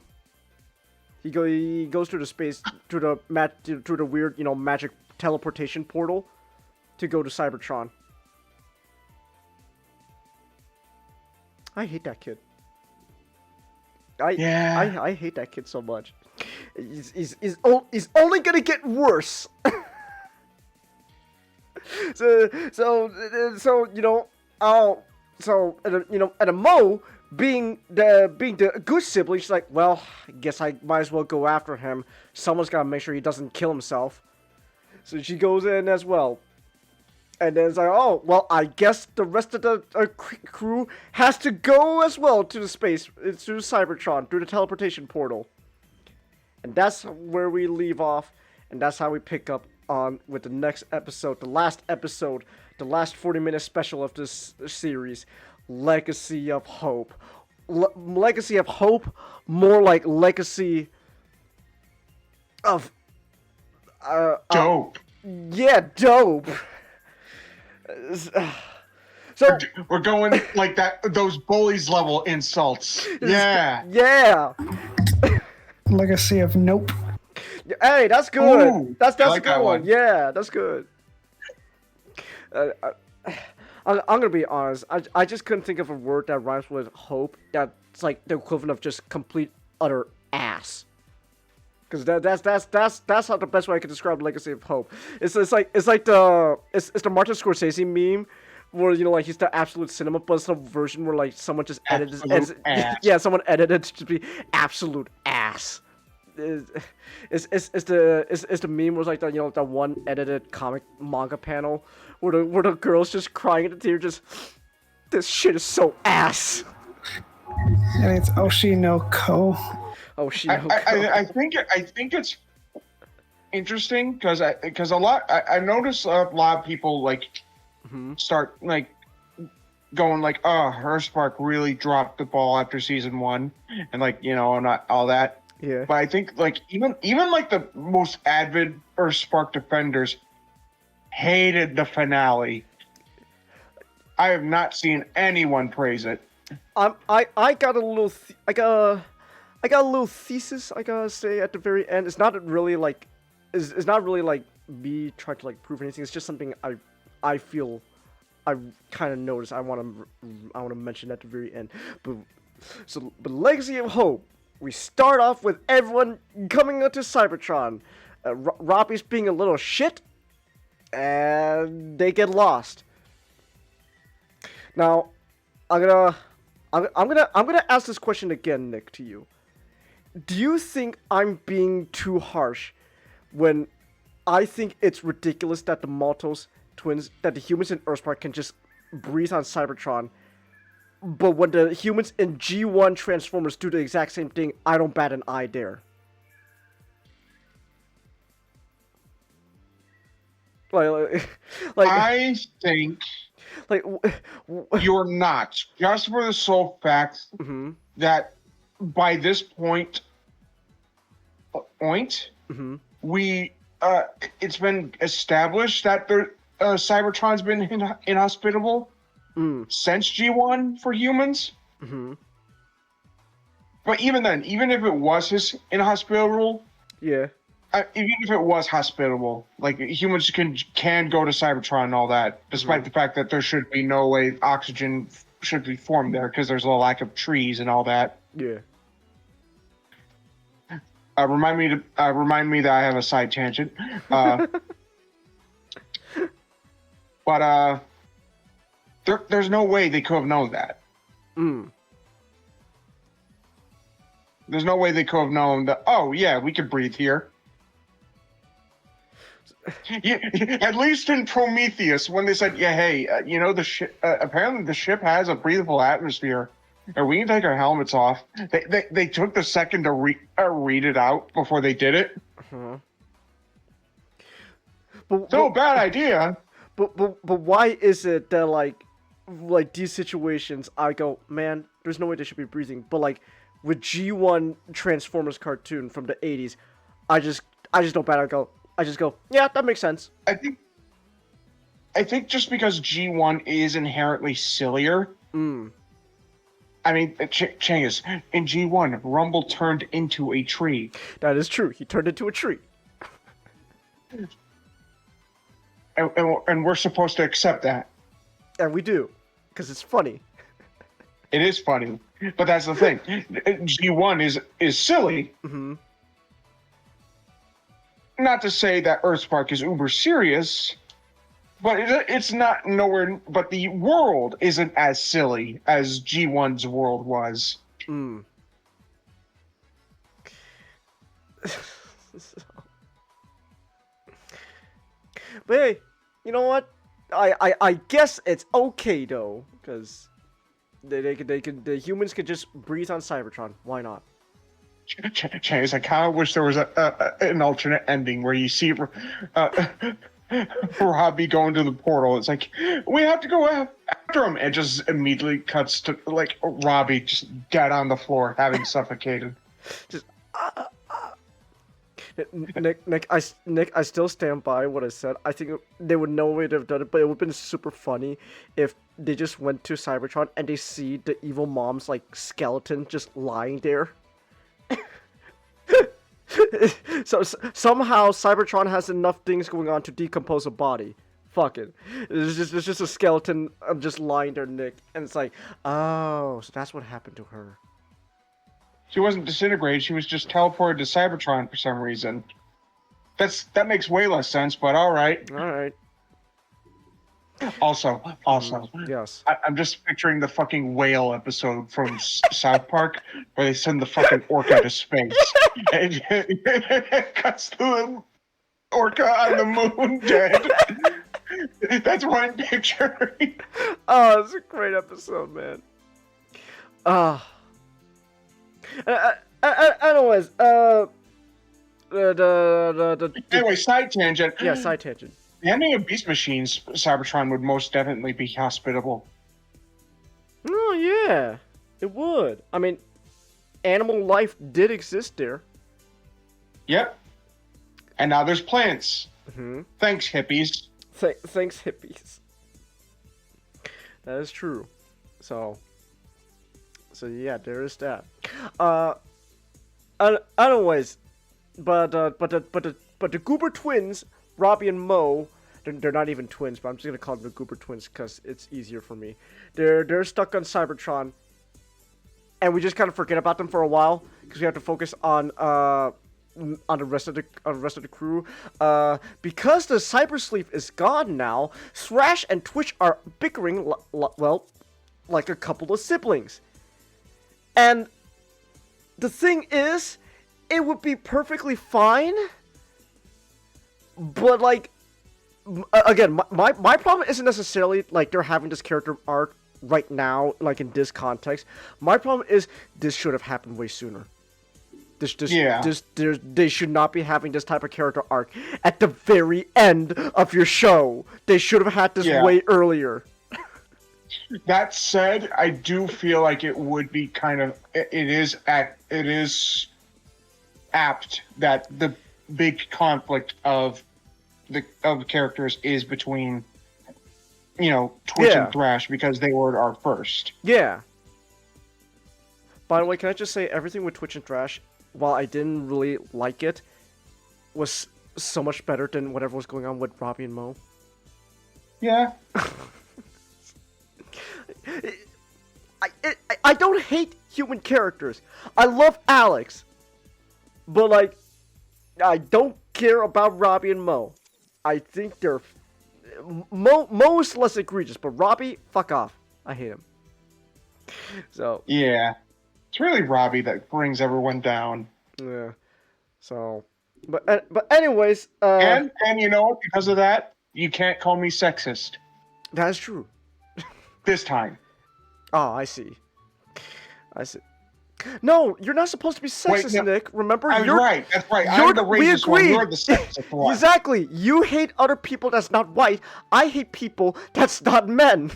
He goes through the space, through the weird, you know, magic teleportation portal to go to Cybertron. I hate that kid. I hate that kid so much. He's only gonna get worse. So you know, and a Mo being the good sibling, she's like, "Well, I guess I might as well go after him. Someone's gotta make sure he doesn't kill himself." So she goes in as well. And then it's like, oh, well, I guess the rest of the crew has to go as well to the space, to Cybertron, through the teleportation portal. And that's where we leave off, and that's how we pick up on with the next episode, the last 40-minute special of this series, Legacy of Hope. Legacy of Hope, more like Legacy of... dope. Yeah, dope. So we're going like that. Those bullies level insults. Yeah. Yeah. Legacy of Nope. Hey, that's good. Ooh, that's I like a good that one. one. Yeah, that's good. I'm gonna be honest. I just couldn't think of a word that rhymes with hope. That's like the equivalent of just complete utter ass. Because that's how the best way I can describe Legacy of Hope. It's like the Martin Scorsese meme, where like he's the absolute cinema, but it's a version where like someone just edited someone edited to be absolute ass. It's the meme where it's like the one edited comic manga panel where the girl's just crying at the theater, just this shit is so ass. And it's Oshi no Ko. I think it's interesting because I notice a lot of people like start like going like, oh, Earthspark really dropped the ball after season 1, and like not all that. Yeah. But I think like even like the most avid Earthspark defenders hated the finale. I have not seen anyone praise it. I got a little I got a little thesis I gotta say at the very end. It's not really like it's not really like me trying to like prove anything. It's just something I feel I kind of noticed. I want to mention at the very end. But Legacy of Hope. We start off with everyone coming onto Cybertron. Robbie's being a little shit, and they get lost. Now, I'm gonna ask this question again, Nick, to you. Do you think I'm being too harsh when I think it's ridiculous that the Maltos twins, that the humans in Earthspark can just breathe on Cybertron, but when the humans in G1 Transformers do the exact same thing, I don't bat an eye there? Like I think you're not, just for the sole fact that by this point, we it's been established that Cybertron's been inhospitable since G1 for humans. But even then, even if it was inhospitable, yeah. Even if it was hospitable, like humans can go to Cybertron and all that, despite the fact that there should be no way oxygen should be formed there because there's a lack of trees and all that. Yeah. Remind me that I have a side tangent. But there's no way they could have known that. There's no way they could have known that. Oh yeah, we could breathe here. Yeah, at least in Prometheus, when they said, "Yeah, hey, the ship. Apparently, the ship has a breathable atmosphere, and we can take our helmets off." They took the second to read it out before they did it. Bad idea. But why is it that like these situations I go, man, there's no way they should be breathing, but like with G1 Transformers cartoon from the 80s, I just don't bat. I just go, yeah, that makes sense. I think just because G1 is inherently sillier. I mean, Changus, in G1, Rumble turned into a tree. That is true. He turned into a tree. And we're supposed to accept that. And we do, because it's funny. It is funny, but that's the thing. G1 is silly. Not to say that Earthspark is uber serious, but it's not nowhere. But the world isn't as silly as G1's world was. But hey, you know what? I guess it's okay though, because the humans could just breathe on Cybertron. Why not? Chase, I kind of wish there was an alternate ending where you see Robbie going to the portal. It's like, we have to go after him. It just immediately cuts to like Robbie just dead on the floor, having suffocated. Just Nick, I still stand by what I said. I think they would know way to have done it, but it would have been super funny if they just went to Cybertron and they see the evil mom's like skeleton just lying there. So somehow Cybertron has enough things going on to decompose a body. Fuck it. It's just a skeleton just lying there, Nick, and it's like, oh, so that's what happened to her. She wasn't disintegrated. She was just teleported to Cybertron for some reason. That makes way less sense, but all right. All right. Also, yes. I'm just picturing the fucking whale episode from South Park where they send the fucking orca to space. And it cuts to the orca on the moon dead. That's what I'm picturing. Oh, it's a great episode, man. Anyways, Anyway, side tangent. Yeah, side tangent. The ending of Beast Machines, Cybertron would most definitely be hospitable. Oh, yeah. It would. I mean, animal life did exist there. Yep. And now there's plants. Mm-hmm. Thanks, hippies. Thanks, hippies. That is true. So yeah, there is that. Anyways, but the Goober twins, Robbie and Mo, they're not even twins, but I'm just gonna call them the Goober twins because it's easier for me. They're stuck on Cybertron, and we just kind of forget about them for a while because we have to focus on the rest of the crew. Because the cybersleep is gone now, Thrash and Twitch are bickering well, like a couple of siblings. And the thing is, it would be perfectly fine, but like, again, my problem isn't necessarily like they're having this character arc right now, like in this context. My problem is this should have happened way sooner. They should not be having this type of character arc at the very end of your show. They should have had this way earlier. That said, I do feel like it would be kind of it is apt that the big conflict of the characters is between Twitch and Thrash because they were our first. Yeah. By the way, can I just say everything with Twitch and Thrash, while I didn't really like it, was so much better than whatever was going on with Robbie and Mo. Yeah. I don't hate human characters. I love Alex. But, like, I don't care about Robbie and Mo. I think they're... Mo is less egregious, but Robbie, fuck off. I hate him. So... Yeah. It's really Robbie that brings everyone down. Yeah. So... But anyways... And you know what? Because of that, you can't call me sexist. That's true. This time. Oh, I see. No, you're not supposed to be sexist, Wait, no, Nick. Remember, I'm right. That's right. I'm the racist one. You're the sexist one. Exactly. You hate other people that's not white. I hate people that's not men.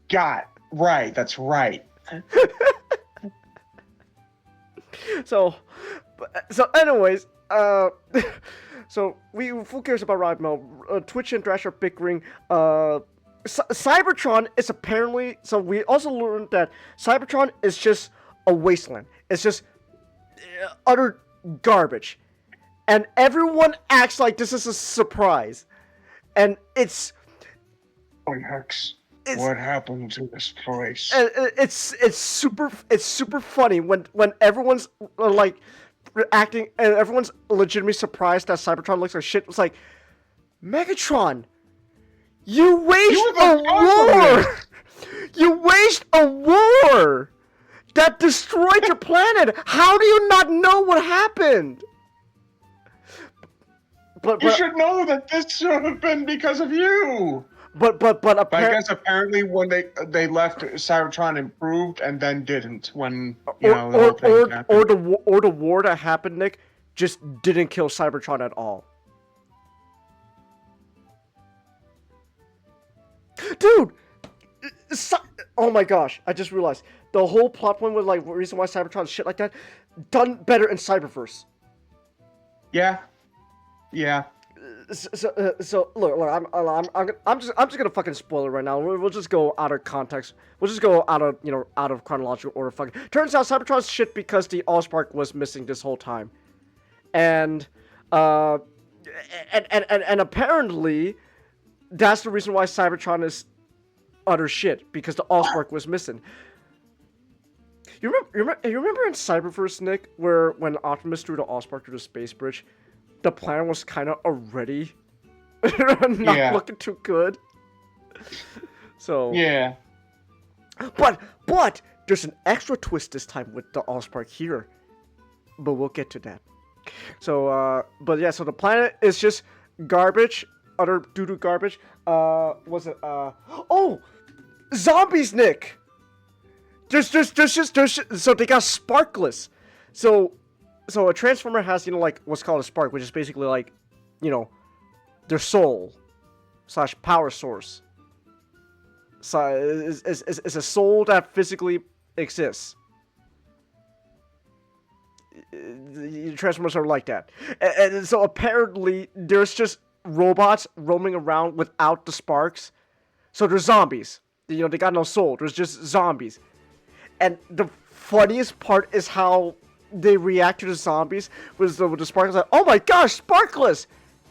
God, right. That's right. So anyways, so who cares about Rob Mel? Twitch and Thrash are bickering. Cybertron is apparently... So we also learned that Cybertron is just a wasteland. It's just utter garbage. And everyone acts like this is a surprise. And it's... What happened to this place? It's super funny when everyone's like reacting and everyone's legitimately surprised that Cybertron looks like shit. It's like, Megatron, you waged a war! You waged a war that destroyed your planet! How do you not know what happened? But you should know that this should have been because of you! But But I guess apparently when they left, Cybertron improved and then didn't when the whole thing happened. or the war that happened, Nick, just didn't kill Cybertron at all. Dude, oh my gosh! I just realized the whole plot point was like reason why Cybertron's shit like that done better in Cyberverse. Yeah. So look, I'm just gonna fucking spoil it right now. We'll just go out of context. We'll just go out of chronological order. Fucking turns out Cybertron's shit because the Allspark was missing this whole time, and apparently that's the reason why Cybertron is utter shit, because the Allspark was missing. You remember in Cyberverse, Nick, where when Optimus threw the Allspark through the space bridge, the planet was kind of already not looking too good. So yeah, but there's an extra twist this time with the Allspark here, but we'll get to that. So so the planet is just garbage, utter doo-doo garbage. Zombies, Nick. There's so they got sparkless. So a transformer has like what's called a spark, which is basically like, their soul / power source. So is a soul that physically exists. The Transformers are like that, and so apparently there's just robots roaming around without the sparks. So they're zombies. They got no soul. There's just zombies. And the funniest part is how they react to the zombies with the sparkless. Like, oh my gosh, sparkless!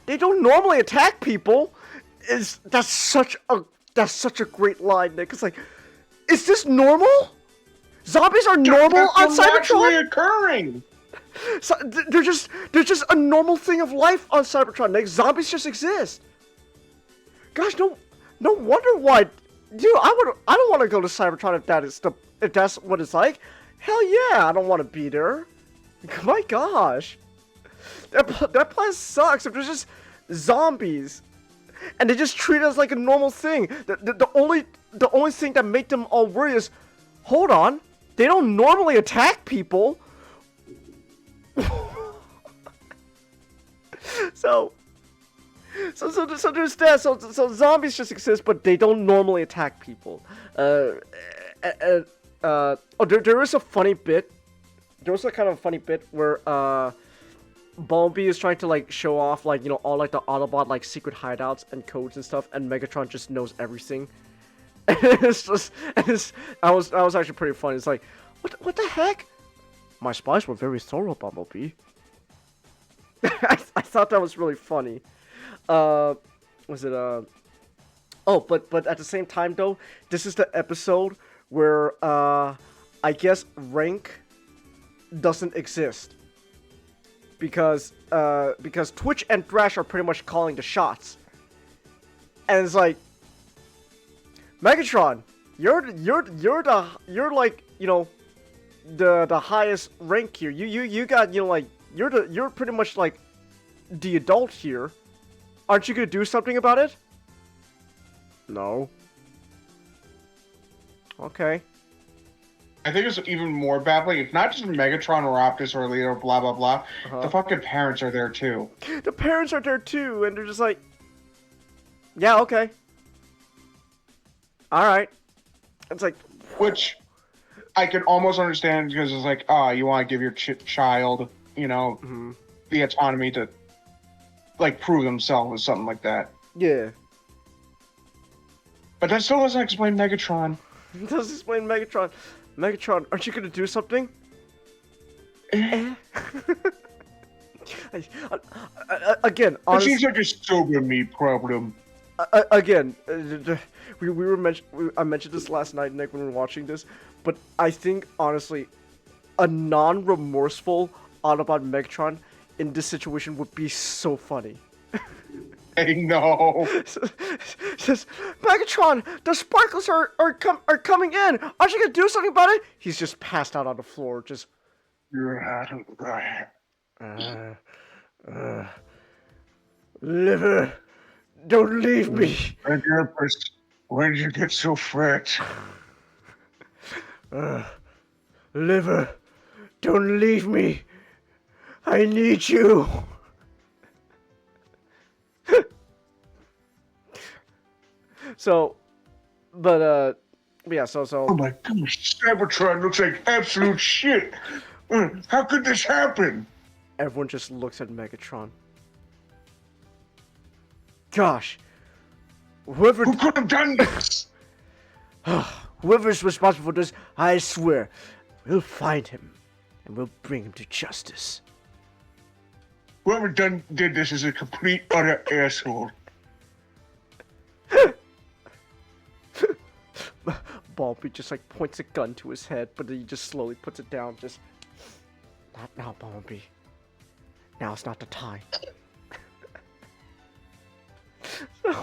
They don't normally attack people. That's such a great line, Nick. It's like, is this normal? Zombies are normal on Cybertron. Naturally occurring. So they're just a normal thing of life on Cybertron, Nick. Zombies just exist. Gosh, no wonder why. Dude, I don't want to go to Cybertron if that's what it's like. Hell yeah, I don't want to be there. My gosh, that place sucks. If there's just zombies, and they just treat us like a normal thing. The only thing that make them all worry is, hold on, they don't normally attack people. So there's that. So zombies just exist, but they don't normally attack people. There is a funny bit. There was a kind of funny bit where Bumblebee is trying to like show off like all like the Autobot like secret hideouts and codes and stuff, and Megatron just knows everything. That was actually pretty funny. It's like, what the heck? My spies were very thorough, Bumblebee. I thought that was really funny. But at the same time though, this is the episode where I guess rank doesn't exist because Twitch and Thrash are pretty much calling the shots, and it's like, Megatron, you're like the highest rank here. You got you're pretty much like the adult here. Aren't you gonna do something about it? No. Okay. I think it's even more baffling. It's not just Megatron or Optus or Leo, blah blah blah. The fucking parents are there too. The parents are there too, and they're just like, yeah, okay, all right. It's like, which I can almost understand, because it's like, you want to give your child, the autonomy to like prove themselves or something like that. Yeah. But that still doesn't explain Megatron. It doesn't explain Megatron. Megatron, aren't you gonna do something? Again, honestly, it seems like a stupid me problem. Again, I mentioned this last night, Nick, when we were watching this, but I think honestly, a non-remorseful Autobot Megatron in this situation would be so funny. I know. Says, Megatron, the sparklers are coming in. Aren't you gonna do something about it? He's just passed out on the floor, just. You're out of there. Liver, Don't leave me. When did you get so fat? Liver, don't leave me. I need you. So, but yeah. So. Oh my gosh, Cybertron looks like absolute shit. How could this happen? Everyone just looks at Megatron. Gosh, Who could have done this? Whoever's responsible for this, I swear, we'll find him and we'll bring him to justice. Whoever did this is a complete utter asshole. Bumblebee just like points a gun to his head, but then he just slowly puts it down. Just not now, Bumblebee. Now's not the time.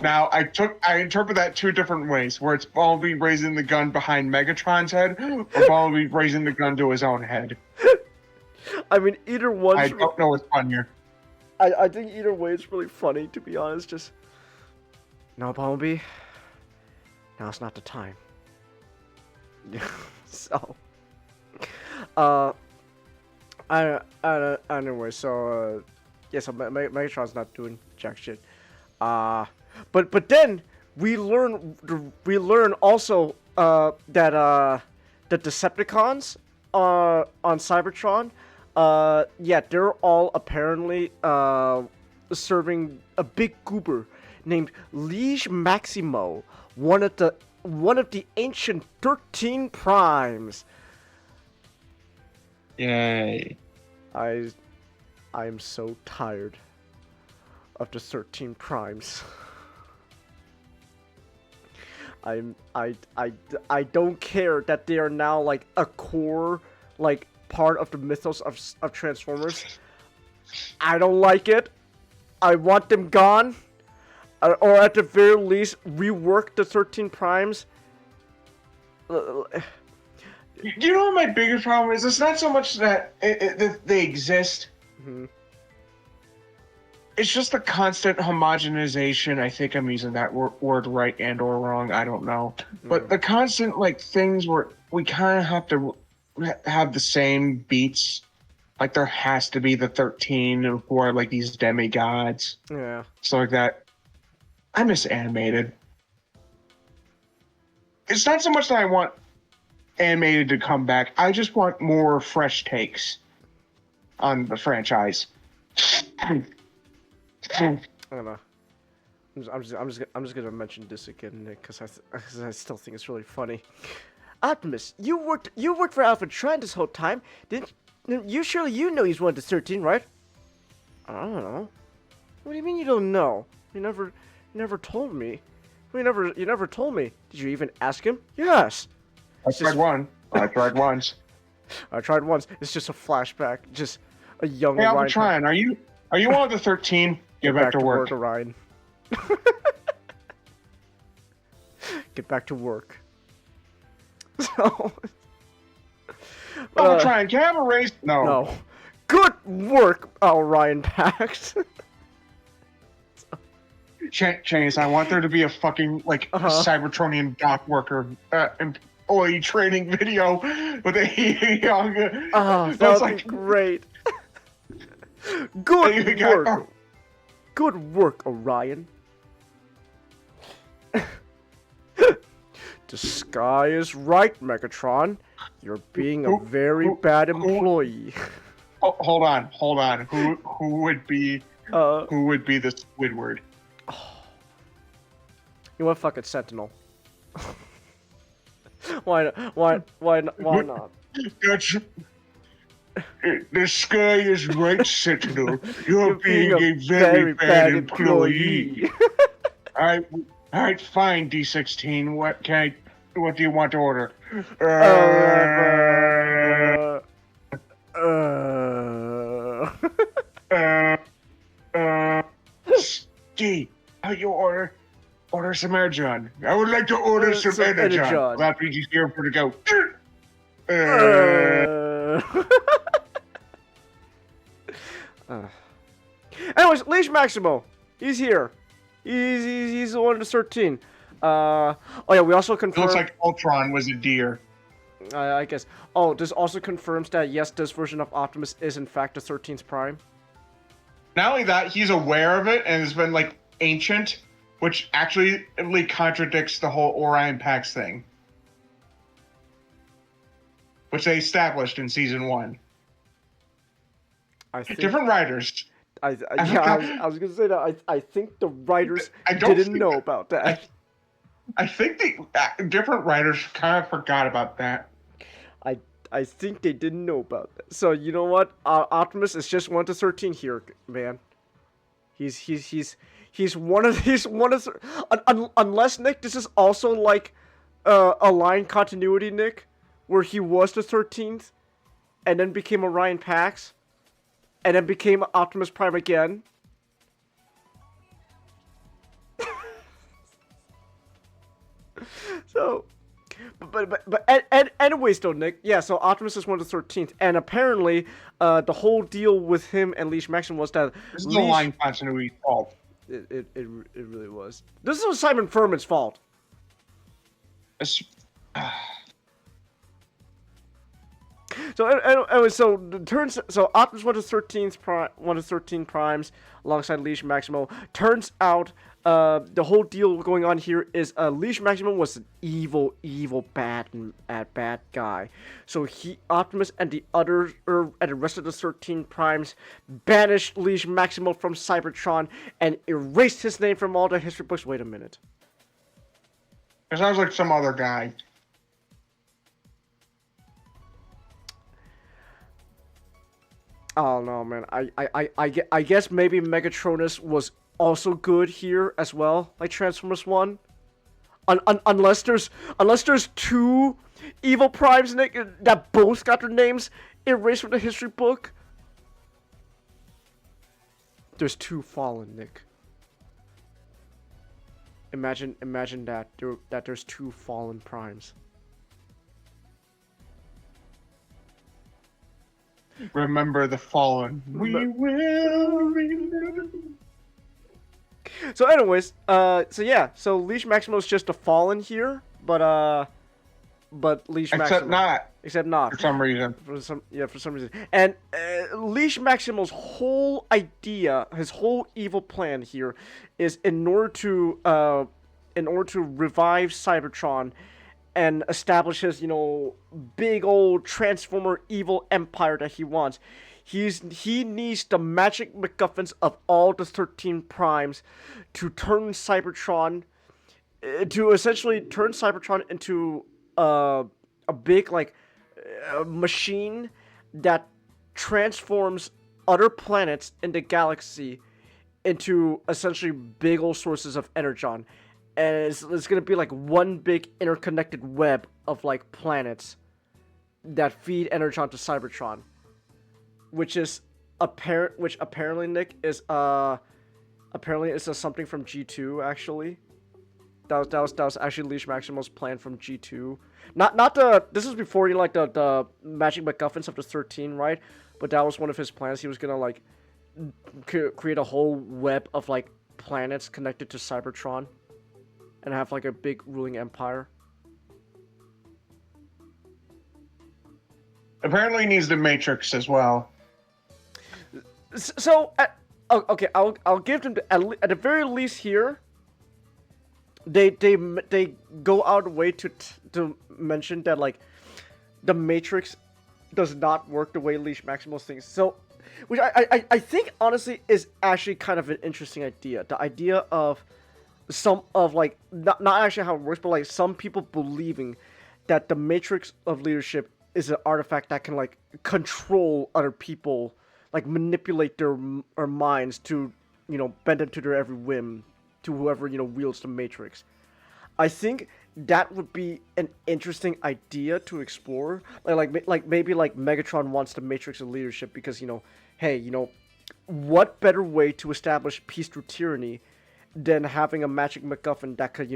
Now I interpret that two different ways, where it's Bumblebee raising the gun behind Megatron's head, or Bumblebee raising the gun to his own head. I mean, either one. I don't know what's funnier. I think either way is really funny, to be honest. Just no, Bumblebee. Now's not the time. So, anyway, so yeah, so Megatron's not doing jack shit. But then we learn also that the Decepticons on Cybertron, yeah, they're all apparently serving a big goober named Liege Maximo, one of the ancient 13 primes. Yay. I am so tired of the 13 primes. I don't care that they are now like a core like part of the mythos of Transformers. I don't like it. I want them gone. Or at the very least, rework the 13 primes. You know what my biggest problem is? It's not so much that they exist. Mm-hmm. It's just the constant homogenization. I think I'm using that word right and or wrong. I don't know. But the constant like things where we kind of have to have the same beats. Like there has to be the 13 who are like these demigods. Yeah. So like that. I miss animated. It's not so much that I want animated to come back. I just want more fresh takes on the franchise. I don't know. I'm just gonna mention this again, Nick, because I still think it's really funny. Optimus, you worked for Alpha Trine this whole time, didn't you? Surely you know he's one of the 13, right? I don't know. What do you mean you don't know? You never told me. You never told me. Did you even ask him? Yes. I tried once. I tried once. It's just a flashback. Just a young. Hey, Alpha Trine, are you one of the 13? Get back to work. Orion. Get back to work. So. Alpha Trine, can I have a raise? No. No. Good work, Orion Pax. Chase, I want there to be a fucking like Cybertronian dock worker employee training video with a young. Oh, that would be great. Good work. Good work, Orion. The sky is right, Megatron. You're being a very bad employee. Oh, hold on. Who would be the Squidward? You want fucking Sentinel? Why not? That's the sky is right, Sentinel. You're being a very bad employee. All right, fine, D16. What do you want to order? D, you order some Energon. I would like to order some Energon. That means he's here for the go. Anyways, Liege Maximo, he's here. He's the one of the 13. Oh yeah, we also It confirmed. looks like Ultron was a deer. I guess. Oh, this also confirms that yes, this version of Optimus is in fact the 13th Prime. Not only that, he's aware of it and has been like ancient, which actually contradicts the whole Orion Pax thing, which they established in season 1. I think, different writers. I was gonna say that I think the writers didn't know about that. I think the different writers kind of forgot about that. I think they didn't know about that. So you know what? Optimus is just 1 to 13 here, man. He's one of unless Nick, this is also like a line continuity, Nick, where he was the 13th, and then became Orion Pax, and then became Optimus Prime again. So, anyways though, Nick, yeah, so Optimus is 1 to 13th, and apparently, the whole deal with him and Leash Maximum was that this is the line continuity fault. It really was. This was Simon Furman's fault. So anyway, so Optimus 1 to 13 primes alongside Leash Maximo. Turns out the whole deal going on here is Leash Maximo was an evil bad guy. So Optimus and the rest of the 13 primes banished Leash Maximo from Cybertron and erased his name from all the history books. Wait a minute. It sounds like some other guy. Oh no, man. I guess maybe Megatronus was also good here as well, like Transformers 1. Unless there's 2 evil primes, Nick, that both got their names erased from the history book. There's 2 fallen, Nick. Imagine that there's 2 fallen primes. Remember the fallen. We will remember. So anyways, so Leash Maximo's just a fallen here, but Leash Maximo except not for some reason. For some reason. And Leash Maximo's whole idea, his whole evil plan here, is in order to revive Cybertron and establish his, big old Transformer evil empire that he wants. He needs the magic MacGuffins of all the 13 primes to turn Cybertron, to essentially turn Cybertron into a big, machine that transforms other planets in the galaxy into essentially big old sources of energon. And it's going to be like one big interconnected web of planets that feed energon to Cybertron, which apparently, Nick, is something from G2 actually. That was actually Leash Maximo's plan from G2. This was before the magic MacGuffins of the 13, right? But that was one of his plans. He was gonna create a whole web of planets connected to Cybertron and have a big ruling empire. Apparently, he needs the Matrix as well. So, okay, I'll give them at the very least here. They go out of the way to mention that the Matrix does not work the way Leash Maximo's thinks. So, which I think honestly is actually kind of an interesting idea. The idea of not actually how it works, but some people believing that the Matrix of leadership is an artifact that can control other people, manipulate their minds to bend them to their every whim, to whoever wields the Matrix. I think that would be an interesting idea to explore. Maybe Megatron wants the Matrix of leadership because hey, what better way to establish peace through tyranny than having a magic MacGuffin that could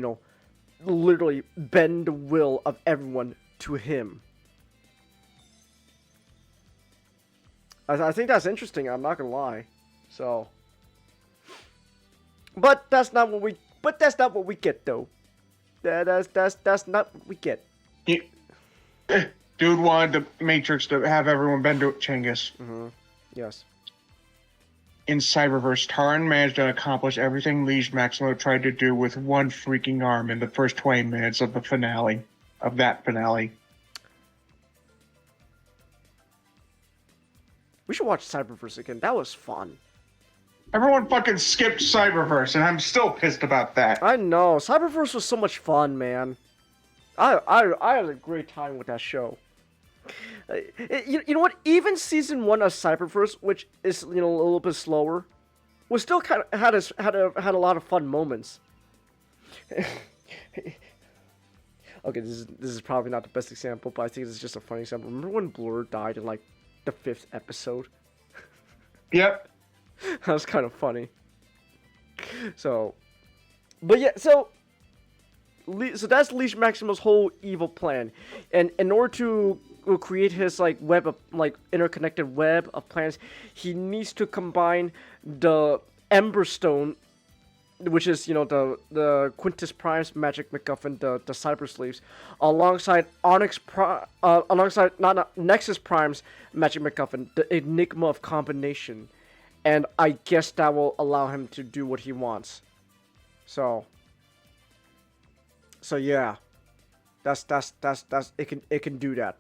literally bend the will of everyone to him. I think that's interesting. I'm not gonna lie. So But that's not what we. But that's not what we get though. That's not what we get. Dude wanted the Matrix to have everyone bend to Chinggis. Mm-hmm. Yes. In Cyberverse, Taran managed to accomplish everything Liege Maximo tried to do with one freaking arm in the first 20 minutes of the finale. Of that finale. We should watch Cyberverse again. That was fun. Everyone fucking skipped Cyberverse, and I'm still pissed about that. I know. Cyberverse was so much fun, man. I had a great time with that show. You know what? Even season 1 of Cyberverse, which is a little bit slower, was still kind of had a lot of fun moments. Okay, this is probably not the best example, but I think this is just a funny example. Remember when Blur died in like the 5th episode? Yep. That was kind of funny. So, but yeah, so that's Liege Maximo's whole evil plan, and in order to create his web of interconnected web of plans, he needs to combine the Ember Stone, which is the Quintus Prime's magic MacGuffin, the Cyber Sleeves, alongside Nexus Prime's magic MacGuffin, the Enigma of Combination, and I guess that will allow him to do what he wants. So yeah, that's it can do that.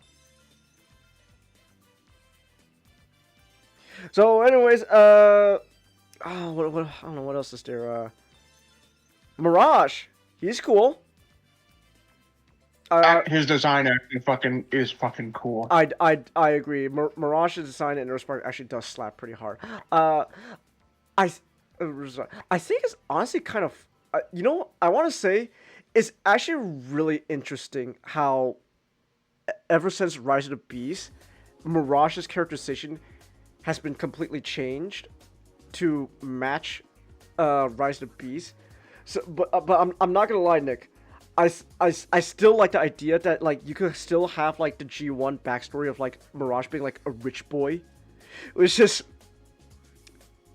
So anyways, I don't know what else is there. Mirage, he's cool. His design actually is fucking cool. I agree. Mirage's design in Earthspark actually does slap pretty hard. I think it's honestly kind of I want to say it's actually really interesting how ever since Rise of the Beast, Mirage's characterization has been completely changed to match Rise of the Beast. So, but I'm not gonna lie, Nick. I still like the idea that you could still have the G1 backstory of Mirage being a rich boy. It was just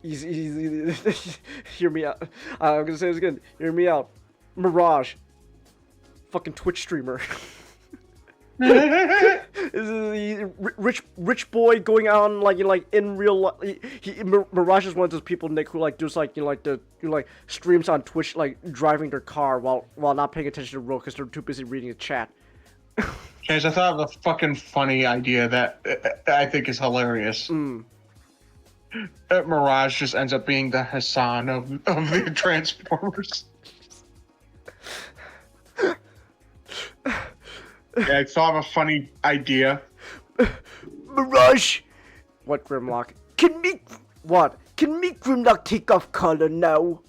hear me out. I'm gonna say this again. Hear me out. Mirage, fucking Twitch streamer. rich boy going out in real life. Mirage is one of those people, Nick, who does streams on Twitch driving their car while not paying attention to the road because they're too busy reading the chat. Guys, I thought of a fucking funny idea that I think is hilarious. Mirage just ends up being the Hassan of the Transformers. Yeah, I thought of a funny idea. Mirage! What, Grimlock? Can me Grimlock take off color now?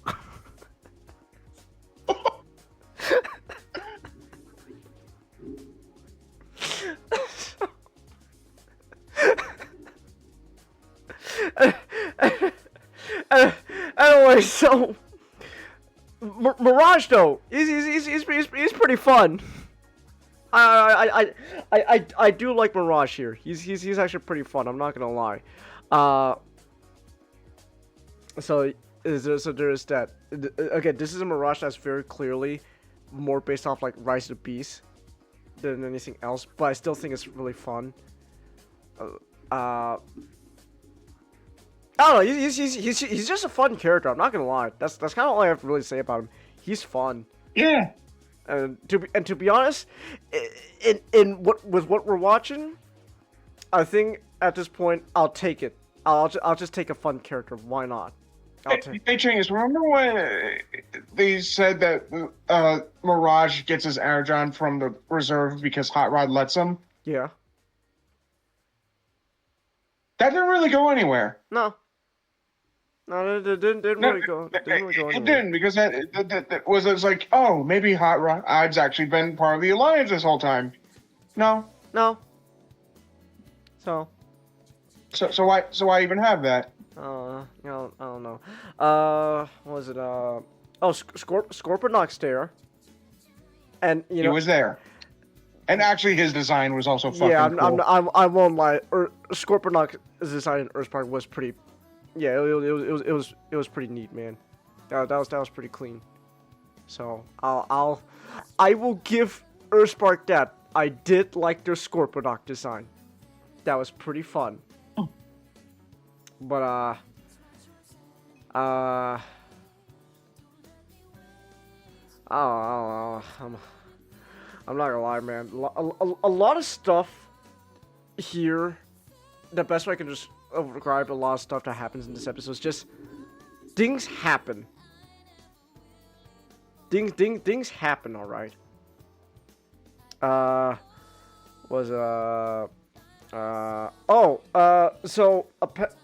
Anyway, so Mirage though, he's pretty fun. I do like Mirage here. He's actually pretty fun. I'm not gonna lie. So there is that. Again, this is a Mirage that's very clearly more based off Rise of the Beast than anything else, but I still think it's really fun. I don't know. He's just a fun character. I'm not gonna lie. That's kind of all I have to really say about him. He's fun. Yeah. And to be honest, with what we're watching, I think at this point I'll take it. I'll just take a fun character. Why not? Hey, Chinggis, remember when they said that Mirage gets his energon from the reserve because Hot Rod lets him? Yeah. That didn't really go anywhere. No, it didn't really go. It didn't, because that was like, oh, maybe Hot Rod's actually been part of the Alliance this whole time. No. So why even have that? I don't know. What was it? Scorponok's there, and he was there, and actually his design was also fucking cool. I won't lie. Scorponok's design in Earthspark was pretty. Yeah, it was pretty neat, man. That was pretty clean. So I will give Earthspark that. I did like their Scorponok design. That was pretty fun. But I don't know. I'm not gonna lie, man. A lot of stuff here. The best way I can just describe a lot of stuff that happens in this episode is just things happen. Things happen, all right. So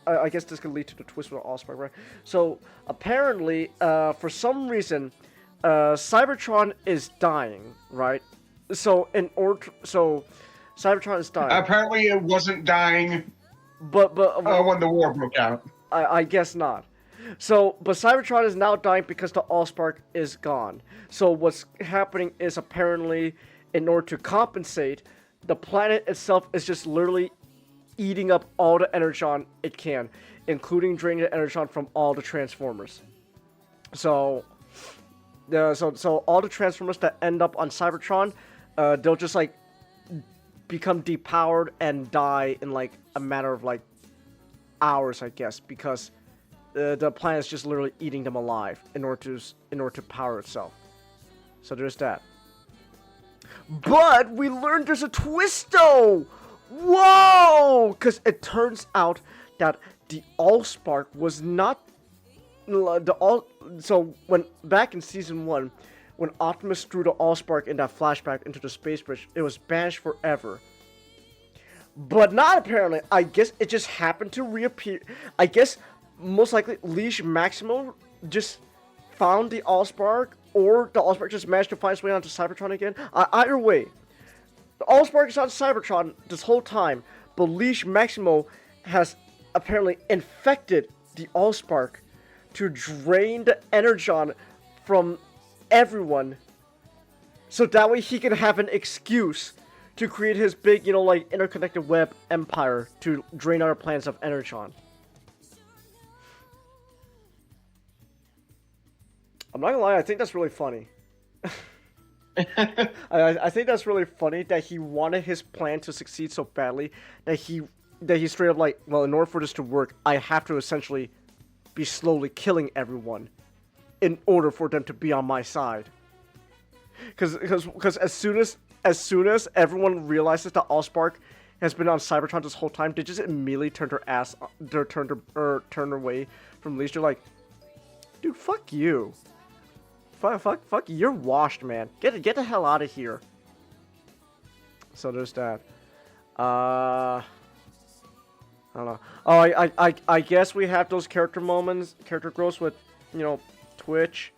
I guess this could lead to the twist with Allspark, right? So apparently, for some reason, Cybertron is dying, right? So Cybertron is dying. Apparently, it wasn't dying. But when the war broke out. I guess not. So, but Cybertron is now dying because the Allspark is gone. So what's happening is apparently, in order to compensate, the planet itself is just literally eating up all the energon it can, including draining the energon from all the Transformers. So all the Transformers that end up on Cybertron, they'll just like become depowered and die in like a matter of like hours, I guess, because the planet is just literally eating them alive in order to power itself. So there's that. But we learned there's a twist though! Whoa! Because it turns out that the Allspark was not so when back in season 1, when Optimus threw the Allspark in that flashback into the space bridge, it was banished forever. But not apparently. I guess it just happened to reappear. I guess most likely Leash Maximo just found the Allspark, or the Allspark just managed to find its way onto Cybertron again. Either way, the Allspark is on Cybertron this whole time, but Leash Maximo has apparently infected the Allspark to drain the energon from everyone, so that way he can have an excuse to create his big, like interconnected web empire to drain other planets of energon. I'm not gonna lie, I think that's really funny. I think that's really funny that he wanted his plan to succeed so badly that he straight up like, well, in order for this to work, I have to essentially be slowly killing everyone in order for them to be on my side. Because as soon as everyone realizes that Allspark has been on Cybertron this whole time, they just immediately turned away from Leash. They're like, dude, fuck you. Fuck, you're washed, man. Get the hell out of here. So there's that. I don't know. Oh, I guess we have those character growths with, Twitch,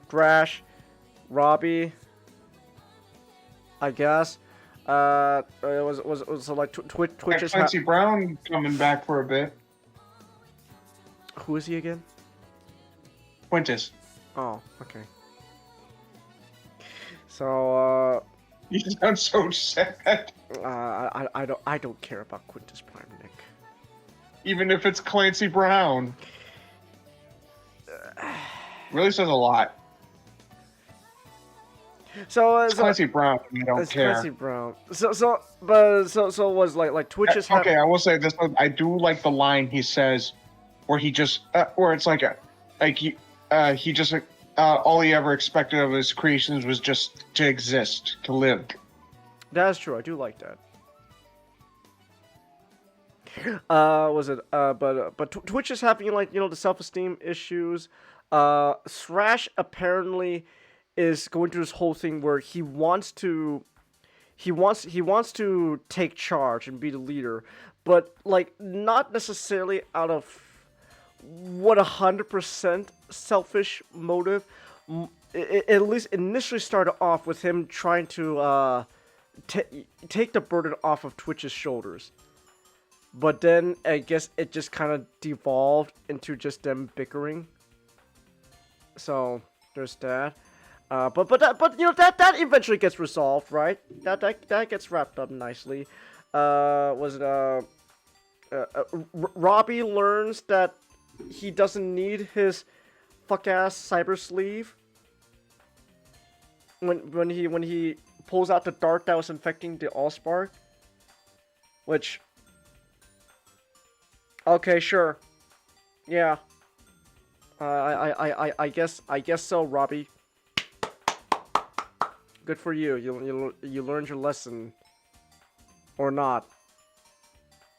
Thrash, Robbie. I guess. It was like Twitch is Clancy Brown coming back for a bit. Who is he again? Quintus. Oh, okay. So, you sound so sad. I don't care about Quintus Prime, Nick. Even if it's Clancy Brown. Really says a lot. So Clancy Brown. You don't care. Clancy Brown. So was like Twitch is okay. I will say this. I do like the line he says, where he just where it's like he just all he ever expected of his creations was just to exist, to live. That is true. I do like that. But Twitch is having the self-esteem issues. Thrash apparently is going through this whole thing where he wants to take charge and be the leader, but like not necessarily out of 100% selfish motive. It at least initially started off with him trying to take the burden off of Twitch's shoulders. But then I guess it just kind of devolved into just them bickering. So there's that. But that eventually gets resolved, right? That gets wrapped up nicely. Robbie learns that he doesn't need his fuck ass cyber sleeve. When he pulls out the dart that was infecting the Allspark, which. Okay, sure. Yeah. I guess so, Robbie. Good for you. You learned your lesson, or not.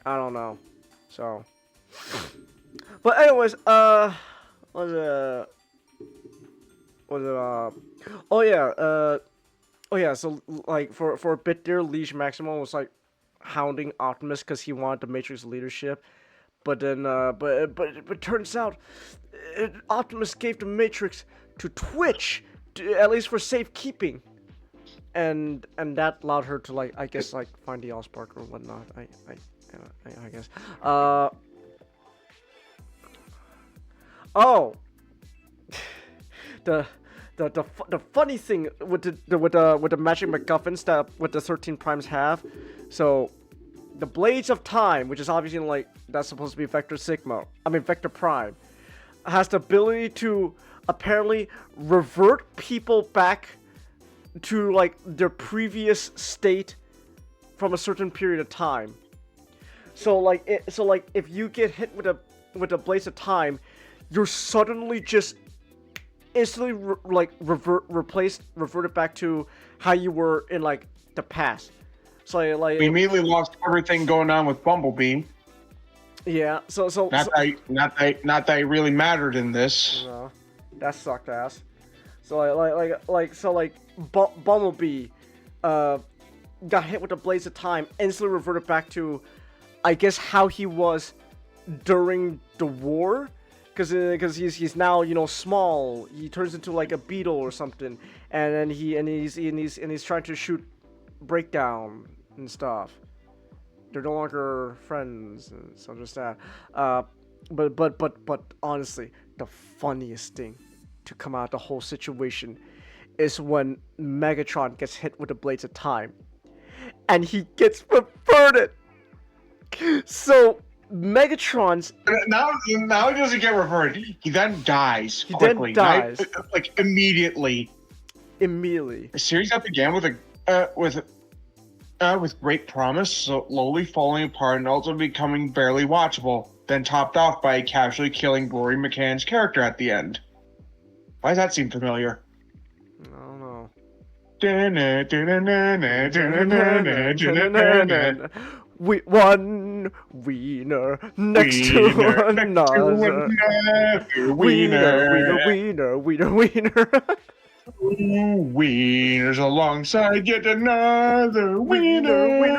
I don't know. So. But anyways, oh yeah, so like for a bit there, Leash Maximum was like hounding Optimus because he wanted the Matrix leadership, but then but turns out Optimus gave the Matrix to Twitch, at least for safekeeping, and that allowed her to like I guess like find the Allspark or whatnot. I guess. Oh. The funny thing with the magic MacGuffins that with the 13 primes have, so the Blades of Time, which is obviously like that's supposed to be Vector Prime, has the ability to apparently revert people back to like their previous state from a certain period of time. So like if you get hit with a Blades of Time, you're suddenly just instantly reverted back to how you were in like the past. So like we immediately lost everything going on with Bumblebee. Yeah. So not that it really mattered in this. No, that sucked ass. So Bumblebee got hit with the Blades of Time, instantly reverted back to, I guess, how he was during the war. Because he's now, you know, small. He turns into like a beetle or something, and then he's trying to shoot Breakdown and stuff. They're no longer friends, and so just that. But honestly, the funniest thing to come out of the whole situation is when Megatron gets hit with the Blades of Time, and he gets reverted. So. Megatron's now he doesn't get reverted. He then dies quickly. Like immediately. Immediately. The series that began with great promise, slowly falling apart and ultimately becoming barely watchable, then topped off by casually killing Rory McCann's character at the end. Why does that seem familiar? I don't know. We one wiener next to another wiener. Wieners alongside yet another wiener.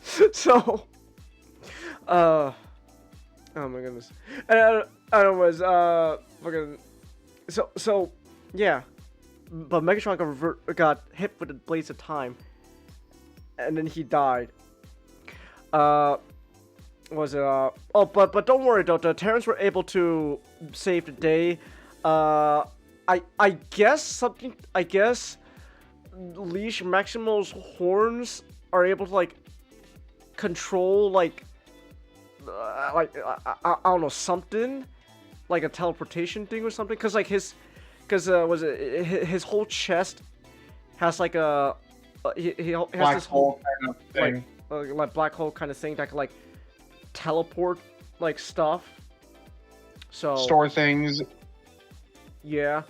So, oh my goodness. Anyways, fucking. So, yeah. But Megatron got hit with the Blades of Time, and then he died. But don't worry though. The Terrans were able to save the day. I guess Leash Maximal's horns are able to like control like I don't know, something like a teleportation thing or something. Cause like his whole chest has like a he has black this whole kind of thing. like black hole kind of thing that can like teleport like stuff. So store things. Yeah.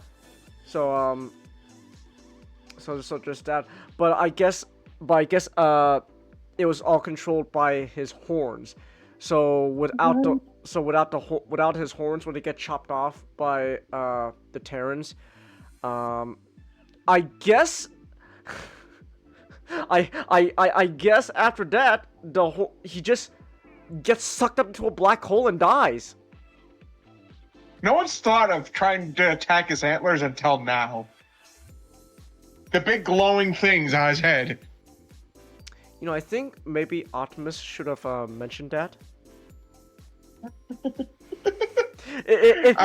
So so just that. But I guess it was all controlled by his horns. So without his horns, when they get chopped off by the Terrans, I guess I guess after that he just gets sucked up into a black hole and dies. No one's thought of trying to attack his antlers until now. The big glowing things on his head. You know, I think maybe Optimus should have mentioned that. If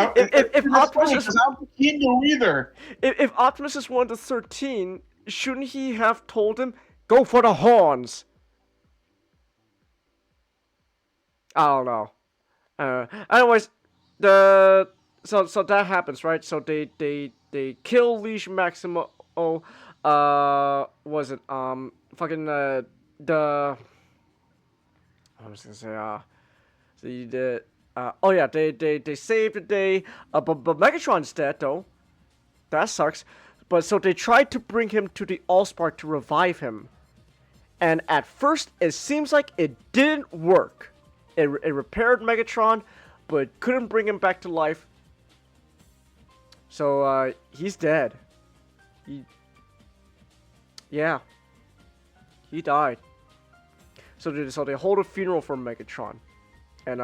Optimus is one of the 13, shouldn't he have told him, go for the horns? I don't know. Anyways, so that happens, right? So they kill Leash Maximo. Was it fucking the I was gonna say so you did oh yeah they saved the day but Megatron's dead though. That sucks. But so they tried to bring him to the Allspark to revive him. And at first, it seems like it didn't work. It repaired Megatron, but couldn't bring him back to life. So, he's dead. Yeah. He died. So they hold a funeral for Megatron. And,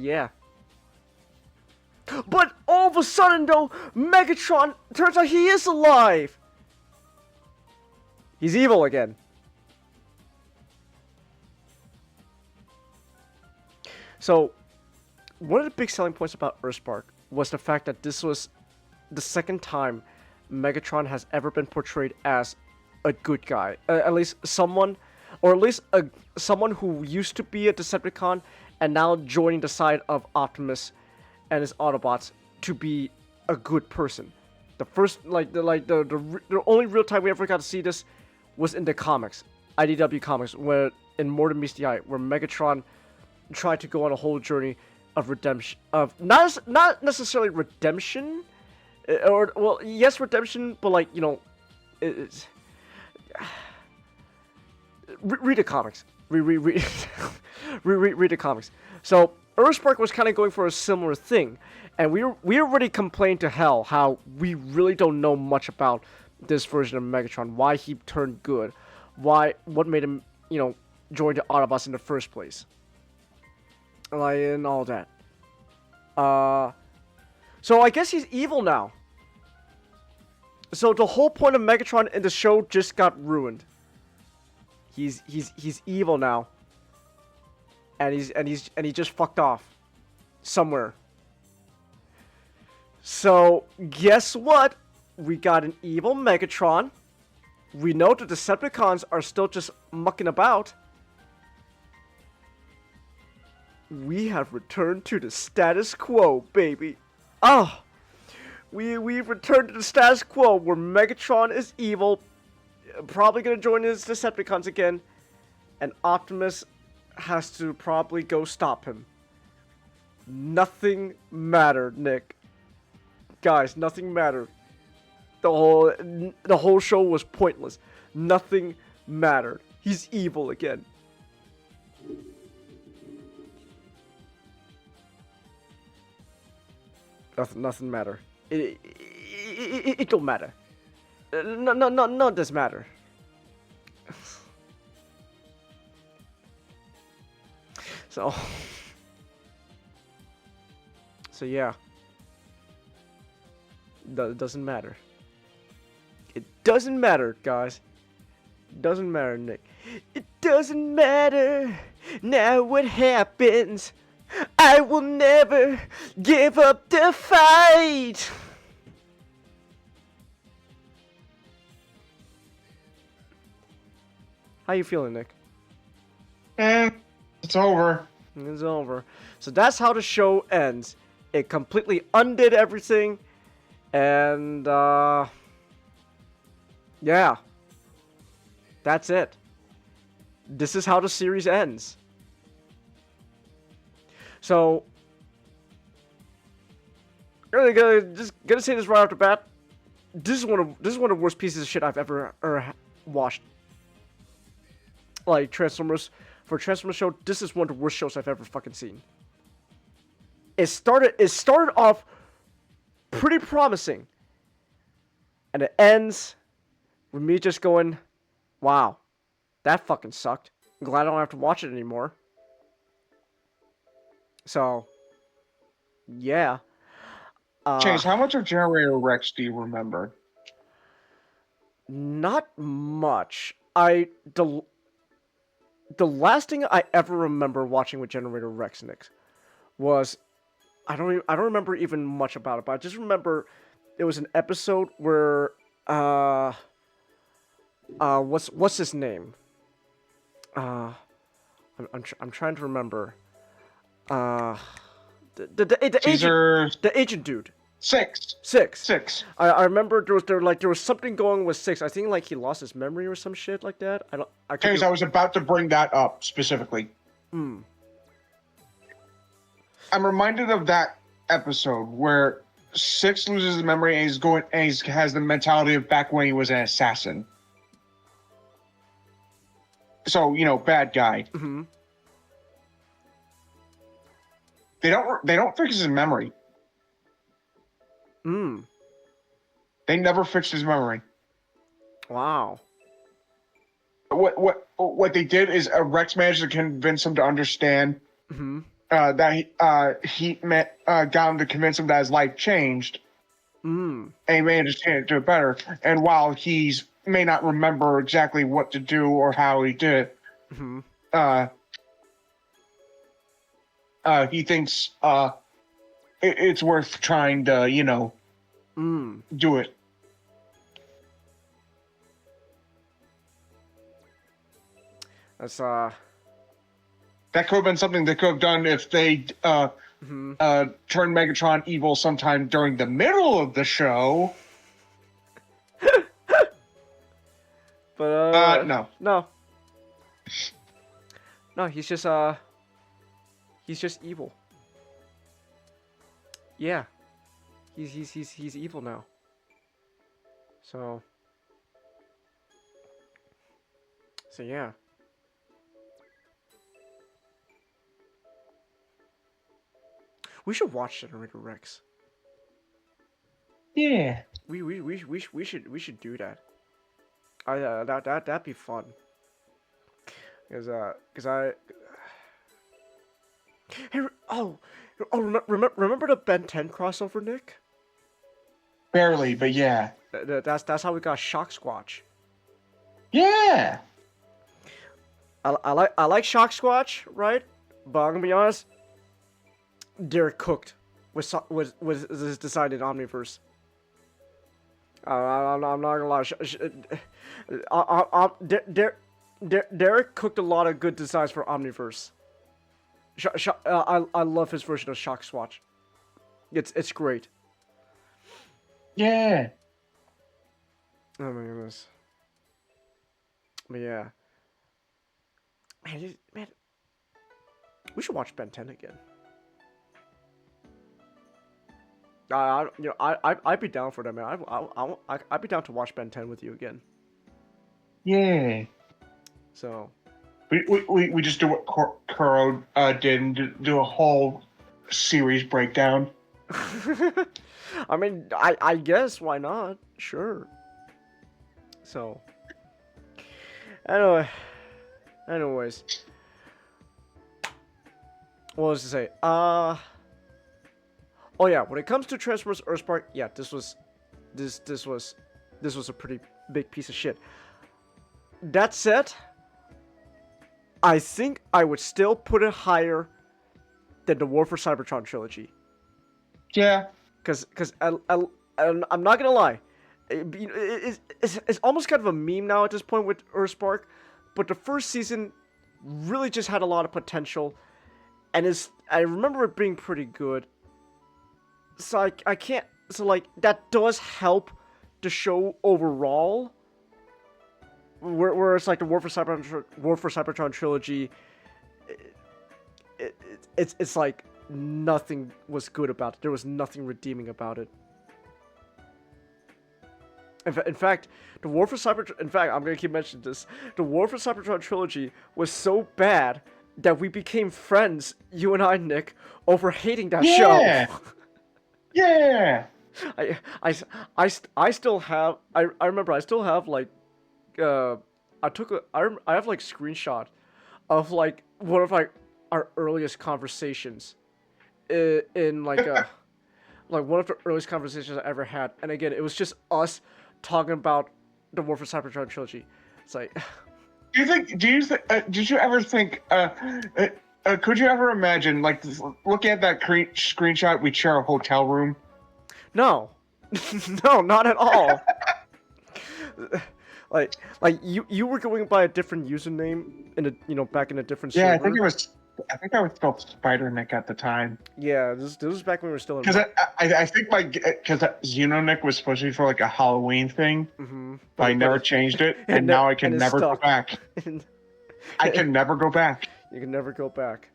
yeah. But all of a sudden, though, Megatron, turns out he is alive! He's evil again. So, one of the big selling points about Earthspark was the fact that this was the second time Megatron has ever been portrayed as a good guy. At least someone, or at least someone who used to be a Decepticon and now joining the side of Optimus and his Autobots to be a good person. The first, the only real time we ever got to see this was in the comics, IDW comics, where in More Than Meets the Eye, where Megatron tried to go on a whole journey of redemption, of not necessarily redemption, or well, yes, redemption, but like, you know, read the comics, read the comics. So Earthspark was kind of going for a similar thing, and we already complained to hell how we really don't know much about this version of Megatron, why he turned good, what made him, you know, join the Autobots in the first place. Like, and all that. So I guess he's evil now. So the whole point of Megatron in the show just got ruined. He's evil now. And he just fucked off somewhere. So guess what? We got an evil Megatron. We know the Decepticons are still just mucking about. We have returned to the status quo, baby. Oh, we've returned to the status quo where Megatron is evil, probably gonna join his Decepticons again, and Optimus has to probably go stop him. Nothing mattered, Nick. Guys, nothing mattered. The whole show was pointless. Nothing mattered. He's evil again. Nothing matter. It don't matter. No, it does matter. So yeah. It doesn't matter. It doesn't matter, guys. It doesn't matter, Nick. It doesn't matter. Now what happens? I will never give up the fight. How you feeling, Nick? It's over. It's over. So that's how the show ends. It completely undid everything. And, yeah. That's it. This is how the series ends. So, really gonna say this right off the bat. This is one of the worst pieces of shit I've ever watched. Like Transformers, for a Transformers show, this is one of the worst shows I've ever fucking seen. It started off pretty promising, and it ends with me just going, "Wow, that fucking sucked. I'm glad I don't have to watch it anymore." So, yeah. Chase, how much of Generator Rex do you remember? Not much. The last thing I ever remember watching with Generator Rex Nick was I don't remember even much about it, but I just remember it was an episode where what's his name? I'm trying to remember. The agent, the agent dude. Six. I remember there was something going with 6. I think like he lost his memory or some shit like that. I was about to bring that up specifically. I'm reminded of that episode where 6 loses his memory and he has the mentality of back when he was an assassin. So, bad guy. Mm-hmm. They don't fix his memory. They never fixed his memory. Wow. What they did is Rex managed to convince him to understand that he got him to convince him that his life changed. And he managed to do it better. And while he may not remember exactly what to do or how he did it, he thinks it's worth trying to, do it. That's that could have been something they could have done if they turned Megatron evil sometime during the middle of the show. But no, he's just evil. Yeah, he's evil now. So yeah. We should watch Generator Rex. Yeah. We should do that. That'd be fun. Cause I. Hey, remember the Ben 10 crossover, Nick? Barely, but yeah. That's how we got Shock Squatch. Yeah. I like Shock Squatch, right? But I'm gonna be honest. Derek cooked was his decided Omniverse. I'm not gonna lie. Derek cooked a lot of good designs for Omniverse. I love his version of Shock Squatch. It's great. Yeah. Oh my goodness. But yeah. Man, we should watch Ben 10 again. I'd be down for that, man. I'd be down to watch Ben 10 with you again. Yeah. So. We just do what Kuro did and do a whole series breakdown. I mean, I guess why not? Sure. So. Anyways. What was to say? Oh yeah, when it comes to Transformers Earthspark, yeah, this was a pretty big piece of shit. That said, I think I would still put it higher than the War for Cybertron trilogy. Yeah. Because I'm not gonna lie, it's almost kind of a meme now at this point with Earthspark, but the first season really just had a lot of potential, and I remember it being pretty good. So I can't. So like that does help the show overall. Where it's like the War for Cybertron trilogy. It's like nothing was good about it. There was nothing redeeming about it. In fact, the War for Cybertron. In fact, I'm gonna keep mentioning this. The War for Cybertron trilogy was so bad that we became friends, you and I, Nick, over hating that show. Yeah. I still have. I remember I still have like. I have like screenshot of like one of like our earliest conversations in like like one of the earliest conversations I ever had, and again it was just us talking about the War for Cybertron trilogy. It's like did you ever think could you ever imagine like looking at that screenshot we'd share a hotel room? No. No, not at all. Like you were going by a different username in a back in a different server. Yeah, I think it was I think I was still Spider Nick at the time. Yeah, this was back when we were still in. Because I think because Xeno Nick was supposed to be for like a Halloween thing, but I never changed it, and now I can never go back. I can never go back. You can never go back.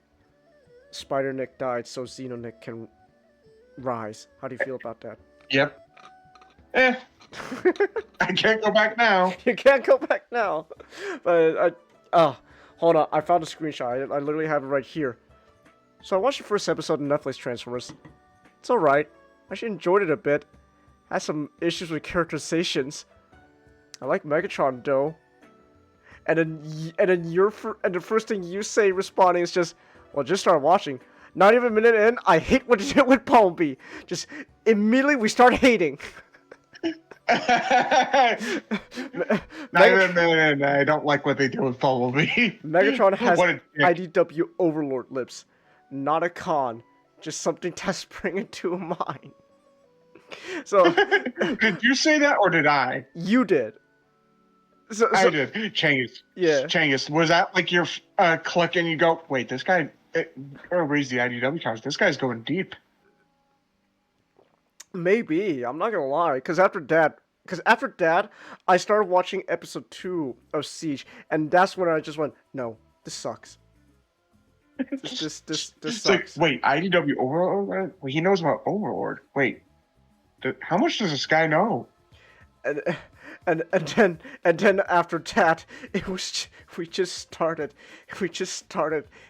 Spider Nick died, so Xeno Nick can rise. How do you feel about that? Yep. I can't go back now. You can't go back now. But hold on. I found a screenshot. I literally have it right here. So I watched the first episode of Netflix Transformers. It's alright. I actually enjoyed it a bit. Had some issues with characterizations. I like Megatron though. And then the first thing you say responding is just, well, just start watching. Not even a minute in, I hate what you did with Bumblebee. Just immediately we start hating. Not even a minute in, I don't like what they do with Bumblebee. Megatron has IDW Overlord lips. Not a con. Just something to spring into mind. So did you say that or did I? You did. So, I did. Changus. Yeah. Changus. Was that like your click and you go, wait, this guy raise the IDW cards. This guy's going deep. Maybe. I'm not gonna lie. Because after that, I started watching episode 2 of Siege, and that's when I just went, no, this sucks. This sucks. Like, wait, IDW Overlord? Well, he knows about Overlord. Wait, how much does this guy know? And then after that, we just started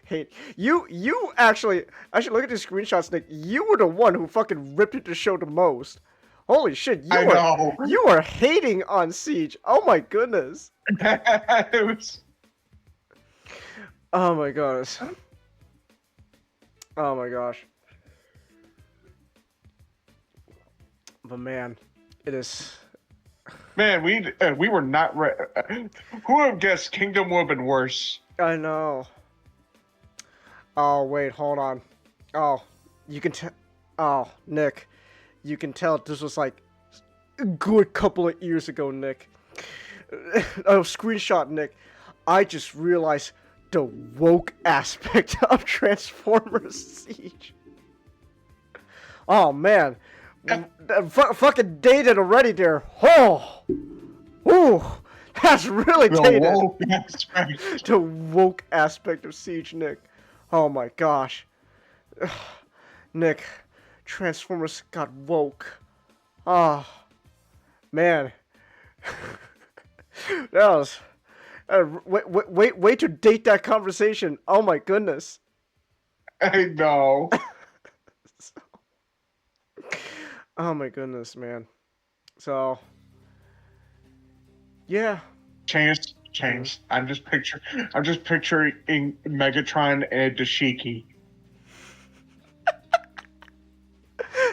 hate. You actually look at these screenshots, Nick. You were the one who fucking ripped it the show the most. Holy shit! You were hating on Siege. Oh my goodness. It was. Oh my gosh. Oh my gosh. But man, it is. Man, we were not ready. Who would have guessed Kingdom would have been worse? I know. Oh, wait, hold on. Oh, you can tell. Oh, Nick. You can tell this was like a good couple of years ago, Nick. Oh, screenshot, Nick. I just realized the woke aspect of Transformers Siege. Oh, man. Fucking dated already there. Oh, ooh, that's really dated. The woke aspect of Siege, Nick. Oh my gosh, Nick, Transformers got woke. Ah, man, that was. Wait to date that conversation. Oh my goodness. I know. Oh my goodness, man. So, yeah. Change. I'm just picturing Megatron and Dashiki.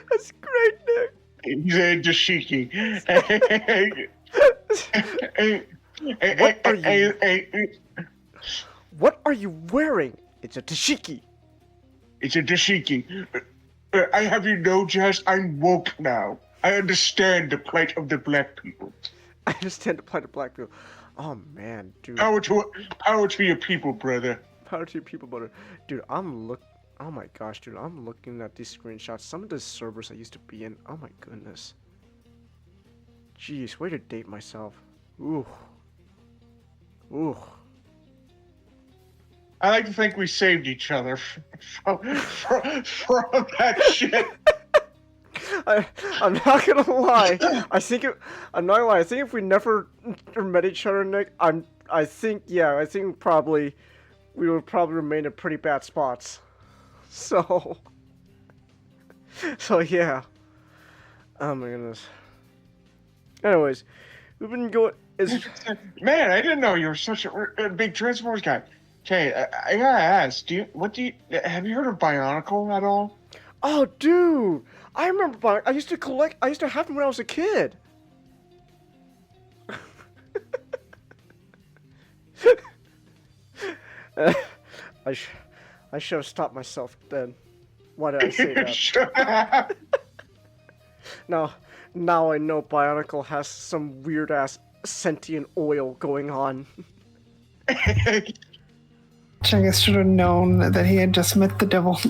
That's great, Nick. He's a Dashiki. What are you wearing? It's a dashiki. It's a dashiki. I have you know, Jess, I'm woke now. I understand the plight of the black people. I understand the plight of black people. Oh man, dude. Power to your people, brother. Power to your people, brother. Dude, oh my gosh, dude, I'm looking at these screenshots. Some of the servers I used to be in. Oh my goodness. Jeez, way to date myself. Ooh. Ooh. I like to think we saved each other from that shit. I'm not gonna lie. I'm not gonna lie. I think if we never met each other, Nick, I think probably we would probably remain in pretty bad spots. So yeah. Oh my goodness. Anyways, we've been going. Man, I didn't know you were such a big Transformers guy. Okay, I gotta ask, have you heard of Bionicle at all? Oh, dude, I remember I used to have them when I was a kid. I should have stopped myself then. Why did I say that? Now I know Bionicle has some weird ass sentient oil going on. Chungus should have known that he had just met the devil.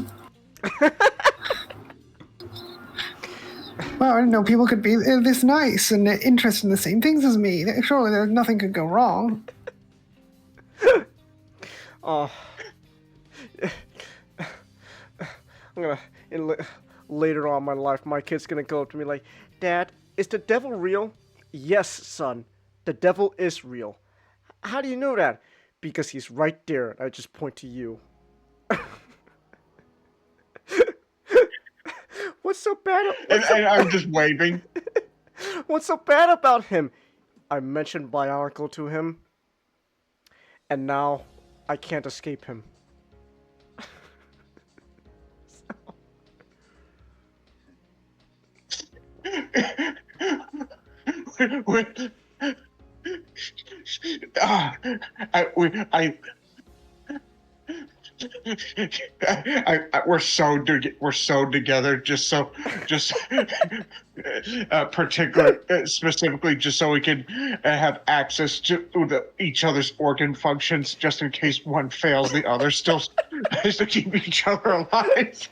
Wow, I didn't know people could be this nice and interested in the same things as me. Surely nothing could go wrong. Oh. Later on in my life, my kid's gonna go up to me like, Dad, is the devil real? Yes, son. The devil is real. How do you know that? Because he's right there. I just point to you. What's so bad? And I'm just waving. What's so bad about him? I mentioned Bionicle to him, and now I can't escape him. We're so together, specifically just so we can have access to each other's organ functions, just in case one fails, the other still has to keep each other alive.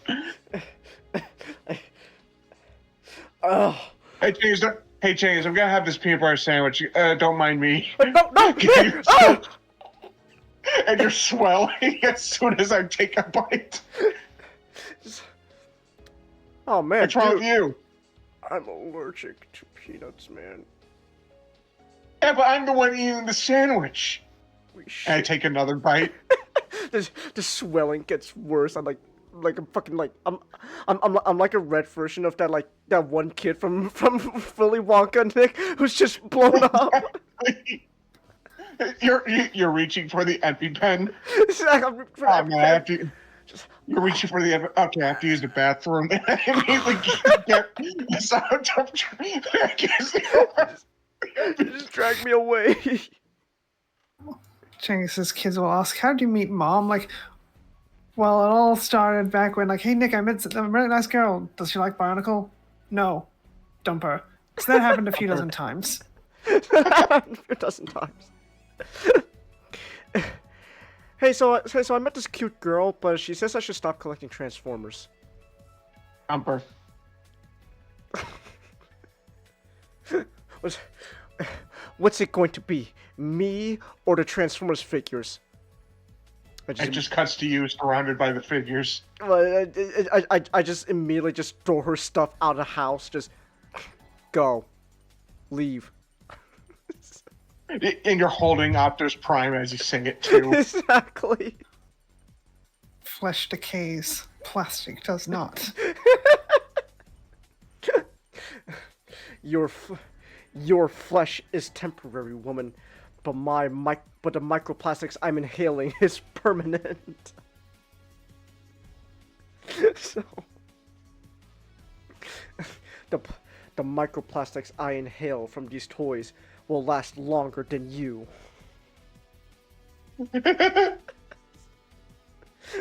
Oh. Hey James, I'm gonna have this peanut butter sandwich. Don't mind me. No. And you're swelling as soon as I take a bite. Oh man, what's wrong with you? I'm allergic to peanuts, man. Yeah, but I'm the one eating the sandwich. And I take another bite. The swelling gets worse. I'm I'm like a red version of that one kid from Willy Wonka, Nick, who's just blown up. You're reaching for the EpiPen. You're reaching for the okay. I have to use the bathroom. And I immediately get this out of just drag me away. Chungus's kids will ask, "How did you meet Mom?" Like, well, it all started back when, like, hey Nick, I met a really nice girl. Does she like Bionicle? No, dump her. So that happened a few dozen times. A dozen times. Hey, so I met this cute girl, but she says I should stop collecting Transformers. Dumper. What's it going to be? Me or the Transformers figures? It just cuts to you surrounded by the figures. I just immediately just throw her stuff out of the house. Just go. Leave. And you're holding Optimus Prime as you sing it too. Exactly. Flesh decays. Plastic does not. Your flesh is temporary, woman, but the microplastics I'm inhaling is permanent. So the microplastics I inhale from these toys will last longer than you.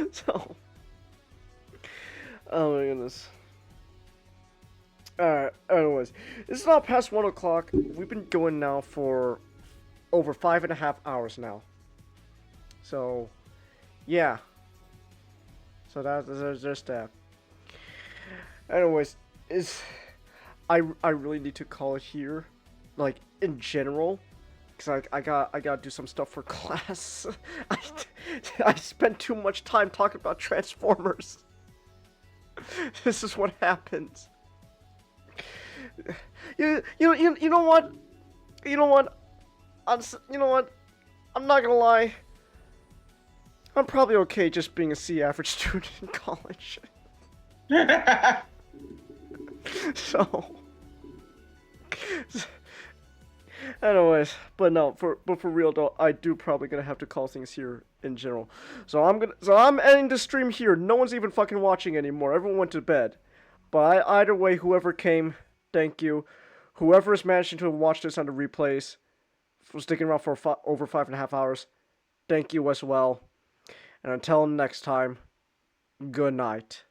So, oh my goodness. Alright, anyways, it's now past 1 o'clock. We've been going now for over 5.5 hours now. So, yeah. So there's that. Anyways, I really need to call it here, like in general, because I gotta do some stuff for class. I spent too much time talking about Transformers. This is what happens. You know what? You know what? I'm not gonna lie. I'm probably okay just being a C average student in college. So, anyways, but for real though, I do probably gonna have to call things here in general. So I'm ending the stream here. No one's even fucking watching anymore. Everyone went to bed. But either way, whoever came, thank you. Whoever is managing to watch this on the replays, for sticking around for over 5.5 hours, thank you as well. And until next time, good night.